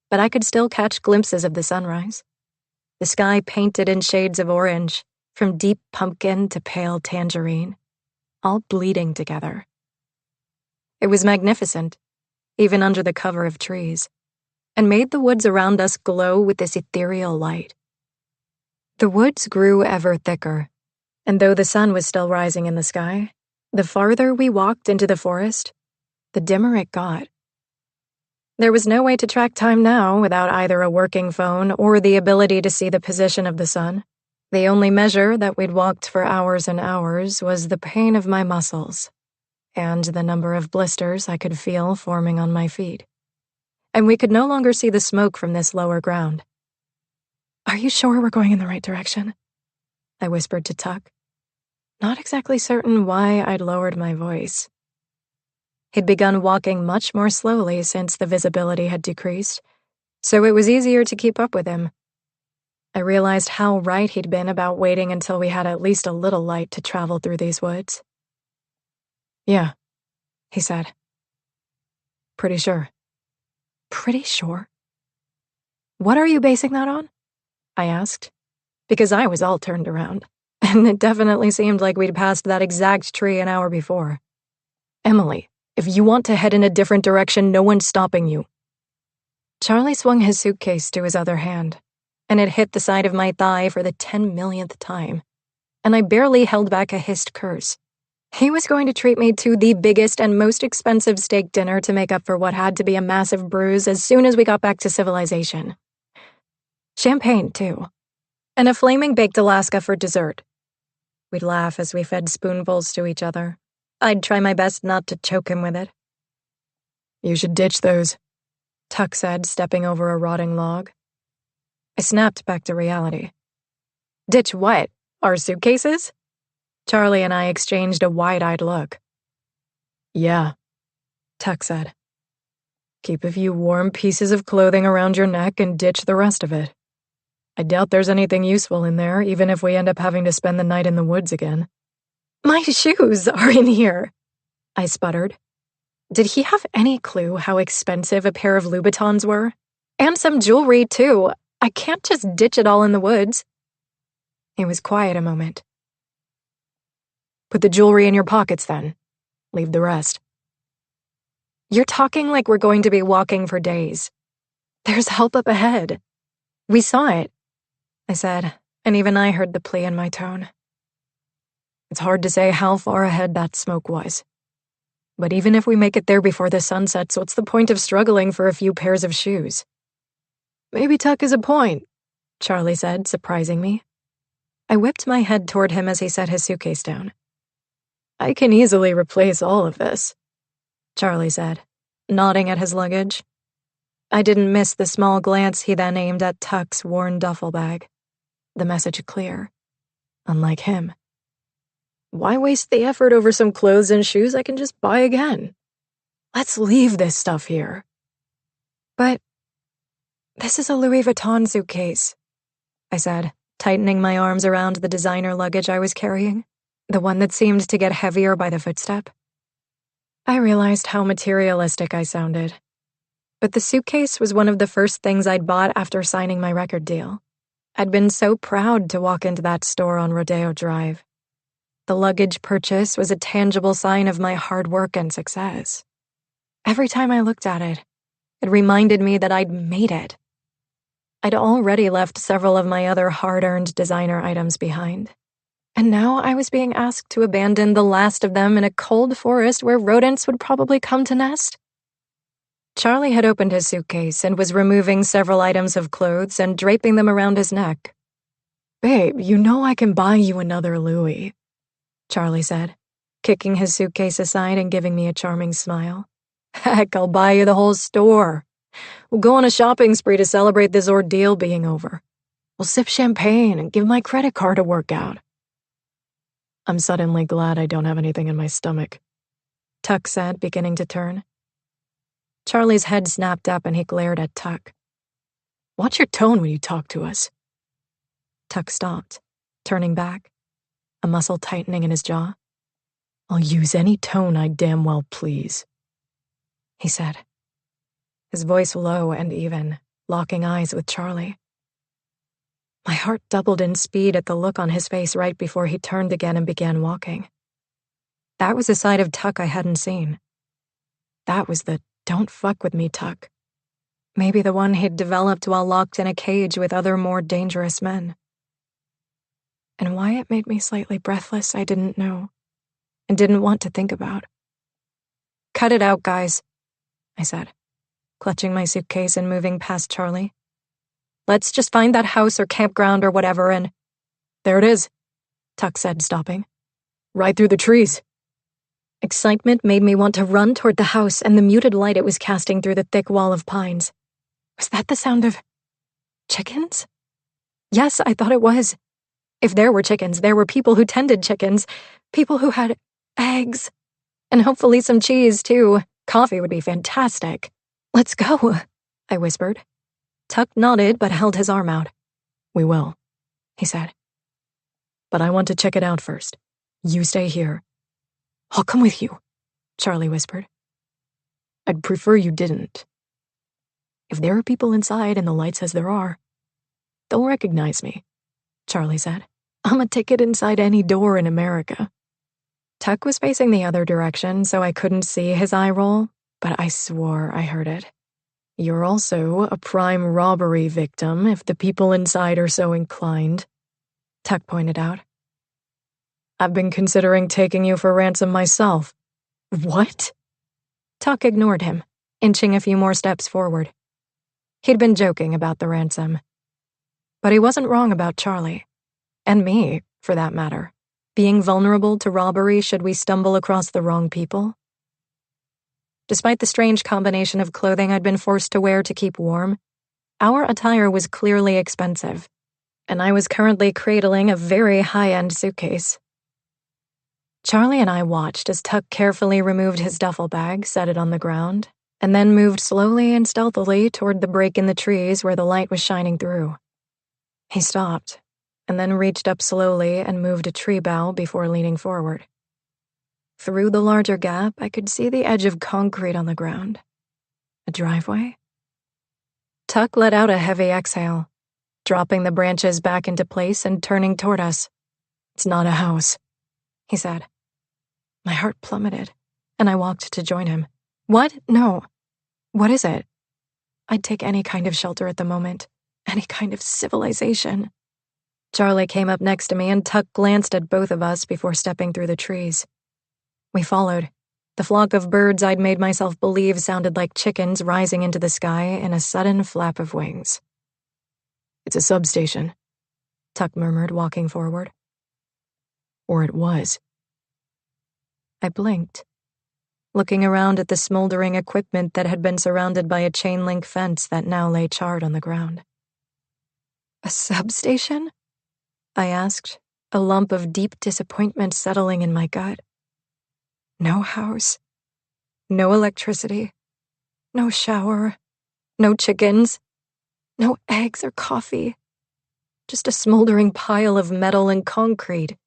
but I could still catch glimpses of the sunrise. The sky painted in shades of orange, from deep pumpkin to pale tangerine, all bleeding together. It was magnificent, even under the cover of trees, and made the woods around us glow with this ethereal light. The woods grew ever thicker, and though the sun was still rising in the sky, the farther we walked into the forest, the dimmer it got. There was no way to track time now without either a working phone or the ability to see the position of the sun. The only measure that we'd walked for hours and hours was the pain of my muscles, and the number of blisters I could feel forming on my feet. And we could no longer see the smoke from this lower ground. Are you sure we're going in the right direction? I whispered to Tuck, not exactly certain why I'd lowered my voice. He'd begun walking much more slowly since the visibility had decreased, so it was easier to keep up with him. I realized how right he'd been about waiting until we had at least a little light to travel through these woods. Yeah, he said. Pretty sure. Pretty sure? What are you basing that on? I asked, because I was all turned around, and it definitely seemed like we'd passed that exact tree an hour before. Emily, if you want to head in a different direction, no one's stopping you. Charlie swung his suitcase to his other hand, and it hit the side of my thigh for the 10 millionth time, and I barely held back a hissed curse. He was going to treat me to the biggest and most expensive steak dinner to make up for what had to be a massive bruise as soon as we got back to civilization. Champagne, too. And a flaming baked Alaska for dessert. We'd laugh as we fed spoonfuls to each other. I'd try my best not to choke him with it. You should ditch those, Tuck said, stepping over a rotting log. I snapped back to reality. Ditch what? Our suitcases? Charlie and I exchanged a wide-eyed look. Yeah, Tuck said. Keep a few warm pieces of clothing around your neck and ditch the rest of it. I doubt there's anything useful in there, even if we end up having to spend the night in the woods again. My shoes are in here, I sputtered. Did he have any clue how expensive a pair of Louboutins were? And some jewelry, too. I can't just ditch it all in the woods. He was quiet a moment. Put the jewelry in your pockets, then. Leave the rest. You're talking like we're going to be walking for days. There's help up ahead. We saw it, I said, and even I heard the plea in my tone. It's hard to say how far ahead that smoke was. But even if we make it there before the sun sets, what's the point of struggling for a few pairs of shoes? Maybe Tuck is a point, Charlie said, surprising me. I whipped my head toward him as he set his suitcase down. I can easily replace all of this, Charlie said, nodding at his luggage. I didn't miss the small glance he then aimed at Tuck's worn duffel bag. The message clear. Unlike him. Why waste the effort over some clothes and shoes I can just buy again? Let's leave this stuff here. But this is a Louis Vuitton suitcase, I said, tightening my arms around the designer luggage I was carrying, the one that seemed to get heavier by the footstep. I realized how materialistic I sounded. But the suitcase was one of the first things I'd bought after signing my record deal. I'd been so proud to walk into that store on Rodeo Drive. The luggage purchase was a tangible sign of my hard work and success. Every time I looked at it, it reminded me that I'd made it. I'd already left several of my other hard-earned designer items behind. And now I was being asked to abandon the last of them in a cold forest where rodents would probably come to nest. Charlie had opened his suitcase and was removing several items of clothes and draping them around his neck. Babe, you know I can buy you another Louis, Charlie said, kicking his suitcase aside and giving me a charming smile. Heck, I'll buy you the whole store. We'll go on a shopping spree to celebrate this ordeal being over. We'll sip champagne and give my credit card a workout. I'm suddenly glad I don't have anything in my stomach, Tuck said, beginning to turn. Charlie's head snapped up and he glared at Tuck. Watch your tone when you talk to us. Tuck stopped, turning back, a muscle tightening in his jaw. I'll use any tone I damn well please, he said, his voice low and even, locking eyes with Charlie. My heart doubled in speed at the look on his face right before he turned again and began walking. That was a side of Tuck I hadn't seen. That was the don't fuck with me Tuck. Maybe the one he'd developed while locked in a cage with other more dangerous men. And why it made me slightly breathless, I didn't know, and didn't want to think about. Cut it out, guys, I said, clutching my suitcase and moving past Charlie. Let's just find that house or campground or whatever and— There it is, Tuck said, stopping. Right through the trees. Excitement made me want to run toward the house and the muted light it was casting through the thick wall of pines. Was that the sound of chickens? Yes, I thought it was. If there were chickens, there were people who tended chickens, people who had eggs, and hopefully some cheese, too. Coffee would be fantastic. Let's go, I whispered. Tuck nodded but held his arm out. We will, he said. But I want to check it out first. You stay here. I'll come with you, Charlie whispered. I'd prefer you didn't. If there are people inside and the light says there are, they'll recognize me, Charlie said. I'm a ticket inside any door in America. Tuck was facing the other direction, so I couldn't see his eye roll, but I swore I heard it. You're also a prime robbery victim if the people inside are so inclined, Tuck pointed out. I've been considering taking you for ransom myself. What? Tuck ignored him, inching a few more steps forward. He'd been joking about the ransom. But he wasn't wrong about Charlie. And me, for that matter. Being vulnerable to robbery should we stumble across the wrong people. Despite the strange combination of clothing I'd been forced to wear to keep warm, our attire was clearly expensive, and I was currently cradling a very high-end suitcase. Charlie and I watched as Tuck carefully removed his duffel bag, set it on the ground, and then moved slowly and stealthily toward the break in the trees where the light was shining through. He stopped, and then reached up slowly and moved a tree bough before leaning forward. Through the larger gap, I could see the edge of concrete on the ground. A driveway? Tuck let out a heavy exhale, dropping the branches back into place and turning toward us. "It's not a house," he said. My heart plummeted, and I walked to join him. "What? No. What is it?" I'd take any kind of shelter at the moment, any kind of civilization. Charlie came up next to me, and Tuck glanced at both of us before stepping through the trees. We followed. The flock of birds I'd made myself believe sounded like chickens rising into the sky in a sudden flap of wings. "It's a substation," Tuck murmured, walking forward. "Or it was." I blinked, looking around at the smoldering equipment that had been surrounded by a chain-link fence that now lay charred on the ground. "A substation?" I asked, a lump of deep disappointment settling in my gut. No house, no electricity, no shower, no chickens, no eggs or coffee, just a smoldering pile of metal and concrete.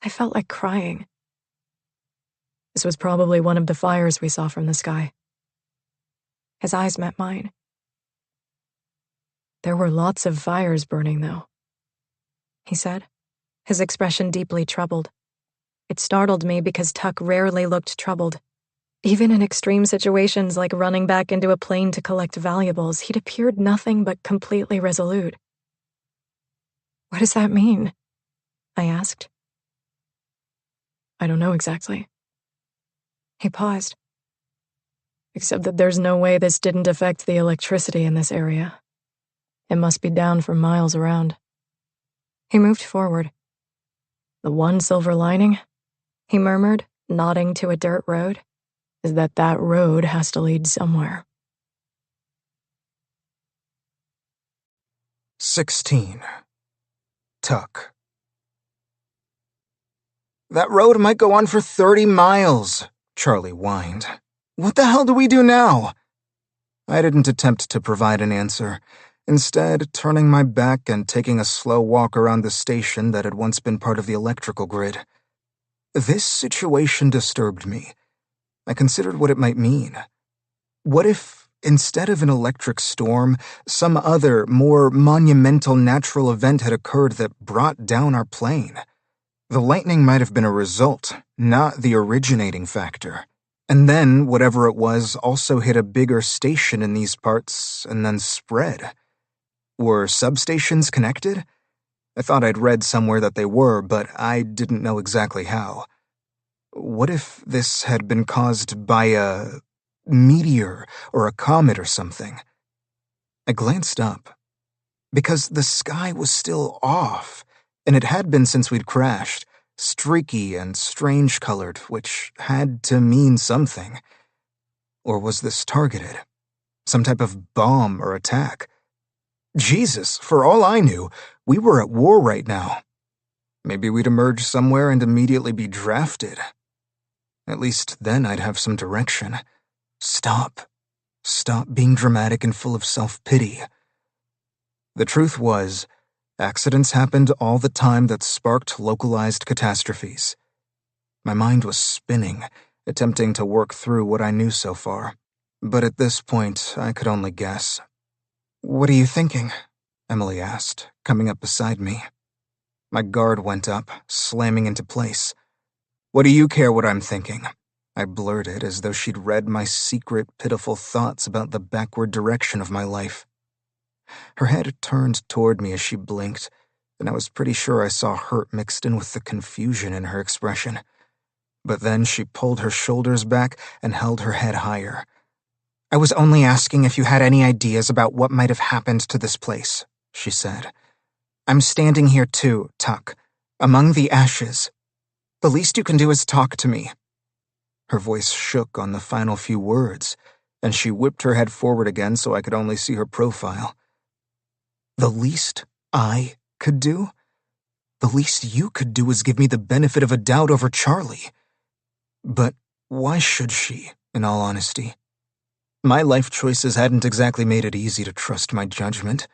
I felt like crying. This was probably one of the fires we saw from the sky. His eyes met mine. "There were lots of fires burning, though," he said, his expression deeply troubled. It startled me because Tuck rarely looked troubled. Even in extreme situations like running back into a plane to collect valuables, he'd appeared nothing but completely resolute. "What does that mean?" I asked. "I don't know exactly." He paused. "Except that there's no way this didn't affect the electricity in this area. It must be down for miles around." He moved forward. "The one silver lining," he murmured, nodding to a dirt road, "is that that road has to lead somewhere." 16. Tuck. "That road might go on for 30 miles, Charlie whined. "What the hell do we do now?" I didn't attempt to provide an answer, instead turning my back and taking a slow walk around the station that had once been part of the electrical grid. This situation disturbed me. I considered what it might mean. What if, instead of an electric storm, some other, more monumental natural event had occurred that brought down our plane? The lightning might have been a result, not the originating factor. And then, whatever it was, also hit a bigger station in these parts and then spread. Were substations connected? I thought I'd read somewhere that they were, but I didn't know exactly how. What if this had been caused by a meteor or a comet or something? I glanced up, because the sky was still off, and it had been since we'd crashed, streaky and strange-colored, which had to mean something. Or was this targeted? Some type of bomb or attack? Jesus, for all I knew, we were at war right now. Maybe we'd emerge somewhere and immediately be drafted. At least then I'd have some direction. Stop. Stop being dramatic and full of self-pity. The truth was, accidents happened all the time that sparked localized catastrophes. My mind was spinning, attempting to work through what I knew so far. But at this point, I could only guess. "What are you thinking?" Emily asked, coming up beside me. My guard went up, slamming into place. "What do you care what I'm thinking?" I blurted, as though she'd read my secret, pitiful thoughts about the backward direction of my life. Her head turned toward me as she blinked, and I was pretty sure I saw hurt mixed in with the confusion in her expression. But then she pulled her shoulders back and held her head higher. "I was only asking if you had any ideas about what might have happened to this place," she said. "I'm standing here too, Tuck, among the ashes. The least you can do is talk to me." Her voice shook on the final few words, and she whipped her head forward again so I could only see her profile. "The least I could do? The least you could do is give me the benefit of a doubt over Charlie. But why should she, in all honesty? My life choices hadn't exactly made it easy to trust my judgment."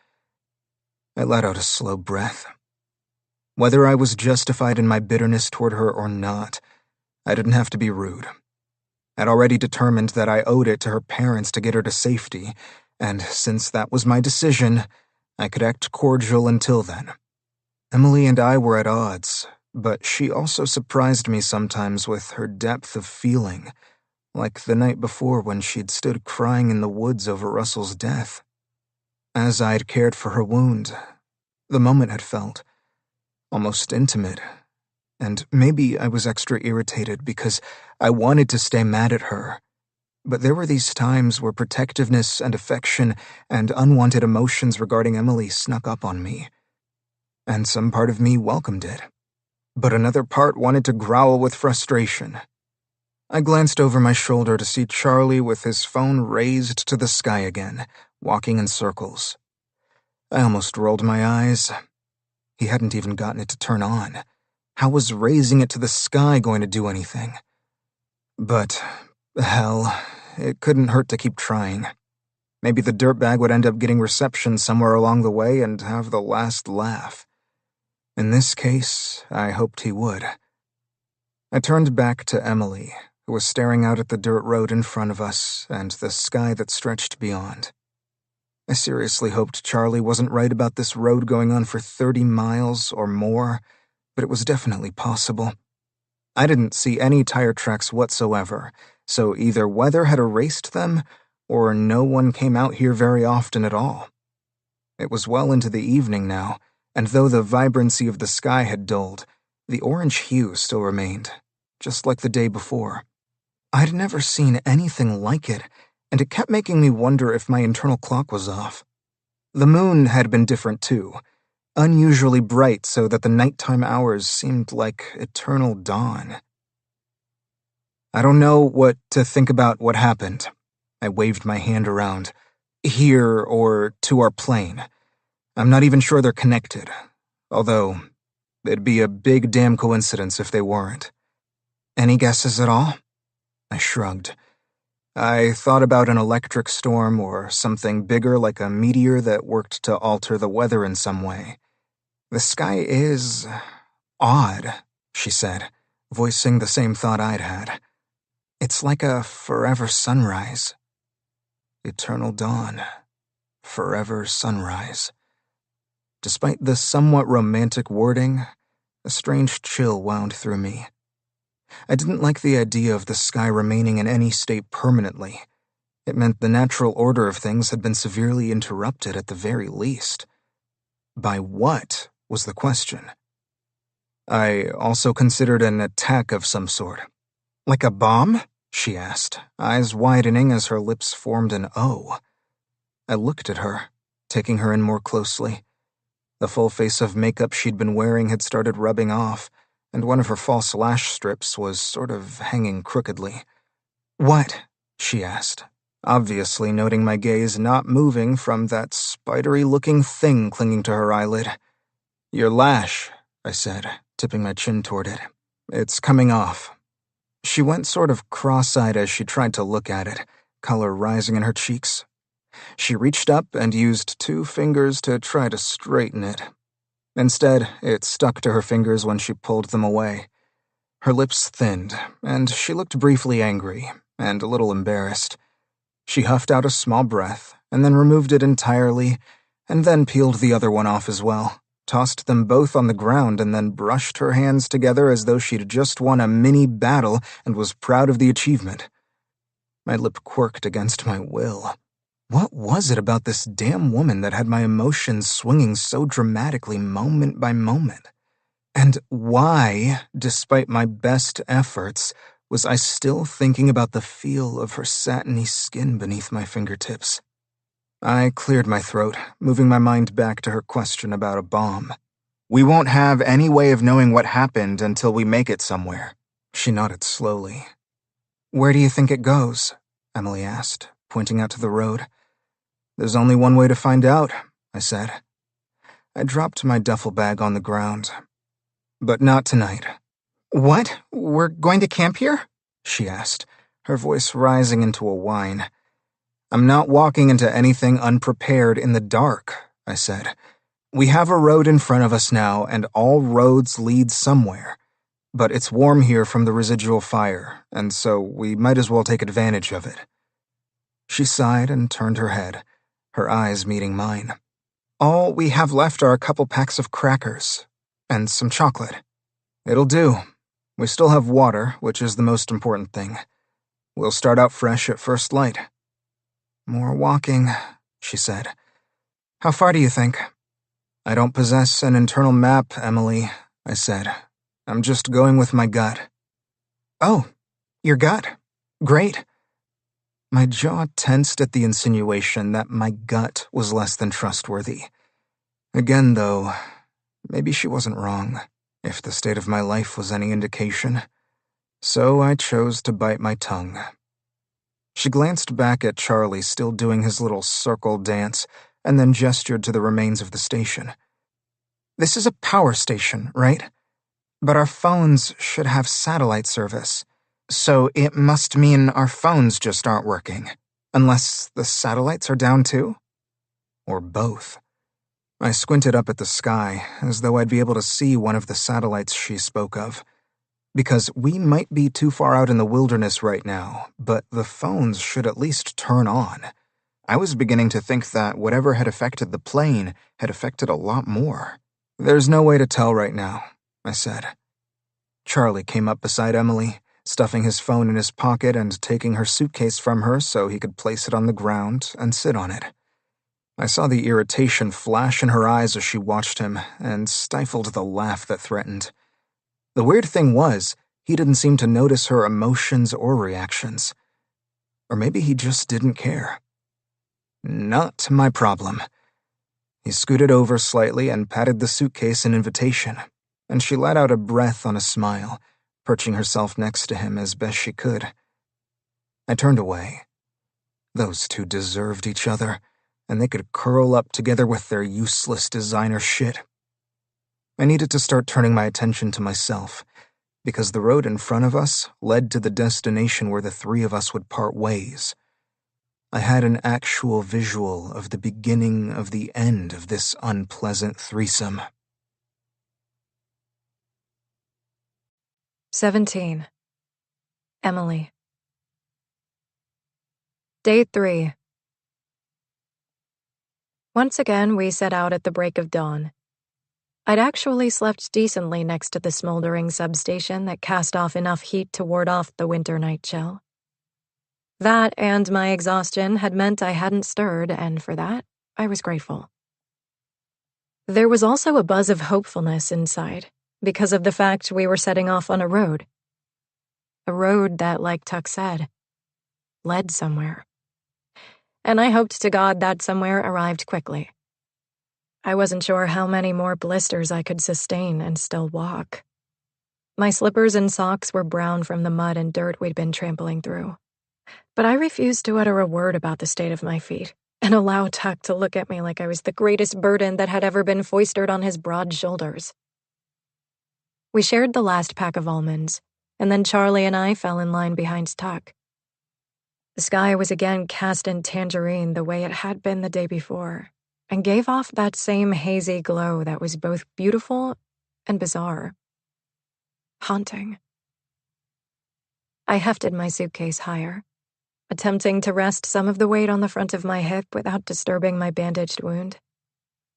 I let out a slow breath. Whether I was justified in my bitterness toward her or not, I didn't have to be rude. I'd already determined that I owed it to her parents to get her to safety, and since that was my decision, I could act cordial until then. Emily and I were at odds, but she also surprised me sometimes with her depth of feeling, like the night before when she'd stood crying in the woods over Russell's death. As I'd cared for her wound, the moment had felt almost intimate, and maybe I was extra irritated because I wanted to stay mad at her. But there were these times where protectiveness and affection and unwanted emotions regarding Emily snuck up on me, and some part of me welcomed it. But another part wanted to growl with frustration. I glanced over my shoulder to see Charlie with his phone raised to the sky again, walking in circles. I almost rolled my eyes. He hadn't even gotten it to turn on. How was raising it to the sky going to do anything? But, hell, it couldn't hurt to keep trying. Maybe the dirtbag would end up getting reception somewhere along the way and have the last laugh. In this case, I hoped he would. I turned back to Emily, who was staring out at the dirt road in front of us and the sky that stretched beyond. I seriously hoped Charlie wasn't right about this road going on for 30 miles or more, but it was definitely possible. I didn't see any tire tracks whatsoever, so either weather had erased them, or no one came out here very often at all. It was well into the evening now, and though the vibrancy of the sky had dulled, the orange hue still remained, just like the day before. I'd never seen anything like it, and it kept making me wonder if my internal clock was off. The moon had been different too, unusually bright so that the nighttime hours seemed like eternal dawn. "I don't know what to think about what happened." I waved my hand around. "Here or to our plane. I'm not even sure they're connected, although it'd be a big damn coincidence if they weren't." "Any guesses at all?" I shrugged. I thought about an electric storm or something bigger like a meteor that worked to alter the weather in some way. "The sky is odd," she said, voicing the same thought I'd had. "It's like a forever sunrise. Eternal dawn. Forever sunrise." Despite the somewhat romantic wording, a strange chill wound through me. I didn't like the idea of the sky remaining in any state permanently. It meant the natural order of things had been severely interrupted at the very least. By what was the question? I also considered an attack of some sort. "Like a bomb?" she asked, eyes widening as her lips formed an O. I looked at her, taking her in more closely. The full face of makeup she'd been wearing had started rubbing off, and one of her false lash strips was sort of hanging crookedly. "What?" she asked, obviously noting my gaze not moving from that spidery-looking thing clinging to her eyelid. "Your lash," I said, tipping my chin toward it. "It's coming off." She went sort of cross-eyed as she tried to look at it, color rising in her cheeks. She reached up and used 2 fingers to try to straighten it. Instead, it stuck to her fingers when she pulled them away. Her lips thinned, and she looked briefly angry and a little embarrassed. She huffed out a small breath, and then removed it entirely, and then peeled the other one off as well, tossed them both on the ground, and then brushed her hands together as though she'd just won a mini battle and was proud of the achievement. My lip quirked against my will. What was it about this damn woman that had my emotions swinging so dramatically moment by moment? And why, despite my best efforts, was I still thinking about the feel of her satiny skin beneath my fingertips? I cleared my throat, moving my mind back to her question about a bomb. We won't have any way of knowing what happened until we make it somewhere. She nodded slowly. Where do you think it goes? Emily asked, pointing out to the road. There's only one way to find out, I said. I dropped my duffel bag on the ground. But not tonight. What? We're going to camp here? She asked, her voice rising into a whine. I'm not walking into anything unprepared in the dark, I said. We have a road in front of us now, and all roads lead somewhere. But it's warm here from the residual fire, and so we might as well take advantage of it. She sighed and turned her head, her eyes meeting mine. All we have left are a couple packs of crackers, and some chocolate. It'll do. We still have water, which is the most important thing. We'll start out fresh at first light. More walking, she said. How far do you think? I don't possess an internal map, Emily, I said. I'm just going with my gut. Oh, your gut. Great. My jaw tensed at the insinuation that my gut was less than trustworthy. Again, though, maybe she wasn't wrong, if the state of my life was any indication. So I chose to bite my tongue. She glanced back at Charlie still doing his little circle dance, and then gestured to the remains of the station. This is a power station, right? But our phones should have satellite service, so it must mean our phones just aren't working, unless the satellites are down too? Or both. I squinted up at the sky, as though I'd be able to see one of the satellites she spoke of. Because we might be too far out in the wilderness right now, but the phones should at least turn on. I was beginning to think that whatever had affected the plane had affected a lot more. There's no way to tell right now, I said. Charlie came up beside Emily, stuffing his phone in his pocket and taking her suitcase from her so he could place it on the ground and sit on it. I saw the irritation flash in her eyes as she watched him and stifled the laugh that threatened. The weird thing was, he didn't seem to notice her emotions or reactions. Or maybe he just didn't care. Not my problem. He scooted over slightly and patted the suitcase in invitation, and she let out a breath on a smile, perching herself next to him as best she could. I turned away. Those two deserved each other, and they could curl up together with their useless designer shit. I needed to start turning my attention to myself, because the road in front of us led to the destination where the three of us would part ways. I had an actual visual of the beginning of the end of this unpleasant threesome. 17. Emily. Day 3. Once again, we set out at the break of dawn. I'd actually slept decently next to the smoldering substation that cast off enough heat to ward off the winter night chill. That and my exhaustion had meant I hadn't stirred, and for that, I was grateful. There was also a buzz of hopefulness inside, because of the fact we were setting off on a road. A road that, like Tuck said, led somewhere. And I hoped to God that somewhere arrived quickly. I wasn't sure how many more blisters I could sustain and still walk. My slippers and socks were brown from the mud and dirt we'd been trampling through. But I refused to utter a word about the state of my feet and allow Tuck to look at me like I was the greatest burden that had ever been foisted on his broad shoulders. We shared the last pack of almonds, and then Charlie and I fell in line behind Tuck. The sky was again cast in tangerine the way it had been the day before, and gave off that same hazy glow that was both beautiful and bizarre. Haunting. I hefted my suitcase higher, attempting to rest some of the weight on the front of my hip without disturbing my bandaged wound.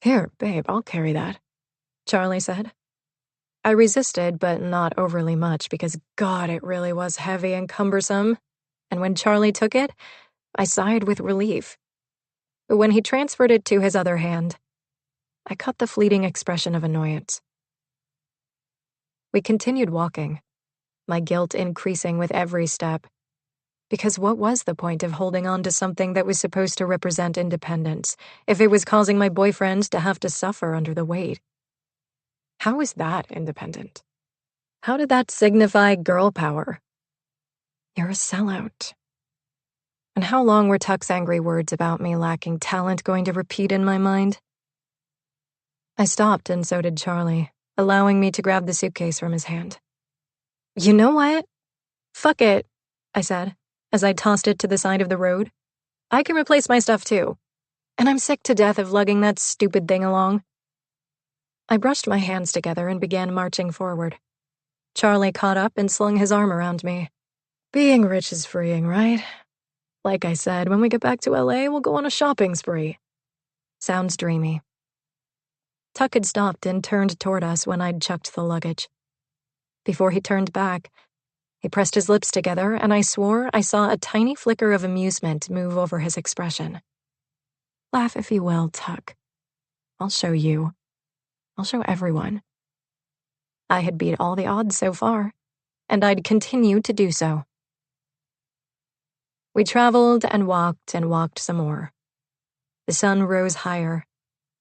Here, babe, I'll carry that, Charlie said. I resisted, but not overly much, because God, it really was heavy and cumbersome, and when Charlie took it, I sighed with relief. But when he transferred it to his other hand, I caught the fleeting expression of annoyance. We continued walking, my guilt increasing with every step. Because what was the point of holding on to something that was supposed to represent independence if it was causing my boyfriend to have to suffer under the weight? How was that independent? How did that signify girl power? You're a sellout. And how long were Tuck's angry words about me lacking talent going to repeat in my mind? I stopped, and so did Charlie, allowing me to grab the suitcase from his hand. You know what? Fuck it, I said, as I tossed it to the side of the road. I can replace my stuff too. And I'm sick to death of lugging that stupid thing along. I brushed my hands together and began marching forward. Charlie caught up and slung his arm around me. Being rich is freeing, right? Like I said, when we get back to LA, we'll go on a shopping spree. Sounds dreamy. Tuck had stopped and turned toward us when I'd chucked the luggage. Before he turned back, he pressed his lips together, and I swore I saw a tiny flicker of amusement move over his expression. Laugh if you will, Tuck. I'll show you. I'll show everyone. I had beat all the odds so far, and I'd continue to do so. We traveled and walked some more. The sun rose higher,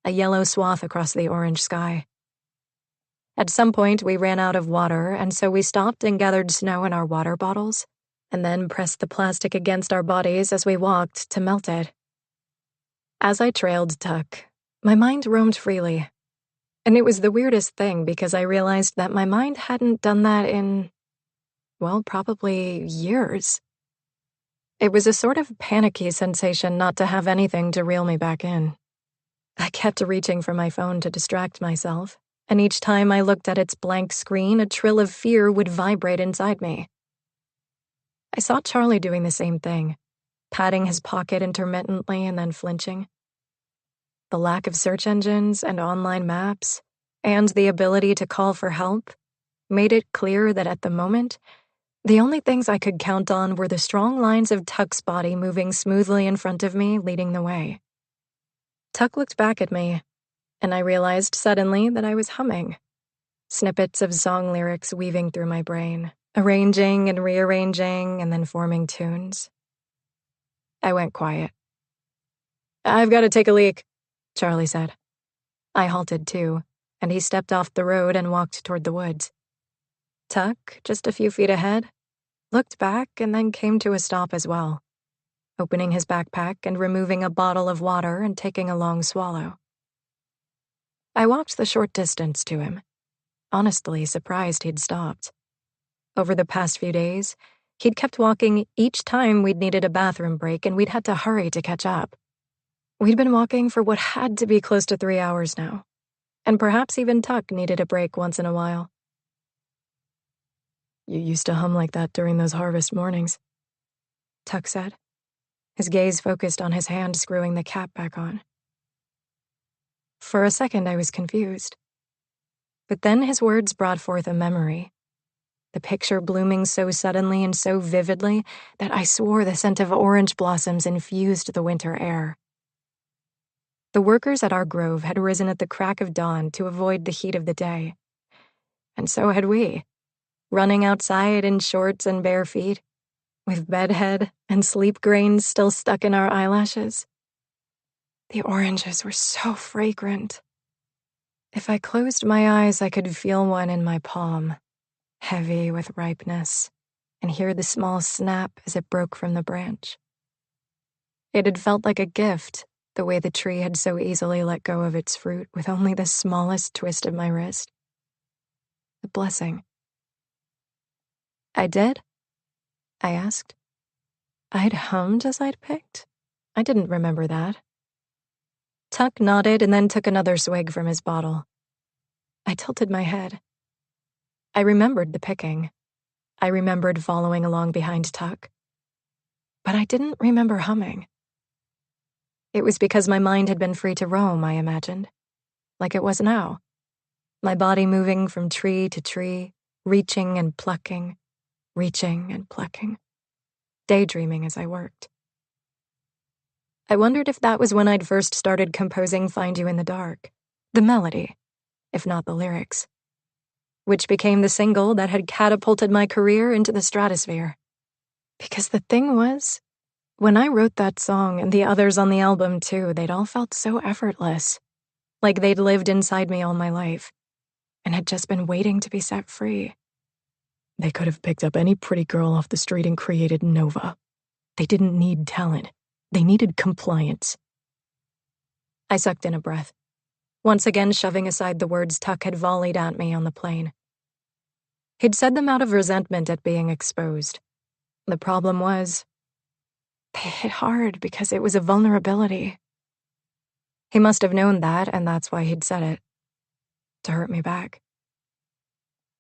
a yellow swath across the orange sky. At some point, we ran out of water, and so we stopped and gathered snow in our water bottles, and then pressed the plastic against our bodies as we walked to melt it. As I trailed Tuck, my mind roamed freely. And it was the weirdest thing because I realized that my mind hadn't done that in, well, probably years. It was a sort of panicky sensation not to have anything to reel me back in. I kept reaching for my phone to distract myself, and each time I looked at its blank screen, a trill of fear would vibrate inside me. I saw Charlie doing the same thing, patting his pocket intermittently and then flinching. The lack of search engines and online maps, and the ability to call for help, made it clear that at the moment, the only things I could count on were the strong lines of Tuck's body moving smoothly in front of me, leading the way. Tuck looked back at me, and I realized suddenly that I was humming, snippets of song lyrics weaving through my brain, arranging and rearranging, and then forming tunes. I went quiet. I've got to take a leak, Charlie said. I halted too, and he stepped off the road and walked toward the woods. Tuck, just a few feet ahead, looked back and then came to a stop as well, opening his backpack and removing a bottle of water and taking a long swallow. I walked the short distance to him, honestly surprised he'd stopped. Over the past few days, he'd kept walking each time we'd needed a bathroom break and we'd had to hurry to catch up. We'd been walking for what had to be close to 3 hours now, and perhaps even Tuck needed a break once in a while. You used to hum like that during those harvest mornings, Tuck said, his gaze focused on his hand screwing the cap back on. For a second, I was confused. But then his words brought forth a memory, the picture blooming so suddenly and so vividly that I swore the scent of orange blossoms infused the winter air. The workers at our grove had risen at the crack of dawn to avoid the heat of the day. And so had we, running outside in shorts and bare feet, with bedhead and sleep grains still stuck in our eyelashes. The oranges were so fragrant. If I closed my eyes, I could feel one in my palm, heavy with ripeness, and hear the small snap as it broke from the branch. It had felt like a gift, the way the tree had so easily let go of its fruit with only the smallest twist of my wrist. A blessing. I did? I asked. I'd hummed as I'd picked. I didn't remember that. Tuck nodded and then took another swig from his bottle. I tilted my head. I remembered the picking. I remembered following along behind Tuck. But I didn't remember humming. It was because my mind had been free to roam, I imagined. Like it was now. My body moving from tree to tree, reaching and plucking, daydreaming as I worked. I wondered if that was when I'd first started composing Find You in the Dark, the melody, if not the lyrics, which became the single that had catapulted my career into the stratosphere. Because the thing was, when I wrote that song and the others on the album too, they'd all felt so effortless, like they'd lived inside me all my life, and had just been waiting to be set free. They could have picked up any pretty girl off the street and created Nova. They didn't need talent. They needed compliance. I sucked in a breath, once again shoving aside the words Tuck had volleyed at me on the plane. He'd said them out of resentment at being exposed. The problem was, they hit hard because it was a vulnerability. He must have known that, and that's why he'd said it. To hurt me back.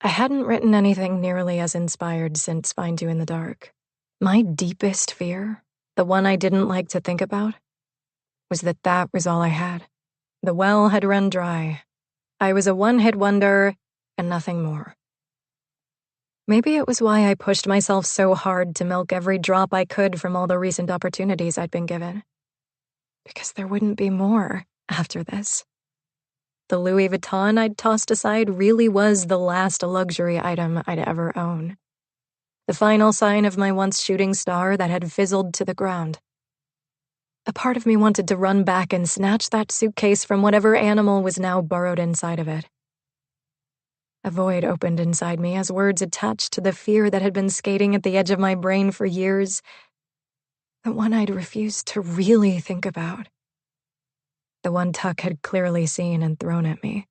I hadn't written anything nearly as inspired since Find You in the Dark. My deepest fear, the one I didn't like to think about, was that that was all I had. The well had run dry. I was a one-hit wonder, and nothing more. Maybe it was why I pushed myself so hard to milk every drop I could from all the recent opportunities I'd been given. Because there wouldn't be more after this. The Louis Vuitton I'd tossed aside really was the last luxury item I'd ever own. The final sign of my once shooting star that had fizzled to the ground. A part of me wanted to run back and snatch that suitcase from whatever animal was now burrowed inside of it. A void opened inside me as words attached to the fear that had been skating at the edge of my brain for years. The one I'd refused to really think about. The one Tuck had clearly seen and thrown at me.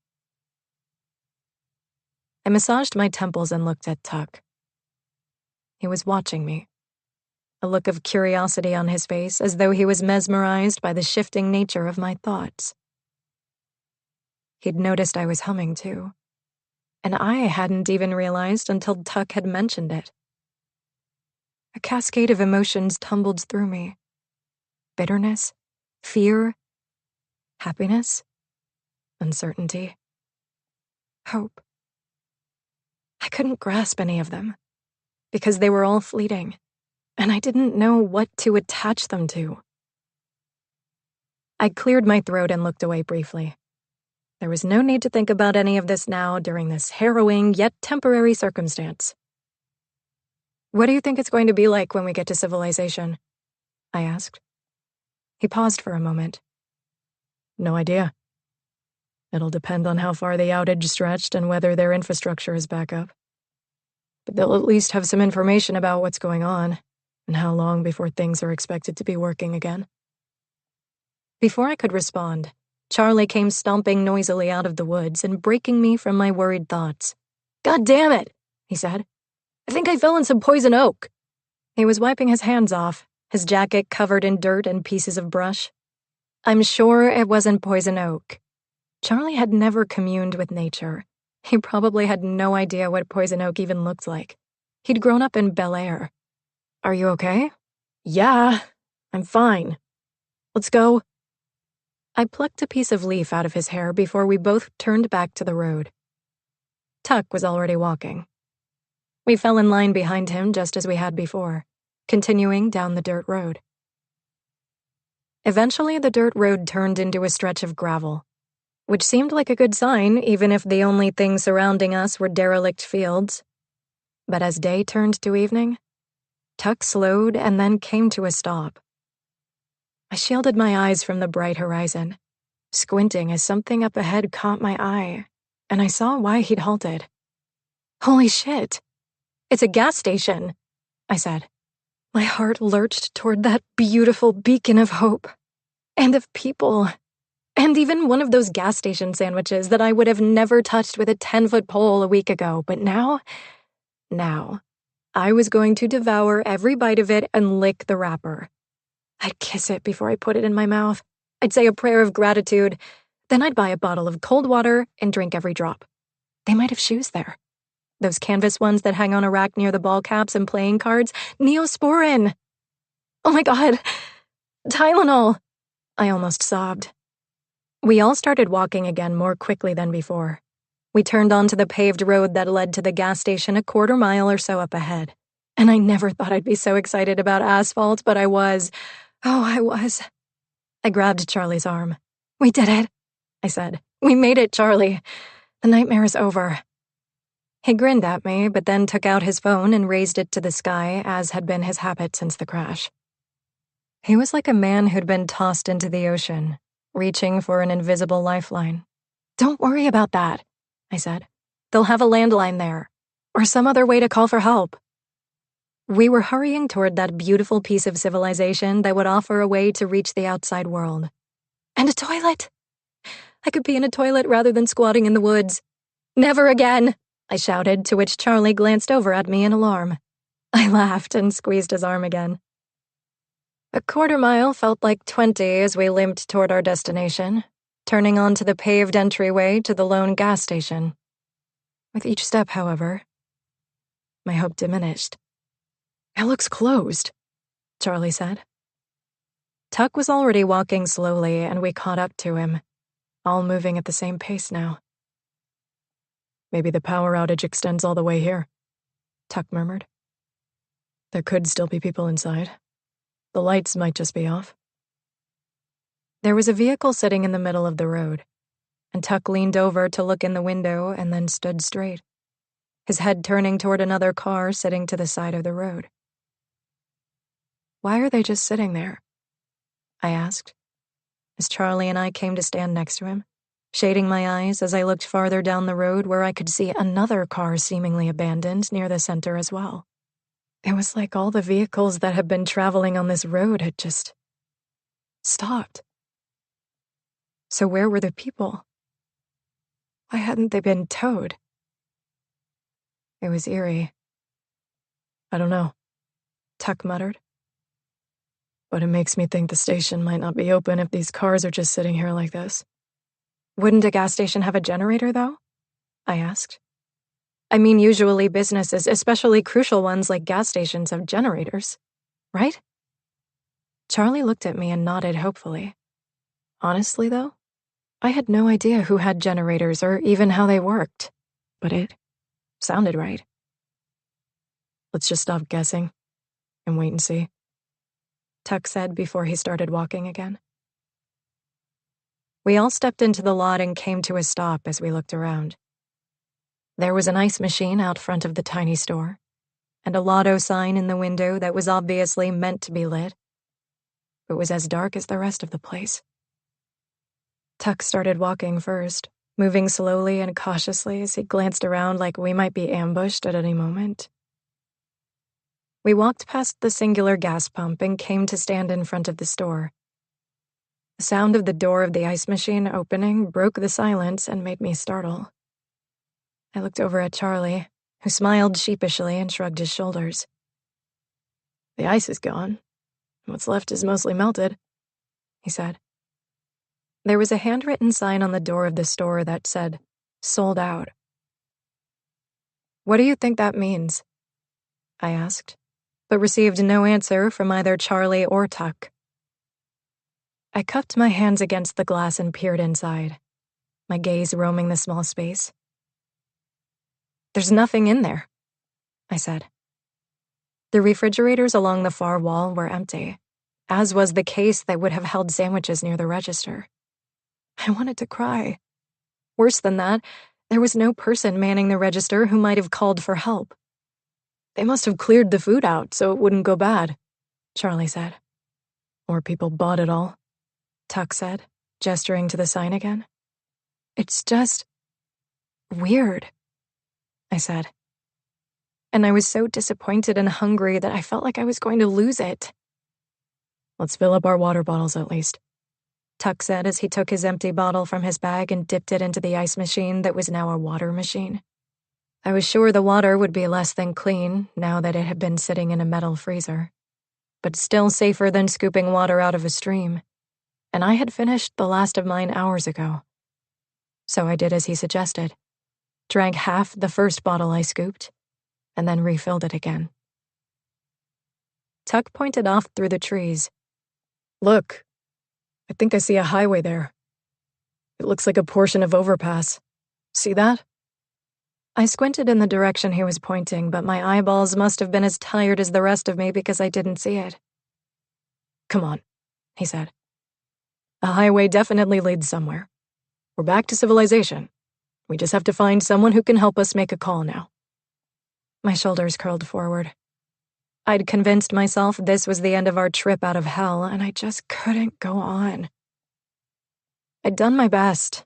I massaged my temples and looked at Tuck. He was watching me, a look of curiosity on his face as though he was mesmerized by the shifting nature of my thoughts. He'd noticed I was humming too, and I hadn't even realized until Tuck had mentioned it. A cascade of emotions tumbled through me. Bitterness, fear, happiness, uncertainty, hope. I couldn't grasp any of them, because they were all fleeting, and I didn't know what to attach them to. I cleared my throat and looked away briefly. There was no need to think about any of this now during this harrowing yet temporary circumstance. "What do you think it's going to be like when we get to civilization?" I asked. He paused for a moment. "No idea. It'll depend on how far the outage stretched and whether their infrastructure is back up. But they'll at least have some information about what's going on and how long before things are expected to be working again." Before I could respond, Charlie came stomping noisily out of the woods and breaking me from my worried thoughts. "God damn it," he said. "I think I fell in some poison oak." He was wiping his hands off, his jacket covered in dirt and pieces of brush. I'm sure it wasn't poison oak. Charlie had never communed with nature. He probably had no idea what poison oak even looked like. He'd grown up in Bel Air. "Are you okay?" "Yeah, I'm fine. Let's go." I plucked a piece of leaf out of his hair before we both turned back to the road. Tuck was already walking. We fell in line behind him just as we had before, continuing down the dirt road. Eventually, the dirt road turned into a stretch of gravel, which seemed like a good sign even if the only thing surrounding us were derelict fields. But as day turned to evening, Tuck slowed and then came to a stop. I shielded my eyes from the bright horizon, squinting as something up ahead caught my eye, and I saw why he'd halted. "Holy shit! It's a gas station," I said. My heart lurched toward that beautiful beacon of hope, and of people, and even one of those gas station sandwiches that I would have never touched with a 10-foot pole a week ago, but now, I was going to devour every bite of it and lick the wrapper. I'd kiss it before I put it in my mouth. I'd say a prayer of gratitude, then I'd buy a bottle of cold water and drink every drop. They might have shoes there. Those canvas ones that hang on a rack near the ball caps and playing cards. Neosporin! Oh my God! Tylenol! I almost sobbed. We all started walking again more quickly than before. We turned onto the paved road that led to the gas station a quarter mile or so up ahead. And I never thought I'd be so excited about asphalt, but I was. Oh, I was. I grabbed Charlie's arm. "We did it," I said. "We made it, Charlie. The nightmare is over." He grinned at me, but then took out his phone and raised it to the sky, as had been his habit since the crash. He was like a man who'd been tossed into the ocean, reaching for an invisible lifeline. "Don't worry about that," I said. "They'll have a landline there, or some other way to call for help." We were hurrying toward that beautiful piece of civilization that would offer a way to reach the outside world. And a toilet! I could be in a toilet rather than squatting in the woods. "Never again!" I shouted, to which Charlie glanced over at me in alarm. I laughed and squeezed his arm again. A quarter mile felt like 20 as we limped toward our destination, turning onto the paved entryway to the lone gas station. With each step, however, my hope diminished. "It looks closed," Charlie said. Tuck was already walking slowly, and we caught up to him, all moving at the same pace now. "Maybe the power outage extends all the way here," Tuck murmured. "There could still be people inside. The lights might just be off." There was a vehicle sitting in the middle of the road, and Tuck leaned over to look in the window and then stood straight, his head turning toward another car sitting to the side of the road. "Why are they just sitting there?" I asked, as Charlie and I came to stand next to him, shading my eyes as I looked farther down the road where I could see another car seemingly abandoned near the center as well. It was like all the vehicles that had been traveling on this road had just stopped. So where were the people? Why hadn't they been towed? It was eerie. "I don't know," Tuck muttered. "But it makes me think the station might not be open if these cars are just sitting here like this." "Wouldn't a gas station have a generator, though?" I asked. "I mean, usually businesses, especially crucial ones like gas stations, have generators, right?" Charlie looked at me and nodded hopefully. Honestly, though, I had no idea who had generators or even how they worked, but it sounded right. "Let's just stop guessing and wait and see," Tuck said before he started walking again. We all stepped into the lot and came to a stop as we looked around. There was an ice machine out front of the tiny store, and a lotto sign in the window that was obviously meant to be lit, but was as dark as the rest of the place. Tuck started walking first, moving slowly and cautiously as he glanced around like we might be ambushed at any moment. We walked past the singular gas pump and came to stand in front of the store. The sound of the door of the ice machine opening broke the silence and made me startle. I looked over at Charlie, who smiled sheepishly and shrugged his shoulders. "The ice is gone. What's left is mostly melted," he said. There was a handwritten sign on the door of the store that said, "Sold out." "What do you think that means?" I asked, but received no answer from either Charlie or Tuck. I cupped my hands against the glass and peered inside, my gaze roaming the small space. "There's nothing in there," I said. The refrigerators along the far wall were empty, as was the case that would have held sandwiches near the register. I wanted to cry. Worse than that, there was no person manning the register who might have called for help. "They must have cleared the food out so it wouldn't go bad," Charlie said. "Or people bought it all," Tuck said, gesturing to the sign again. "It's just weird," I said. And I was so disappointed and hungry that I felt like I was going to lose it. "Let's fill up our water bottles at least," Tuck said as he took his empty bottle from his bag and dipped it into the ice machine that was now a water machine. I was sure the water would be less than clean now that it had been sitting in a metal freezer, but still safer than scooping water out of a stream, and I had finished the last of mine hours ago. So I did as he suggested, drank half the first bottle I scooped, and then refilled it again. Tuck pointed off through the trees. "Look, I think I see a highway there. It looks like a portion of overpass. See that?" I squinted in the direction he was pointing, but my eyeballs must have been as tired as the rest of me because I didn't see it. "Come on," he said. The highway definitely leads somewhere. We're back to civilization. We just have to find someone who can help us make a call now. My shoulders curled forward. I'd convinced myself this was the end of our trip out of hell, and I just couldn't go on. I'd done my best.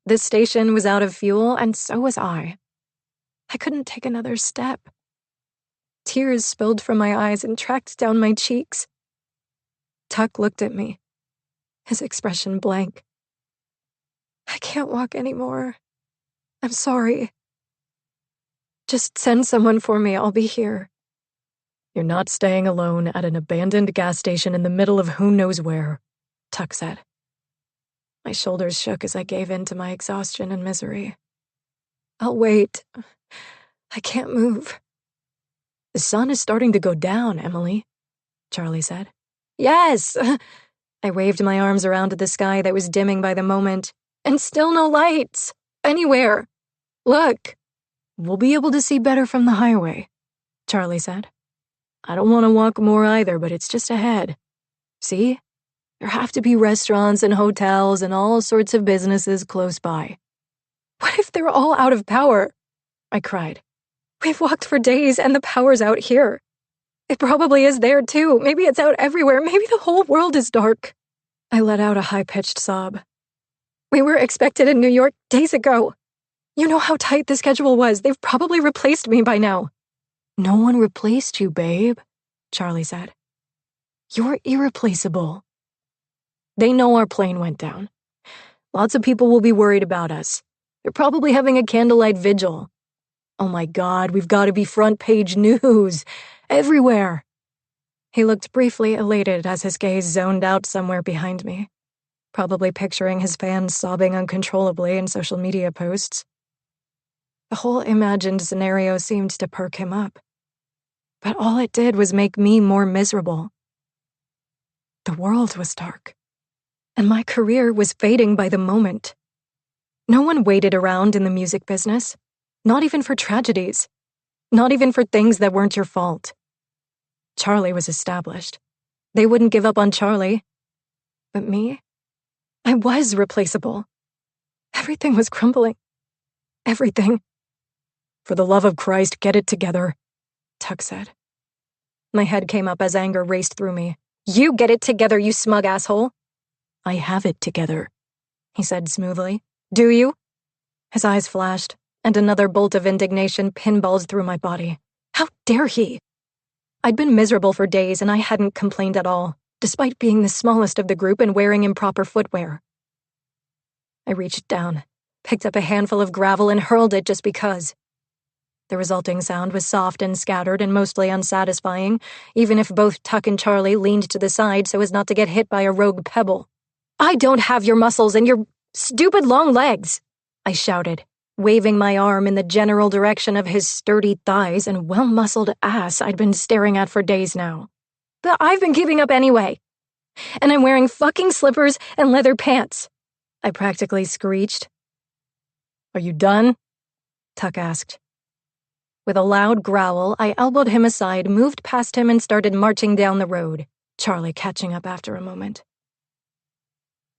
This station was out of fuel, and so was I. I couldn't take another step. Tears spilled from my eyes and tracked down my cheeks. Tuck looked at me, his expression blank. I can't walk anymore. I'm sorry. Just send someone for me, I'll be here. You're not staying alone at an abandoned gas station in the middle of who knows where, Tuck said. My shoulders shook as I gave in to my exhaustion and misery. I'll wait. I can't move. The sun is starting to go down, Emily, Charlie said. Yes! I waved my arms around the sky that was dimming by the moment, and still no lights. Anywhere. Look. We'll be able to see better from the highway, Charlie said. I don't want to walk more either, but it's just ahead. See? There have to be restaurants and hotels and all sorts of businesses close by. What if they're all out of power? I cried. We've walked for days and the power's out here. It probably is there too. Maybe it's out everywhere. Maybe the whole world is dark. I let out a high-pitched sob. We were expected in New York days ago. You know how tight the schedule was. They've probably replaced me by now. No one replaced you, babe, Charlie said. You're irreplaceable. They know our plane went down. Lots of people will be worried about us. They're probably having a candlelight vigil. Oh my God, we've got to be front page news. Everywhere. He looked briefly elated as his gaze zoned out somewhere behind me, probably picturing his fans sobbing uncontrollably in social media posts. The whole imagined scenario seemed to perk him up. But all it did was make me more miserable. The world was dark, and my career was fading by the moment. No one waited around in the music business, not even for tragedies, not even for things that weren't your fault. Charlie was established. They wouldn't give up on Charlie. But me? I was replaceable. Everything was crumbling. Everything. For the love of Christ, get it together, Tuck said. My head came up as anger raced through me. You get it together, you smug asshole. I have it together, he said smoothly. Do you? His eyes flashed, and another bolt of indignation pinballed through my body. How dare he? I'd been miserable for days, and I hadn't complained at all, despite being the smallest of the group and wearing improper footwear. I reached down, picked up a handful of gravel, and hurled it just because. The resulting sound was soft and scattered and mostly unsatisfying, even if both Tuck and Charlie leaned to the side so as not to get hit by a rogue pebble. I don't have your muscles and your stupid long legs, I shouted, waving my arm in the general direction of his sturdy thighs and well-muscled ass I'd been staring at for days now. But I've been keeping up anyway. And I'm wearing fucking slippers and leather pants, I practically screeched. Are you done? Tuck asked. With a loud growl, I elbowed him aside, moved past him, and started marching down the road, Charlie catching up after a moment.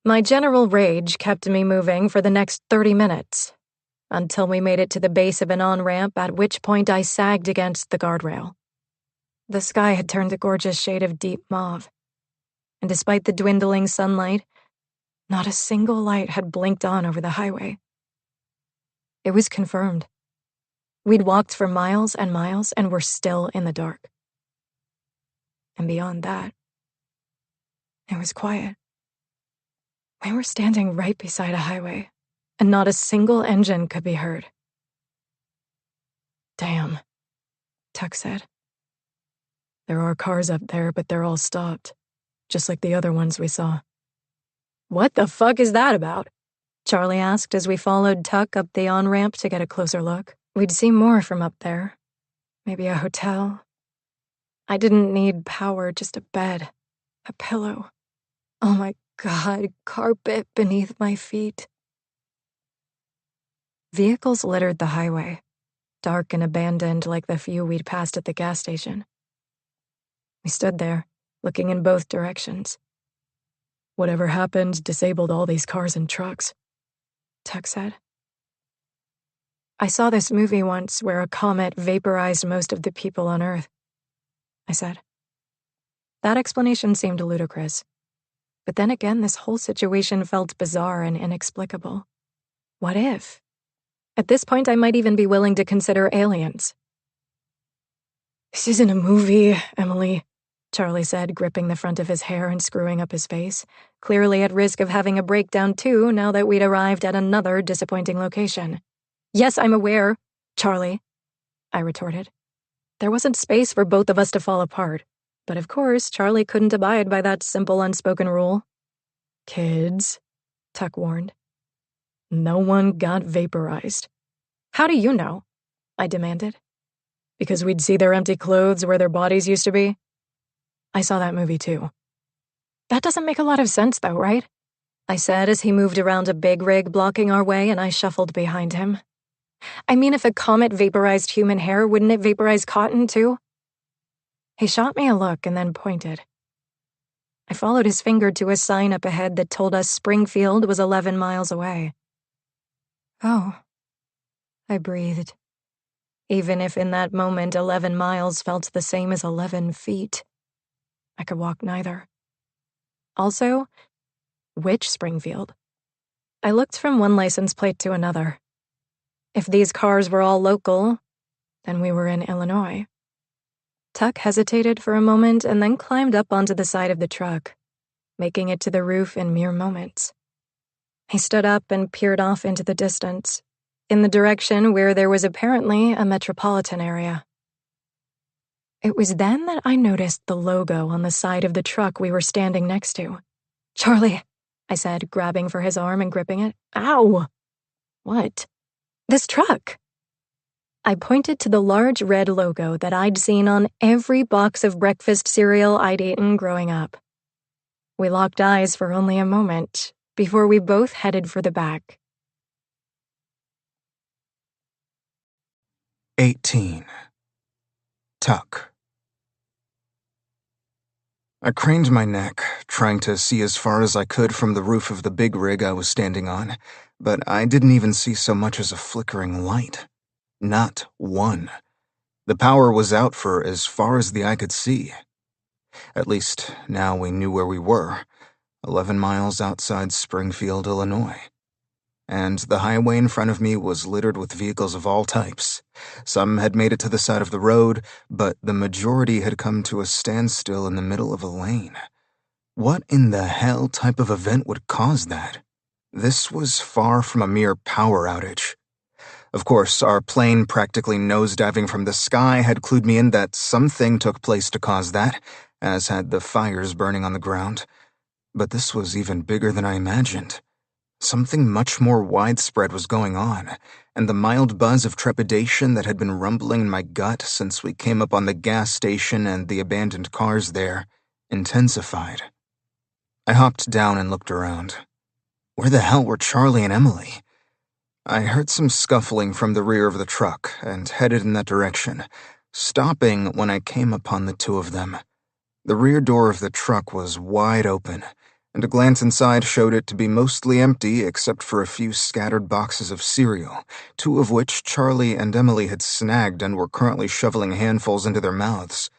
My general rage kept me moving for the next 30 minutes, until we made it to the base of an on-ramp, at which point I sagged against the guardrail. The sky had turned a gorgeous shade of deep mauve, and despite the dwindling sunlight, not a single light had blinked on over the highway. It was confirmed. We'd walked for miles and miles and were still in the dark. And beyond that, it was quiet. We were standing right beside a highway, and not a single engine could be heard. Damn, Tuck said. There are cars up there, but they're all stopped, just like the other ones we saw. What the fuck is that about? Charlie asked as we followed Tuck up the on-ramp to get a closer look. We'd see more from up there. Maybe a hotel. I didn't need power, just a bed, a pillow. Oh my God, carpet beneath my feet. Vehicles littered the highway, dark and abandoned like the few we'd passed at the gas station. We stood there, looking in both directions. Whatever happened disabled all these cars and trucks, Tuck said. I saw this movie once where a comet vaporized most of the people on Earth, I said. That explanation seemed ludicrous. But then again, this whole situation felt bizarre and inexplicable. What if? At this point, I might even be willing to consider aliens. This isn't a movie, Emily, Charlie said, gripping the front of his hair and screwing up his face, clearly at risk of having a breakdown too now that we'd arrived at another disappointing location. Yes, I'm aware, Charlie, I retorted. There wasn't space for both of us to fall apart, but of course, Charlie couldn't abide by that simple unspoken rule. Kids, Tuck warned. No one got vaporized. How do you know? I demanded. Because we'd see their empty clothes where their bodies used to be. I saw that movie too. That doesn't make a lot of sense though, right? I said as he moved around a big rig blocking our way and I shuffled behind him. I mean, if a comet vaporized human hair, wouldn't it vaporize cotton too? He shot me a look and then pointed. I followed his finger to a sign up ahead that told us Springfield was 11 miles away. Oh, I breathed. Even if in that moment 11 miles felt the same as 11 feet. I could walk neither. Also, which Springfield? I looked from one license plate to another. If these cars were all local, then we were in Illinois. Tuck hesitated for a moment and then climbed up onto the side of the truck, making it to the roof in mere moments. He stood up and peered off into the distance, in the direction where there was apparently a metropolitan area. It was then that I noticed the logo on the side of the truck we were standing next to. Charlie, I said, grabbing for his arm and gripping it. Ow! What? This truck. I pointed to the large red logo that I'd seen on every box of breakfast cereal I'd eaten growing up. We locked eyes for only a moment before we both headed for the back. 18. Tuck. I craned my neck, trying to see as far as I could from the roof of the big rig I was standing on, but I didn't even see so much as a flickering light. Not one. The power was out for as far as the eye could see. At least, now we knew where we were, 11 miles outside Springfield, Illinois. And the highway in front of me was littered with vehicles of all types. Some had made it to the side of the road, but the majority had come to a standstill in the middle of a lane. What in the hell type of event would cause that? This was far from a mere power outage. Of course, our plane practically nosediving from the sky had clued me in that something took place to cause that, as had the fires burning on the ground. But this was even bigger than I imagined. Something much more widespread was going on, and the mild buzz of trepidation that had been rumbling in my gut since we came up on the gas station and the abandoned cars there intensified. I hopped down and looked around. Where the hell were Charlie and Emily? I heard some scuffling from the rear of the truck and headed in that direction, stopping when I came upon the two of them. The rear door of the truck was wide open, and a glance inside showed it to be mostly empty except for a few scattered boxes of cereal, two of which Charlie and Emily had snagged and were currently shoveling handfuls into their mouths.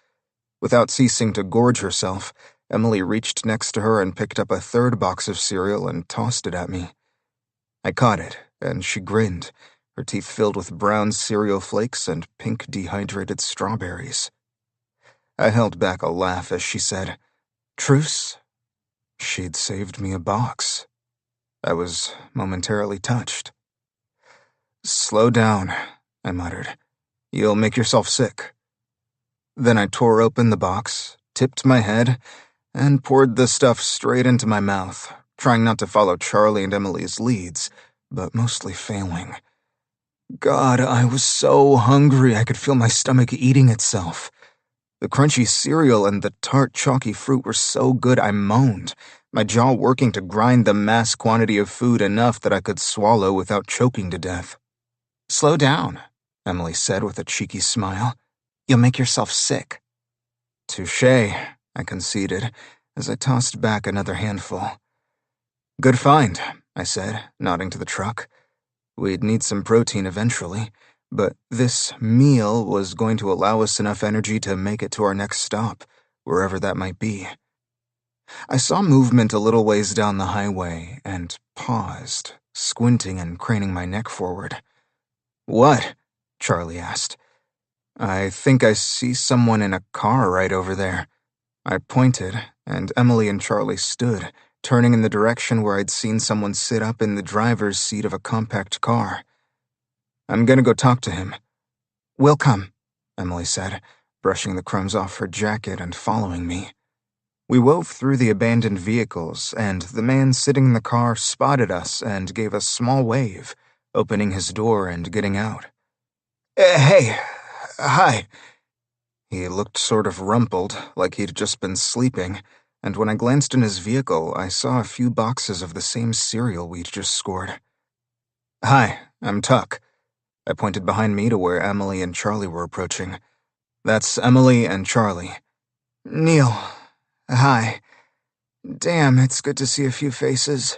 Without ceasing to gorge herself, Emily reached next to her and picked up a third box of cereal and tossed it at me. I caught it, and she grinned, her teeth filled with brown cereal flakes and pink dehydrated strawberries. I held back a laugh as she said, "Truce?" She'd saved me a box. I was momentarily touched. "Slow down," I muttered. "You'll make yourself sick." Then I tore open the box, tipped my head, and poured the stuff straight into my mouth, trying not to follow Charlie and Emily's leads, but mostly failing. God, I was so hungry I could feel my stomach eating itself. The crunchy cereal and the tart, chalky fruit were so good I moaned, my jaw working to grind the mass quantity of food enough that I could swallow without choking to death. "Slow down," Emily said with a cheeky smile. "You'll make yourself sick." "Touché," I conceded, as I tossed back another handful. Good find, I said, nodding to the truck. We'd need some protein eventually, but this meal was going to allow us enough energy to make it to our next stop, wherever that might be. I saw movement a little ways down the highway and paused, squinting and craning my neck forward. "What?" Charlie asked. "I think I see someone in a car right over there." I pointed, and Emily and Charlie stood, turning in the direction where I'd seen someone sit up in the driver's seat of a compact car. "I'm gonna go talk to him." "We'll come," Emily said, brushing the crumbs off her jacket and following me. We wove through the abandoned vehicles, and the man sitting in the car spotted us and gave a small wave, opening his door and getting out. Hey, hi." He looked sort of rumpled, like he'd just been sleeping, and when I glanced in his vehicle, I saw a few boxes of the same cereal we'd just scored. "Hi, I'm Tuck." I pointed behind me to where Emily and Charlie were approaching. "That's Emily and Charlie." "Neil. Hi. Damn, it's good to see a few faces.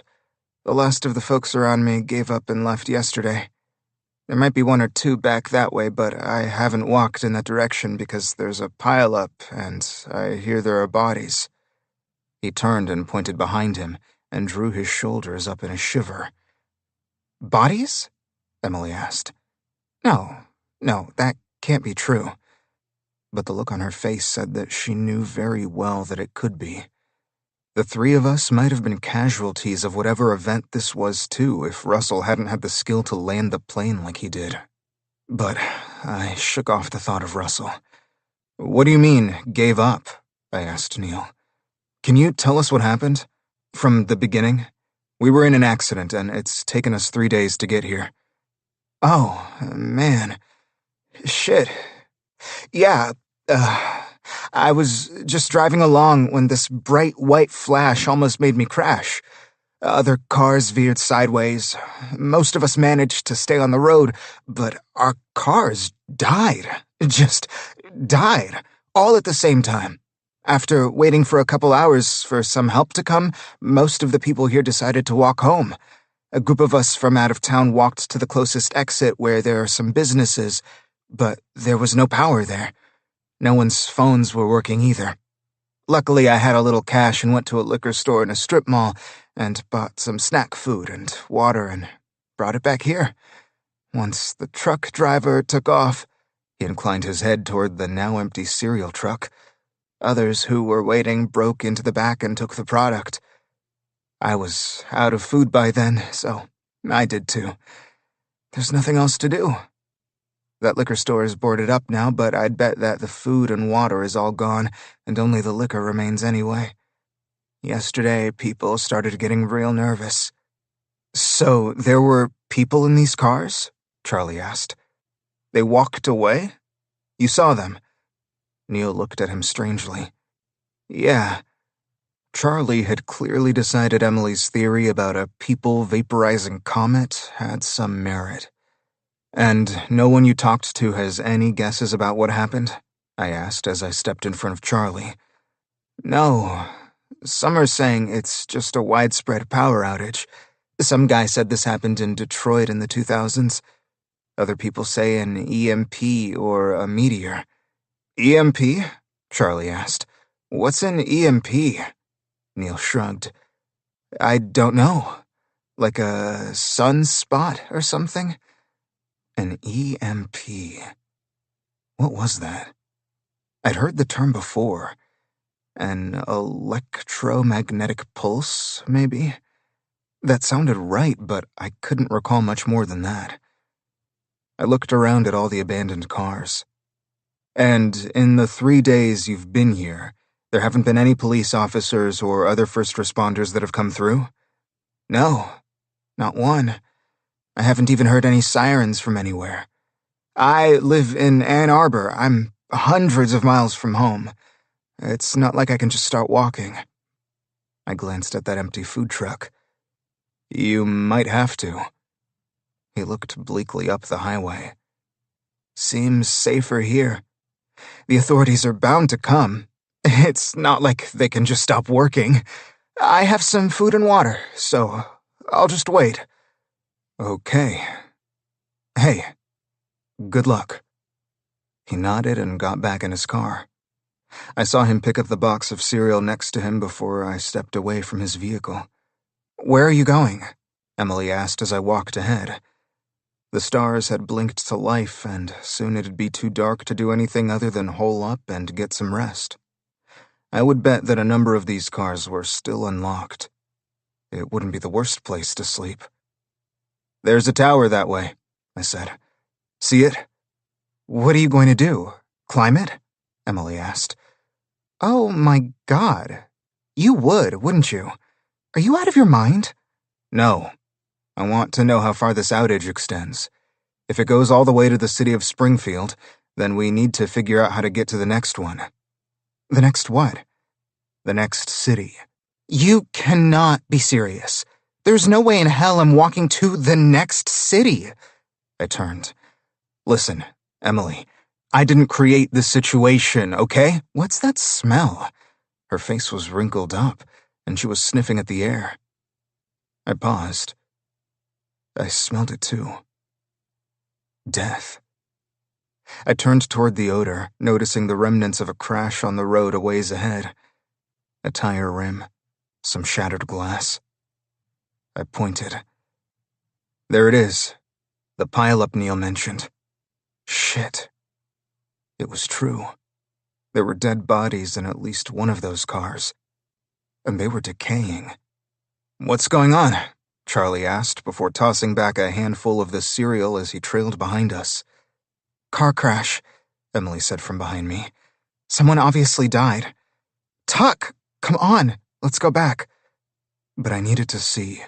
The last of the folks around me gave up and left yesterday. There might be one or two back that way, but I haven't walked in that direction because there's a pile-up, and I hear there are bodies." He turned and pointed behind him and drew his shoulders up in a shiver. "Bodies?" Emily asked. No, that can't be true." But the look on her face said that she knew very well that it could be. The three of us might have been casualties of whatever event this was too if Russell hadn't had the skill to land the plane like he did. But I shook off the thought of Russell. "What do you mean, gave up?" I asked Neil. "Can you tell us what happened? From the beginning? We were in an accident, and it's taken us 3 days to get here." "Oh, man. Shit. Yeah, I was just driving along when this bright white flash almost made me crash. Other cars veered sideways. Most of us managed to stay on the road, but our cars died. Just died. All at the same time. After waiting for a couple hours for some help to come, most of the people here decided to walk home. A group of us from out of town walked to the closest exit where there are some businesses, but there was no power there. No one's phones were working either. Luckily, I had a little cash and went to a liquor store in a strip mall and bought some snack food and water and brought it back here. Once the truck driver took off, he inclined his head toward the now empty cereal truck. Others who were waiting broke into the back and took the product. I was out of food by then, so I did too. There's nothing else to do. That liquor store is boarded up now, but I'd bet that the food and water is all gone, and only the liquor remains anyway. Yesterday, people started getting real nervous." "So there were people in these cars?" Charlie asked. "They walked away? You saw them?" Neil looked at him strangely. "Yeah." Charlie had clearly decided Emily's theory about a people-vaporizing comet had some merit. "And no one you talked to has any guesses about what happened?" I asked as I stepped in front of Charlie. "No. Some are saying it's just a widespread power outage. Some guy said this happened in Detroit in the 2000s. Other people say an EMP or a meteor." "EMP?" Charlie asked. "What's an EMP?" Neil shrugged. "I don't know. Like a sunspot or something?" An EMP. What was that? I'd heard the term before. An electromagnetic pulse, maybe? That sounded right, but I couldn't recall much more than that. I looked around at all the abandoned cars. "And in the 3 days you've been here, there haven't been any police officers or other first responders that have come through?" "No, not one. I haven't even heard any sirens from anywhere. I live in Ann Arbor. I'm hundreds of miles from home. It's not like I can just start walking." I glanced at that empty food truck. "You might have to." He looked bleakly up the highway. "Seems safer here. The authorities are bound to come. It's not like they can just stop working. I have some food and water, so I'll just wait. Okay. Hey, good luck. He nodded and got back in his car. I saw him pick up the box of cereal next to him before I stepped away from his vehicle. Where are you going? Emily asked as I walked ahead. The stars had blinked to life, and soon it'd be too dark to do anything other than hole up and get some rest. I would bet that a number of these cars were still unlocked. It wouldn't be the worst place to sleep. There's a tower that way, I said. See it? What are you going to do? Climb it? Emily asked. Oh my God. You would, wouldn't you? Are you out of your mind? No. I want to know how far this outage extends. If it goes all the way to the city of Springfield, then we need to figure out how to get to the next one. The next what? The next city. You cannot be serious. There's no way in hell I'm walking to the next city. I turned. Listen, Emily, I didn't create this situation, okay? What's that smell? Her face was wrinkled up, and she was sniffing at the air. I paused. I smelled it too. Death. I turned toward the odor, noticing the remnants of a crash on the road a ways ahead. A tire rim, some shattered glass. I pointed. There it is, the pileup Neil mentioned. Shit. It was true. There were dead bodies in at least one of those cars, and they were decaying. What's going on? Charlie asked before tossing back a handful of the cereal as he trailed behind us. Car crash, Emily said from behind me. Someone obviously died. Tuck, come on, let's go back. But I needed to see.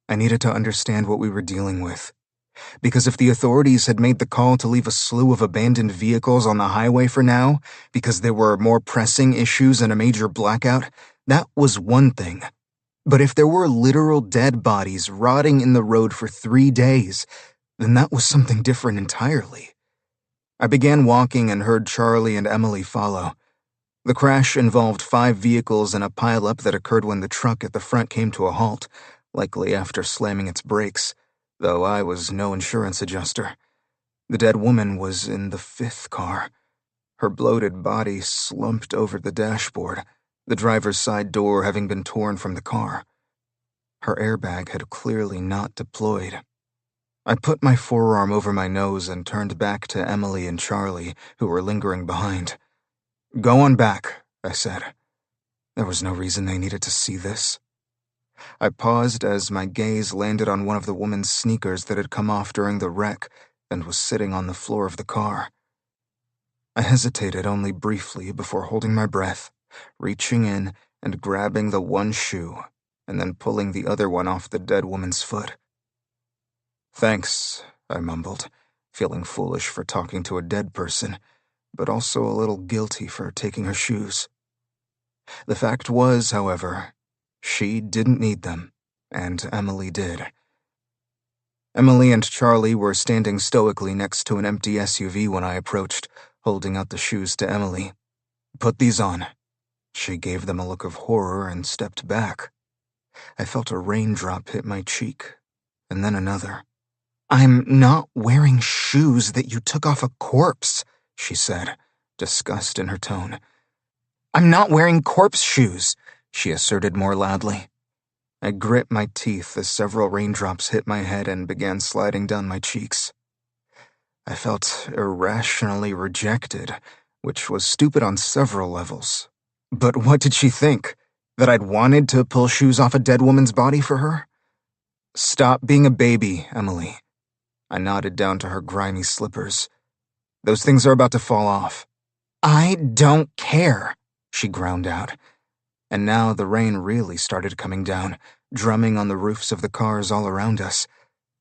I needed to understand what we were dealing with. Because if the authorities had made the call to leave a slew of abandoned vehicles on the highway for now, because there were more pressing issues and a major blackout, that was one thing. But if there were literal dead bodies rotting in the road for 3 days, then that was something different entirely. I began walking and heard Charlie and Emily follow. The crash involved 5 vehicles and a pileup that occurred when the truck at the front came to a halt, likely after slamming its brakes, though I was no insurance adjuster. The dead woman was in the 5th car. Her bloated body slumped over the dashboard, the driver's side door having been torn from the car. Her airbag had clearly not deployed. I put my forearm over my nose and turned back to Emily and Charlie, who were lingering behind. Go on back, I said. There was no reason they needed to see this. I paused as my gaze landed on one of the woman's sneakers that had come off during the wreck and was sitting on the floor of the car. I hesitated only briefly before holding my breath, reaching in and grabbing the one shoe, and then pulling the other one off the dead woman's foot. Thanks, I mumbled, feeling foolish for talking to a dead person, but also a little guilty for taking her shoes. The fact was, however, she didn't need them, and Emily did. Emily and Charlie were standing stoically next to an empty SUV when I approached, holding out the shoes to Emily. Put these on. She gave them a look of horror and stepped back. I felt a raindrop hit my cheek, and then another. I'm not wearing shoes that you took off a corpse, she said, disgust in her tone. I'm not wearing corpse shoes, she asserted more loudly. I grit my teeth as several raindrops hit my head and began sliding down my cheeks. I felt irrationally rejected, which was stupid on several levels. But what did she think? That I'd wanted to pull shoes off a dead woman's body for her? Stop being a baby, Emily. I nodded down to her grimy slippers. Those things are about to fall off. I don't care, she ground out. And now the rain really started coming down, drumming on the roofs of the cars all around us.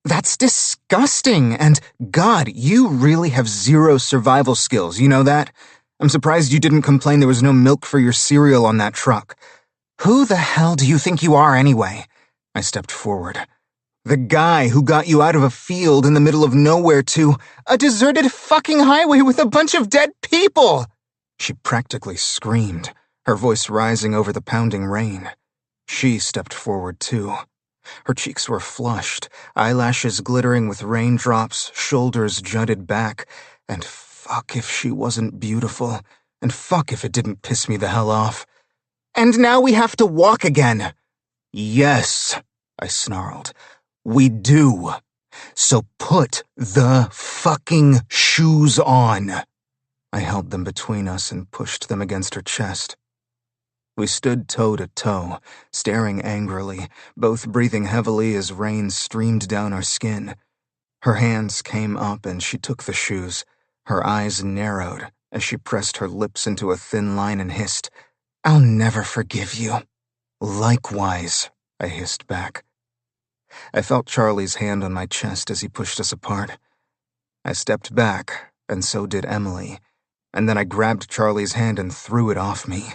That's disgusting, and God, you really have zero survival skills, you know that? I'm surprised you didn't complain there was no milk for your cereal on that truck. Who the hell do you think you are anyway? I stepped forward. The guy who got you out of a field in the middle of nowhere to a deserted fucking highway with a bunch of dead people! She practically screamed, her voice rising over the pounding rain. She stepped forward, too. Her cheeks were flushed, eyelashes glittering with raindrops, shoulders jutted back, and fuck if she wasn't beautiful, and fuck if it didn't piss me the hell off. "And now we have to walk again." "Yes," I snarled. "We do. So put the fucking shoes on." I held them between us and pushed them against her chest. We stood toe to toe, staring angrily, both breathing heavily as rain streamed down our skin. Her hands came up and she took the shoes. Her eyes narrowed as she pressed her lips into a thin line and hissed, "I'll never forgive you." "Likewise," I hissed back. I felt Charlie's hand on my chest as he pushed us apart. I stepped back, and so did Emily, and then I grabbed Charlie's hand and threw it off me.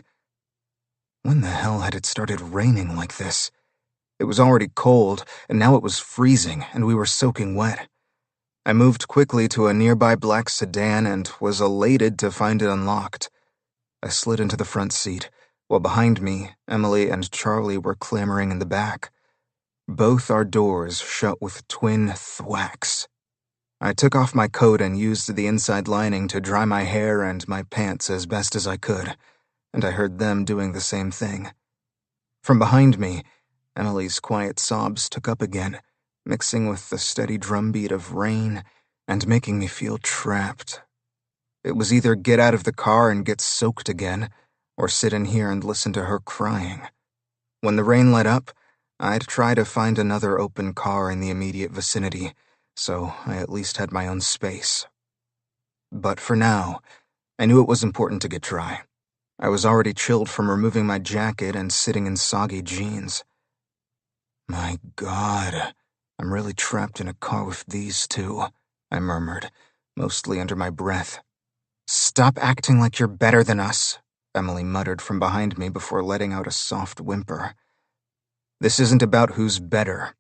When the hell had it started raining like this? It was already cold, and now it was freezing, and we were soaking wet. I moved quickly to a nearby black sedan and was elated to find it unlocked. I slid into the front seat, while behind me, Emily and Charlie were clamoring in the back. Both our doors shut with twin thwacks. I took off my coat and used the inside lining to dry my hair and my pants as best as I could, and I heard them doing the same thing. From behind me, Emily's quiet sobs took up again, mixing with the steady drumbeat of rain and making me feel trapped. It was either get out of the car and get soaked again, or sit in here and listen to her crying. When the rain let up, I'd try to find another open car in the immediate vicinity, so I at least had my own space. But for now, I knew it was important to get dry. I was already chilled from removing my jacket and sitting in soggy jeans. "My God, I'm really trapped in a car with these two," I murmured, mostly under my breath. "Stop acting like you're better than us," Emily muttered from behind me before letting out a soft whimper. This isn't about who's better.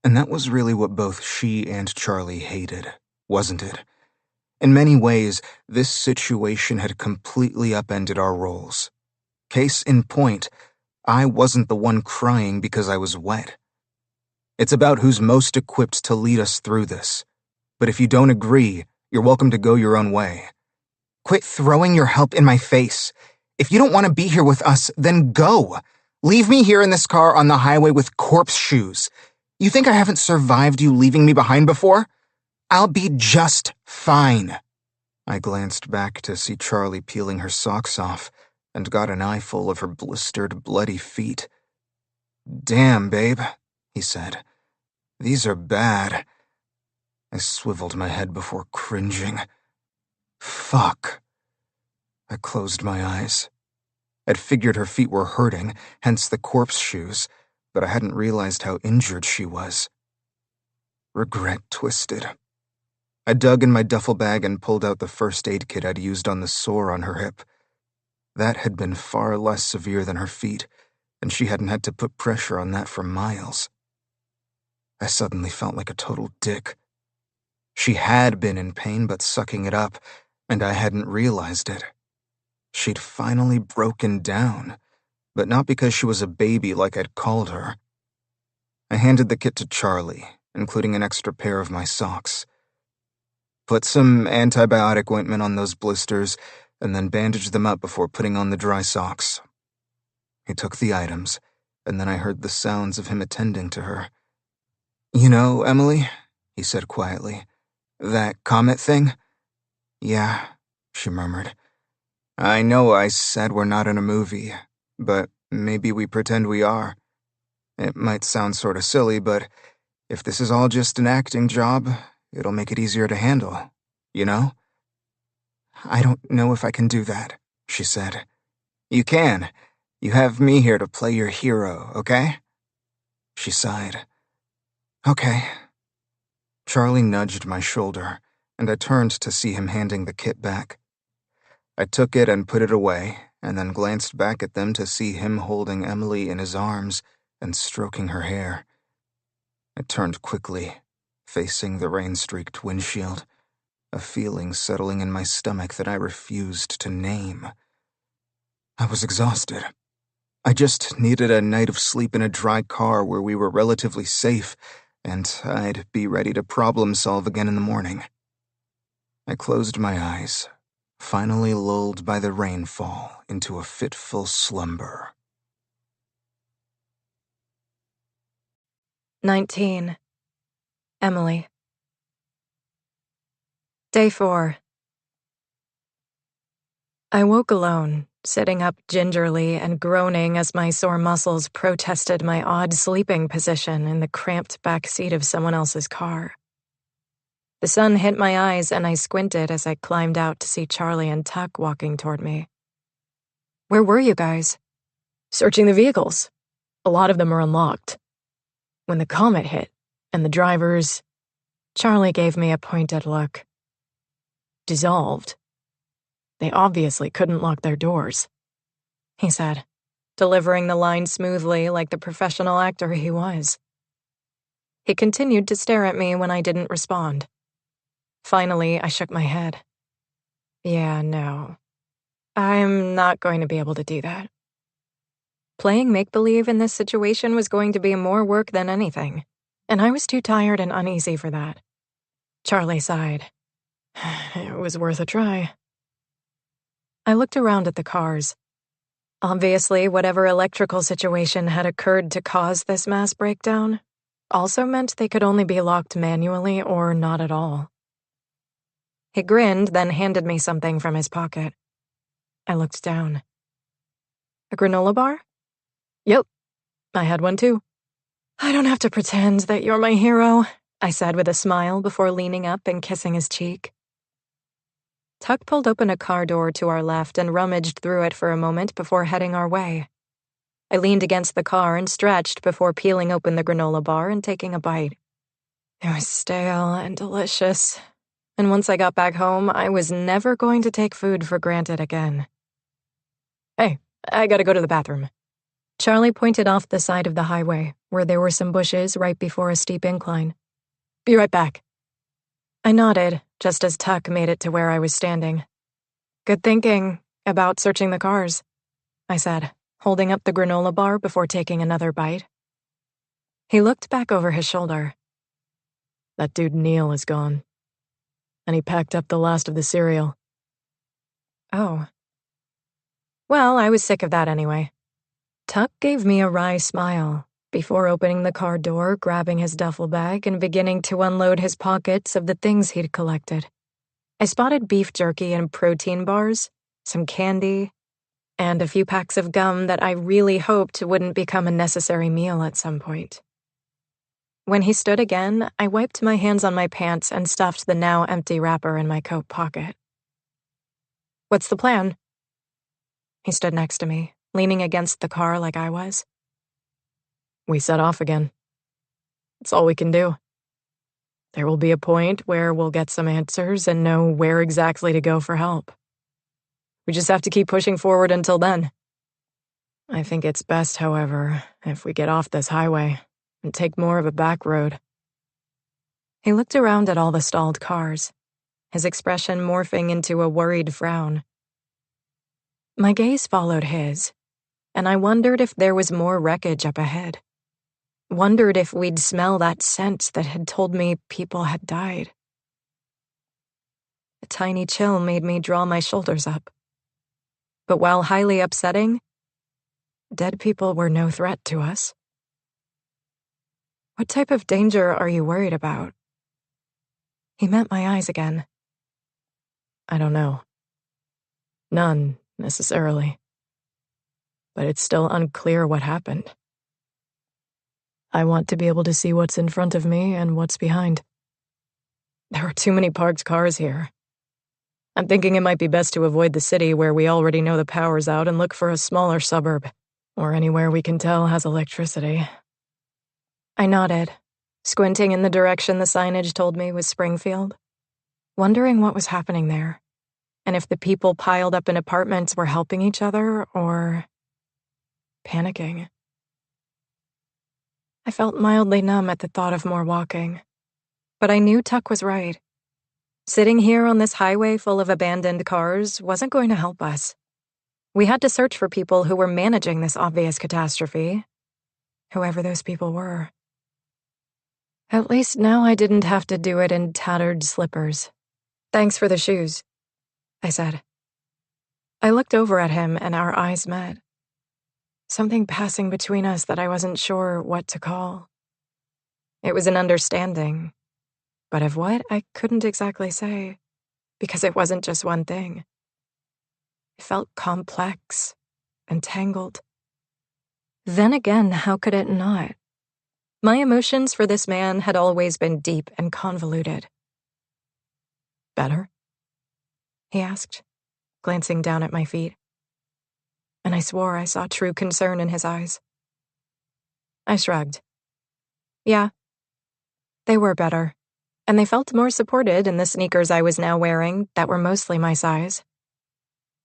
And that was really what both she and Charlie hated, wasn't it? In many ways, this situation had completely upended our roles. Case in point, I wasn't the one crying because I was wet. It's about who's most equipped to lead us through this. But if you don't agree, you're welcome to go your own way. "Quit throwing your help in my face. If you don't want to be here with us, then go. Leave me here in this car on the highway with corpse shoes. You think I haven't survived you leaving me behind before? I'll be just fine." I glanced back to see Charlie peeling her socks off and got an eyeful of her blistered, bloody feet. "Damn, babe," he said. "These are bad." I swiveled my head before cringing. Fuck. I closed my eyes. I'd figured her feet were hurting, hence the corpse shoes, but I hadn't realized how injured she was. Regret twisted. I dug in my duffel bag and pulled out the first aid kit I'd used on the sore on her hip. That had been far less severe than her feet, and she hadn't had to put pressure on that for miles. I suddenly felt like a total dick. She had been in pain but sucking it up, and I hadn't realized it. She'd finally broken down, but not because she was a baby like I'd called her. I handed the kit to Charlie, including an extra pair of my socks. "Put some antibiotic ointment on those blisters, and then bandage them up before putting on the dry socks." He took the items, and then I heard the sounds of him attending to her. "You know, Emily," he said quietly, "that comet thing?" "Yeah," she murmured. "I know I said we're not in a movie, but maybe we pretend we are. It might sound sort of silly, but if this is all just an acting job, it'll make it easier to handle, you know?" "I don't know if I can do that," she said. "You can. You have me here to play your hero, okay?" She sighed. "Okay." Charlie nudged my shoulder, and I turned to see him handing the kit back. I took it and put it away, and then glanced back at them to see him holding Emily in his arms and stroking her hair. I turned quickly, facing the rain-streaked windshield, a feeling settling in my stomach that I refused to name. I was exhausted. I just needed a night of sleep in a dry car where we were relatively safe, and I'd be ready to problem solve again in the morning. I closed my eyes, finally lulled by the rainfall into a fitful slumber. 19. Emily. Day 4. I woke alone, sitting up gingerly and groaning as my sore muscles protested my odd sleeping position in the cramped back seat of someone else's car. The sun hit my eyes and I squinted as I climbed out to see Charlie and Tuck walking toward me. "Where were you guys?" "Searching the vehicles. A lot of them are unlocked. When the comet hit, and the drivers..." Charlie gave me a pointed look. "Dissolved. They obviously couldn't lock their doors," he said, delivering the line smoothly like the professional actor he was. He continued to stare at me when I didn't respond. Finally, I shook my head. "Yeah, no. I'm not going to be able to do that." Playing make-believe in this situation was going to be more work than anything, and I was too tired and uneasy for that. Charlie sighed. "It was worth a try." I looked around at the cars. Obviously, whatever electrical situation had occurred to cause this mass breakdown also meant they could only be locked manually or not at all. He grinned, then handed me something from his pocket. I looked down. "A granola bar?" "Yep, I had one too." "I don't have to pretend that you're my hero," I said with a smile before leaning up and kissing his cheek. Tuck pulled open a car door to our left and rummaged through it for a moment before heading our way. I leaned against the car and stretched before peeling open the granola bar and taking a bite. It was stale and delicious, and once I got back home, I was never going to take food for granted again. "Hey, I gotta go to the bathroom." Charlie pointed off the side of the highway, where there were some bushes right before a steep incline. "Be right back." I nodded, just as Tuck made it to where I was standing. "Good thinking about searching the cars," I said, holding up the granola bar before taking another bite. He looked back over his shoulder. "That dude Neil is gone. And he packed up the last of the cereal." "Oh. Well, I was sick of that anyway." Tuck gave me a wry smile before opening the car door, grabbing his duffel bag, and beginning to unload his pockets of the things he'd collected. I spotted beef jerky and protein bars, some candy, and a few packs of gum that I really hoped wouldn't become a necessary meal at some point. When he stood again, I wiped my hands on my pants and stuffed the now empty wrapper in my coat pocket. "What's the plan?" He stood next to me, leaning against the car like I was. "We set off again. It's all we can do. There will be a point where we'll get some answers and know where exactly to go for help. We just have to keep pushing forward until then. I think it's best, however, if we get off this highway and take more of a back road." He looked around at all the stalled cars, his expression morphing into a worried frown. My gaze followed his, and I wondered if there was more wreckage up ahead. Wondered if we'd smell that scent that had told me people had died. A tiny chill made me draw my shoulders up. But while highly upsetting, dead people were no threat to us. "What type of danger are you worried about?" He met my eyes again. "I don't know. None, necessarily. But it's still unclear what happened. I want to be able to see what's in front of me and what's behind. There are too many parked cars here. I'm thinking it might be best to avoid the city where we already know the power's out and look for a smaller suburb, or anywhere we can tell has electricity." I nodded, squinting in the direction the signage told me was Springfield, wondering what was happening there, and if the people piled up in apartments were helping each other or panicking. I felt mildly numb at the thought of more walking, but I knew Tuck was right. Sitting here on this highway full of abandoned cars wasn't going to help us. We had to search for people who were managing this obvious catastrophe, whoever those people were. At least now I didn't have to do it in tattered slippers. "Thanks for the shoes," I said. I looked over at him and our eyes met. Something passing between us that I wasn't sure what to call. It was an understanding, but of what I couldn't exactly say, because it wasn't just one thing. It felt complex and tangled. Then again, how could it not? My emotions for this man had always been deep and convoluted. "Better?" he asked, glancing down at my feet. And I swore I saw true concern in his eyes. I shrugged. Yeah, they were better, and they felt more supported in the sneakers I was now wearing that were mostly my size.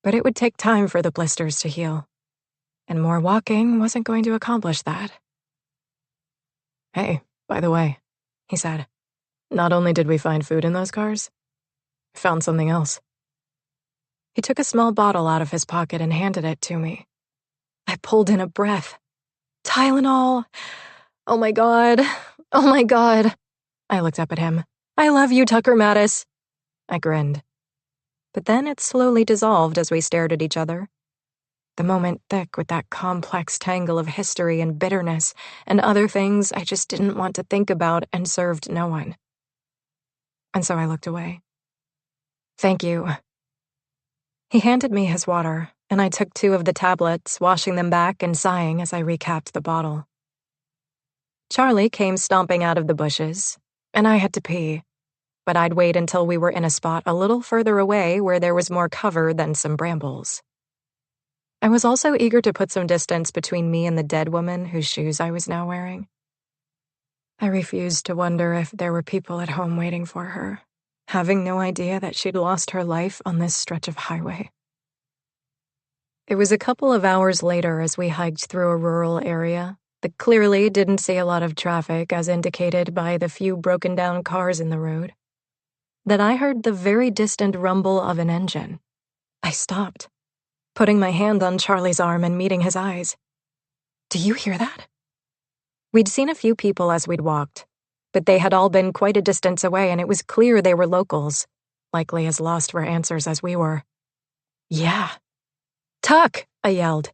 But it would take time for the blisters to heal, and more walking wasn't going to accomplish that. "Hey, by the way," he said, "not only did we find food in those cars, we found something else." He took a small bottle out of his pocket and handed it to me. I pulled in a breath. Tylenol! Oh my God. Oh my God. I looked up at him. "I love you, Tucker Mattice." I grinned. But then it slowly dissolved as we stared at each other. The moment thick with that complex tangle of history and bitterness and other things I just didn't want to think about and served no one. And so I looked away. "Thank you." He handed me his water, and I took 2 of the tablets, washing them back and sighing as I recapped the bottle. Charlie came stomping out of the bushes, and I had to pee, but I'd wait until we were in a spot a little further away where there was more cover than some brambles. I was also eager to put some distance between me and the dead woman whose shoes I was now wearing. I refused to wonder if there were people at home waiting for her, having no idea that she'd lost her life on this stretch of highway. It was a couple of hours later as we hiked through a rural area that clearly didn't see a lot of traffic as indicated by the few broken-down cars in the road, that I heard the very distant rumble of an engine. I stopped, putting my hand on Charlie's arm and meeting his eyes. "Do you hear that?" We'd seen a few people as we'd walked, but they had all been quite a distance away, and it was clear they were locals, likely as lost for answers as we were. "Yeah." "Tuck!" I yelled.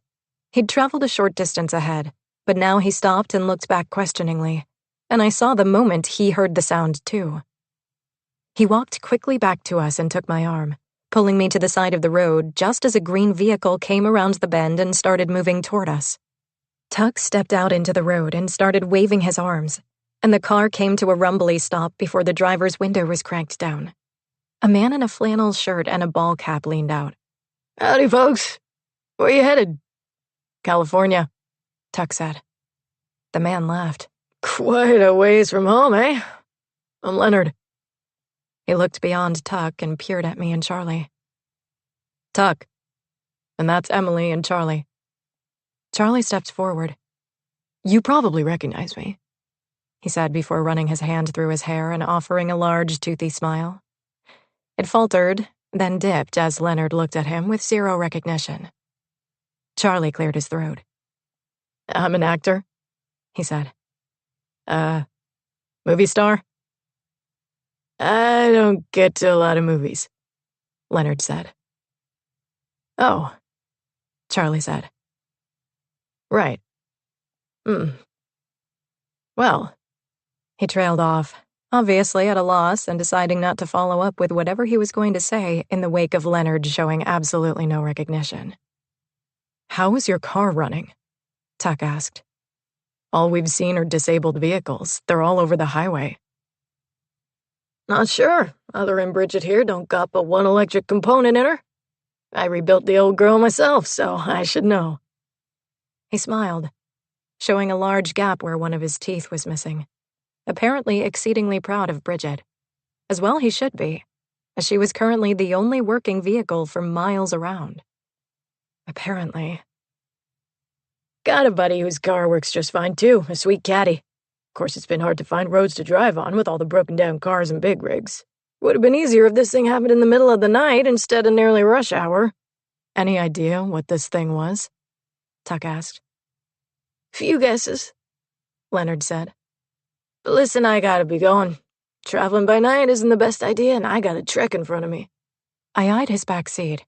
He'd traveled a short distance ahead, but now he stopped and looked back questioningly, and I saw the moment he heard the sound too. He walked quickly back to us and took my arm, pulling me to the side of the road just as a green vehicle came around the bend and started moving toward us. Tuck stepped out into the road and started waving his arms, and the car came to a rumbly stop before the driver's window was cranked down. A man in a flannel shirt and a ball cap leaned out. "Howdy, folks. Where you headed?" "California," Tuck said. The man laughed. "Quite a ways from home, eh? I'm Leonard." He looked beyond Tuck and peered at me and Charlie. "Tuck. And that's Emily and Charlie." Charlie stepped forward. "You probably recognize me," he said before running his hand through his hair and offering a large, toothy smile. It faltered, then dipped as Leonard looked at him with zero recognition. Charlie cleared his throat. "I'm an actor," he said. Movie star?" "I don't get to a lot of movies," Leonard said. "Oh," Charlie said. "Right. Well," he trailed off, obviously at a loss and deciding not to follow up with whatever he was going to say in the wake of Leonard showing absolutely no recognition. "How is your car running?" Tuck asked. "All we've seen are disabled vehicles. They're all over the highway." "Not sure. Other than Bridget here don't got but one electric component in her. I rebuilt the old girl myself, so I should know." He smiled, showing a large gap where one of his teeth was missing, apparently exceedingly proud of Bridget. As well he should be, as she was currently the only working vehicle for miles around. Apparently. "Got a buddy whose car works just fine too, a sweet caddy. Of course it's been hard to find roads to drive on with all the broken down cars and big rigs. Would have been easier if this thing happened in the middle of the night instead of nearly rush hour. Any idea what this thing was? Tuck asked. Few guesses, Leonard said. But listen, I gotta be going. Traveling by night isn't the best idea, and I got a trek in front of me. I eyed his back seat.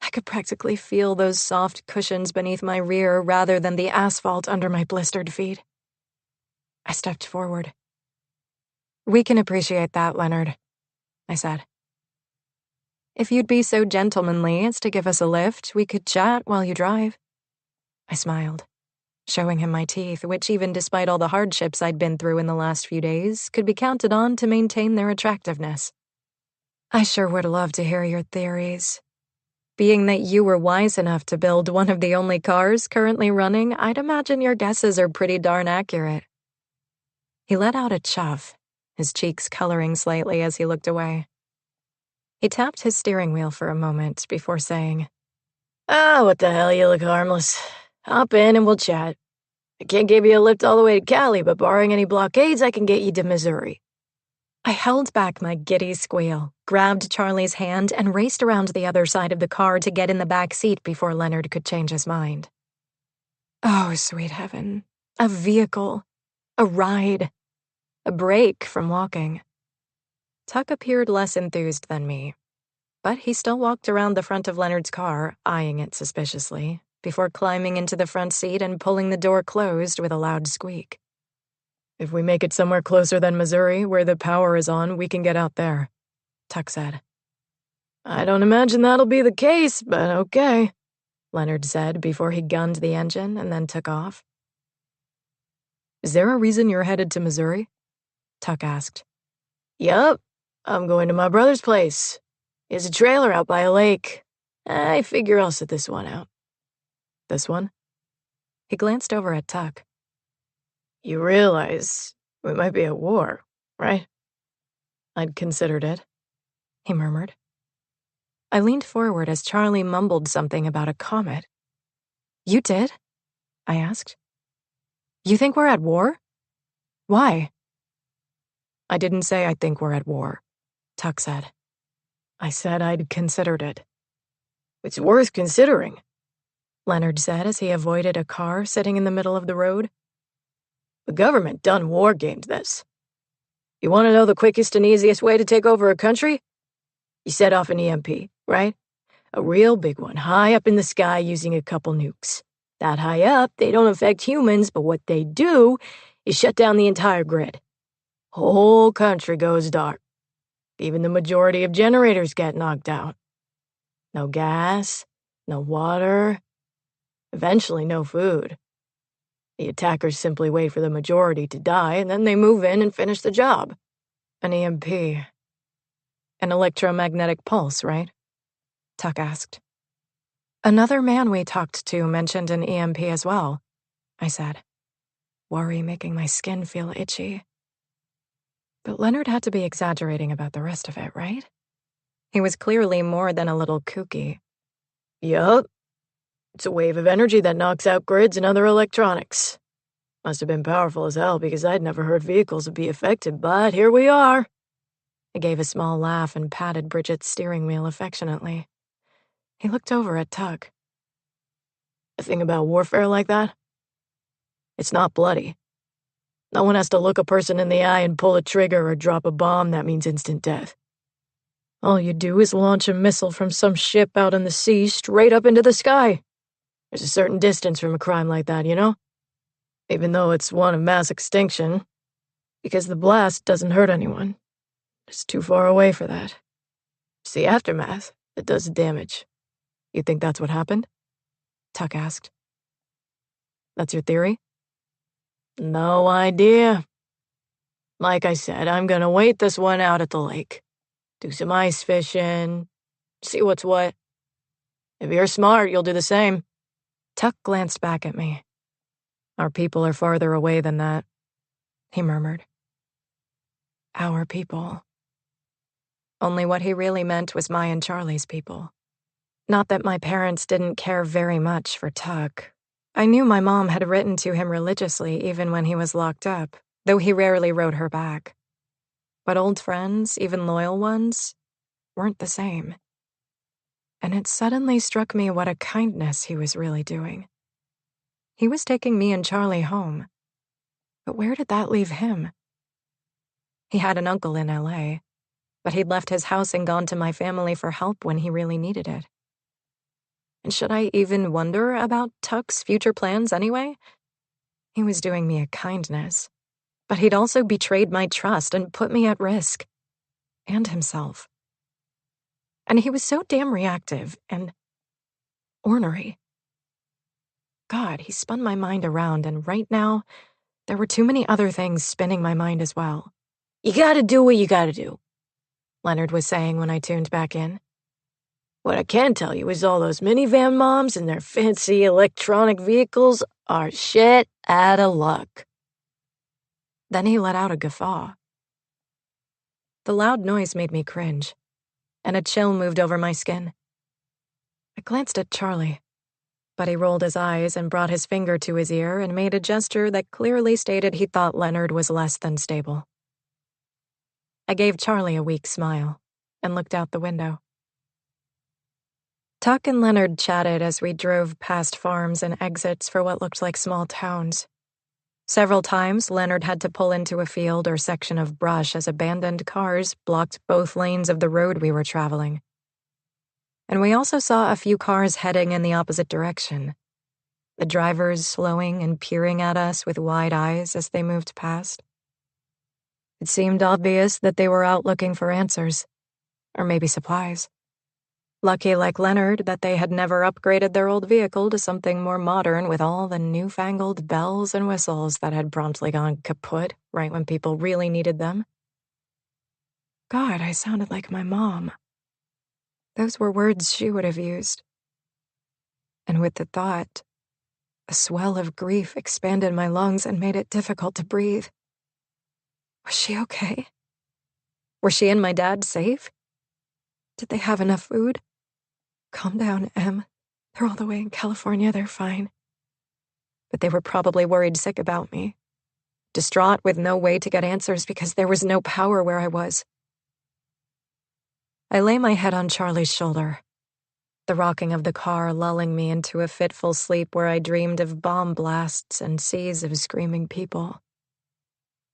I could practically feel those soft cushions beneath my rear rather than the asphalt under my blistered feet. I stepped forward. We can appreciate that, Leonard, I said. If you'd be so gentlemanly as to give us a lift, we could chat while you drive. I smiled, showing him my teeth, which even despite all the hardships I'd been through in the last few days, could be counted on to maintain their attractiveness. I sure would love to hear your theories. Being that you were wise enough to build one of the only cars currently running, I'd imagine your guesses are pretty darn accurate. He let out a chuff, his cheeks coloring slightly as he looked away. He tapped his steering wheel for a moment before saying, what the hell, you look harmless. Hop in and we'll chat. I can't give you a lift all the way to Cali, but barring any blockades, I can get you to Missouri. I held back my giddy squeal, grabbed Charlie's hand, and raced around the other side of the car to get in the back seat before Leonard could change his mind. Oh, sweet heaven. A vehicle. A ride. A break from walking. Tuck appeared less enthused than me, but he still walked around the front of Leonard's car, eyeing it suspiciously, before climbing into the front seat and pulling the door closed with a loud squeak. If we make it somewhere closer than Missouri, where the power is on, we can get out there, Tuck said. I don't imagine that'll be the case, but okay, Leonard said before he gunned the engine and then took off. Is there a reason you're headed to Missouri? Tuck asked. Yup, I'm going to my brother's place. He has a trailer out by a lake. I figure I'll sit this one out. This one? He glanced over at Tuck. You realize we might be at war, right? I'd considered it, he murmured. I leaned forward as Charlie mumbled something about a comet. You did? I asked. You think we're at war? Why? I didn't say I think we're at war, Tuck said. I said I'd considered it. It's worth considering, Leonard said as he avoided a car sitting in the middle of the road. The government done war-gamed this. You want to know the quickest and easiest way to take over a country? You set off an EMP, right? A real big one, high up in the sky using a couple nukes. That high up, they don't affect humans, but what they do is shut down the entire grid. Whole country goes dark. Even the majority of generators get knocked out. No gas, no water, eventually no food. The attackers simply wait for the majority to die, and then they move in and finish the job. An EMP. An electromagnetic pulse, right? Tuck asked. Another man we talked to mentioned an EMP as well, I said, worry making my skin feel itchy. But Leonard had to be exaggerating about the rest of it, right? He was clearly more than a little kooky. Yup. It's a wave of energy that knocks out grids and other electronics. Must have been powerful as hell because I'd never heard vehicles would be affected, but here we are. I gave a small laugh and patted Bridget's steering wheel affectionately. He looked over at Tuck. The thing about warfare like that? It's not bloody. No one has to look a person in the eye and pull a trigger or drop a bomb that means instant death. All you do is launch a missile from some ship out in the sea straight up into the sky. There's a certain distance from a crime like that, you know? Even though it's one of mass extinction, because the blast doesn't hurt anyone. It's too far away for that. It's the aftermath that does the damage. You think that's what happened? Tuck asked. That's your theory? No idea. Like I said, I'm gonna wait this one out at the lake. Do some ice fishing, see what's what. If you're smart, you'll do the same. Tuck glanced back at me. Our people are farther away than that, he murmured. Our people. Only what he really meant was my and Charlie's people. Not that my parents didn't care very much for Tuck. I knew my mom had written to him religiously even when he was locked up, though he rarely wrote her back. But old friends, even loyal ones, weren't the same. and it suddenly struck me what a kindness he was really doing. He was taking me and Charlie home. But where did that leave him? He had an uncle in LA, but he'd left his house and gone to my family for help when he really needed it. And should I even wonder about Tuck's future plans anyway? He was doing me a kindness, but he'd also betrayed my trust and put me at risk. And himself. And he was so damn reactive and ornery. God, he spun my mind around, and right now, there were too many other things spinning my mind as well. You gotta do what you gotta do, Leonard was saying when I tuned back in. What I can tell you is all those minivan moms and their fancy electronic vehicles are shit out of luck. Then he let out a guffaw. The loud noise made me cringe, and a chill moved over my skin. I glanced at Charlie, but he rolled his eyes and brought his finger to his ear and made a gesture that clearly stated he thought Leonard was less than stable. I gave Charlie a weak smile and looked out the window. Tuck and Leonard chatted as we drove past farms and exits for what looked like small towns. Several times, Leonard had to pull into a field or section of brush as abandoned cars blocked both lanes of the road we were traveling. And we also saw a few cars heading in the opposite direction, the drivers slowing and peering at us with wide eyes as they moved past. It seemed obvious that they were out looking for answers, or maybe supplies. Lucky, like Leonard, that they had never upgraded their old vehicle to something more modern with all the newfangled bells and whistles that had promptly gone kaput right when people really needed them. God, I sounded like my mom. Those were words she would have used. And with the thought, a swell of grief expanded my lungs and made it difficult to breathe. Was she okay? Were she and my dad safe? Did they have enough food? Calm down, Em. They're all the way in California, they're fine. But they were probably worried sick about me, distraught with no way to get answers because there was no power where I was. I lay my head on Charlie's shoulder, the rocking of the car lulling me into a fitful sleep where I dreamed of bomb blasts and seas of screaming people.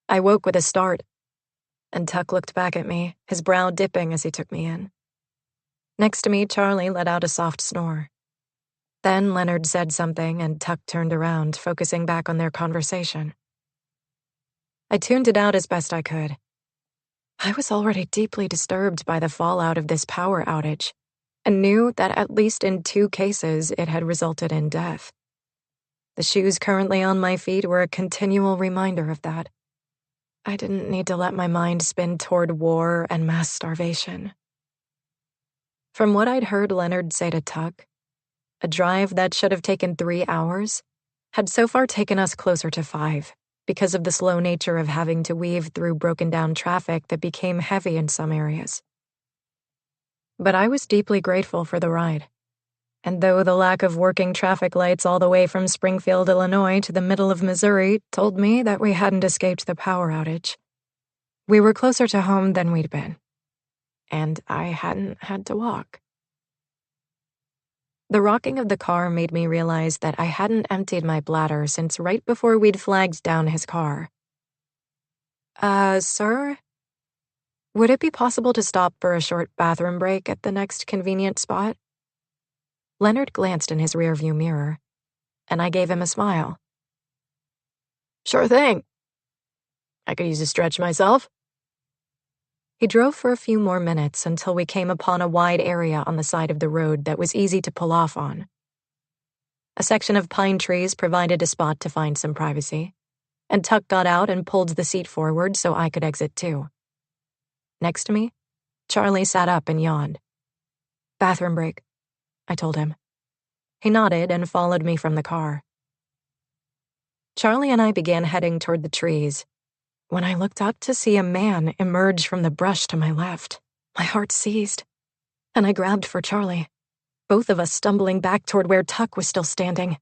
I woke with a start, and Tuck looked back at me, his brow dipping as he took me in. Next to me, Charlie let out a soft snore. Then Leonard said something, and Tuck turned around, focusing back on their conversation. I tuned it out as best I could. I was already deeply disturbed by the fallout of this power outage, and knew that at least in 2 cases it had resulted in death. The shoes currently on my feet were a continual reminder of that. I didn't need to let my mind spin toward war and mass starvation. From what I'd heard Leonard say to Tuck, a drive that should have taken 3 hours had so far taken us closer to 5 because of the slow nature of having to weave through broken-down traffic that became heavy in some areas. But I was deeply grateful for the ride, and though the lack of working traffic lights all the way from Springfield, Illinois to the middle of Missouri told me that we hadn't escaped the power outage, we were closer to home than we'd been. And I hadn't had to walk. The rocking of the car made me realize that I hadn't emptied my bladder since right before we'd flagged down his car. Sir? Would it be possible to stop for a short bathroom break at the next convenient spot? Leonard glanced in his rearview mirror, and I gave him a smile. Sure thing. I could use a stretch myself. He drove for a few more minutes until we came upon a wide area on the side of the road that was easy to pull off on. A section of pine trees provided a spot to find some privacy, and Tuck got out and pulled the seat forward so I could exit too. Next to me, Charlie sat up and yawned. "Bathroom break," I told him. He nodded and followed me from the car. Charlie and I began heading toward the trees, when I looked up to see a man emerge from the brush to my left. My heart seized, and I grabbed for Charlie, both of us stumbling back toward where Tuck was still standing.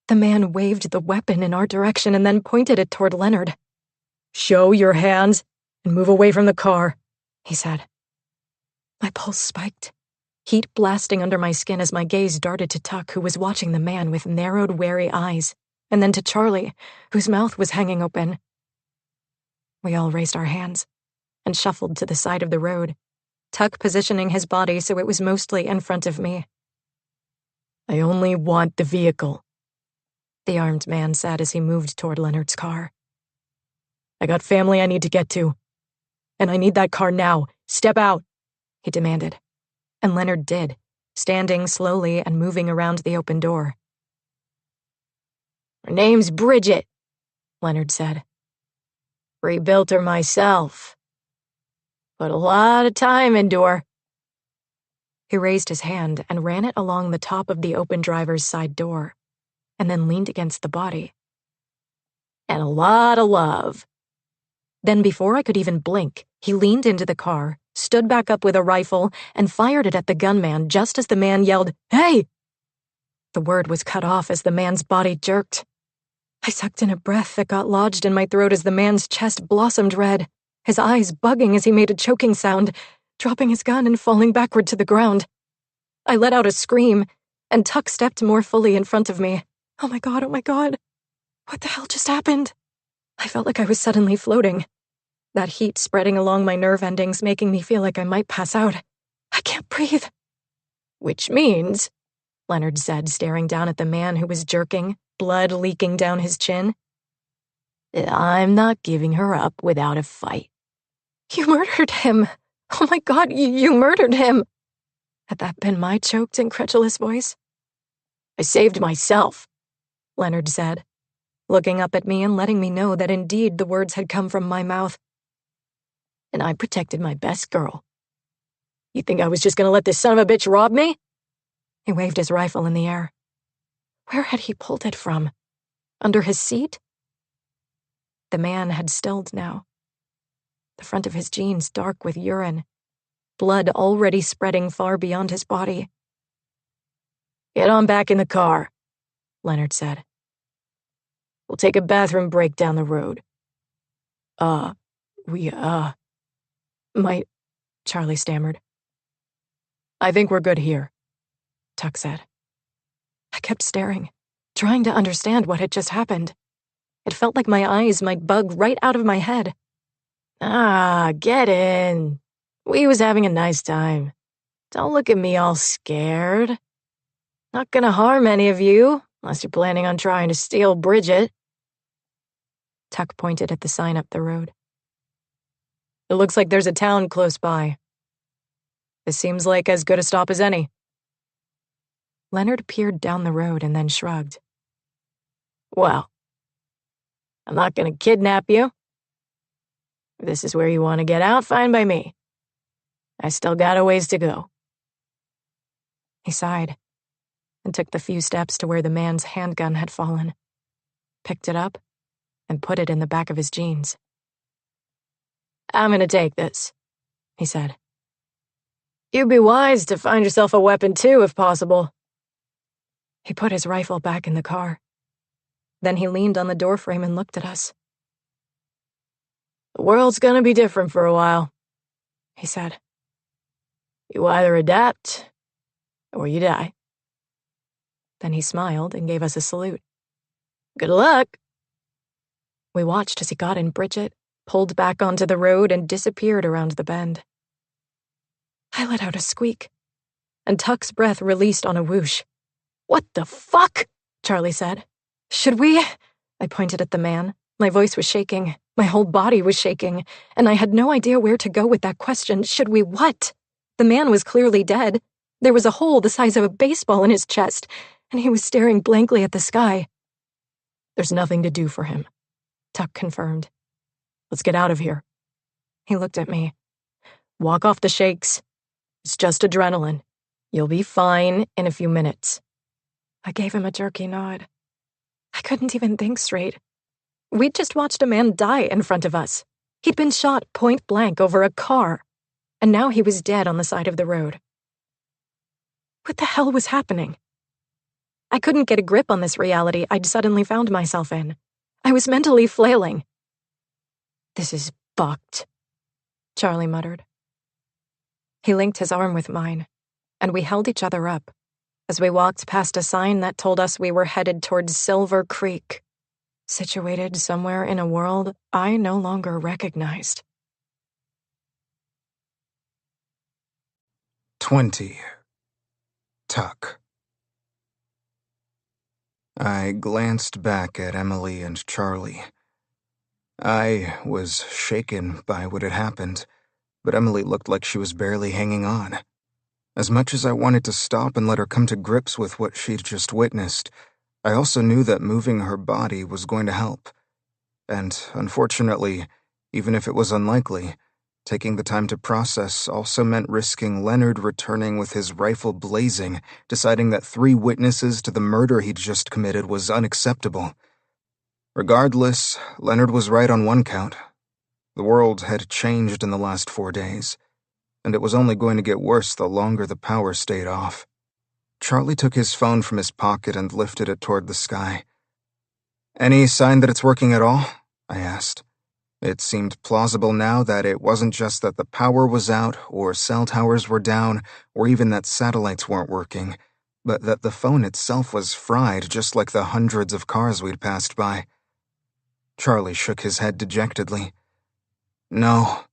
The man waved the weapon in our direction and then pointed it toward Leonard. "Show your hands and move away from the car," he said. My pulse spiked. heat blasting under my skin as my gaze darted to Tuck, who was watching the man with narrowed, wary eyes, and then to Charlie, whose mouth was hanging open. We all raised our hands and shuffled to the side of the road, Tuck positioning his body so it was mostly in front of me. "I only want the vehicle," the armed man said as he moved toward Leonard's car. "I got family I need to get to. And I need that car now. Step out," he demanded. And Leonard did, standing slowly and moving around the open door. "Her name's Bridget," Leonard said. "Rebuilt her myself. Put a lot of time into her." He raised his hand and ran it along the top of the open driver's side door, and then leaned against the body. "And a lot of love." Then before I could even blink, he leaned into the car, stood back up with a rifle, and fired it at the gunman just as the man yelled, "Hey!" The word was cut off as the man's body jerked. I sucked in a breath that got lodged in my throat as the man's chest blossomed red, his eyes bugging as he made a choking sound, dropping his gun and falling backward to the ground. I let out a scream, and Tuck stepped more fully in front of me. Oh my God, oh my God. What the hell just happened? I felt like I was suddenly floating, that heat spreading along my nerve endings, making me feel like I might pass out. I can't breathe. "Which means," Leonard said, staring down at the man who was jerking, blood leaking down his chin, "that I'm not giving her up without a fight." "You murdered him. Oh my God, you murdered him." Had that been my choked, incredulous voice? "I saved myself," Leonard said, looking up at me and letting me know that indeed the words had come from my mouth. "And I protected my best girl. You think I was just gonna let this son of a bitch rob me?" He waved his rifle in the air. Where had he pulled it from? Under his seat? The man had stilled now, the front of his jeans dark with urine, blood already spreading far beyond his body. "Get on back in the car," Leonard said. "We'll take a bathroom break down the road." We, might," Charlie stammered. "I think we're good here," Tuck said. I kept staring, trying to understand what had just happened. It felt like my eyes might bug right out of my head. Get in. We was having a nice time. Don't look at me all scared. Not gonna harm any of you, unless you're planning on trying to steal Bridget." Tuck pointed at the sign up the road. "It looks like there's a town close by. This seems like as good a stop as any." Leonard peered down the road and then shrugged. "Well, I'm not gonna kidnap you. If this is where you want to get out, fine by me. I still got a ways to go." He sighed and took the few steps to where the man's handgun had fallen, picked it up, and put it in the back of his jeans. "I'm gonna take this," he said. "You'd be wise to find yourself a weapon too, if possible." He put his rifle back in the car. Then he leaned on the doorframe and looked at us. "The world's gonna be different for a while," he said. "You either adapt, or you die." Then he smiled and gave us a salute. "Good luck." We watched as he got in Bridget, pulled back onto the road, and disappeared around the bend. I let out a squeak, and Tuck's breath released on a whoosh. "What the fuck?" Charlie said. "Should we?" I pointed at the man. My voice was shaking. My whole body was shaking, and I had no idea where to go with that question. Should we what? The man was clearly dead. There was a hole the size of a baseball in his chest, and he was staring blankly at the sky. "There's nothing to do for him," Tuck confirmed. "Let's get out of here." He looked at me. "Walk off the shakes. It's just adrenaline. You'll be fine in a few minutes." I gave him a jerky nod. I couldn't even think straight. We'd just watched a man die in front of us. He'd been shot point blank over a car, and now he was dead on the side of the road. What the hell was happening? I couldn't get a grip on this reality I'd suddenly found myself in. I was mentally flailing. "This is fucked," Charlie muttered. He linked his arm with mine, and we held each other up as we walked past a sign that told us we were headed towards Silver Creek, situated somewhere in a world I no longer recognized. 20. Tuck. I glanced back at Emily and Charlie. I was shaken by what had happened, but Emily looked like she was barely hanging on. As much as I wanted to stop and let her come to grips with what she'd just witnessed, I also knew that moving her body was going to help. And, unfortunately, even if it was unlikely, taking the time to process also meant risking Leonard returning with his rifle blazing, deciding that 3 witnesses to the murder he'd just committed was unacceptable. Regardless, Leonard was right on one count. The world had changed in the last 4 days, and it was only going to get worse the longer the power stayed off. Charlie took his phone from his pocket and lifted it toward the sky. "Any sign that it's working at all?" I asked. It seemed plausible now that it wasn't just that the power was out, or cell towers were down, or even that satellites weren't working, but that the phone itself was fried just like the hundreds of cars we'd passed by. Charlie shook his head dejectedly. "No."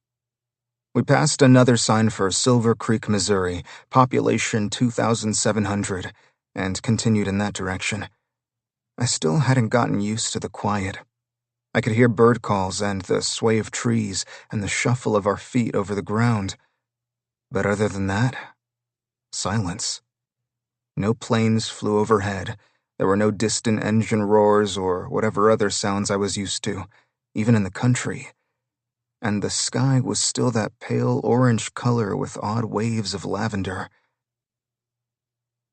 We passed another sign for Silver Creek, Missouri, population 2,700, and continued in that direction. I still hadn't gotten used to the quiet. I could hear bird calls and the sway of trees and the shuffle of our feet over the ground. But other than that, silence. No planes flew overhead. There were no distant engine roars or whatever other sounds I was used to, even in the country. And the sky was still that pale orange color with odd waves of lavender.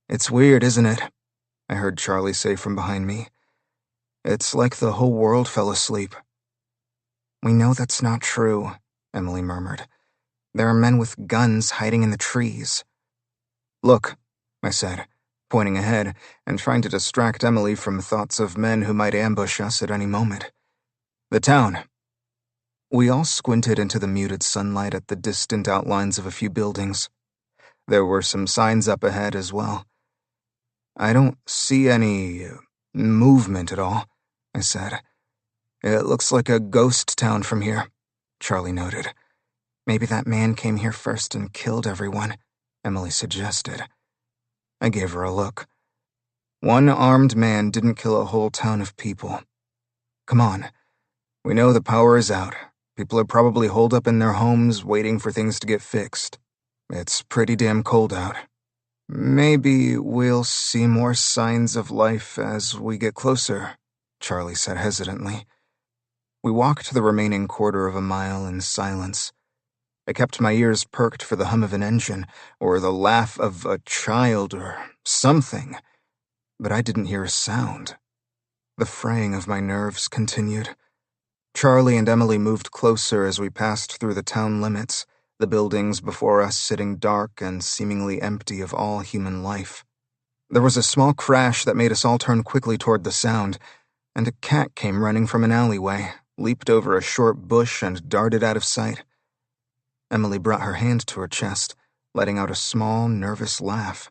"It's weird, isn't it?" I heard Charlie say from behind me. "It's like the whole world fell asleep." "We know that's not true," Emily murmured. "There are men with guns hiding in the trees." "Look," I said, pointing ahead and trying to distract Emily from thoughts of men who might ambush us at any moment. "The town." We all squinted into the muted sunlight at the distant outlines of a few buildings. There were some signs up ahead as well. "I don't see any movement at all," I said. "It looks like a ghost town from here," Charlie noted. "Maybe that man came here first and killed everyone," Emily suggested. I gave her a look. One armed man didn't kill a whole town of people. "Come on. We know the power is out. People are probably holed up in their homes waiting for things to get fixed. It's pretty damn cold out. Maybe we'll see more signs of life as we get closer," Charlie said hesitantly. We walked the remaining quarter of a mile in silence. I kept my ears perked for the hum of an engine, or the laugh of a child, or something, but I didn't hear a sound. The fraying of my nerves continued. Charlie and Emily moved closer as we passed through the town limits, the buildings before us sitting dark and seemingly empty of all human life. There was a small crash that made us all turn quickly toward the sound, and a cat came running from an alleyway, leaped over a short bush, and darted out of sight. Emily brought her hand to her chest, letting out a small, nervous laugh.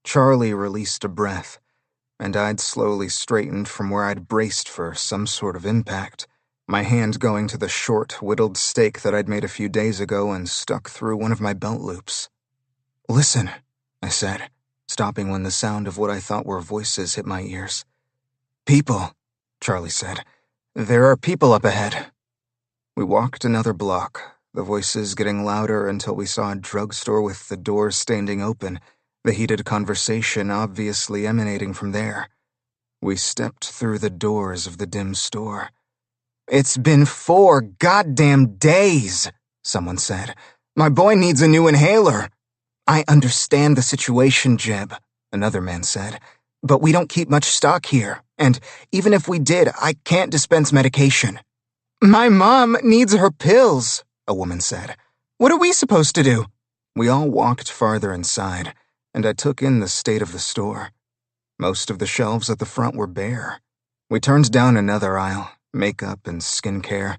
Charlie released a breath, and I'd slowly straightened from where I'd braced for some sort of impact, my hand going to the short, whittled stake that I'd made a few days ago and stuck through one of my belt loops. "Listen," I said, stopping when the sound of what I thought were voices hit my ears. "People," Charlie said. "There are people up ahead." We walked another block, the voices getting louder until we saw a drugstore with the doors standing open, the heated conversation obviously emanating from there. We stepped through the doors of the dim store. "It's been 4 goddamn days," someone said. "My boy needs a new inhaler." "I understand the situation, Jeb," another man said, "but we don't keep much stock here, and even if we did, I can't dispense medication." "My mom needs her pills," a woman said. "What are we supposed to do?" We all walked farther inside, and I took in the state of the store. Most of the shelves at the front were bare. We turned down another aisle, makeup and skincare,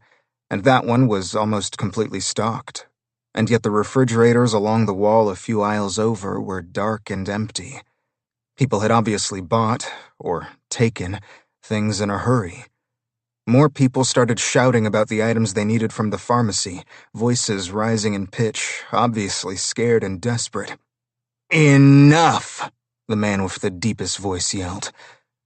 and that one was almost completely stocked. and yet the refrigerators along the wall a few aisles over were dark and empty. People had obviously bought, or taken, things in a hurry. More people started shouting about the items they needed from the pharmacy, voices rising in pitch, obviously scared and desperate. "Enough!" the man with the deepest voice yelled.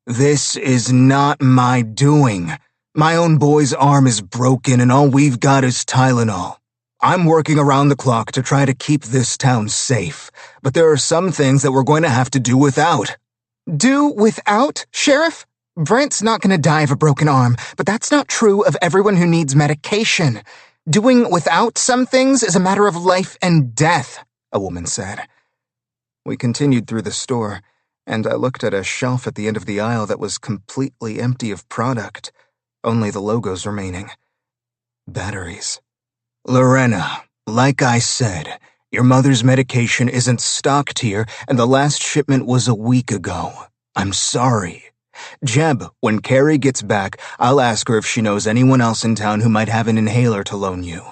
"This is not my doing. My own boy's arm is broken and all we've got is Tylenol. I'm working around the clock to try to keep this town safe, but there are some things that we're going to have to do without." Do without, Sheriff? Brent's not going to die of a broken arm, but that's not true of everyone who needs medication. Doing without some things is a matter of life and death, a woman said. We continued through the store, and I looked at a shelf at the end of the aisle that was completely empty of product, only the logos remaining. Batteries. "Lorena, like I said, your mother's medication isn't stocked here, and the last shipment was a week ago. I'm sorry. Jeb, when Carrie gets back, I'll ask her if she knows anyone else in town who might have an inhaler to loan you."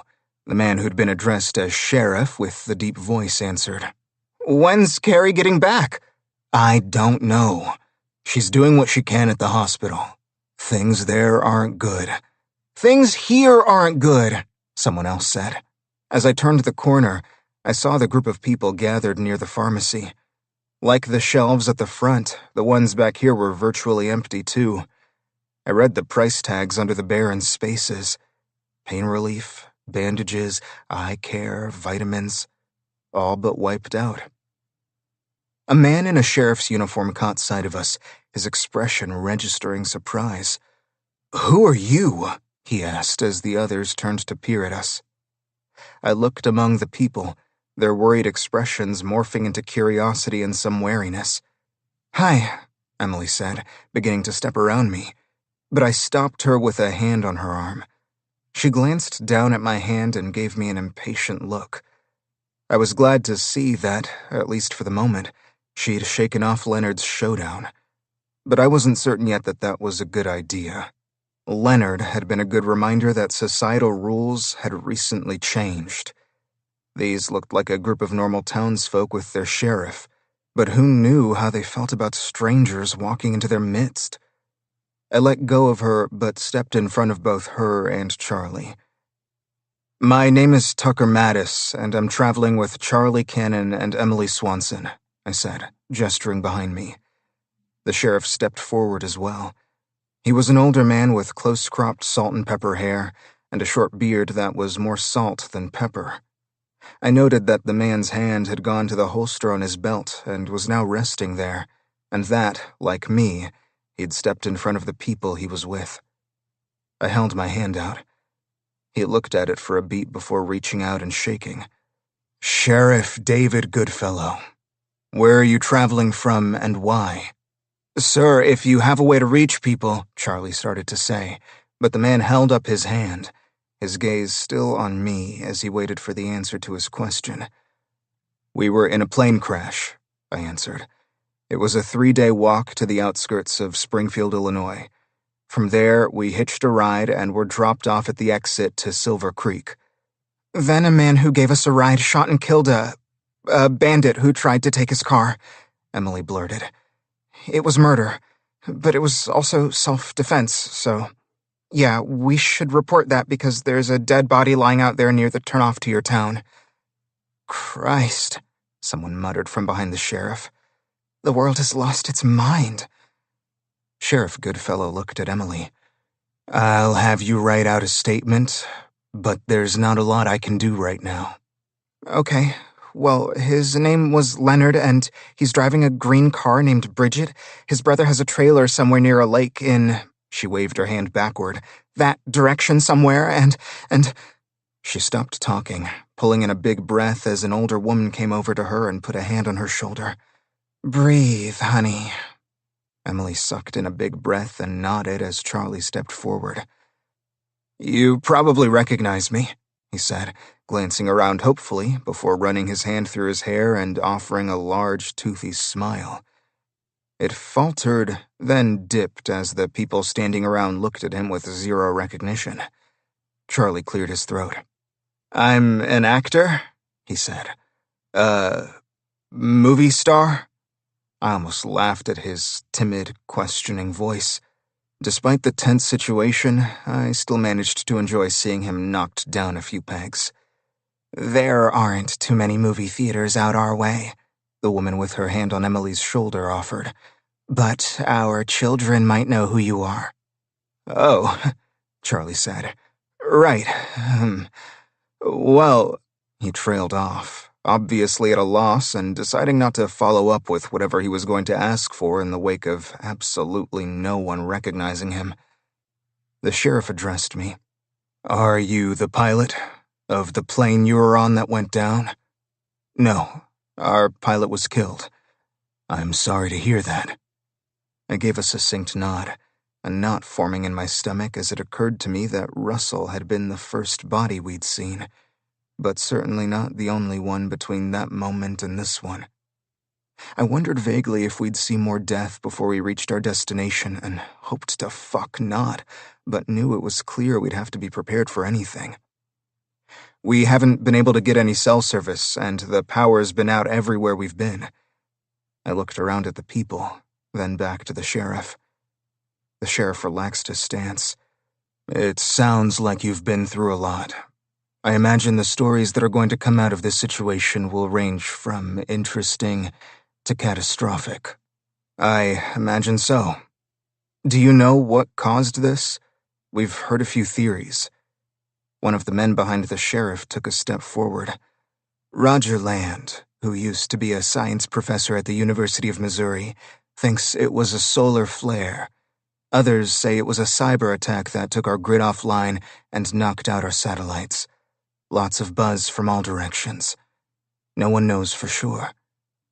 The man who'd been addressed as Sheriff with the deep voice answered. "When's Carrie getting back?" "I don't know. She's doing what she can at the hospital. Things there aren't good." "Things here aren't good," someone else said. As I turned the corner, I saw the group of people gathered near the pharmacy. Like the shelves at the front, the ones back here were virtually empty too. I read the price tags under the barren spaces. Pain relief, bandages, eye care, vitamins, all but wiped out. A man in a sheriff's uniform caught sight of us, his expression registering surprise. "Who are you?" he asked as the others turned to peer at us. I looked among the people, their worried expressions morphing into curiosity and some wariness. "Hi," Emily said, beginning to step around me, but I stopped her with a hand on her arm. She glanced down at my hand and gave me an impatient look. I was glad to see that, at least for the moment, she'd shaken off Leonard's showdown. But I wasn't certain yet that that was a good idea. Leonard had been a good reminder that societal rules had recently changed. These looked like a group of normal townsfolk with their sheriff, but who knew how they felt about strangers walking into their midst? I let go of her, but stepped in front of both her and Charlie. "My name is Tucker Mattice, and I'm traveling with Charlie Cannon and Emily Swanson," I said, gesturing behind me. The sheriff stepped forward as well. He was an older man with close-cropped salt and pepper hair and a short beard that was more salt than pepper. I noted that the man's hand had gone to the holster on his belt and was now resting there, and that, like me, he'd stepped in front of the people he was with. I held my hand out. He looked at it for a beat before reaching out and shaking. "Sheriff David Goodfellow. Where are you traveling from and why?" "Sir, if you have a way to reach people," Charlie started to say, but the man held up his hand, his gaze still on me as he waited for the answer to his question. "We were in a plane crash," I answered. "It was a 3-day walk to the outskirts of Springfield, Illinois. From there, we hitched a ride and were dropped off at the exit to Silver Creek. Then a man who gave us a ride shot and killed a bandit who tried to take his car," Emily blurted. "It was murder, but it was also self-defense, so... Yeah, we should report that because there's a dead body lying out there near the turnoff to your town." "Christ," someone muttered from behind the sheriff. "The world has lost its mind." Sheriff Goodfellow looked at Emily. "I'll have you write out a statement, but there's not a lot I can do right now." "Okay, well, his name was Leonard, and he's driving a green car named Bridget. His brother has a trailer somewhere near a lake in..." She waved her hand backward. "That direction somewhere, and... She stopped talking, pulling in a big breath as an older woman came over to her and put a hand on her shoulder. "Breathe, honey." Emily sucked in a big breath and nodded as Charlie stepped forward. "You probably recognize me," he said, glancing around hopefully before running his hand through his hair and offering a large, toothy smile. It faltered, then dipped as the people standing around looked at him with zero recognition. Charlie cleared his throat. I'm an actor, he said. Movie star? I almost laughed at his timid, questioning voice. Despite the tense situation, I still managed to enjoy seeing him knocked down a few pegs. There aren't too many movie theaters out our way, the woman with her hand on Emily's shoulder offered. But our children might know who you are. Oh, Charlie said. Right. Well, he trailed off, obviously at a loss and deciding not to follow up with whatever he was going to ask for in the wake of absolutely no one recognizing him. The sheriff addressed me. Are you the pilot of the plane you were on that went down? No, our pilot was killed. I'm sorry to hear that. I gave a succinct nod, a knot forming in my stomach as it occurred to me that Russell had been the first body we'd seen, but certainly not the only one between that moment and this one. I wondered vaguely if we'd see more death before we reached our destination and hoped to fuck not, but knew it was clear we'd have to be prepared for anything. We haven't been able to get any cell service, and the power's been out everywhere we've been. I looked around at the people, then back to the sheriff. The sheriff relaxed his stance. It sounds like you've been through a lot. I imagine the stories that are going to come out of this situation will range from interesting to catastrophic. I imagine so. Do you know what caused this? We've heard a few theories. One of the men behind the sheriff took a step forward. Roger Land, who used to be a science professor at the University of Missouri, thinks it was a solar flare. Others say it was a cyber attack that took our grid offline and knocked out our satellites. Lots of buzz from all directions. No one knows for sure.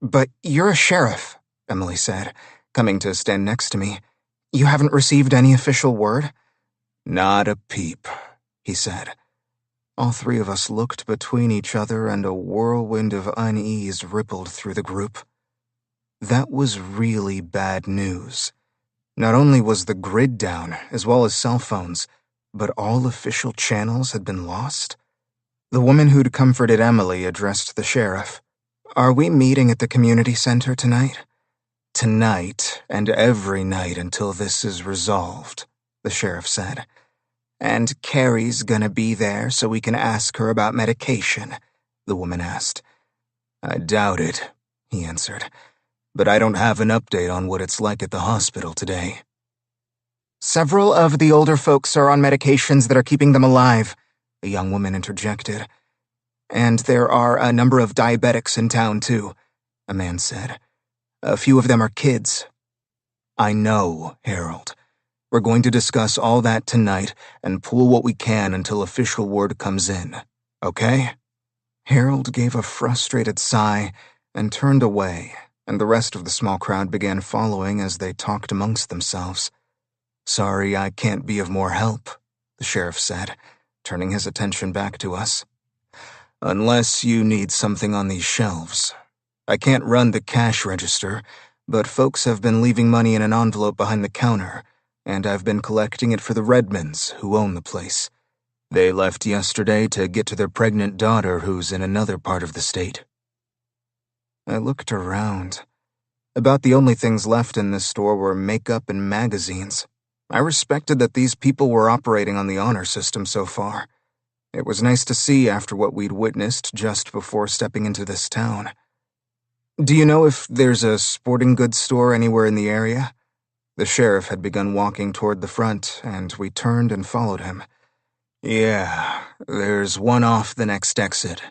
But you're a sheriff, Emily said, coming to stand next to me. You haven't received any official word? Not a peep, he said. All three of us looked between each other and a whirlwind of unease rippled through the group. That was really bad news. Not only was the grid down, as well as cell phones, but all official channels had been lost. The woman who'd comforted Emily addressed the sheriff. Are we meeting at the community center tonight? Tonight, and every night until this is resolved, the sheriff said. And Carrie's gonna be there so we can ask her about medication, the woman asked. I doubt it, he answered. But I don't have an update on what it's like at the hospital today. Several of the older folks are on medications that are keeping them alive, a young woman interjected. And there are a number of diabetics in town, too, a man said. A few of them are kids. I know, Harold. We're going to discuss all that tonight and pull what we can until official word comes in, okay? Harold gave a frustrated sigh and turned away, and the rest of the small crowd began following as they talked amongst themselves. Sorry I can't be of more help, the sheriff said, turning his attention back to us. Unless you need something on these shelves. I can't run the cash register, but folks have been leaving money in an envelope behind the counter, and I've been collecting it for the Redmonds, who own the place. They left yesterday to get to their pregnant daughter who's in another part of the state. I looked around. About the only things left in this store were makeup and magazines. I respected that these people were operating on the honor system so far. It was nice to see after what we'd witnessed just before stepping into this town. Do you know if there's a sporting goods store anywhere in the area? The sheriff had begun walking toward the front, and we turned and followed him. Yeah, there's one off the next exit.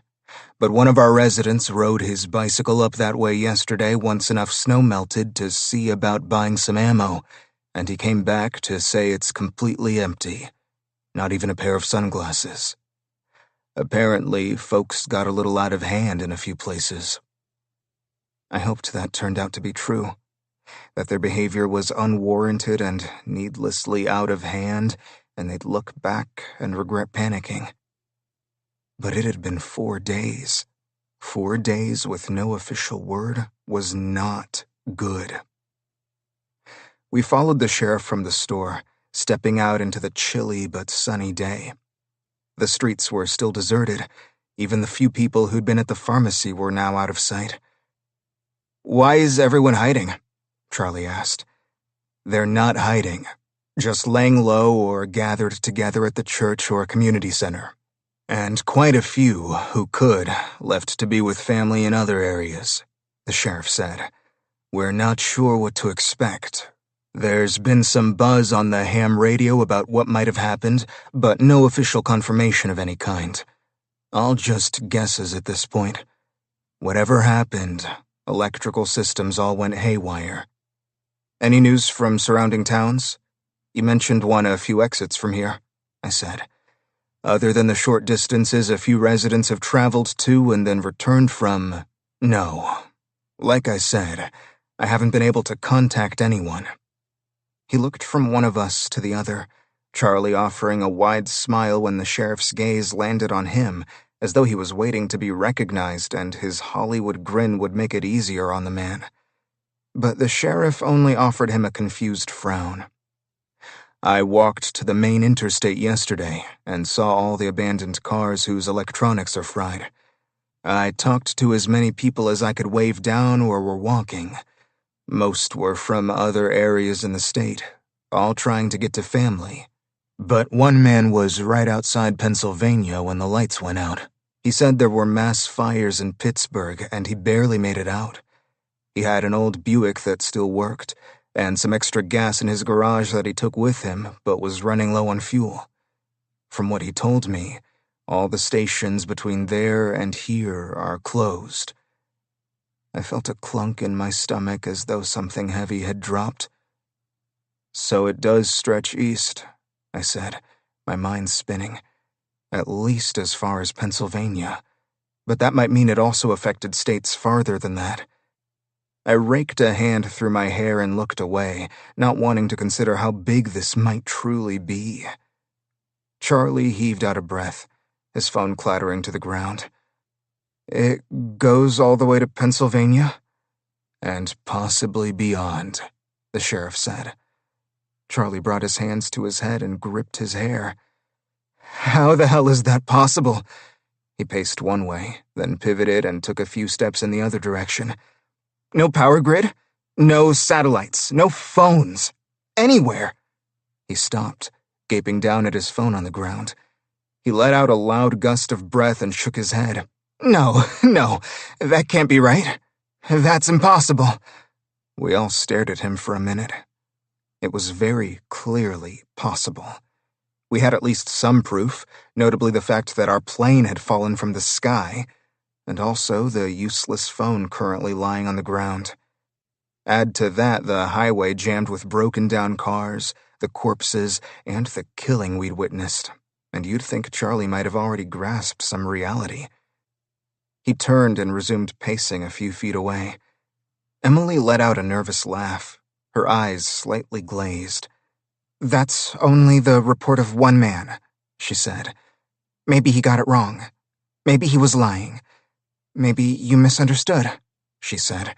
But one of our residents rode his bicycle up that way yesterday once enough snow melted to see about buying some ammo, and he came back to say it's completely empty. Not even a pair of sunglasses. Apparently, folks got a little out of hand in a few places. I hoped that turned out to be true, that their behavior was unwarranted and needlessly out of hand, and they'd look back and regret panicking. But it had been 4 days. 4 days with no official word was not good. We followed the sheriff from the store, stepping out into the chilly but sunny day. The streets were still deserted. Even the few people who'd been at the pharmacy were now out of sight. "Why is everyone hiding?" Charlie asked. "They're not hiding, just laying low or gathered together at the church or community center. And quite a few who could left to be with family in other areas," the sheriff said. "We're not sure what to expect. There's been some buzz on the ham radio about what might have happened, but no official confirmation of any kind. All just guesses at this point. Whatever happened, electrical systems all went haywire. Any news from surrounding towns? You mentioned one a few exits from here," I said. "Other than the short distances a few residents have traveled to and then returned from, no. Like I said, I haven't been able to contact anyone." He looked from one of us to the other, Charlie offering a wide smile when the sheriff's gaze landed on him, as though he was waiting to be recognized and his Hollywood grin would make it easier on the man. But the sheriff only offered him a confused frown. "I walked to the main interstate yesterday and saw all the abandoned cars whose electronics are fried. I talked to as many people as I could wave down or were walking. Most were from other areas in the state, all trying to get to family. But one man was right outside Pennsylvania when the lights went out. He said there were mass fires in Pittsburgh and he barely made it out. He had an old Buick that still worked, and some extra gas in his garage that he took with him, but was running low on fuel. From what he told me, all the stations between there and here are closed." I felt a clunk in my stomach as though something heavy had dropped. "So it does stretch east," I said, my mind spinning. "At least as far as Pennsylvania. But that might mean it also affected states farther than that." I raked a hand through my hair and looked away, not wanting to consider how big this might truly be. Charlie heaved out a breath, his phone clattering to the ground. "It goes all the way to Pennsylvania?" "And possibly beyond," the sheriff said. Charlie brought his hands to his head and gripped his hair. "How the hell is that possible?" He paced one way, then pivoted and took a few steps in the other direction. "No power grid? No satellites? No phones? Anywhere?" He stopped, gaping down at his phone on the ground. He let out a loud gust of breath and shook his head. No, that can't be right. That's impossible." We all stared at him for a minute. It was very clearly possible. We had at least some proof, notably the fact that our plane had fallen from the sky, and also the useless phone currently lying on the ground. Add to that the highway jammed with broken-down cars, the corpses, and the killing we'd witnessed, and you'd think Charlie might have already grasped some reality. He turned and resumed pacing a few feet away. Emily let out a nervous laugh, her eyes slightly glazed. "That's only the report of one man," she said. "Maybe he got it wrong. Maybe he was lying. Maybe you misunderstood," she said,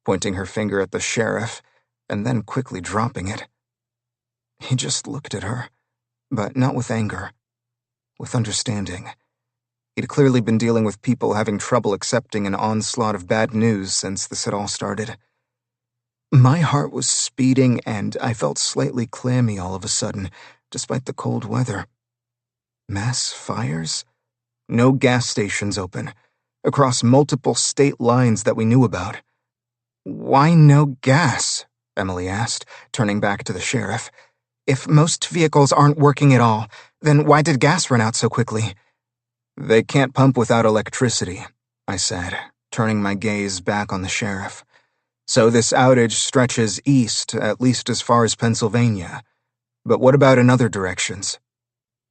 pointing her finger at the sheriff, and then quickly dropping it. He just looked at her, but not with anger, with understanding. He'd clearly been dealing with people having trouble accepting an onslaught of bad news since this had all started. My heart was speeding, and I felt slightly clammy all of a sudden, despite the cold weather. Mass fires? No gas stations open, across multiple state lines that we knew about. "Why no gas?" Emily asked, turning back to the sheriff. "If most vehicles aren't working at all, then why did gas run out so quickly?" "They can't pump without electricity," I said, turning my gaze back on the sheriff. "So this outage stretches east, at least as far as Pennsylvania. But what about in other directions?"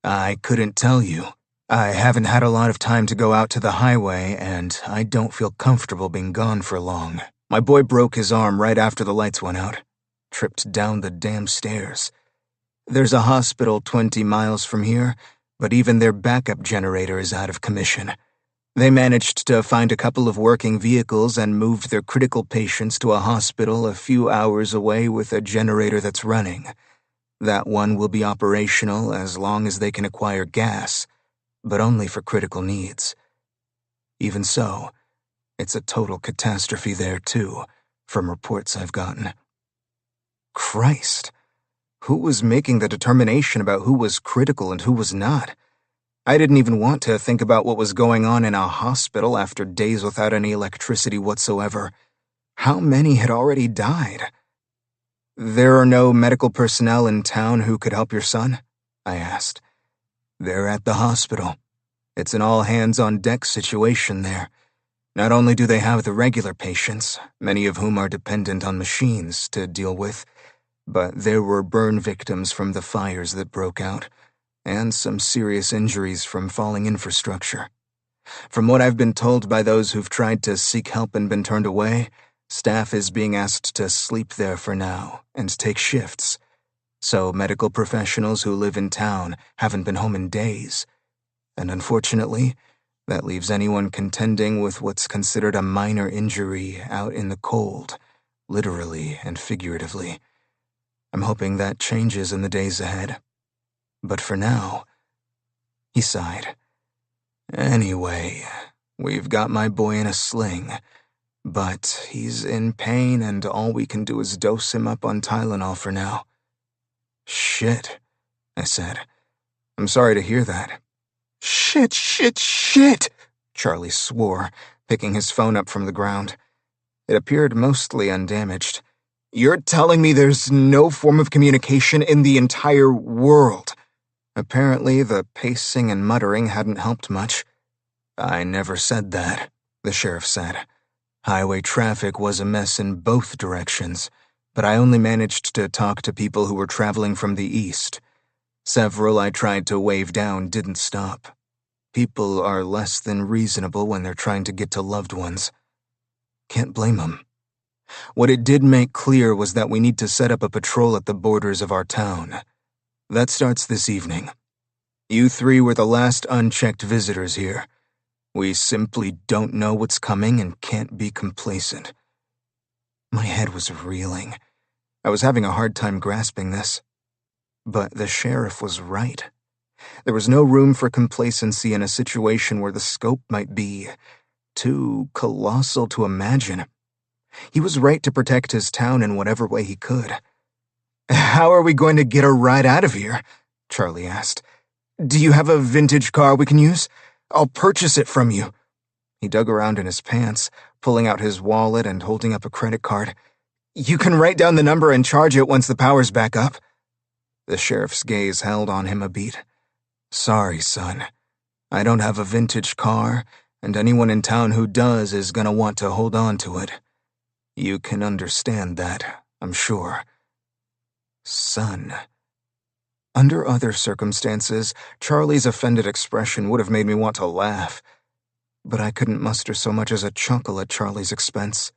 "I couldn't tell you. I haven't had a lot of time to go out to the highway, and I don't feel comfortable being gone for long. My boy broke his arm right after the lights went out. Tripped down the damn stairs. There's a hospital 20 miles from here, but even their backup generator is out of commission. They managed to find a couple of working vehicles and moved their critical patients to a hospital a few hours away with a generator that's running. That one will be operational as long as they can acquire gas. but only for critical needs. Even so, it's a total catastrophe there, too, from reports I've gotten. Christ! Who was making the determination about who was critical and who was not? I didn't even want to think about what was going on in a hospital after days without any electricity whatsoever. How many had already died? "There are no medical personnel in town who could help your son?" I asked. "They're at the hospital. It's an all-hands-on-deck situation there. Not only do they have the regular patients, many of whom are dependent on machines, to deal with, but there were burn victims from the fires that broke out, and some serious injuries from falling infrastructure. From what I've been told by those who've tried to seek help and been turned away, staff is being asked to sleep there for now and take shifts. So medical professionals who live in town haven't been home in days. And unfortunately, that leaves anyone contending with what's considered a minor injury out in the cold, literally and figuratively. I'm hoping that changes in the days ahead. But for now," he sighed. "Anyway, we've got my boy in a sling, but he's in pain and all we can do is dose him up on Tylenol for now." "Shit," I said. "I'm sorry to hear that." "Shit, shit, shit!" Charlie swore, picking his phone up from the ground. It appeared mostly undamaged. "You're telling me there's no form of communication in the entire world?" Apparently, the pacing and muttering hadn't helped much. "I never said that," the sheriff said. "Highway traffic was a mess in both directions, but I only managed to talk to people who were traveling from the east. Several I tried to wave down didn't stop. People are less than reasonable when they're trying to get to loved ones. Can't blame them. What it did make clear was that we need to set up a patrol at the borders of our town. That starts this evening. You three were the last unchecked visitors here. We simply don't know what's coming and can't be complacent." My head was reeling. I was having a hard time grasping this. But the sheriff was right. There was no room for complacency in a situation where the scope might be too colossal to imagine. He was right to protect his town in whatever way he could. "How are we going to get a ride out of here?" Charlie asked. "Do you have a vintage car we can use? I'll purchase it from you." He dug around in his pants, pulling out his wallet and holding up a credit card. "You can write down the number and charge it once the power's back up." The sheriff's gaze held on him a beat. "Sorry, son. I don't have a vintage car, and anyone in town who does is gonna want to hold on to it. You can understand that, I'm sure." Son. Under other circumstances, Charlie's offended expression would have made me want to laugh. But I couldn't muster so much as a chuckle at Charlie's expense.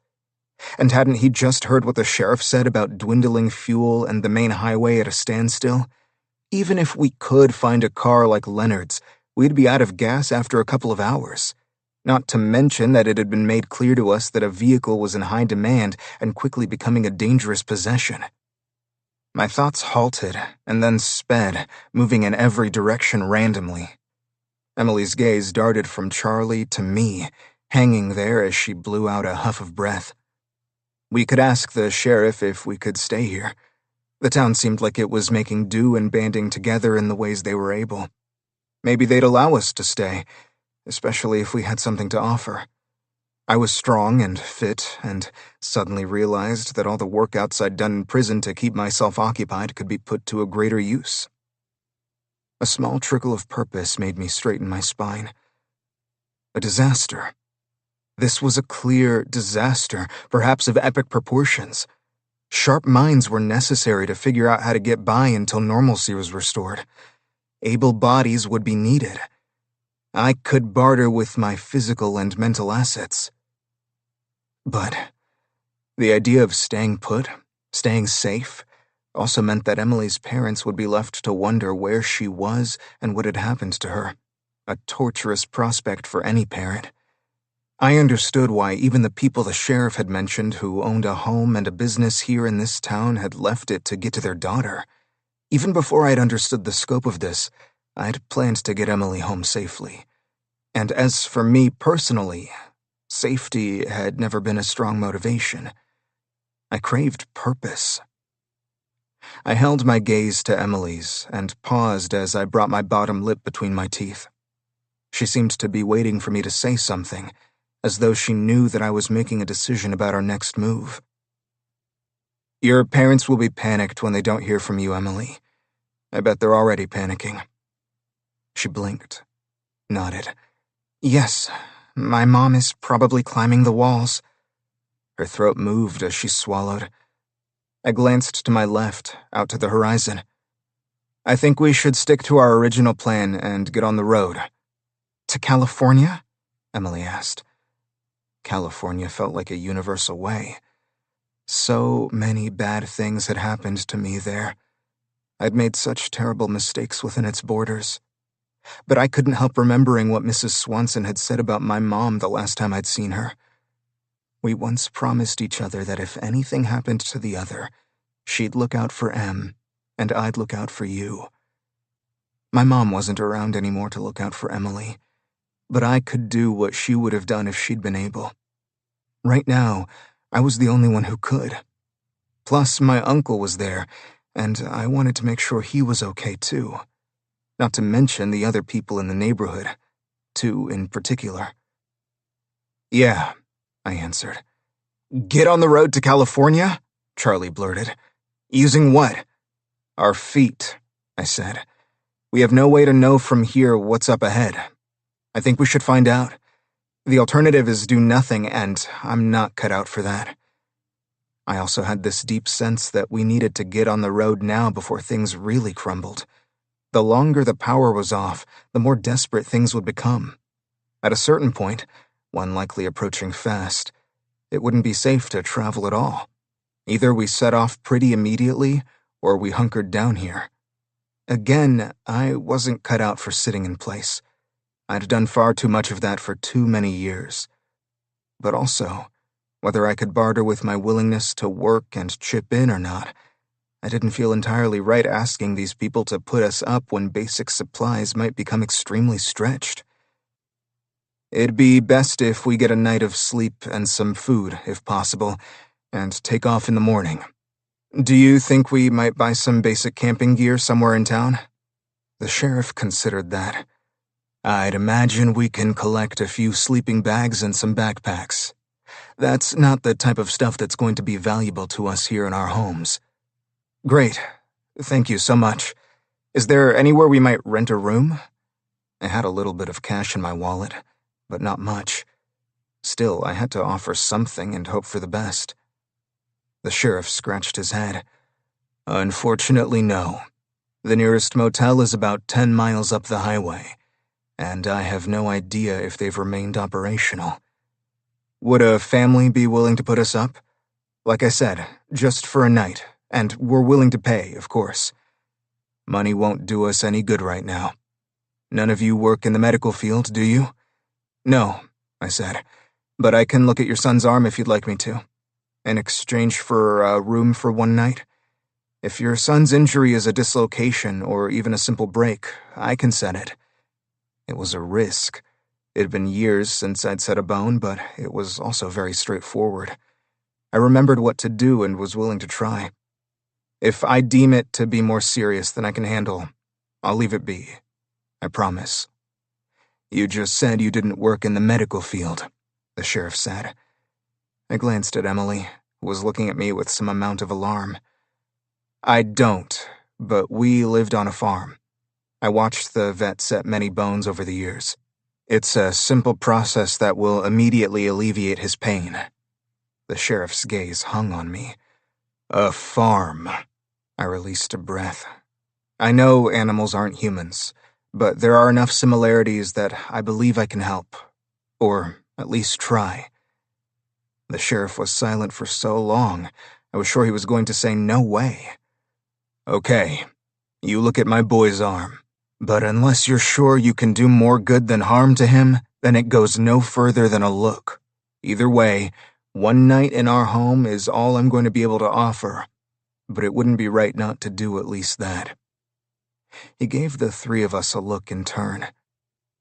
And hadn't he just heard what the sheriff said about dwindling fuel and the main highway at a standstill? Even if we could find a car like Leonard's, we'd be out of gas after a couple of hours. Not to mention that it had been made clear to us that a vehicle was in high demand and quickly becoming a dangerous possession. My thoughts halted and then sped, moving in every direction randomly. Emily's gaze darted from Charlie to me, hanging there as she blew out a huff of breath. We could ask the sheriff if we could stay here. The town seemed like it was making do and banding together in the ways they were able. Maybe they'd allow us to stay, especially if we had something to offer. I was strong and fit, and suddenly realized that all the workouts I'd done in prison to keep myself occupied could be put to a greater use. A small trickle of purpose made me straighten my spine. A disaster. This was a clear disaster, perhaps of epic proportions. Sharp minds were necessary to figure out how to get by until normalcy was restored. Able bodies would be needed. I could barter with my physical and mental assets. But the idea of staying put, staying safe, also meant that Emily's parents would be left to wonder where she was and what had happened to her. A torturous prospect for any parent. I understood why even the people the sheriff had mentioned who owned a home and a business here in this town had left it to get to their daughter. Even before I had understood the scope of this, I'd planned to get Emily home safely. And as for me personally, safety had never been a strong motivation. I craved purpose. I held my gaze to Emily's and paused as I brought my bottom lip between my teeth. She seemed to be waiting for me to say something, as though she knew that I was making a decision about our next move. Your parents will be panicked when they don't hear from you, Emily. I bet they're already panicking. She blinked, nodded. Yes, my mom is probably climbing the walls. Her throat moved as she swallowed. I glanced to my left, out to the horizon. I think we should stick to our original plan and get on the road. To California? Emily asked. California felt like a universal way. So many bad things had happened to me there. I'd made such terrible mistakes within its borders. But I couldn't help remembering what Mrs. Swanson had said about my mom the last time I'd seen her. We once promised each other that if anything happened to the other, she'd look out for Em, and I'd look out for you. My mom wasn't around anymore to look out for Emily, but I could do what she would have done if she'd been able. Right now, I was the only one who could. Plus, my uncle was there, and I wanted to make sure he was okay too. Not to mention the other people in the neighborhood, two in particular. Yeah, I answered. Get on the road to California? Charlie blurted. Using what? Our feet, I said. We have no way to know from here what's up ahead. I think we should find out. The alternative is do nothing, and I'm not cut out for that. I also had this deep sense that we needed to get on the road now before things really crumbled. The longer the power was off, the more desperate things would become. At a certain point, one likely approaching fast, it wouldn't be safe to travel at all. Either we set off pretty immediately, or we hunkered down here. Again, I wasn't cut out for sitting in place. I'd done far too much of that for too many years. But also, whether I could barter with my willingness to work and chip in or not, I didn't feel entirely right asking these people to put us up when basic supplies might become extremely stretched. It'd be best if we get a night of sleep and some food, if possible, and take off in the morning. Do you think we might buy some basic camping gear somewhere in town? The sheriff considered that. I'd imagine we can collect a few sleeping bags and some backpacks. That's not the type of stuff that's going to be valuable to us here in our homes. Great. Thank you so much. Is there anywhere we might rent a room? I had a little bit of cash in my wallet, but not much. Still, I had to offer something and hope for the best. The sheriff scratched his head. Unfortunately, no. The nearest motel is about 10 miles up the highway, and I have no idea if they've remained operational. Would a family be willing to put us up? Like I said, just for a night, and we're willing to pay, of course. Money won't do us any good right now. None of you work in the medical field, do you? No, I said, but I can look at your son's arm if you'd like me to. In exchange for a room for one night? If your son's injury is a dislocation or even a simple break, I can set it. It was a risk. It had been years since I'd set a bone, but it was also very straightforward. I remembered what to do and was willing to try. If I deem it to be more serious than I can handle, I'll leave it be. I promise. You just said you didn't work in the medical field, the sheriff said. I glanced at Emily, who was looking at me with some amount of alarm. I don't, but we lived on a farm. I watched the vet set many bones over the years. It's a simple process that will immediately alleviate his pain. The sheriff's gaze hung on me. A farm. I released a breath. I know animals aren't humans, but there are enough similarities that I believe I can help. Or at least try. The sheriff was silent for so long, I was sure he was going to say no way. Okay, you look at my boy's arm, but unless you're sure you can do more good than harm to him, then it goes no further than a look. Either way, one night in our home is all I'm going to be able to offer, but it wouldn't be right not to do at least that. He gave the three of us a look in turn.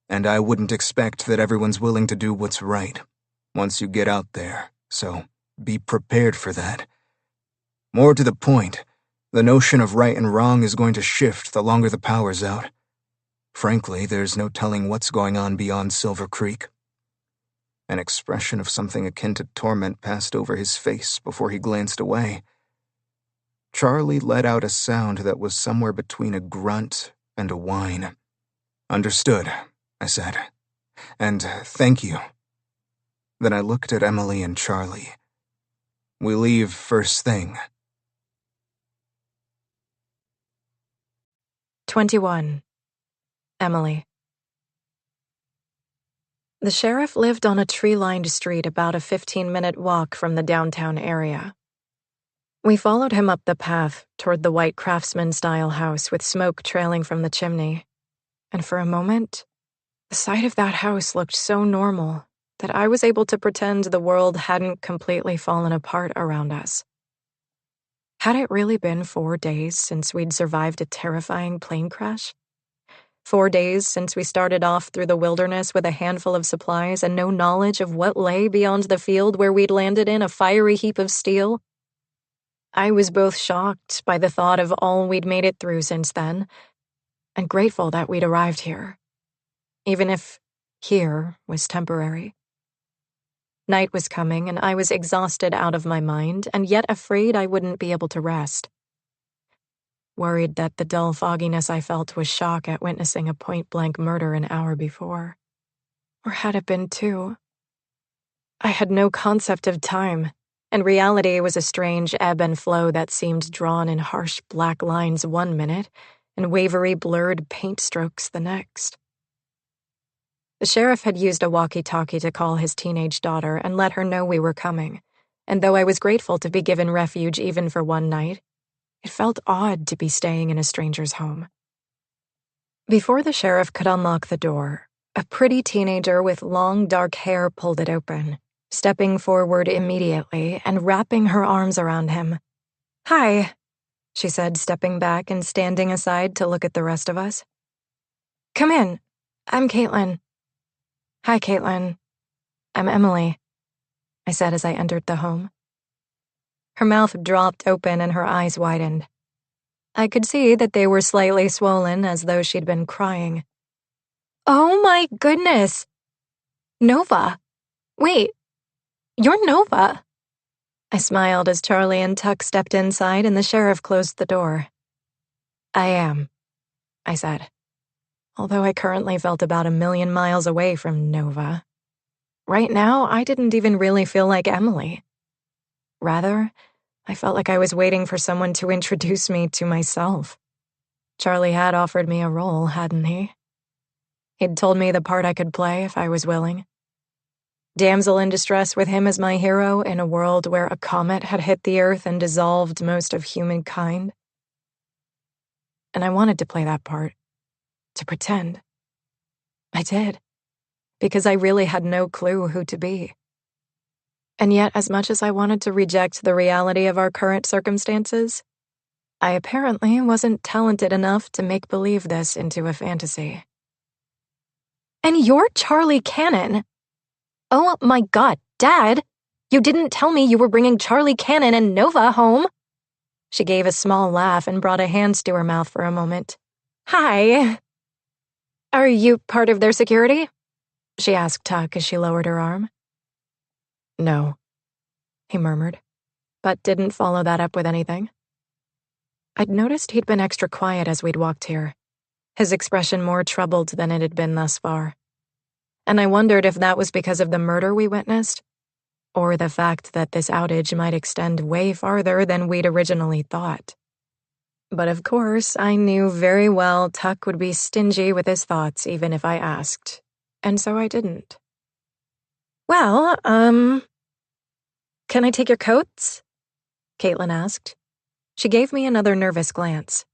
And I wouldn't expect that everyone's willing to do what's right once you get out there, so be prepared for that. More to the point, the notion of right and wrong is going to shift the longer the power's out. Frankly, there's no telling what's going on beyond Silver Creek. An expression of something akin to torment passed over his face before he glanced away. Charlie let out a sound that was somewhere between a grunt and a whine. "Understood," I said. "And thank you." Then I looked at Emily and Charlie. "We leave first thing." 21. Emily. The sheriff lived on a tree-lined street about a 15-minute walk from the downtown area. We followed him up the path toward the white craftsman-style house with smoke trailing from the chimney. And for a moment, the sight of that house looked so normal that I was able to pretend the world hadn't completely fallen apart around us. Had it really been 4 days since we'd survived a terrifying plane crash? 4 days since we started off through the wilderness with a handful of supplies and no knowledge of what lay beyond the field where we'd landed in a fiery heap of steel? I was both shocked by the thought of all we'd made it through since then, and grateful that we'd arrived here, even if here was temporary. Night was coming, and I was exhausted out of my mind, and yet afraid I wouldn't be able to rest. Worried that the dull fogginess I felt was shock at witnessing a point-blank murder an hour before. Or had it been 2? I had no concept of time, and reality was a strange ebb and flow that seemed drawn in harsh black lines 1 minute and wavery blurred paint strokes the next. The sheriff had used a walkie-talkie to call his teenage daughter and let her know we were coming, and though I was grateful to be given refuge even for 1 night, it felt odd to be staying in a stranger's home. Before the sheriff could unlock the door, a pretty teenager with long dark hair pulled it open, stepping forward immediately and wrapping her arms around him. "Hi," she said, stepping back and standing aside to look at the rest of us. "Come in. I'm Caitlin." "Hi, Caitlin. I'm Emily," I said as I entered the home. Her mouth dropped open and her eyes widened. I could see that they were slightly swollen, as though she'd been crying. "Oh my goodness! Nova! Wait, you're Nova!" I smiled as Charlie and Tuck stepped inside and the sheriff closed the door. "I am," I said, although I currently felt about 1,000,000 miles away from Nova. Right now, I didn't even really feel like Emily. Rather, I felt like I was waiting for someone to introduce me to myself. Charlie had offered me a role, hadn't he? He'd told me the part I could play if I was willing. Damsel in distress with him as my hero in a world where a comet had hit the earth and dissolved most of humankind. And I wanted to play that part, to pretend. I did, because I really had no clue who to be. And yet, as much as I wanted to reject the reality of our current circumstances, I apparently wasn't talented enough to make believe this into a fantasy. "And you're Charlie Cannon! Oh my God, Dad! You didn't tell me you were bringing Charlie Cannon and Nova home!" She gave a small laugh and brought a hand to her mouth for a moment. "Hi! Are you part of their security?" she asked Tuck as she lowered her arm. "No," he murmured, but didn't follow that up with anything. I'd noticed he'd been extra quiet as we'd walked here, his expression more troubled than it had been thus far. And I wondered if that was because of the murder we witnessed, or the fact that this outage might extend way farther than we'd originally thought. But of course, I knew very well Tuck would be stingy with his thoughts even if I asked, and so I didn't. "Well, can I take your coats?" Caitlin asked. She gave me another nervous glance.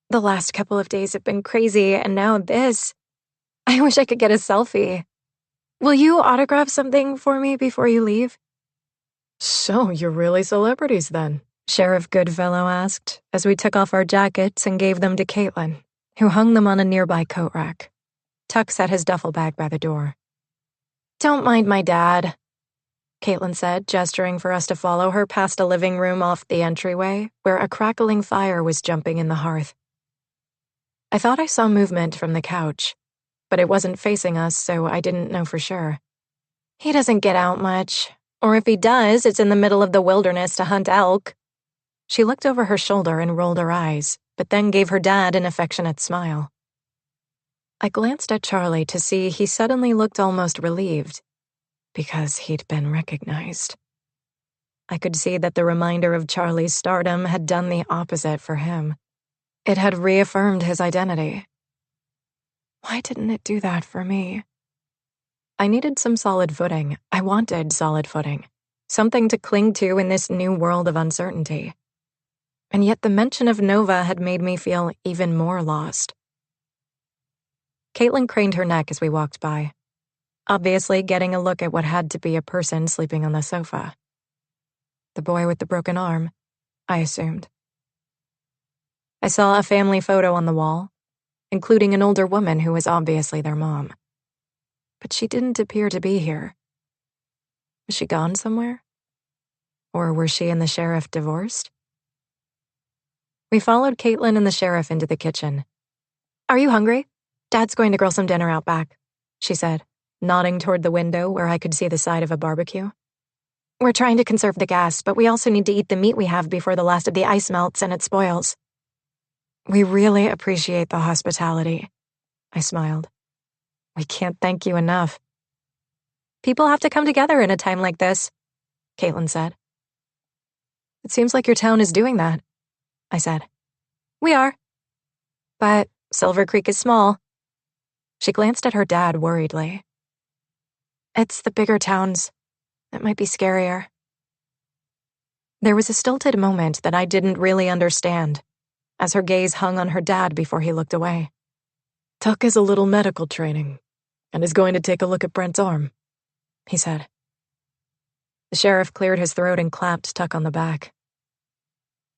"The last couple of days have been crazy, and now this. I wish I could get a selfie. Will you autograph something for me before you leave?" "So you're really celebrities then," Sheriff Goodfellow asked as we took off our jackets and gave them to Caitlin, who hung them on a nearby coat rack. Tuck set his duffel bag by the door. "Don't mind my dad," Caitlin said, gesturing for us to follow her past a living room off the entryway where a crackling fire was jumping in the hearth. I thought I saw movement from the couch, but it wasn't facing us, so I didn't know for sure. "He doesn't get out much, or if he does, it's in the middle of the wilderness to hunt elk." She looked over her shoulder and rolled her eyes, but then gave her dad an affectionate smile. I glanced at Charlie to see he suddenly looked almost relieved, because he'd been recognized. I could see that the reminder of Charlie's stardom had done the opposite for him. It had reaffirmed his identity. Why didn't it do that for me? I needed some solid footing. I wanted solid footing. Something to cling to in this new world of uncertainty. And yet the mention of Nova had made me feel even more lost. Caitlin craned her neck as we walked by, obviously getting a look at what had to be a person sleeping on the sofa. The boy with the broken arm, I assumed. I saw a family photo on the wall, including an older woman who was obviously their mom. But she didn't appear to be here. Was she gone somewhere? Or were she and the sheriff divorced? We followed Caitlin and the sheriff into the kitchen. "Are you hungry? Dad's going to grill some dinner out back," she said, nodding toward the window where I could see the side of a barbecue. "We're trying to conserve the gas, but we also need to eat the meat we have before the last of the ice melts and it spoils." "We really appreciate the hospitality," I smiled. "We can't thank you enough." "People have to come together in a time like this," Caitlin said. "It seems like your town is doing that," I said. "We are. But Silver Creek is small." She glanced at her dad worriedly. "It's the bigger towns. It might be scarier." There was a stilted moment that I didn't really understand, as her gaze hung on her dad before he looked away. "Tuck has a little medical training, and is going to take a look at Brent's arm," he said. The sheriff cleared his throat and clapped Tuck on the back.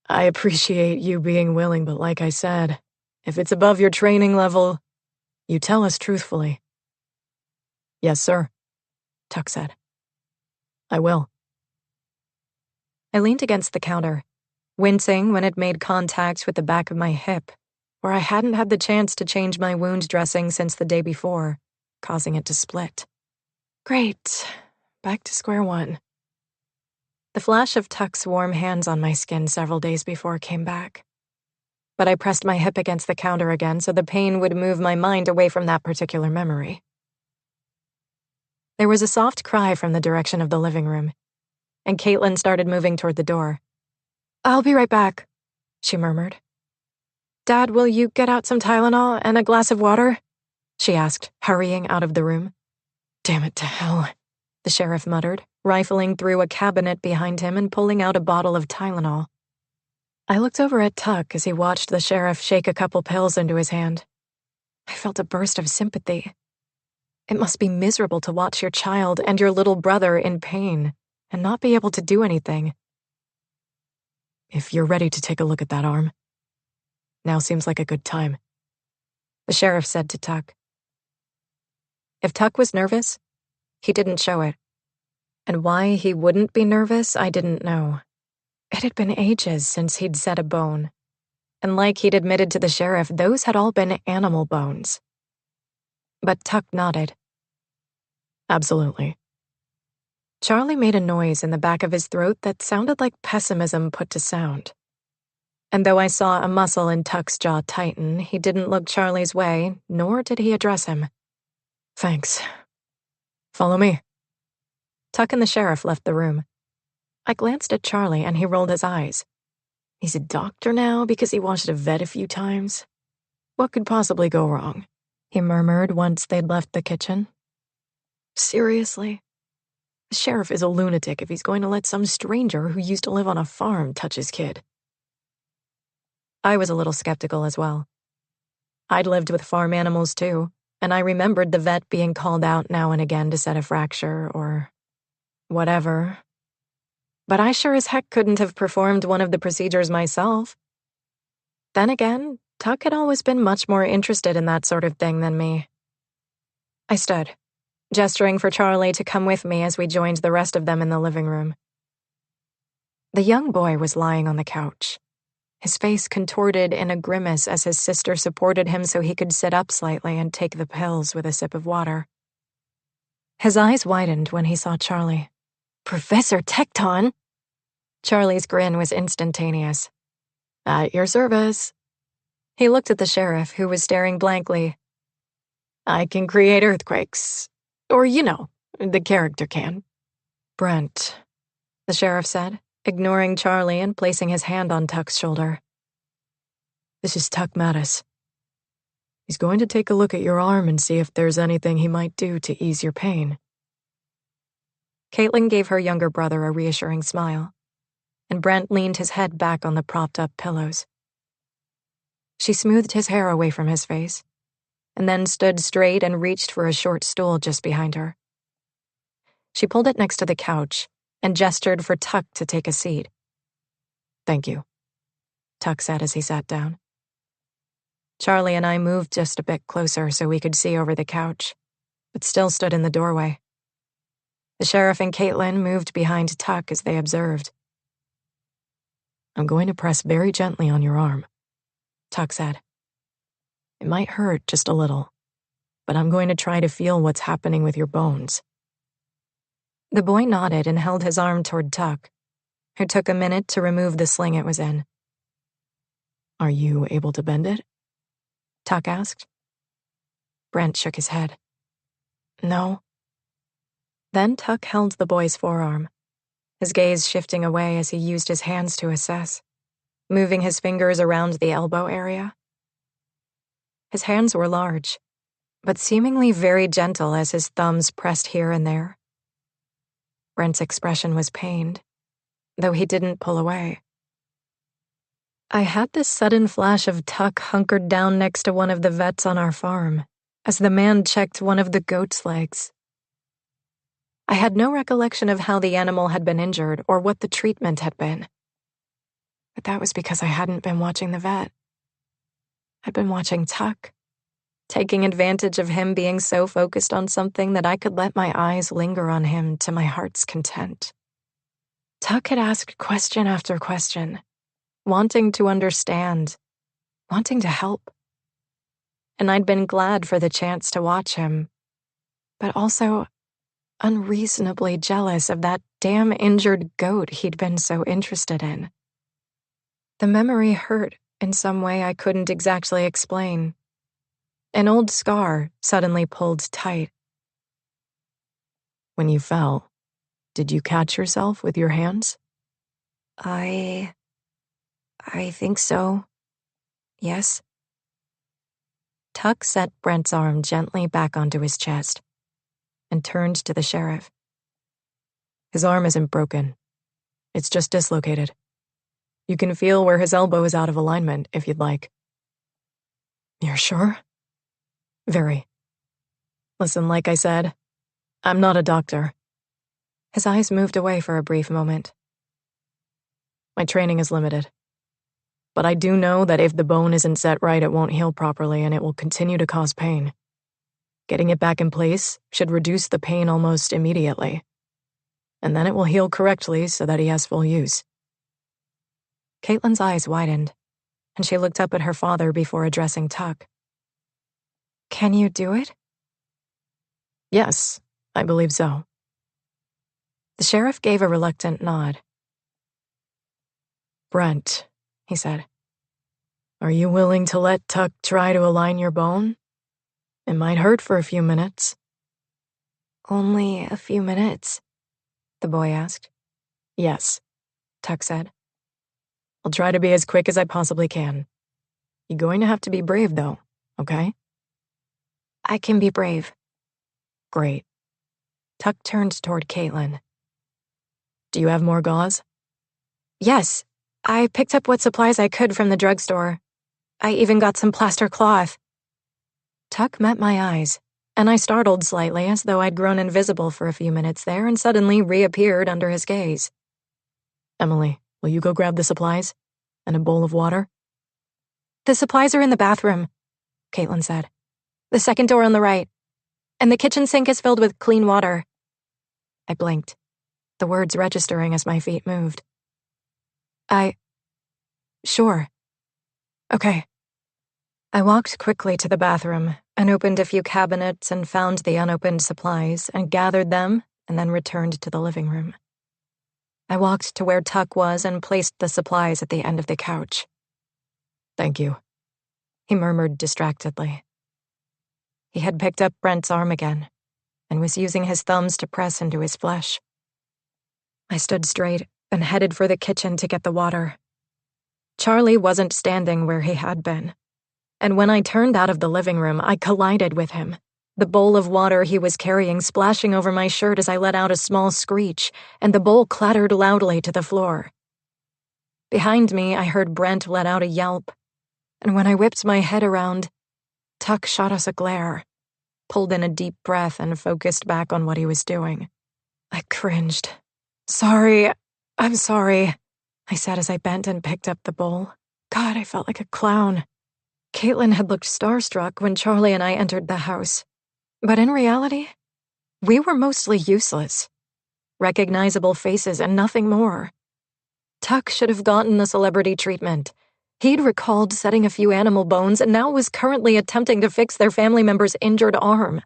"I appreciate you being willing, but like I said, if it's above your training level, you tell us truthfully." "Yes, sir," Tuck said. "I will." I leaned against the counter, wincing when it made contact with the back of my hip, where I hadn't had the chance to change my wound dressing since the day before, causing it to split. Great. Back to square one. The flash of Tuck's warm hands on my skin several days before came back. But I pressed my hip against the counter again so the pain would move my mind away from that particular memory. There was a soft cry from the direction of the living room, and Caitlin started moving toward the door. "I'll be right back," she murmured. "Dad, will you get out some Tylenol and a glass of water?" she asked, hurrying out of the room. "Damn it to hell," the sheriff muttered, rifling through a cabinet behind him and pulling out a bottle of Tylenol. I looked over at Tuck as he watched the sheriff shake a couple pills into his hand. I felt a burst of sympathy. It must be miserable to watch your child and your little brother in pain and not be able to do anything. "If you're ready to take a look at that arm, now seems like a good time," the sheriff said to Tuck. If Tuck was nervous, he didn't show it. And why he wouldn't be nervous, I didn't know. It had been ages since he'd set a bone. And like he'd admitted to the sheriff, those had all been animal bones. But Tuck nodded. "Absolutely." Charlie made a noise in the back of his throat that sounded like pessimism put to sound. And though I saw a muscle in Tuck's jaw tighten, he didn't look Charlie's way, nor did he address him. "Thanks. Follow me." Tuck and the sheriff left the room. I glanced at Charlie and he rolled his eyes. He's a doctor now because he watched a vet a few times. What could possibly go wrong? He murmured once they'd left the kitchen. Seriously? The sheriff is a lunatic if he's going to let some stranger who used to live on a farm touch his kid. I was a little skeptical as well. I'd lived with farm animals too, and I remembered the vet being called out now and again to set a fracture or whatever. but I sure as heck couldn't have performed one of the procedures myself. Then again, Tuck had always been much more interested in that sort of thing than me. I stood, gesturing for Charlie to come with me as we joined the rest of them in the living room. The young boy was lying on the couch, his face contorted in a grimace as his sister supported him so he could sit up slightly and take the pills with a sip of water. His eyes widened when he saw Charlie. "Professor Tecton!" Charlie's grin was instantaneous. "At your service." He looked at the sheriff, who was staring blankly. "I can create earthquakes. Or, the character can." "Brent," the sheriff said, ignoring Charlie and placing his hand on Tuck's shoulder. "This is Tuck Mattice. He's going to take a look at your arm and see if there's anything he might do to ease your pain." Caitlin gave her younger brother a reassuring smile, and Brent leaned his head back on the propped-up pillows. She smoothed his hair away from his face, and then stood straight and reached for a short stool just behind her. She pulled it next to the couch and gestured for Tuck to take a seat. "Thank you," Tuck said as he sat down. Charlie and I moved just a bit closer so we could see over the couch, but still stood in the doorway. The sheriff and Caitlin moved behind Tuck as they observed. "I'm going to press very gently on your arm," Tuck said. "It might hurt just a little, but I'm going to try to feel what's happening with your bones." The boy nodded and held his arm toward Tuck, who took a minute to remove the sling it was in. "Are you able to bend it?" Tuck asked. Brent shook his head. "No." Then Tuck held the boy's forearm, his gaze shifting away as he used his hands to assess, moving his fingers around the elbow area. His hands were large, but seemingly very gentle as his thumbs pressed here and there. Brent's expression was pained, though he didn't pull away. I had this sudden flash of Tuck hunkered down next to one of the vets on our farm, as the man checked one of the goat's legs. I had no recollection of how the animal had been injured or what the treatment had been. But that was because I hadn't been watching the vet. I'd been watching Tuck, taking advantage of him being so focused on something that I could let my eyes linger on him to my heart's content. Tuck had asked question after question, wanting to understand, wanting to help. And I'd been glad for the chance to watch him, but also unreasonably jealous of that damn injured goat he'd been so interested in. The memory hurt in some way I couldn't exactly explain. An old scar suddenly pulled tight. "When you fell, did you catch yourself with your hands?" I think so. Yes." Tuck set Brent's arm gently back onto his chest and turned to the sheriff. "His arm isn't broken. It's just dislocated. You can feel where his elbow is out of alignment if you'd like." "You're sure?" "Very. Listen, like I said, I'm not a doctor." His eyes moved away for a brief moment. "My training is limited. But I do know that if the bone isn't set right, it won't heal properly and it will continue to cause pain. Getting it back in place should reduce the pain almost immediately. And then it will heal correctly so that he has full use." Caitlin's eyes widened, and she looked up at her father before addressing Tuck. "Can you do it?" "Yes, I believe so." The sheriff gave a reluctant nod. "Brent," he said, "are you willing to let Tuck try to align your bone? It might hurt for a few minutes." "Only a few minutes?" the boy asked. "Yes," Tuck said. "I'll try to be as quick as I possibly can. You're going to have to be brave, though, okay?" "I can be brave." "Great." Tuck turned toward Caitlin. "Do you have more gauze?" "Yes. I picked up what supplies I could from the drugstore. I even got some plaster cloth." Tuck met my eyes, and I startled slightly as though I'd grown invisible for a few minutes there and suddenly reappeared under his gaze. Emily, will you go grab the supplies? And a bowl of water? The supplies are in the bathroom, Caitlin said. The second door on the right. And the kitchen sink is filled with clean water. I blinked, the words registering as my feet moved. Sure. Okay. I walked quickly to the bathroom and opened a few cabinets and found the unopened supplies and gathered them and then returned to the living room. I walked to where Tuck was and placed the supplies at the end of the couch. Thank you, he murmured distractedly. He had picked up Brent's arm again and was using his thumbs to press into his flesh. I stood straight and headed for the kitchen to get the water. Charlie wasn't standing where he had been, and when I turned out of the living room, I collided with him, the bowl of water he was carrying splashing over my shirt as I let out a small screech, and the bowl clattered loudly to the floor. Behind me, I heard Brent let out a yelp, and when I whipped my head around, Tuck shot us a glare, pulled in a deep breath, and focused back on what he was doing. I cringed. I'm sorry, I said as I bent and picked up the bowl. God, I felt like a clown. Caitlin had looked starstruck when Charlie and I entered the house. But in reality, we were mostly useless. Recognizable faces and nothing more. Tuck should have gotten the celebrity treatment. He'd recalled setting a few animal bones and now was currently attempting to fix their family member's injured arm.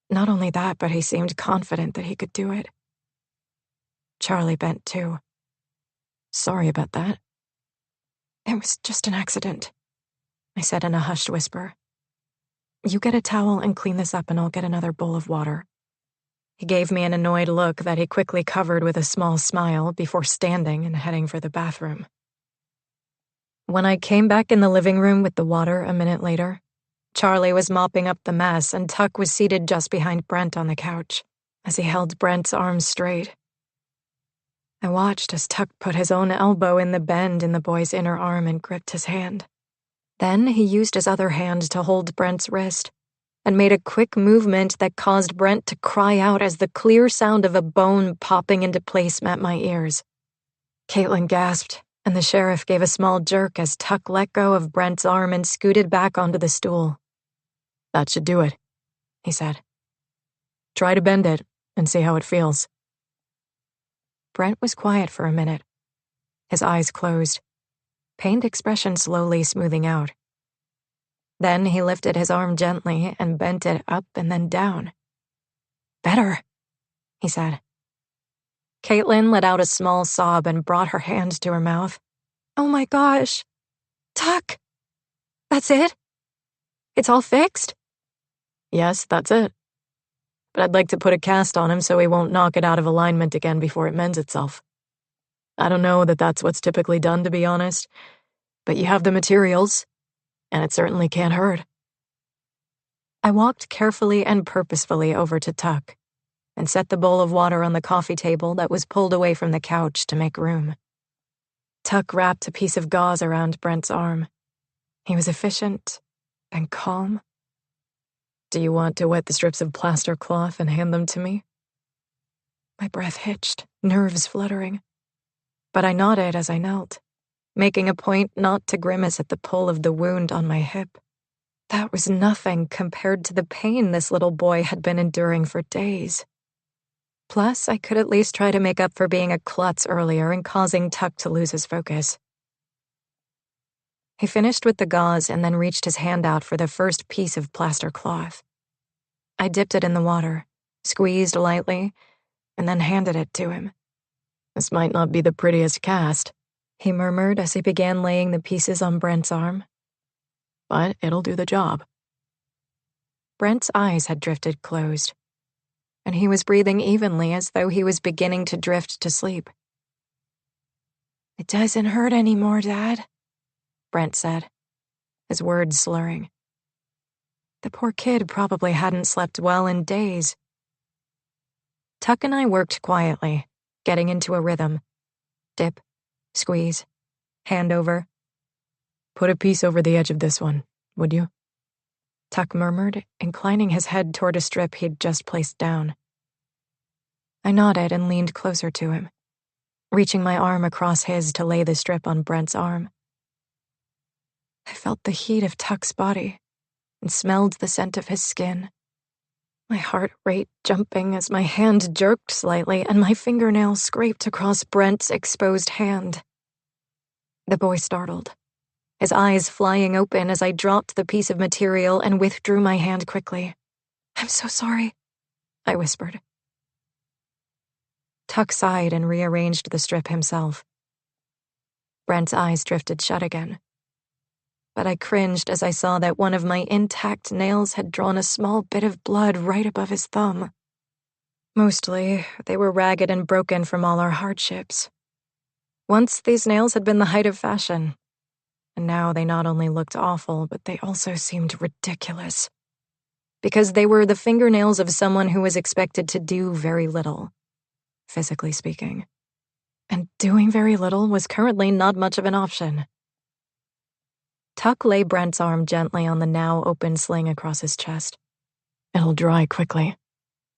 Not only that, but he seemed confident that he could do it. Charlie bent too. Sorry about that. It was just an accident, I said in a hushed whisper. You get a towel and clean this up and I'll get another bowl of water. He gave me an annoyed look that he quickly covered with a small smile before standing and heading for the bathroom. When I came back in the living room with the water a minute later, Charlie was mopping up the mess and Tuck was seated just behind Brent on the couch as he held Brent's arms straight. I watched as Tuck put his own elbow in the bend in the boy's inner arm and gripped his hand. Then he used his other hand to hold Brent's wrist and made a quick movement that caused Brent to cry out as the clear sound of a bone popping into place met my ears. Caitlin gasped, and the sheriff gave a small jerk as Tuck let go of Brent's arm and scooted back onto the stool. That should do it, he said. Try to bend it and see how it feels. Brent was quiet for a minute, his eyes closed, pained expression slowly smoothing out. Then he lifted his arm gently and bent it up and then down. Better, he said. Caitlin let out a small sob and brought her hand to her mouth. Oh my gosh. Tuck! That's it? It's all fixed? Yes, that's it. But I'd like to put a cast on him so he won't knock it out of alignment again before it mends itself. I don't know that that's what's typically done, to be honest, but you have the materials, and it certainly can't hurt. I walked carefully and purposefully over to Tuck and set the bowl of water on the coffee table that was pulled away from the couch to make room. Tuck wrapped a piece of gauze around Brent's arm. He was efficient and calm. Do you want to wet the strips of plaster cloth and hand them to me? My breath hitched, nerves fluttering. But I nodded as I knelt, making a point not to grimace at the pull of the wound on my hip. That was nothing compared to the pain this little boy had been enduring for days. Plus, I could at least try to make up for being a klutz earlier and causing Tuck to lose his focus. He finished with the gauze and then reached his hand out for the first piece of plaster cloth. I dipped it in the water, squeezed lightly, and then handed it to him. This might not be the prettiest cast, he murmured as he began laying the pieces on Brent's arm. But it'll do the job. Brent's eyes had drifted closed, and he was breathing evenly as though he was beginning to drift to sleep. It doesn't hurt anymore, Dad, Brent said, his words slurring. The poor kid probably hadn't slept well in days. Tuck and I worked quietly, getting into a rhythm. Dip, squeeze, hand over. Put a piece over the edge of this one, would you? Tuck murmured, inclining his head toward a strip he'd just placed down. I nodded and leaned closer to him. reaching my arm across his to lay the strip on Brent's arm. I felt the heat of Tuck's body and smelled the scent of his skin. My heart rate jumping as my hand jerked slightly and my fingernail scraped across Brent's exposed hand. The boy startled, his eyes flying open as I dropped the piece of material and withdrew my hand quickly. "I'm so sorry," I whispered. Tuck sighed and rearranged the strip himself. Brent's eyes drifted shut again. But I cringed as I saw that one of my intact nails had drawn a small bit of blood right above his thumb. Mostly, they were ragged and broken from all our hardships. Once these nails had been the height of fashion, and now they not only looked awful, but they also seemed ridiculous. Because they were the fingernails of someone who was expected to do very little, physically speaking. And doing very little was currently not much of an option. Tuck lay Brent's arm gently on the now open sling across his chest. "It'll dry quickly,"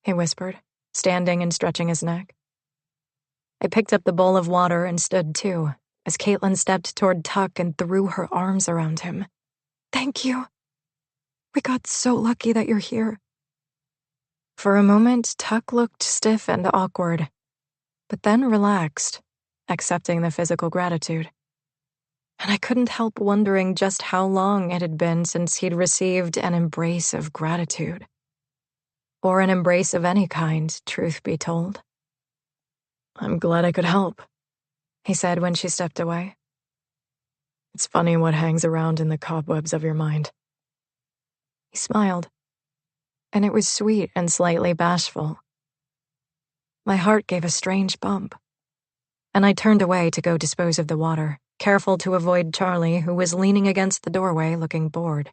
he whispered, standing and stretching his neck. I picked up the bowl of water and stood too, as Caitlin stepped toward Tuck and threw her arms around him. "Thank you. We got so lucky that you're here." For a moment, Tuck looked stiff and awkward, but then relaxed, accepting the physical gratitude. And I couldn't help wondering just how long it had been since he'd received an embrace of gratitude. Or an embrace of any kind, truth be told. "I'm glad I could help," he said when she stepped away. "It's funny what hangs around in the cobwebs of your mind." He smiled, and it was sweet and slightly bashful. My heart gave a strange bump, and I turned away to go dispose of the water, careful to avoid Charlie, who was leaning against the doorway looking bored.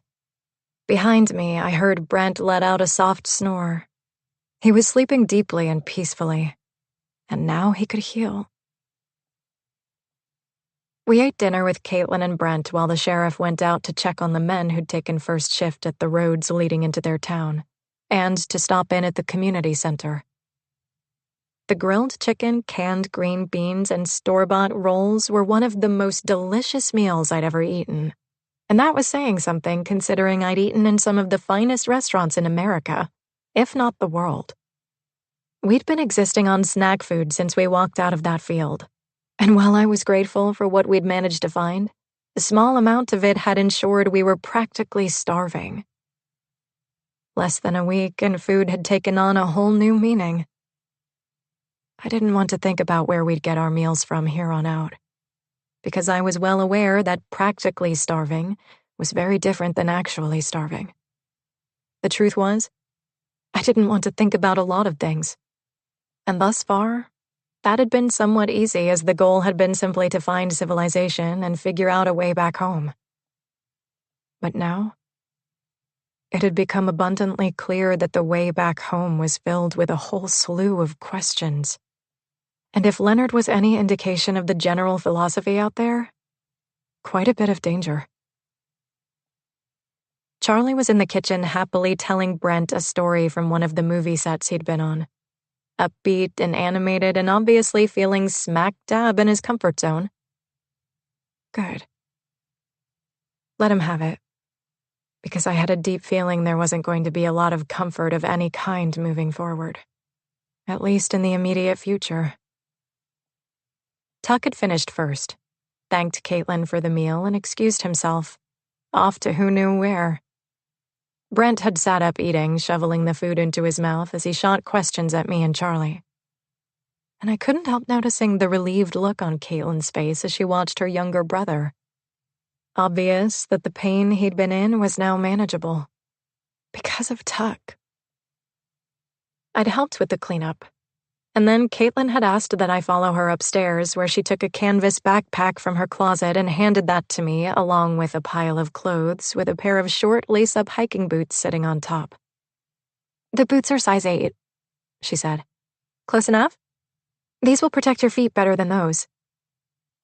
Behind me, I heard Brent let out a soft snore. He was sleeping deeply and peacefully, and now he could heal. We ate dinner with Caitlin and Brent while the sheriff went out to check on the men who'd taken first shift at the roads leading into their town, and to stop in at the community center. The grilled chicken, canned green beans, and store-bought rolls were one of the most delicious meals I'd ever eaten. And that was saying something considering I'd eaten in some of the finest restaurants in America, if not the world. We'd been existing on snack food since we walked out of that field. And while I was grateful for what we'd managed to find, a small amount of it had ensured we were practically starving. Less than a week and food had taken on a whole new meaning. I didn't want to think about where we'd get our meals from here on out, because I was well aware that practically starving was very different than actually starving. The truth was, I didn't want to think about a lot of things. And thus far, that had been somewhat easy, as the goal had been simply to find civilization and figure out a way back home. But now, it had become abundantly clear that the way back home was filled with a whole slew of questions. And if Leonard was any indication of the general philosophy out there, quite a bit of danger. Charlie was in the kitchen happily telling Brent a story from one of the movie sets he'd been on. Upbeat and animated and obviously feeling smack dab in his comfort zone. Good. Let him have it, because I had a deep feeling there wasn't going to be a lot of comfort of any kind moving forward, at least in the immediate future. Tuck had finished first, thanked Caitlin for the meal, and excused himself, off to who knew where. Brent had sat up eating, shoveling the food into his mouth as he shot questions at me and Charlie. And I couldn't help noticing the relieved look on Caitlin's face as she watched her younger brother. Obvious that the pain he'd been in was now manageable. Because of Tuck. I'd helped with the cleanup, and then Caitlin had asked that I follow her upstairs, where she took a canvas backpack from her closet and handed that to me, along with a pile of clothes with a pair of short lace-up hiking boots sitting on top. "The boots are size 8, she said. "Close enough? These will protect your feet better than those."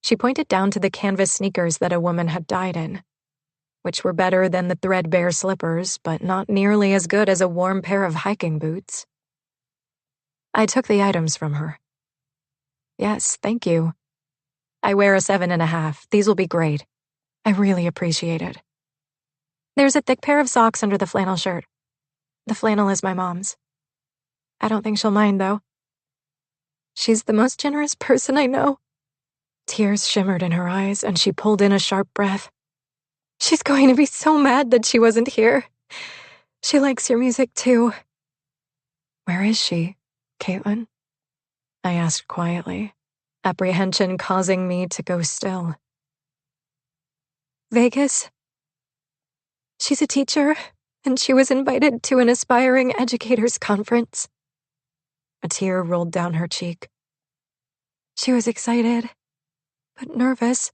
She pointed down to the canvas sneakers that a woman had dyed in, which were better than the threadbare slippers, but not nearly as good as a warm pair of hiking boots. I took the items from her. Yes, thank you. I wear a 7.5. These will be great. I really appreciate it. There's a thick pair of socks under the flannel shirt. The flannel is my mom's. I don't think she'll mind, though. She's the most generous person I know. Tears shimmered in her eyes, and she pulled in a sharp breath. She's going to be so mad that she wasn't here. She likes your music, too. Where is she, Caitlin? I asked quietly, apprehension causing me to go still. Vegas. She's a teacher, and she was invited to an aspiring educators conference. A tear rolled down her cheek. She was excited, but nervous.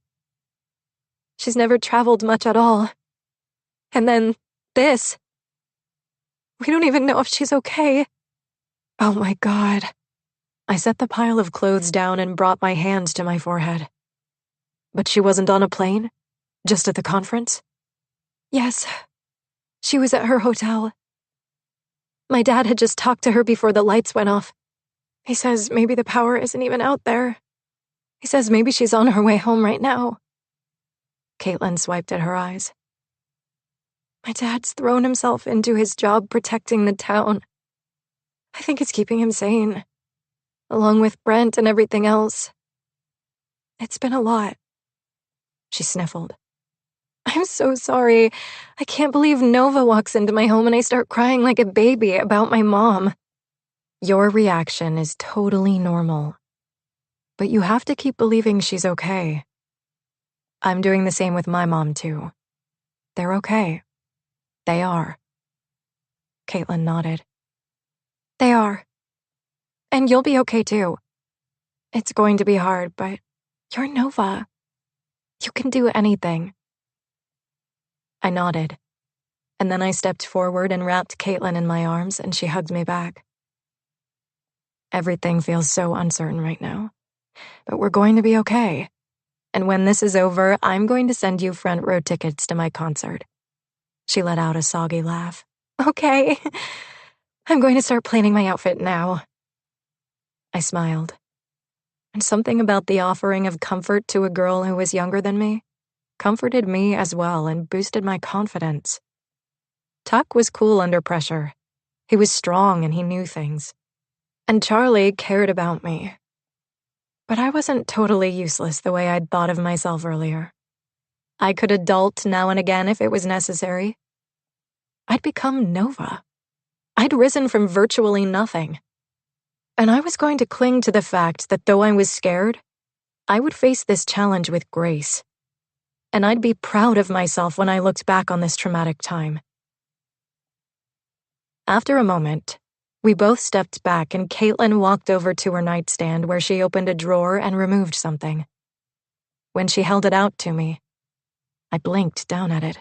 She's never traveled much at all. And then this. We don't even know if she's okay. Oh my God. I set the pile of clothes down and brought my hands to my forehead. But she wasn't on a plane? Just at the conference? Yes. She was at her hotel. My dad had just talked to her before the lights went off. He says maybe the power isn't even out there. He says maybe she's on her way home right now. Caitlin swiped at her eyes. My dad's thrown himself into his job protecting the town. I think it's keeping him sane, along with Brent and everything else. It's been a lot. She sniffled. I'm so sorry. I can't believe Nova walks into my home and I start crying like a baby about my mom. Your reaction is totally normal. But you have to keep believing she's okay. I'm doing the same with my mom, too. They're okay. They are. Caitlin nodded. They are. And you'll be okay, too. It's going to be hard, but you're Nova. You can do anything. I nodded, and then I stepped forward and wrapped Caitlin in my arms, and she hugged me back. Everything feels so uncertain right now, but we're going to be okay. And when this is over, I'm going to send you front row tickets to my concert. She let out a soggy laugh. Okay. I'm going to start planning my outfit now. I smiled. And something about the offering of comfort to a girl who was younger than me comforted me as well and boosted my confidence. Tuck was cool under pressure. He was strong and he knew things. And Charlie cared about me. But I wasn't totally useless the way I'd thought of myself earlier. I could adult now and again if it was necessary. I'd become Nova. I'd risen from virtually nothing. And I was going to cling to the fact that though I was scared, I would face this challenge with grace. And I'd be proud of myself when I looked back on this traumatic time. After a moment, we both stepped back and Caitlin walked over to her nightstand where she opened a drawer and removed something. When she held it out to me, I blinked down at it.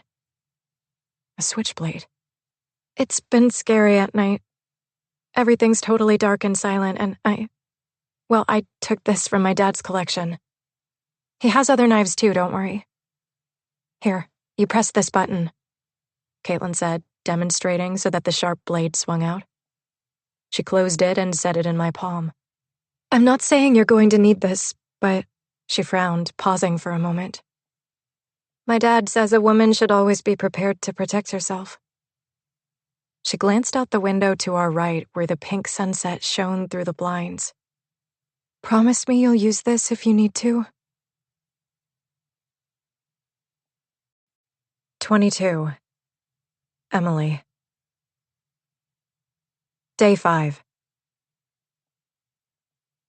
A switchblade. It's been scary at night. Everything's totally dark and silent, and I took this from my dad's collection. He has other knives too, don't worry. Here, you press this button, Caitlin said, demonstrating so that the sharp blade swung out. She closed it and set it in my palm. I'm not saying you're going to need this, but, she frowned, pausing for a moment. My dad says a woman should always be prepared to protect herself. She glanced out the window to our right where the pink sunset shone through the blinds. Promise me you'll use this if you need to. 22. Emily. Day 5.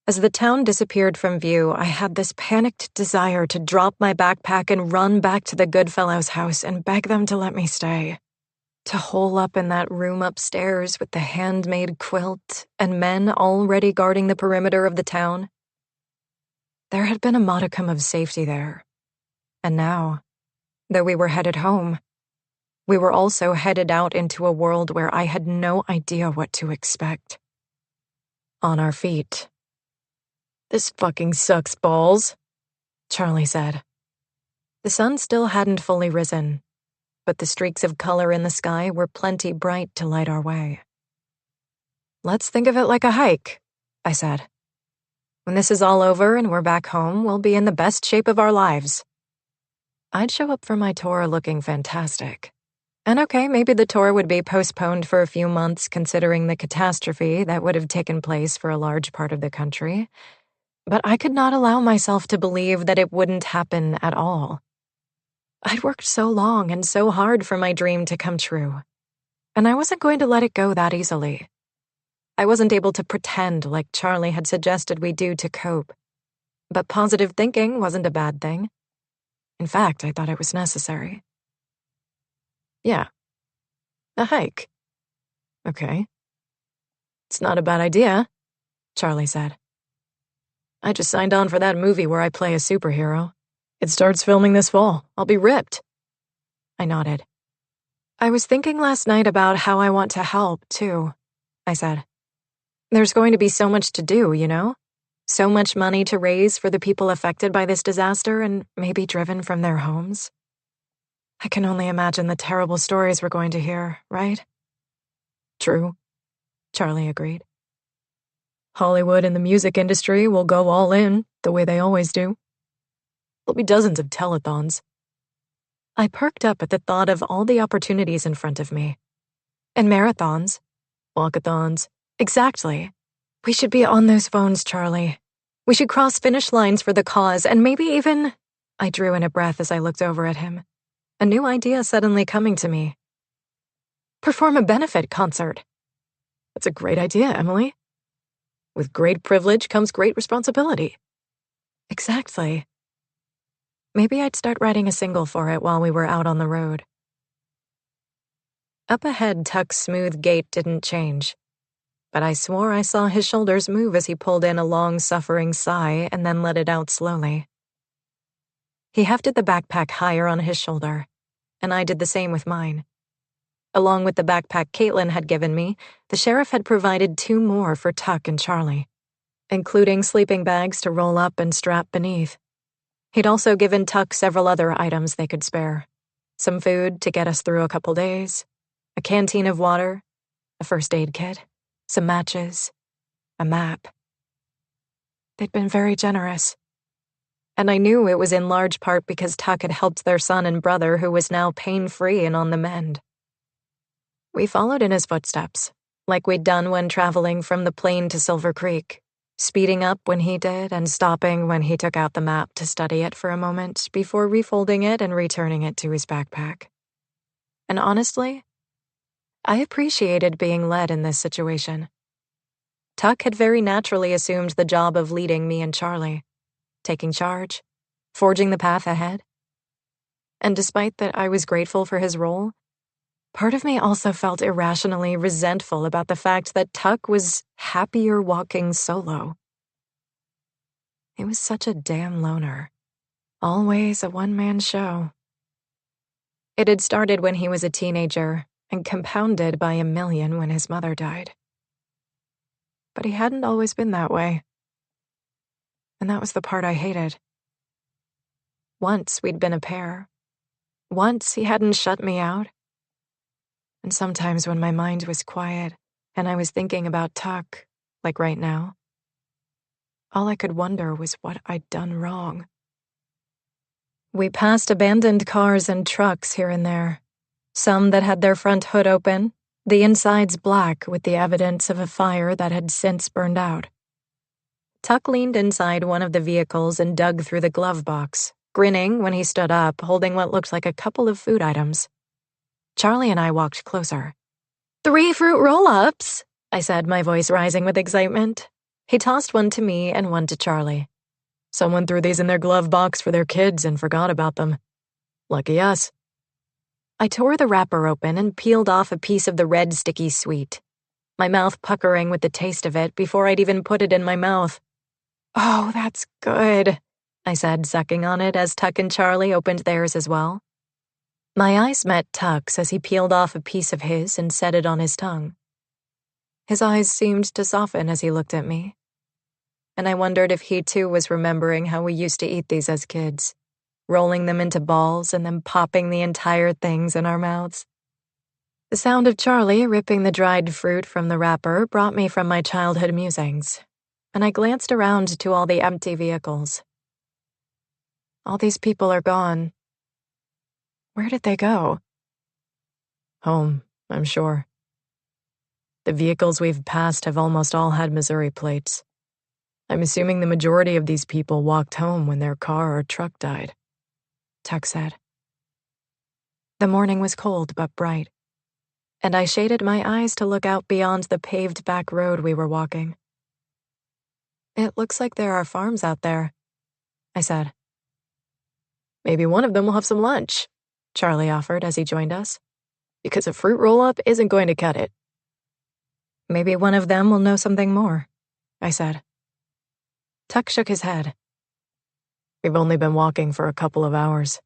As the town disappeared from view, I had this panicked desire to drop my backpack and run back to the Goodfellows' house and beg them to let me stay. To hole up in that room upstairs with the handmade quilt and men already guarding the perimeter of the town. There had been a modicum of safety there. And now, though we were headed home, we were also headed out into a world where I had no idea what to expect. On our feet. This fucking sucks balls, Charlie said. The sun still hadn't fully risen, but the streaks of color in the sky were plenty bright to light our way. Let's think of it like a hike, I said. When this is all over and we're back home, we'll be in the best shape of our lives. I'd show up for my tour looking fantastic. And okay, maybe the tour would be postponed for a few months considering the catastrophe that would have taken place for a large part of the country. But I could not allow myself to believe that it wouldn't happen at all. I'd worked so long and so hard for my dream to come true, and I wasn't going to let it go that easily. I wasn't able to pretend like Charlie had suggested we do to cope. But positive thinking wasn't a bad thing. In fact, I thought it was necessary. Yeah. A hike. Okay. It's not a bad idea, Charlie said. I just signed on for that movie where I play a superhero. It starts filming this fall. I'll be ripped. I nodded. I was thinking last night about how I want to help, too, I said. There's going to be so much to do, you know? So much money to raise for the people affected by this disaster and maybe driven from their homes. I can only imagine the terrible stories we're going to hear, right? True, Charlie agreed. Hollywood and the music industry will go all in, the way they always do. There'll be dozens of telethons. I perked up at the thought of all the opportunities in front of me. And marathons, walkathons, exactly. We should be on those phones, Charlie. We should cross finish lines for the cause and maybe even... I drew in a breath as I looked over at him. A new idea suddenly coming to me. Perform a benefit concert. That's a great idea, Emily. With great privilege comes great responsibility. Exactly. Maybe I'd start writing a single for it while we were out on the road. Up ahead, Tuck's smooth gait didn't change, but I swore I saw his shoulders move as he pulled in a long, suffering sigh and then let it out slowly. He hefted the backpack higher on his shoulder, and I did the same with mine. Along with the backpack Caitlin had given me, the sheriff had provided 2 more for Tuck and Charlie, including sleeping bags to roll up and strap beneath. He'd also given Tuck several other items they could spare. Some food to get us through a couple days, a canteen of water, a first aid kit, some matches, a map. They'd been very generous. And I knew it was in large part because Tuck had helped their son and brother who was now pain-free and on the mend. We followed in his footsteps, like we'd done when traveling from the plane to Silver Creek, speeding up when he did and stopping when he took out the map to study it for a moment before refolding it and returning it to his backpack. And honestly, I appreciated being led in this situation. Tuck had very naturally assumed the job of leading me and Charlie, taking charge, forging the path ahead. And despite that I was grateful for his role, part of me also felt irrationally resentful about the fact that Tuck was happier walking solo. He was such a damn loner. Always a one-man show. It had started when he was a teenager and compounded by 1,000,000 when his mother died. But he hadn't always been that way. And that was the part I hated. Once we'd been a pair. Once he hadn't shut me out. And sometimes when my mind was quiet and I was thinking about Tuck, like right now, all I could wonder was what I'd done wrong. We passed abandoned cars and trucks here and there, some that had their front hood open, the insides black with the evidence of a fire that had since burned out. Tuck leaned inside one of the vehicles and dug through the glove box, grinning when he stood up, holding what looked like a couple of food items. Charlie and I walked closer. 3 fruit roll-ups, I said, my voice rising with excitement. He tossed one to me and one to Charlie. Someone threw these in their glove box for their kids and forgot about them. Lucky us. I tore the wrapper open and peeled off a piece of the red sticky sweet, my mouth puckering with the taste of it before I'd even put it in my mouth. Oh, that's good, I said, sucking on it as Tuck and Charlie opened theirs as well. My eyes met Tuck's as he peeled off a piece of his and set it on his tongue. His eyes seemed to soften as he looked at me, and I wondered if he too was remembering how we used to eat these as kids, rolling them into balls and then popping the entire things in our mouths. The sound of Charlie ripping the dried fruit from the wrapper brought me from my childhood musings, and I glanced around to all the empty vehicles. All these people are gone. Where did they go? Home, I'm sure. The vehicles we've passed have almost all had Missouri plates. I'm assuming the majority of these people walked home when their car or truck died, Tuck said. The morning was cold but bright, and I shaded my eyes to look out beyond the paved back road we were walking. It looks like there are farms out there, I said. Maybe one of them will have some lunch, Charlie offered as he joined us, because a fruit roll-up isn't going to cut it. Maybe one of them will know something more, I said. Tuck shook his head. We've only been walking for a couple of hours.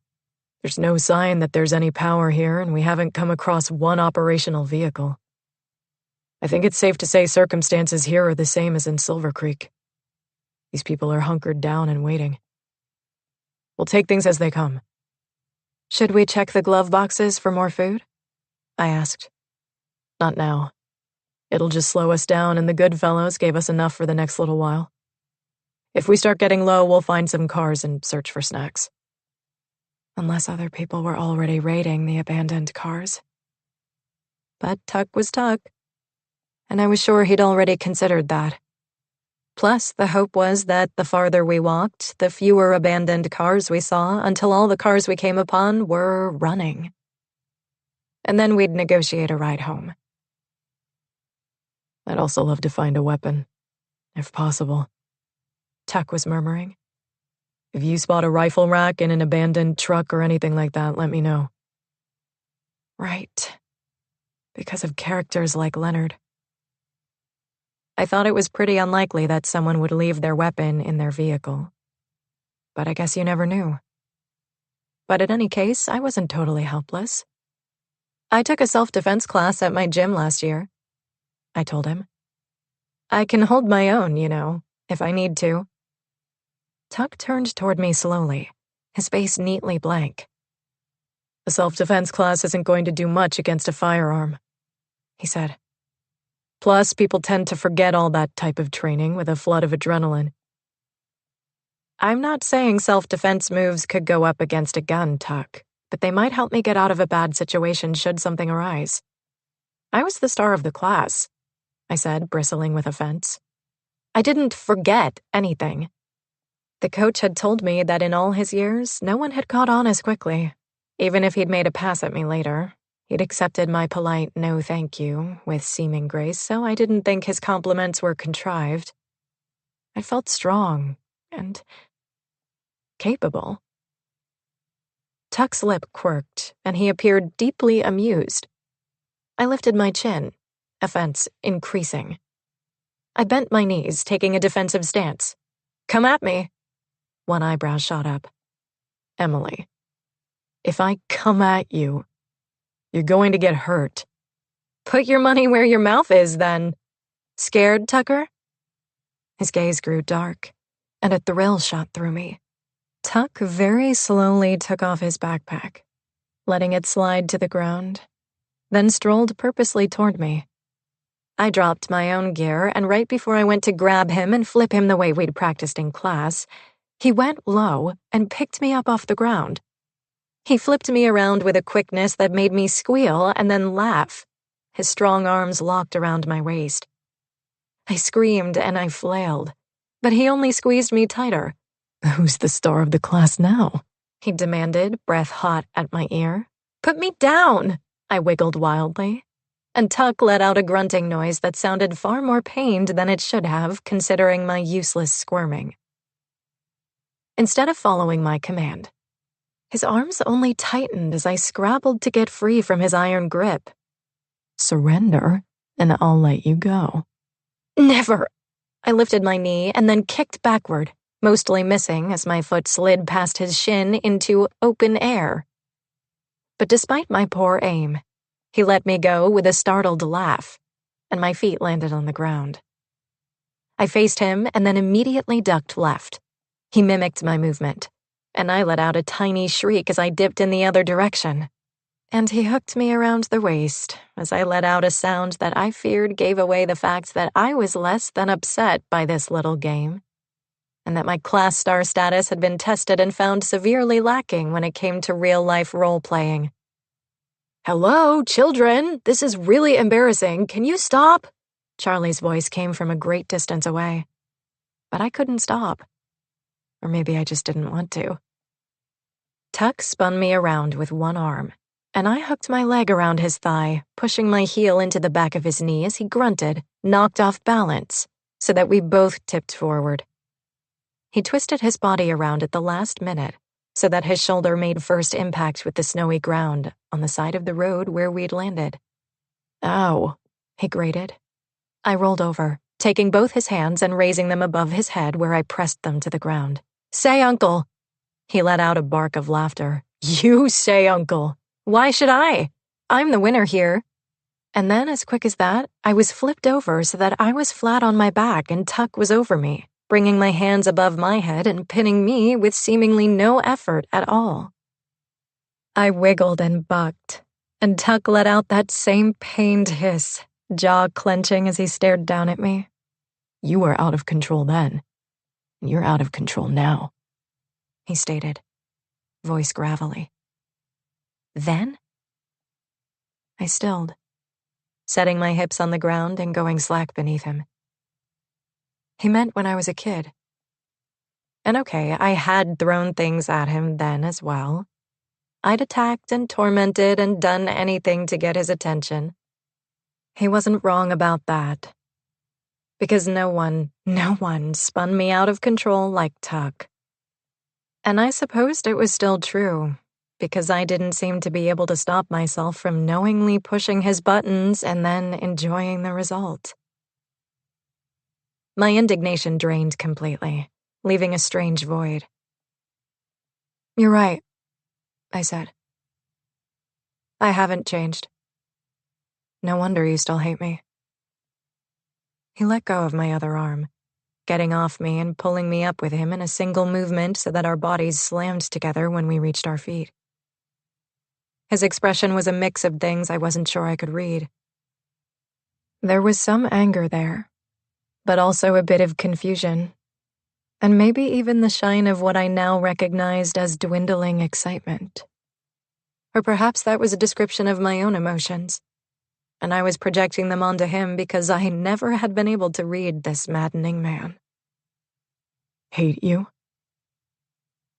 There's no sign that there's any power here, and we haven't come across one operational vehicle. I think it's safe to say circumstances here are the same as in Silver Creek. These people are hunkered down and waiting. We'll take things as they come. Should we check the glove boxes for more food? I asked. Not now. It'll just slow us down, and the good fellows gave us enough for the next little while. If we start getting low, we'll find some cars and search for snacks. Unless other people were already raiding the abandoned cars. But Tuck was Tuck, and I was sure he'd already considered that. Plus, the hope was that the farther we walked, the fewer abandoned cars we saw until all the cars we came upon were running. And then we'd negotiate a ride home. I'd also love to find a weapon, if possible, Tuck was murmuring. If you spot a rifle rack in an abandoned truck or anything like that, let me know. Right. Because of characters like Leonard. I thought it was pretty unlikely that someone would leave their weapon in their vehicle. But I guess you never knew. But in any case, I wasn't totally helpless. I took a self-defense class at my gym last year, I told him. I can hold my own, if I need to. Tuck turned toward me slowly, his face neatly blank. A self-defense class isn't going to do much against a firearm, he said. Plus, people tend to forget all that type of training with a flood of adrenaline. I'm not saying self-defense moves could go up against a gun, Tuck, but they might help me get out of a bad situation should something arise. I was the star of the class, I said, bristling with offense. I didn't forget anything. The coach had told me that in all his years, no one had caught on as quickly. Even if he'd made a pass at me later, he'd accepted my polite no thank you with seeming grace, so I didn't think his compliments were contrived. I felt strong and capable. Tuck's lip quirked, and he appeared deeply amused. I lifted my chin, offense increasing. I bent my knees, taking a defensive stance. Come at me. One eyebrow shot up. Emily, if I come at you, you're going to get hurt. Put your money where your mouth is, then. Scared, Tucker? His gaze grew dark, and a thrill shot through me. Tuck very slowly took off his backpack, letting it slide to the ground, then strolled purposely toward me. I dropped my own gear, and right before I went to grab him and flip him the way we'd practiced in class, he went low and picked me up off the ground. He flipped me around with a quickness that made me squeal and then laugh, his strong arms locked around my waist. I screamed and I flailed, but he only squeezed me tighter. Who's the star of the class now? He demanded, breath hot at my ear. Put me down, I wiggled wildly, and Tuck let out a grunting noise that sounded far more pained than it should have, considering my useless squirming. Instead of following my command, his arms only tightened as I scrabbled to get free from his iron grip. Surrender, and I'll let you go. Never! I lifted my knee and then kicked backward, mostly missing as my foot slid past his shin into open air. But despite my poor aim, he let me go with a startled laugh, and my feet landed on the ground. I faced him and then immediately ducked left. He mimicked my movement, and I let out a tiny shriek as I dipped in the other direction. And he hooked me around the waist as I let out a sound that I feared gave away the fact that I was less than upset by this little game, and that my class star status had been tested and found severely lacking when it came to real-life role-playing. "Hello, children! This is really embarrassing. Can you stop?" Charlie's voice came from a great distance away. But I couldn't stop. Or maybe I just didn't want to. Tuck spun me around with one arm, and I hooked my leg around his thigh, pushing my heel into the back of his knee as he grunted, knocked off balance, so that we both tipped forward. He twisted his body around at the last minute, so that his shoulder made first impact with the snowy ground on the side of the road where we'd landed. "Ow," he grated. I rolled over, taking both his hands and raising them above his head where I pressed them to the ground. "Say uncle." He let out a bark of laughter. "You say uncle. Why should I? I'm the winner here." And then, as quick as that, I was flipped over so that I was flat on my back and Tuck was over me, bringing my hands above my head and pinning me with seemingly no effort at all. I wiggled and bucked, and Tuck let out that same pained hiss, jaw clenching as he stared down at me. "You were out of control then. You're out of control now," he stated, voice gravelly. "Then?" I stilled, setting my hips on the ground and going slack beneath him. He meant when I was a kid. And okay, I had thrown things at him then as well. I'd attacked and tormented and done anything to get his attention. He wasn't wrong about that. Because no one spun me out of control like Tuck. And I supposed it was still true, because I didn't seem to be able to stop myself from knowingly pushing his buttons and then enjoying the result. My indignation drained completely, leaving a strange void. "You're right," I said. "I haven't changed. No wonder you still hate me." He let go of my other arm, getting off me and pulling me up with him in a single movement so that our bodies slammed together when we reached our feet. His expression was a mix of things I wasn't sure I could read. There was some anger there, but also a bit of confusion, and maybe even the shine of what I now recognized as dwindling excitement. Or perhaps that was a description of my own emotions, and I was projecting them onto him because I never had been able to read this maddening man. "Hate you?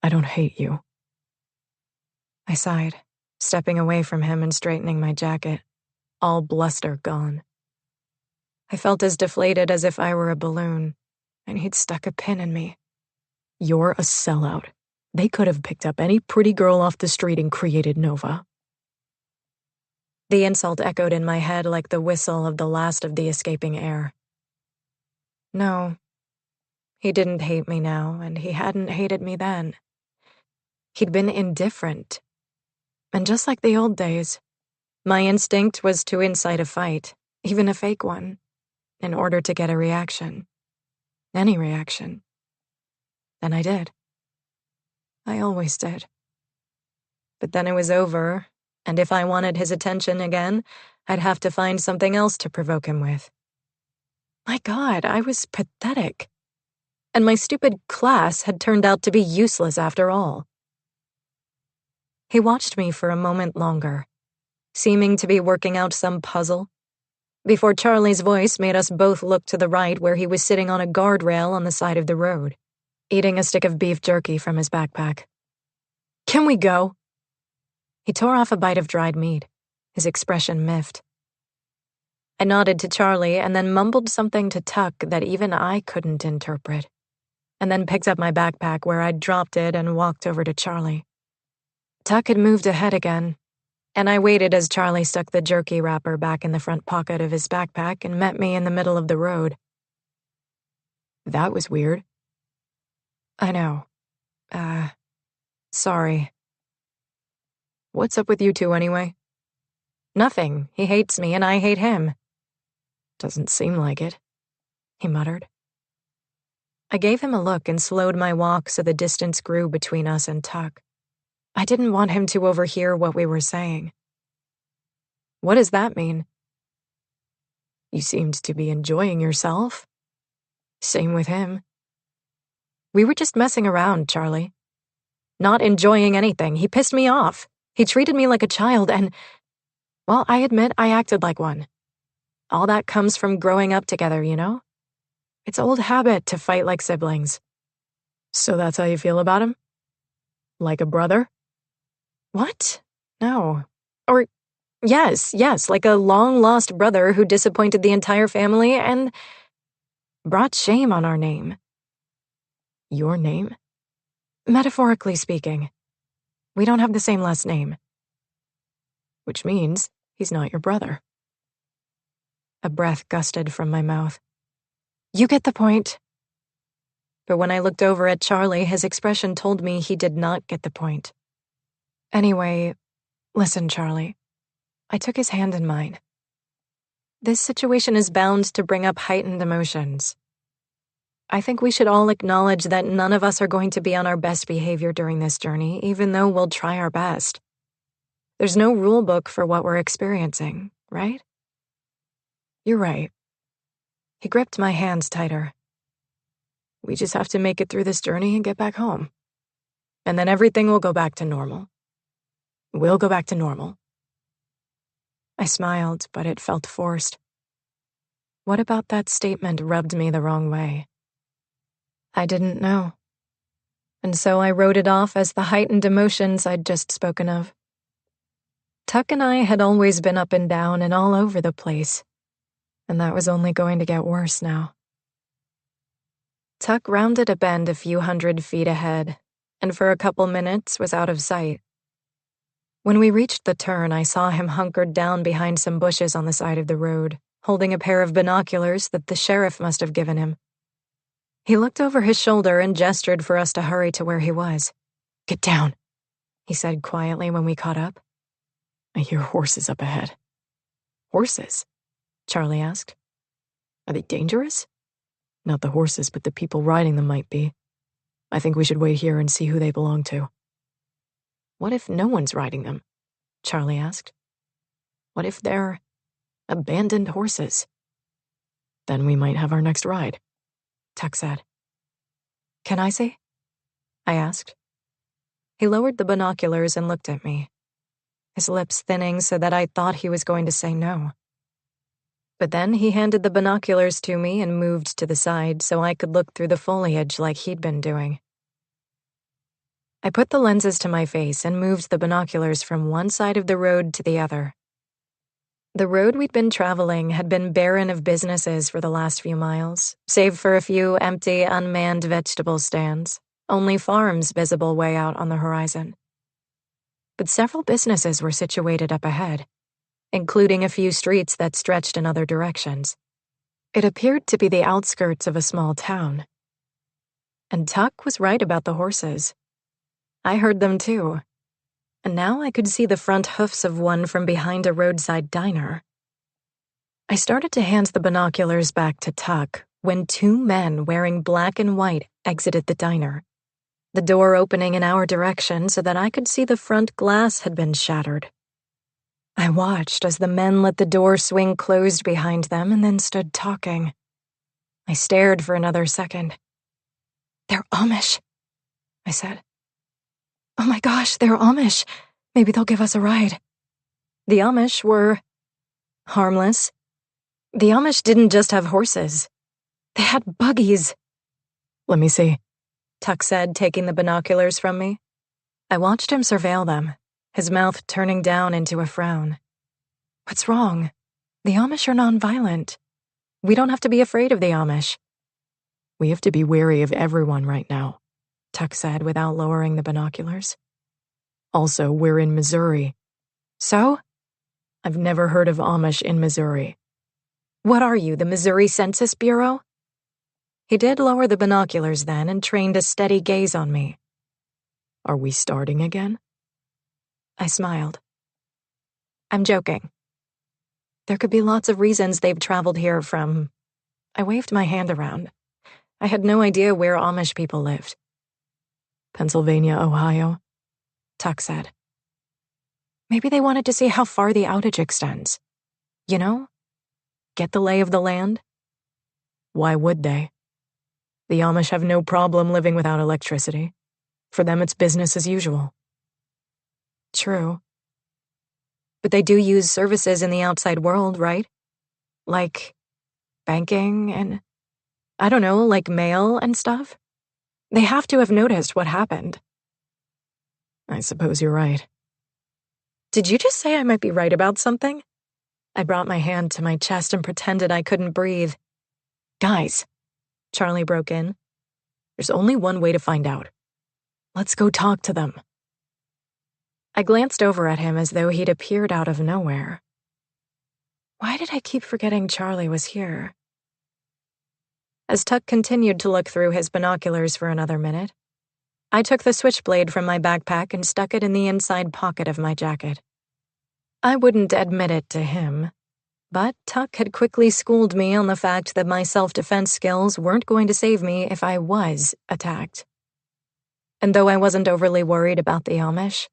I don't hate you." I sighed, stepping away from him and straightening my jacket, all bluster gone. I felt as deflated as if I were a balloon, and he'd stuck a pin in me. "You're a sellout. They could have picked up any pretty girl off the street and created Nova." The insult echoed in my head like the whistle of the last of the escaping air. No, he didn't hate me now, and he hadn't hated me then. He'd been indifferent. And just like the old days, my instinct was to incite a fight, even a fake one, in order to get a reaction. Any reaction. And I did. I always did. But then it was over, and if I wanted his attention again, I'd have to find something else to provoke him with. My God, I was pathetic. And my stupid class had turned out to be useless after all. He watched me for a moment longer, seeming to be working out some puzzle, before Charlie's voice made us both look to the right where he was sitting on a guardrail on the side of the road, eating a stick of beef jerky from his backpack. "Can we go?" He tore off a bite of dried meat, his expression miffed. I nodded to Charlie and then mumbled something to Tuck that even I couldn't interpret, and then picked up my backpack where I'd dropped it and walked over to Charlie. Tuck had moved ahead again, and I waited as Charlie stuck the jerky wrapper back in the front pocket of his backpack and met me in the middle of the road. "That was weird." "I know. Sorry." "What's up with you two anyway?" "Nothing. He hates me and I hate him." "Doesn't seem like it," he muttered. I gave him a look and slowed my walk so the distance grew between us and Tuck. I didn't want him to overhear what we were saying, What does that mean? You seemed to be enjoying yourself. Same with him. We were just messing around, Charlie. Not enjoying anything. He pissed me off. He treated me like a child and, well, I admit I acted like one. All that comes from growing up together, you know? It's old habit to fight like siblings. So that's how you feel about him? Like a brother? What? No. Or, yes, like a long-lost brother who disappointed the entire family and brought shame on our name. Your name? Metaphorically speaking. We don't have the same last name. Which means he's not your brother. A breath gusted from my mouth. You get the point. But when I looked over at Charlie, his expression told me he did not get the point. Anyway, listen, Charlie. I took his hand in mine. This situation is bound to bring up heightened emotions. I think we should all acknowledge that none of us are going to be on our best behavior during this journey, even though we'll try our best. There's no rule book for what we're experiencing, right? You're right. He gripped my hands tighter. We just have to make it through this journey and get back home. And then everything will go back to normal. We'll go back to normal. I smiled, but it felt forced. What about that statement rubbed me the wrong way? I didn't know. And so I wrote it off as the heightened emotions I'd just spoken of. Tuck and I had always been up and down and all over the place, and that was only going to get worse now. Tuck rounded a bend a few 100 feet ahead, and for a couple minutes was out of sight. When we reached the turn, I saw him hunkered down behind some bushes on the side of the road, holding a pair of binoculars that the sheriff must have given him. He looked over his shoulder and gestured for us to hurry to where he was. Get down, he said quietly when we caught up. I hear horses up ahead. Horses? Charlie asked. Are they dangerous? Not the horses, but the people riding them might be. I think we should wait here and see who they belong to. What if no one's riding them? Charlie asked. What if they're abandoned horses? Then we might have our next ride, Tuck said. Can I see? I asked. He lowered the binoculars and looked at me, his lips thinning so that I thought he was going to say no. But then he handed the binoculars to me and moved to the side so I could look through the foliage like he'd been doing. I put the lenses to my face and moved the binoculars from one side of the road to the other. The road we'd been traveling had been barren of businesses for the last few miles, save for a few empty, unmanned vegetable stands, only farms visible way out on the horizon. But several businesses were situated up ahead, including a few streets that stretched in other directions. It appeared to be the outskirts of a small town. And Tuck was right about the horses. I heard them too, and now I could see the front hoofs of one from behind a roadside diner. I started to hand the binoculars back to Tuck when two men wearing black and white exited the diner, the door opening in our direction so that I could see the front glass had been shattered. I watched as the men let the door swing closed behind them and then stood talking. I stared for another second. They're Amish, I said. Oh my gosh, they're Amish. Maybe they'll give us a ride. The Amish were harmless. The Amish didn't just have horses. They had buggies. Let me see, Tuck said, taking the binoculars from me. I watched him surveil them, his mouth turning down into a frown. What's wrong? The Amish are nonviolent. We don't have to be afraid of the Amish. We have to be wary of everyone right now, Tuck said without lowering the binoculars. Also, we're in Missouri. So? I've never heard of Amish in Missouri. What are you, the Missouri Census Bureau? He did lower the binoculars then and trained a steady gaze on me. Are we starting again? I smiled. I'm joking. There could be lots of reasons they've traveled here from... I waved my hand around. I had no idea where Amish people lived. Pennsylvania, Ohio, Tuck said. Maybe they wanted to see how far the outage extends. You know? Get the lay of the land? Why would they? The Amish have no problem living without electricity. For them, it's business as usual. True. But they do use services in the outside world, right? Like banking and, I don't know, like mail and stuff? They have to have noticed what happened. I suppose you're right. Did you just say I might be right about something? I brought my hand to my chest and pretended I couldn't breathe. Guys, Charlie broke in. There's only one way to find out. Let's go talk to them. I glanced over at him as though he'd appeared out of nowhere. Why did I keep forgetting Charlie was here? As Tuck continued to look through his binoculars for another minute, I took the switchblade from my backpack and stuck it in the inside pocket of my jacket. I wouldn't admit it to him, but Tuck had quickly schooled me on the fact that my self-defense skills weren't going to save me if I was attacked. And though I wasn't overly worried about the Amish,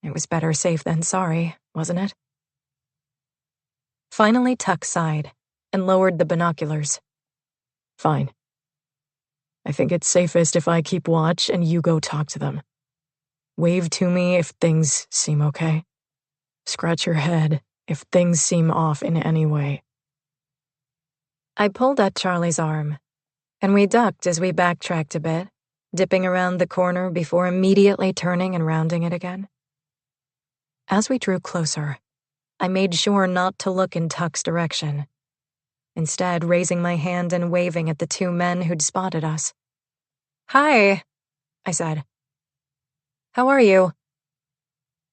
it was better safe than sorry, wasn't it? Finally, Tuck sighed and lowered the binoculars. Fine. I think it's safest if I keep watch and you go talk to them. Wave to me if things seem okay. Scratch your head if things seem off in any way. I pulled at Charlie's arm, and we ducked as we backtracked a bit, dipping around the corner before immediately turning and rounding it again. As we drew closer, I made sure not to look in Tuck's direction, instead raising my hand and waving at the two men who'd spotted us. Hi, I said. How are you?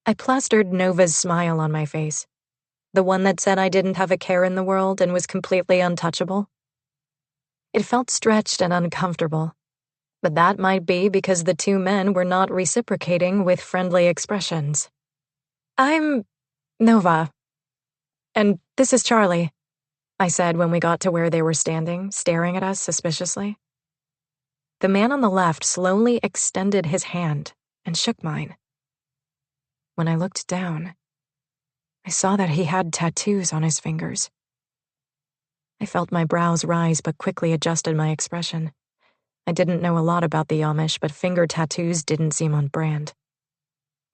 I plastered Nova's smile on my face, the one that said I didn't have a care in the world and was completely untouchable. It felt stretched and uncomfortable, but that might be because the two men were not reciprocating with friendly expressions. I'm Nova, and this is Charlie, I said when we got to where they were standing, staring at us suspiciously. The man on the left slowly extended his hand and shook mine. When I looked down, I saw that he had tattoos on his fingers. I felt my brows rise but quickly adjusted my expression. I didn't know a lot about the Amish, but finger tattoos didn't seem on brand.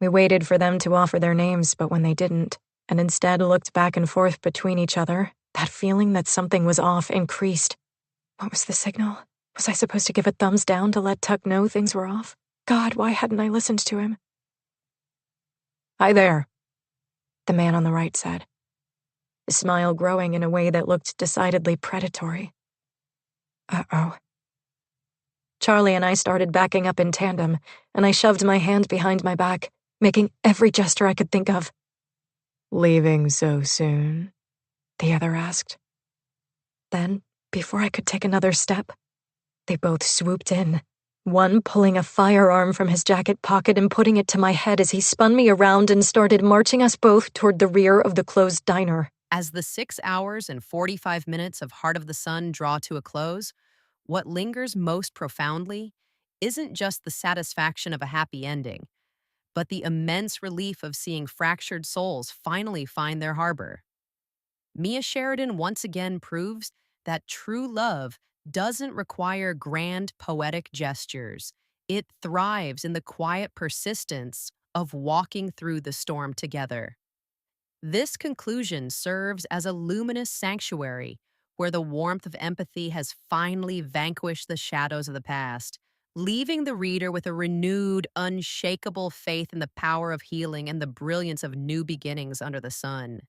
We waited for them to offer their names, but when they didn't, and instead looked back and forth between each other, that feeling that something was off increased. What was the signal? Was I supposed to give a thumbs down to let Tuck know things were off? God, why hadn't I listened to him? Hi there, the man on the right said, his smile growing in a way that looked decidedly predatory. Uh-oh. Charlie and I started backing up in tandem, and I shoved my hand behind my back, making every gesture I could think of. Leaving so soon? The other asked. Then, before I could take another step, they both swooped in, one pulling a firearm from his jacket pocket and putting it to my head as he spun me around and started marching us both toward the rear of the closed diner. As the 6 hours and 45 minutes of Heart of the Sun draw to a close, what lingers most profoundly isn't just the satisfaction of a happy ending, but the immense relief of seeing fractured souls finally find their harbor. Mia Sheridan once again proves that true love doesn't require grand poetic gestures. It thrives in the quiet persistence of walking through the storm together. This conclusion serves as a luminous sanctuary where the warmth of empathy has finally vanquished the shadows of the past, leaving the reader with a renewed, unshakable faith in the power of healing and the brilliance of new beginnings under the sun.